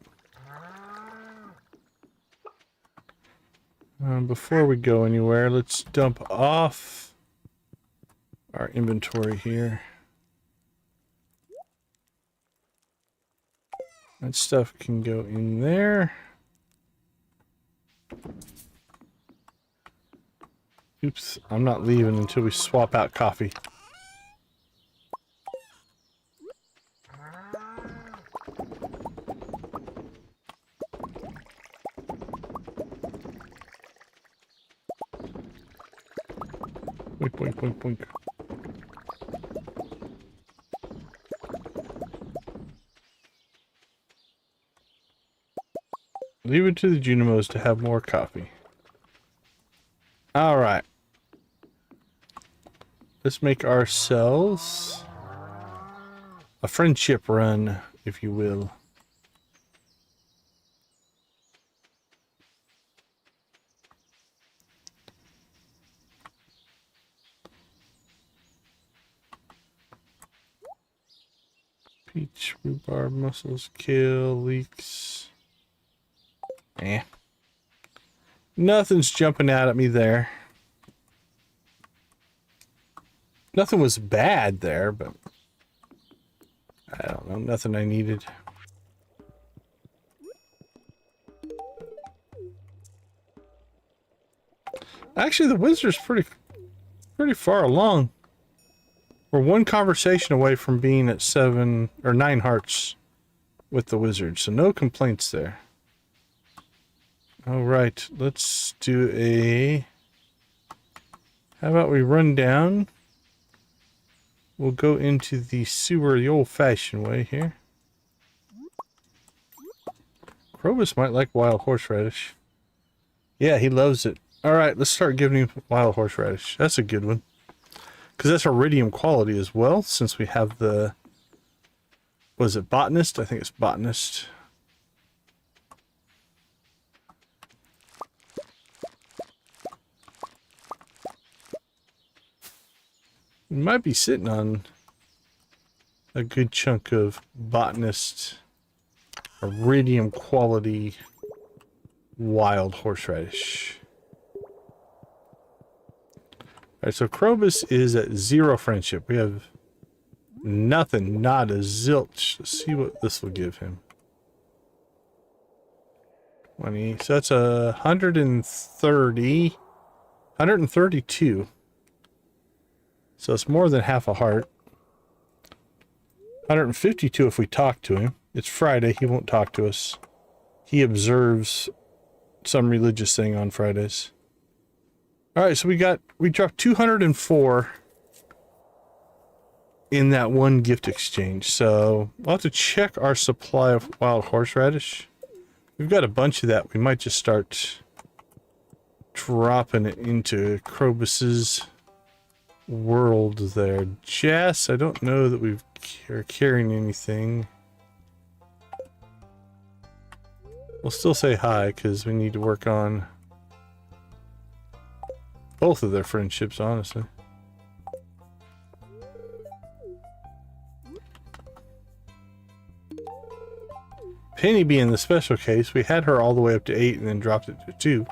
Before we go anywhere, let's dump off our inventory here. That stuff can go in there. Oops, I'm not leaving until we swap out coffee. Boink, boink, boink, boink. Leave it to the Junimos to have more coffee. Alright. Let's make ourselves a friendship run, if you will. Peach, rhubarb, mussels, kale, leeks. Eh. Nothing's jumping out at me there. Nothing was bad there, but I don't know, nothing I needed. Actually, the wizard's pretty far along. We're one conversation away from being at 7 or 9 hearts with the wizard, so no complaints there. All right, let's do a... How about we run down? We'll go into the sewer the old-fashioned way here. Krobus might like wild horseradish. Yeah, he loves it. All right, let's start giving him wild horseradish. That's a good one. Because that's iridium quality as well, since we have the... Was it botanist? I think it's botanist. We might be sitting on a good chunk of botanist iridium quality wild horseradish. Alright, so Krobus is at 0 friendship. We have nothing, not a zilch. Let's see what this will give him. 20. So that's 130. 132. So it's more than half a heart. 152 if we talk to him. It's Friday. He won't talk to us. He observes some religious thing on Fridays. All right, so we dropped 204 in that one gift exchange. So we'll have to check our supply of wild horseradish. We've got a bunch of that. We might just start dropping it into Krobus's world there. Jess, I don't know that we're carrying anything. We'll still say hi because we need to work on both of their friendships, honestly. Penny being the special case, we had her all the way up to 8 and then dropped it to 2.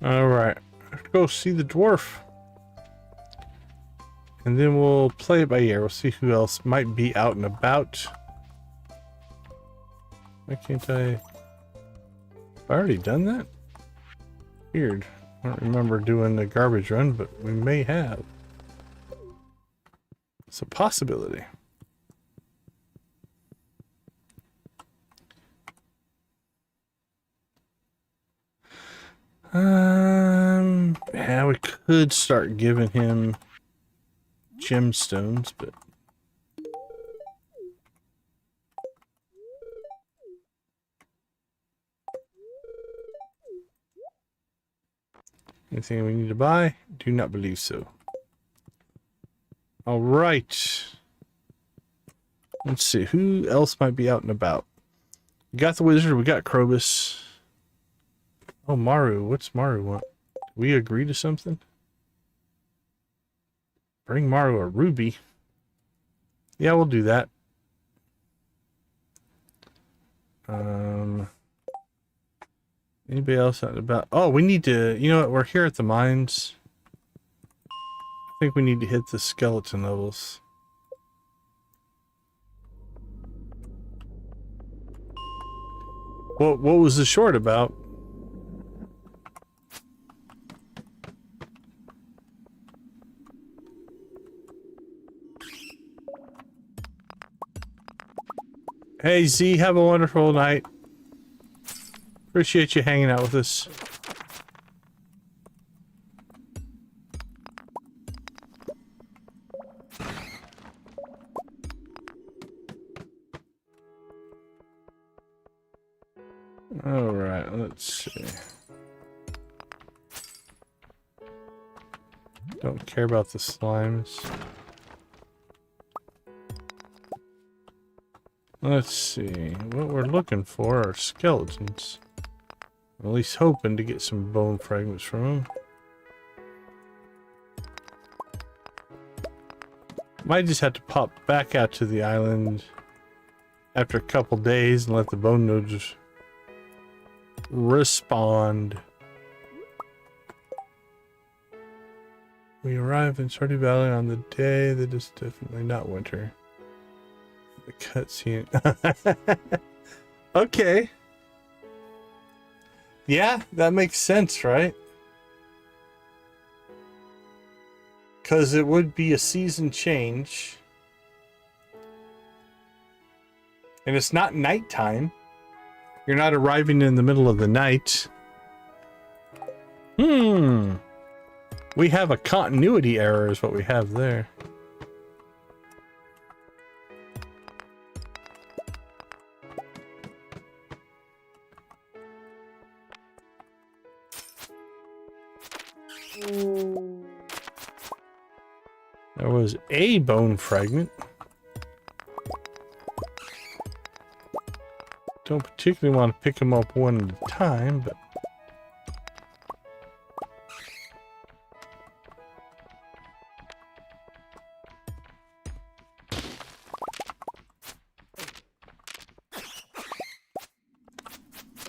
Alright, let's go see the dwarf. And then we'll play it by ear. We'll see who else might be out and about. Why can't I... Have I already done that? Weird. I don't remember doing the garbage run, but we may have. It's a possibility. Yeah, we could start giving him gemstones, but anything we need to buy? Do not believe so. All right. Let's see who else might be out and about. We got the wizard. We got Krobus. Oh, Maru. What's Maru want? We agree to something? Bring Maru a ruby. Yeah, we'll do that. Anybody else out and about? Oh, we need to, you know what? We're here at the mines. I think we need to hit the skeleton levels. What was the short about? Hey Z, have a wonderful night. Appreciate you hanging out with us. All right, let's see. Don't care about the slimes. Let's see. What we're looking for are skeletons. I'm at least hoping to get some bone fragments from them. Might just have to pop back out to the island after a couple days and let the bone nodes respond. We arrive in Stardew Valley on the day that is definitely not winter. The cutscene. Okay. Yeah, that makes sense, right? Because it would be a season change. And it's not nighttime. You're not arriving in the middle of the night. We have a continuity error is what we have there. There was a bone fragment. Don't particularly want to pick them up one at a time, but...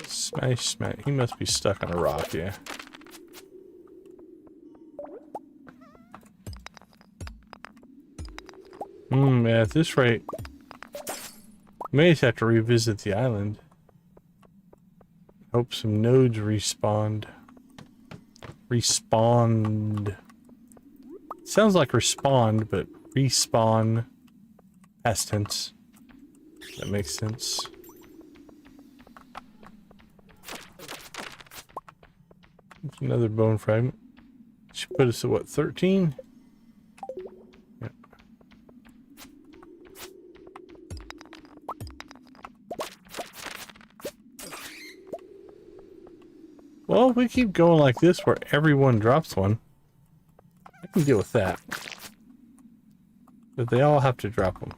Smash, smash. He must be stuck on a rock, yeah. Yeah, at this rate, May just have to revisit the island. Hope some nodes respawned. Respawned. Sounds like respond, but respawn. Past tense. That makes sense. There's another bone fragment. Should put us at what, 13? Yep. Well, if we keep going like this where everyone drops one, I can deal with that. But they all have to drop them.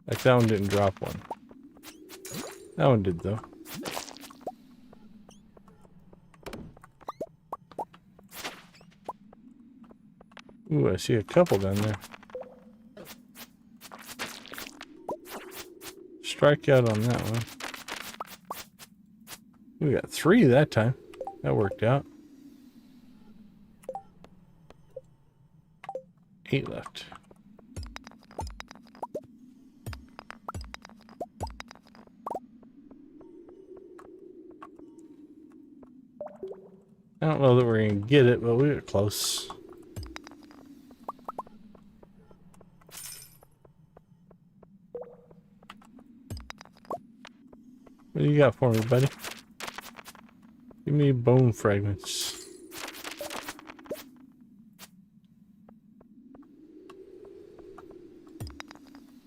Like that one didn't drop one. That one did though. Ooh, I see a couple down there. Strike out on that one. We got 3 that time. That worked out. 8 left. I don't know that we're gonna get it, but we were close. What do you got for me, buddy? Give me bone fragments.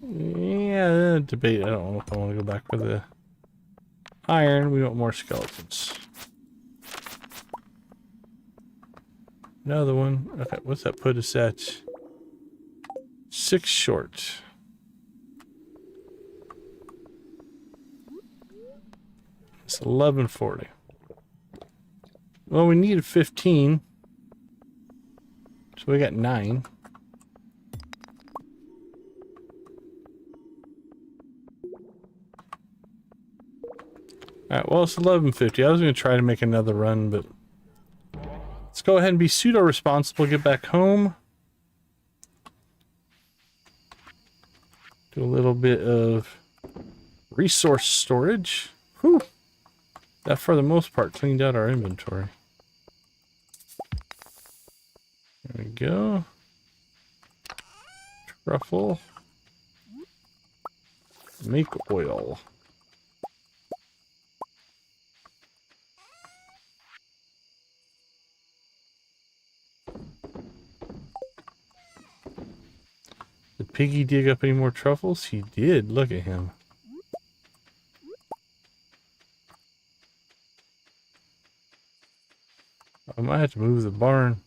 Yeah, debate. I don't know if I want to go back for the iron. We want more skeletons. Another one. Okay, what's that put us at? 6 short. It's 11:40. Well, we needed 15. So we got 9. Alright, well, it's 11:50. I was going to try to make another run, but let's go ahead and be pseudo-responsible, get back home. Do a little bit of resource storage. Whew. That, for the most part, cleaned out our inventory. There we go. Truffle. Make oil. Did Piggy dig up any more truffles? He did. Look at him. I might have to move the barn.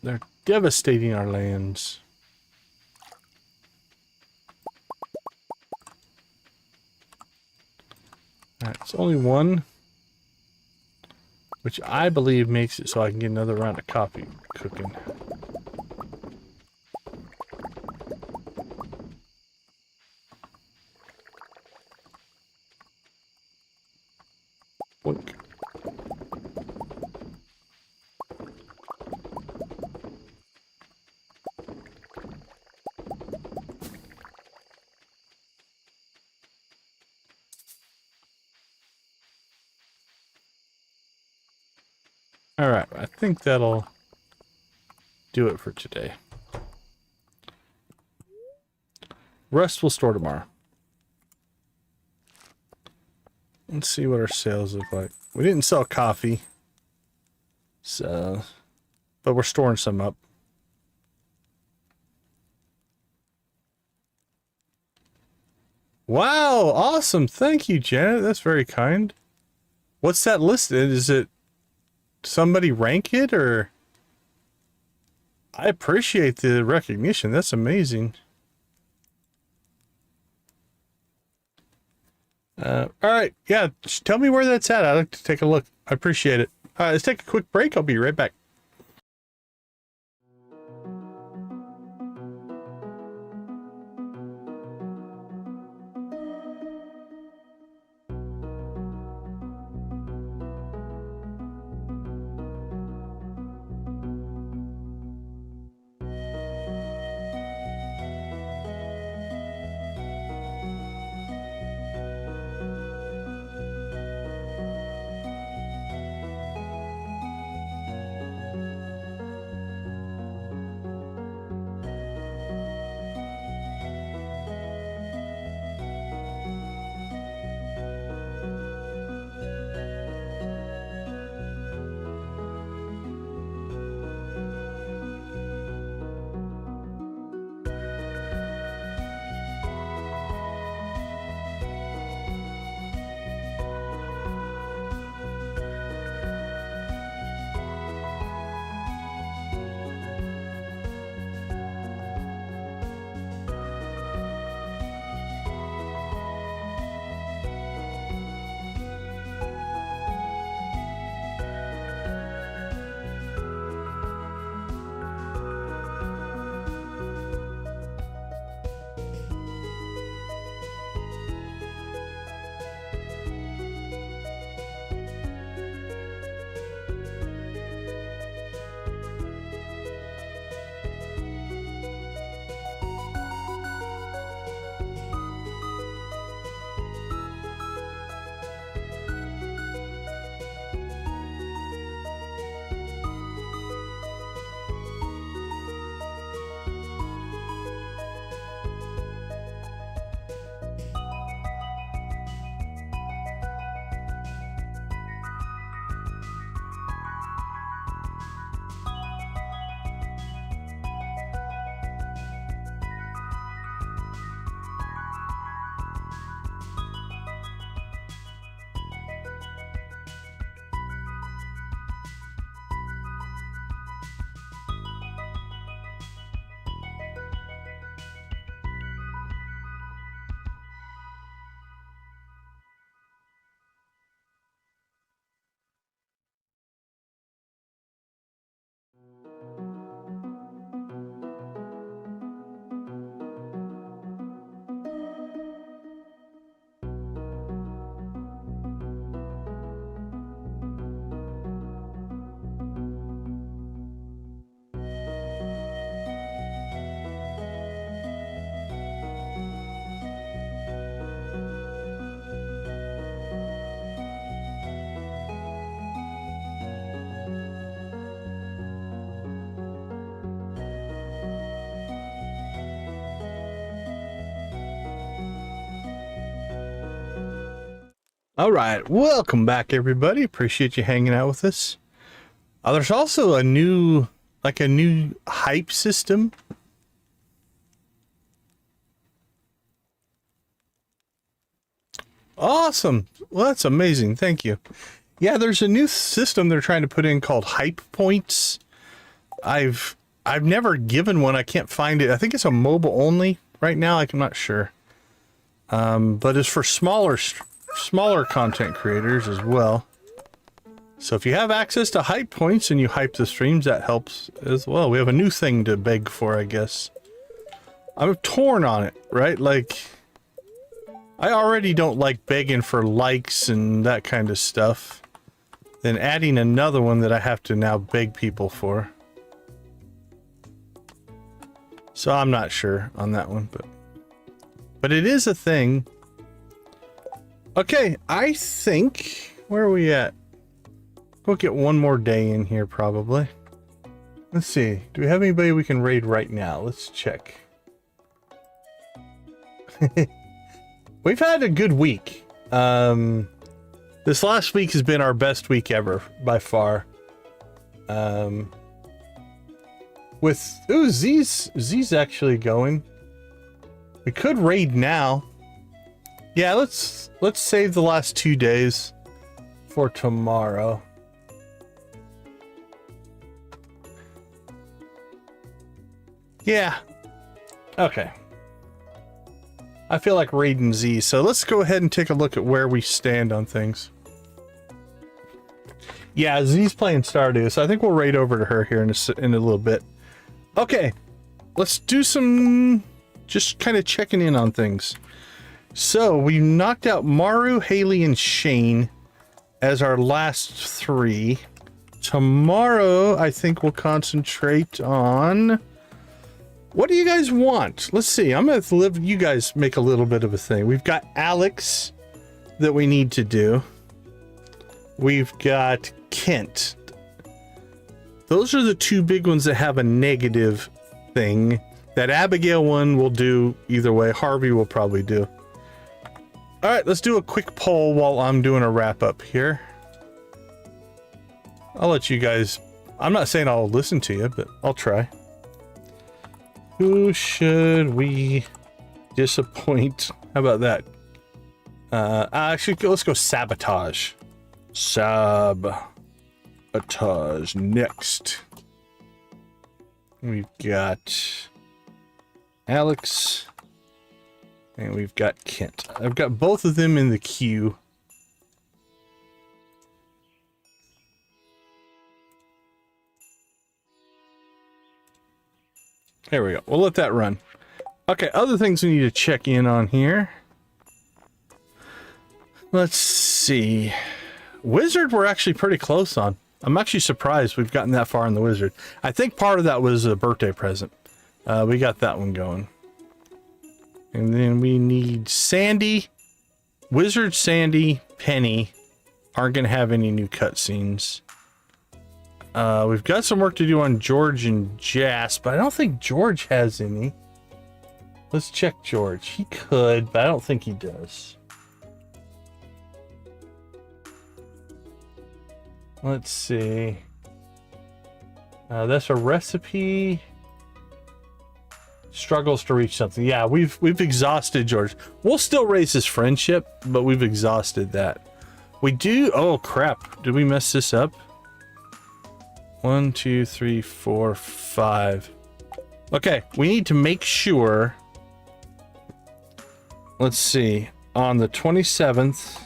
They're devastating our lands. Alright, it's only 1. Which I believe makes it so I can get another round of coffee cooking. Boink. Alright, I think that'll do it for today. Rest will store tomorrow. Let's see what our sales look like. We didn't sell coffee, so, but we're storing some up. Wow, awesome. Thank you, Janet. That's very kind. What's that listed? Is it somebody rank it, or? I appreciate the recognition. That's amazing. All right. Yeah, just tell me where that's at. I'd like to take a look. I appreciate it. All right, let's take a quick break. I'll be right back. All right, welcome back, everybody. Appreciate you hanging out with us. There's also a new hype system. Awesome. Well, that's amazing. Thank you. Yeah, there's a new system they're trying to put in called hype points. I've never given one. I can't find it. I think it's a mobile only right now. I'm not sure. But it's for smaller content creators as well. So if you have access to hype points and you hype the streams, that helps as well. We have a new thing to beg for, I guess. I'm torn on it, right? Like, I already don't like begging for likes and that kind of stuff. Then adding another one that I have to now beg people for. So I'm not sure on that one, but it is a thing. Okay, I think, where are we at? We'll get one more day in here probably. Let's see, do we have anybody we can raid right now? Let's check. We've had a good week. This last week has been our best week ever by far. Z's actually going. We could raid now. Yeah, let's save the last 2 days for tomorrow. Yeah. Okay. I feel like raiding Z, so let's go ahead and take a look at where we stand on things. Yeah, Z's playing Stardew, so I think we'll raid over to her here in a little bit. Okay, let's do some just kind of checking in on things. So we knocked out Maru, Haley, and Shane as our last 3. Tomorrow, I think we'll concentrate on... What do you guys want? Let's see. I'm going to let you guys make a little bit of a thing. We've got Alex that we need to do. We've got Kent. Those are the 2 big ones that have a negative thing. That Abigail one will do either way. Harvey will probably do. All right, let's do a quick poll while I'm doing a wrap up here. I'll let you guys... I'm not saying I'll listen to you, but I'll try. Who should we disappoint? How about that? Actually, let's go Sabotage. Sabotage next. We've got Alex and we've got Kent. I've got both of them in the queue. There we go. We'll let that run. Okay, other things we need to check in on here. Let's see. Wizard we're actually pretty close on. I'm actually surprised we've gotten that far in the Wizard. I think part of that was a birthday present. We got that one going. And then we need Sandy. Wizard, Sandy, Penny aren't going to have any new cutscenes. We've got some work to do on George and Jas, but I don't think George has any. Let's check George. He could, but I don't think he does. Let's see. That's a recipe. Struggles to reach something. Yeah, we've exhausted George. We'll still raise his friendship, but we've exhausted that. We do. Oh crap! Did we mess this up? 1, 2, 3, 4, 5. Okay, we need to make sure. Let's see. On the 27th,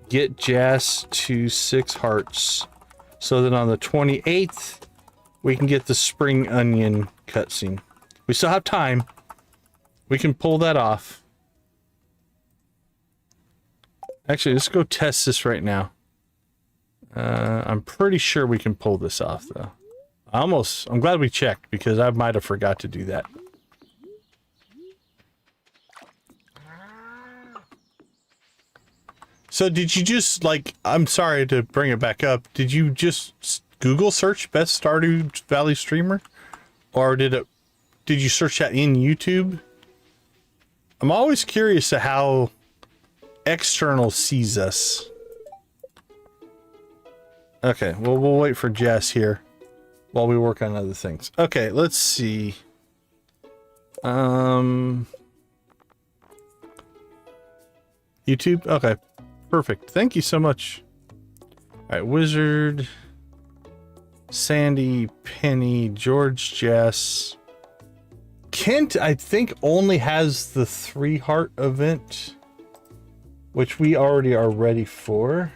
get Jas to 6 hearts. So that on the 28th, we can get the spring onion cutscene. We still have time. We can pull that off. Actually, let's go test this right now. I'm pretty sure we can pull this off, though. I'm glad we checked, because I might have forgot to do that. So did you just, like, I'm sorry to bring it back up, did you just Google search best Stardew Valley streamer? Or did you search that in YouTube? I'm always curious to how external sees us. Okay, well, we'll wait for Jess here while we work on other things. Okay, let's see. YouTube? Okay, perfect. Thank you so much. Alright, Wizard, Sandy, Penny, George, Jess. Kent, I think, only has the 3 heart event, which we already are ready for.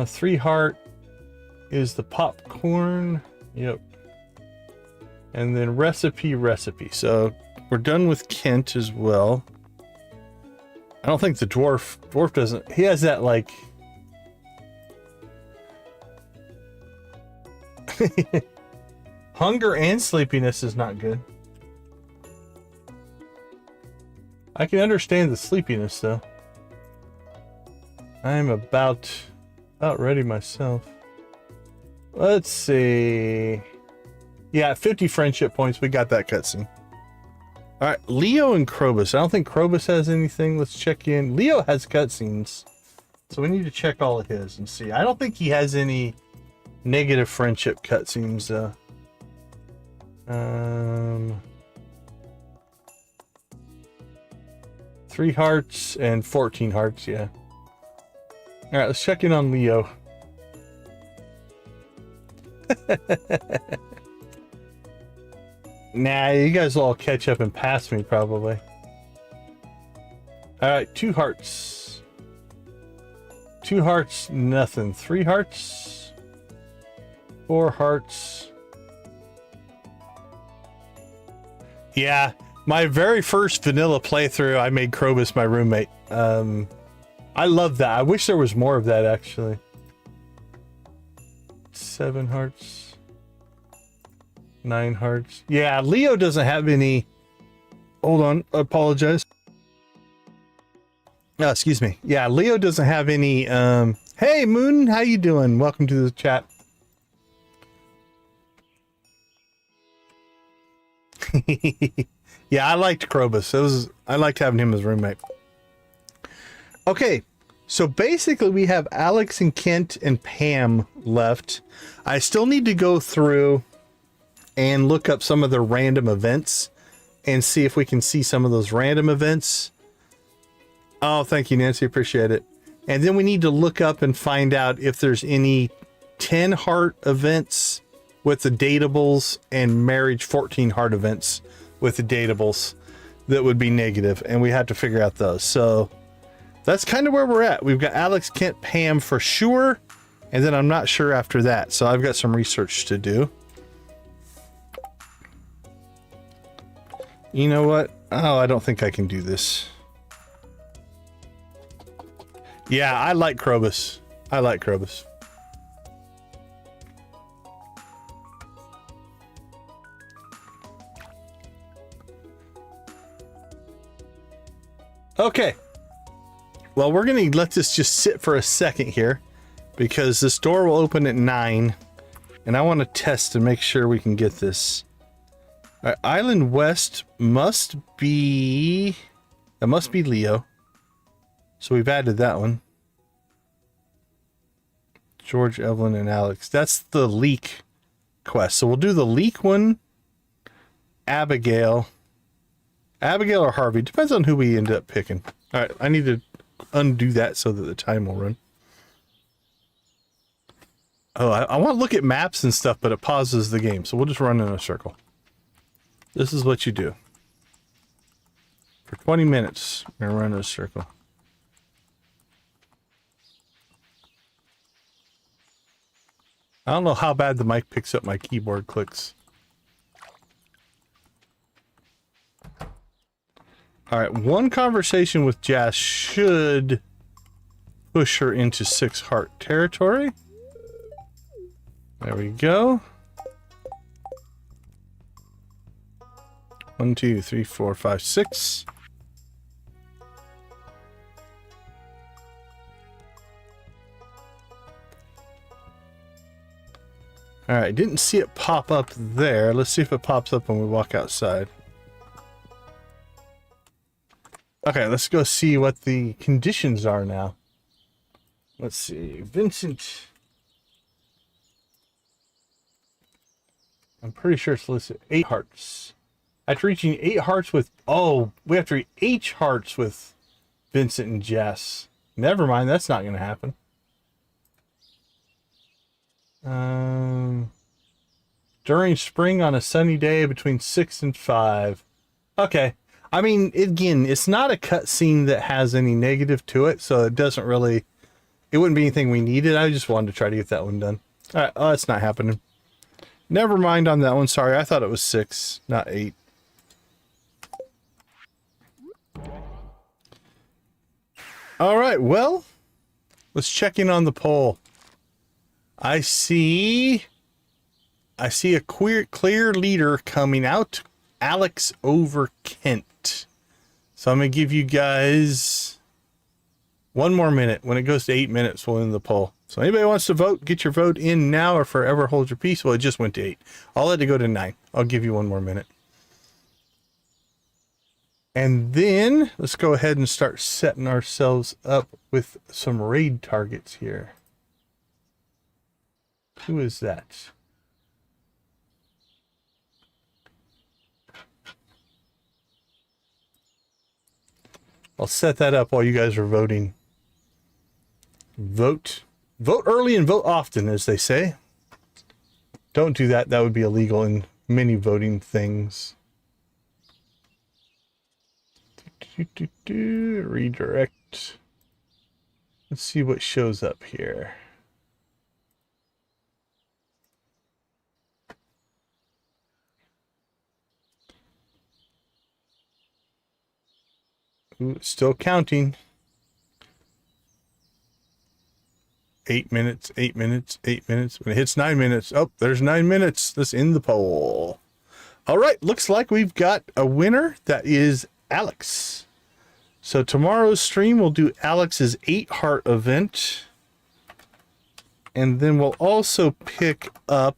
Three heart is the popcorn. Yep. And then recipe. So we're done with Kent as well. I don't think the dwarf doesn't. He has that like. Hunger and sleepiness is not good. I can understand the sleepiness though. I'm about ready myself. Let's see. Yeah, 50 friendship points. We got that cutscene. All right, Leo and Krobus. I don't think Krobus has anything. Let's check in. Leo has cutscenes, so we need to check all of his and see. I don't think he has any negative friendship cutscenes though. 3 hearts and 14 hearts, yeah. All right, let's check in on Leo. Nah, you guys will all catch up and pass me probably. All right, 2 hearts. 2 hearts, nothing. 3 hearts. 4 hearts. Yeah, my very first vanilla playthrough, I made Krobus my roommate. I love that. I wish there was more of that, actually. 7 hearts. 9 hearts. Yeah, Leo doesn't have any... Hold on, I apologize. Oh, excuse me. Yeah, Leo doesn't have any... Hey, Moon, how you doing? Welcome to the chat. Yeah, I liked Krobus. I liked having him as roommate. Okay, so basically we have Alex and Kent and Pam left. I still need to go through and look up some of the random events and see if we can see some of those random events. Oh, thank you, Nancy. Appreciate it. And then we need to look up and find out if there's any 10 heart events with the datables and marriage 14 heart events with the datables that would be negative, and we have to figure out those. So that's kind of where we're at. We've got Alex, Kent, Pam for sure, and then I'm not sure after that. So I've got some research to do. You know what? Oh, I don't think I can do this. Yeah, I like Krobus. I like Krobus. Okay. Well, we're going to let this just sit for a second here because this door will open at 9 and I want to test to make sure we can get this. All right, Island West must be... That must be Leo. So we've added that one. George, Evelyn, and Alex. That's the leak quest. So we'll do the leak one. Abigail. Abigail or Harvey. Depends on who we end up picking. All right, I need to undo that so that the time will run. Oh, I want to look at maps and stuff, but it pauses the game. So we'll just run in a circle. This is what you do. For 20 minutes, we're going to run in a circle. I don't know how bad the mic picks up my keyboard clicks. All right, one conversation with Jess should push her into 6 heart territory. There we go. 1, 2, 3, 4, 5, 6. All right, didn't see it pop up there. Let's see if it pops up when we walk outside. Okay, let's go see what the conditions are now. Let's see. Vincent. I'm pretty sure it's listed 8 hearts. After reaching 8 hearts with... Oh, we have to reach H hearts with Vincent and Jess. Never mind, that's not going to happen. During spring on a sunny day between 6 and 5. Okay. I mean, again, it's not a cutscene that has any negative to it, so it doesn't really... It wouldn't be anything we needed. I just wanted to try to get that one done. Alright, oh, that's not happening. Never mind on that one. Sorry, I thought it was 6, not 8. Alright, well, let's check in on the poll. I see a clear leader coming out. Alex over Kent. So I'm going to give you guys 1 more minute. When it goes to 8 minutes, we'll end the poll. So anybody wants to vote, get your vote in now or forever hold your peace. Well, it just went to 8. I'll let it go to 9. I'll give you 1 more minute. And then let's go ahead and start setting ourselves up with some raid targets here. Who is that? I'll set that up while you guys are voting. Vote early and vote often, as they say. Don't do that. That would be illegal in many voting things. Redirect. Let's see what shows up here. Ooh, still counting. 8 minutes, 8 minutes, 8 minutes. When it hits 9 minutes, oh, there's 9 minutes. Let's end the poll. All right, looks like we've got a winner. That is Alex. So tomorrow's stream, we'll do Alex's 8 heart event. And then we'll also pick up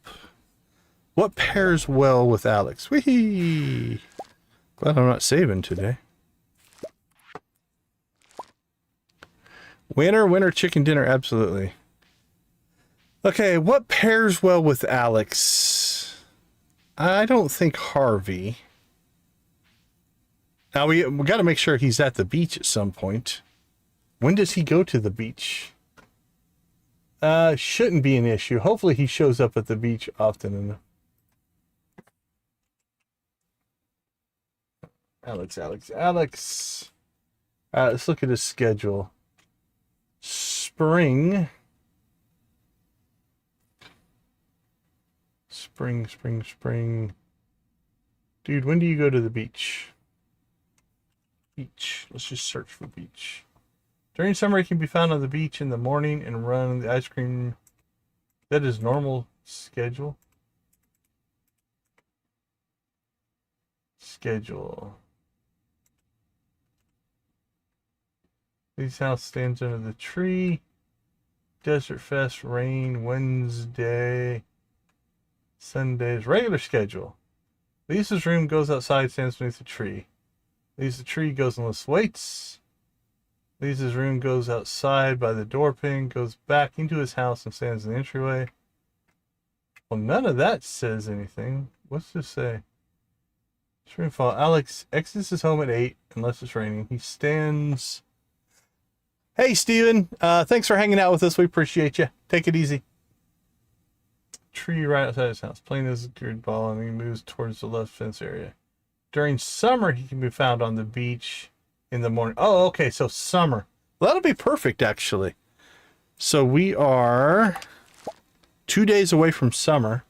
what pairs well with Alex. Whee! Glad I'm not saving today. Winner, chicken dinner, absolutely. Okay, what pairs well with Alex? I don't think Harvey. Now, we got to make sure he's at the beach at some point. When does he go to the beach? Shouldn't be an issue. Hopefully he shows up at the beach often enough. Alex. Let's look at his schedule. Spring. Dude, when do you go to the beach? Beach. Let's just search for beach. During summer, he can be found on the beach in the morning and run the ice cream. That is normal schedule. Lee's house stands under the tree. Desert Fest, rain, Wednesday, Sundays, regular schedule. Lisa's room goes outside, stands beneath the tree. Lisa's tree goes and lifts weights. Lisa's room goes outside by the door pin, goes back into his house and stands in the entryway. Well, none of that says anything. What's this say? It's rainfall. Alex exits his home at 8 unless it's raining. He stands... Hey, Steven. Thanks for hanging out with us. We appreciate you. Take it easy. Tree right outside his house. Playing his grid ball, and he moves towards the left fence area. During summer, he can be found on the beach in the morning. Oh, okay. So summer. Well, that'll be perfect, actually. So we are 2 days away from summer,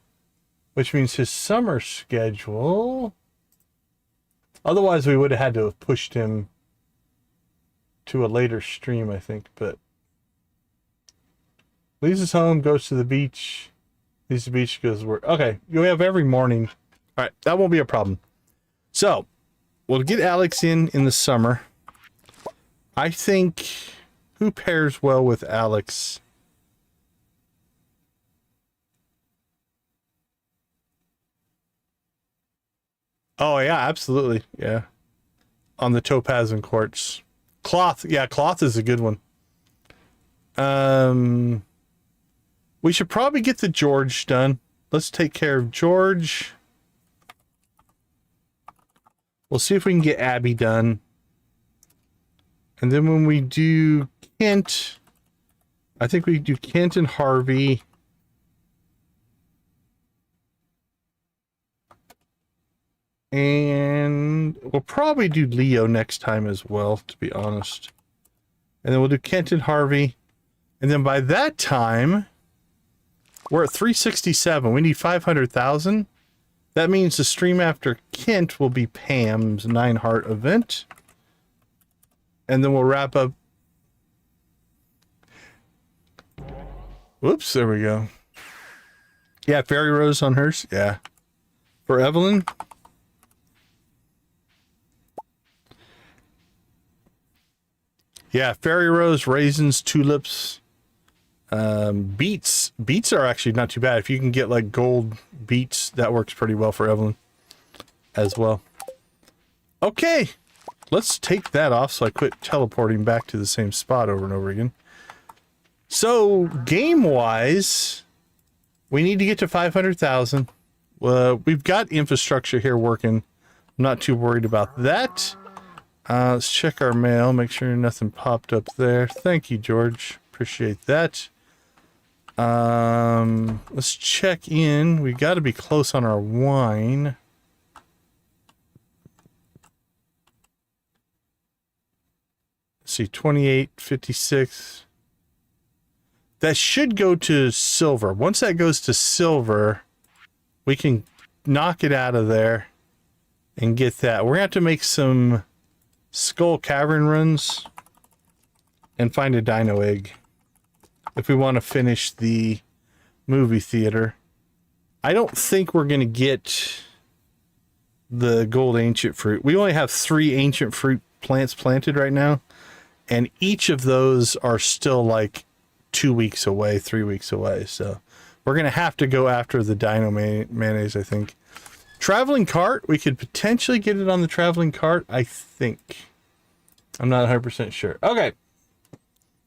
which means his summer schedule. Otherwise, we would have had to have pushed him to a later stream, I think, but leaves his home, goes to the beach, leaves the beach, goes to work. Okay, you have every morning. All right, that won't be a problem. So, we'll get Alex in the summer. I think, who pairs well with Alex? Oh yeah, absolutely. Yeah. On the topaz and quartz. Cloth. Yeah, cloth is a good one. We should probably get the George done. Let's take care of George. We'll see if we can get Abby done. And then when we do Kent, I think we do Kent and Harvey. And we'll probably do Leo next time as well, to be honest. And then we'll do Kent and Harvey. And then by that time, we're at 367. We need 500,000. That means the stream after Kent will be Pam's 9 heart event. And then we'll wrap up. Whoops, there we go. Yeah, Fairy Rose on hers. Yeah. For Evelyn. Yeah, Fairy Rose, raisins, tulips, beets. Beets are actually not too bad. If you can get like gold beets, that works pretty well for Evelyn as well. Okay, let's take that off so I quit teleporting back to the same spot over and over again. So, game-wise, we need to get to 500,000. We've got infrastructure here working. I'm not too worried about that. Let's check our mail, make sure nothing popped up there. Thank you, George. Appreciate that. Let's check in. We got to be close on our wine. Let's see, 28.56. That should go to silver. Once that goes to silver, we can knock it out of there and get that. We're going to have to make some Skull Cavern runs and find a dino egg if we want to finish the movie theater. I don't think we're going to get the gold ancient fruit. We only have 3 ancient fruit plants planted right now, and each of those are still like 2 weeks away, 3 weeks away. So we're going to have to go after the dino mayonnaise, I think. Traveling cart, we could potentially get it on the traveling cart, I think. I'm not 100% sure. Okay.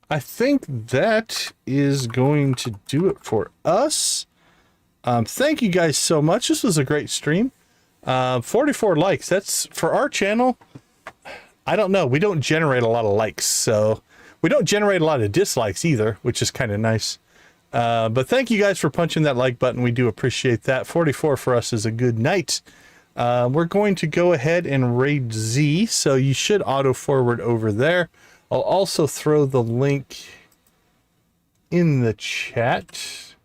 I think that is going to do it for us. Thank you guys so much. This was a great stream. 44 likes. That's for our channel. I don't know. We don't generate a lot of likes, so we don't generate a lot of dislikes either, which is kind of nice. But thank you guys for punching that like button. We do appreciate that. 44 for us is a good night. We're going to go ahead and raid Z, so you should auto forward over there. I'll also throw the link in the chat.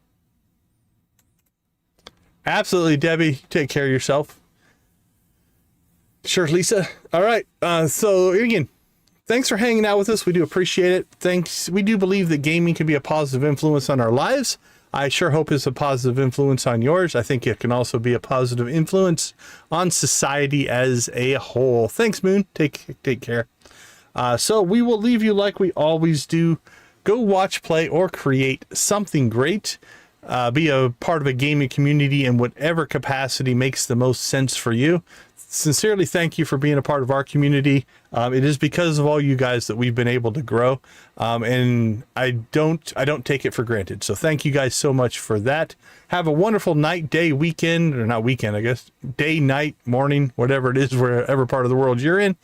Absolutely, Debbie. Take care of yourself. Sure, Lisa. All right. So again, thanks for hanging out with us. We do appreciate it. Thanks. We do believe that gaming can be a positive influence on our lives. I sure hope it's a positive influence on yours. I think it can also be a positive influence on society as a whole. Thanks, Moon. Take care. So we will leave you like we always do. Go watch, play, or create something great. Be a part of a gaming community in whatever capacity makes the most sense for you. Sincerely, thank you for being a part of our community. It is because of all you guys that we've been able to grow, and I don't take it for granted. So thank you guys so much for that. Have a wonderful night, day, weekend, or not weekend, I guess, day, night, morning, whatever it is, wherever part of the world you're in.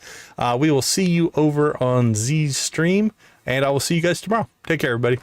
We will see you over on Z's stream, and I will see you guys tomorrow. Take care, everybody.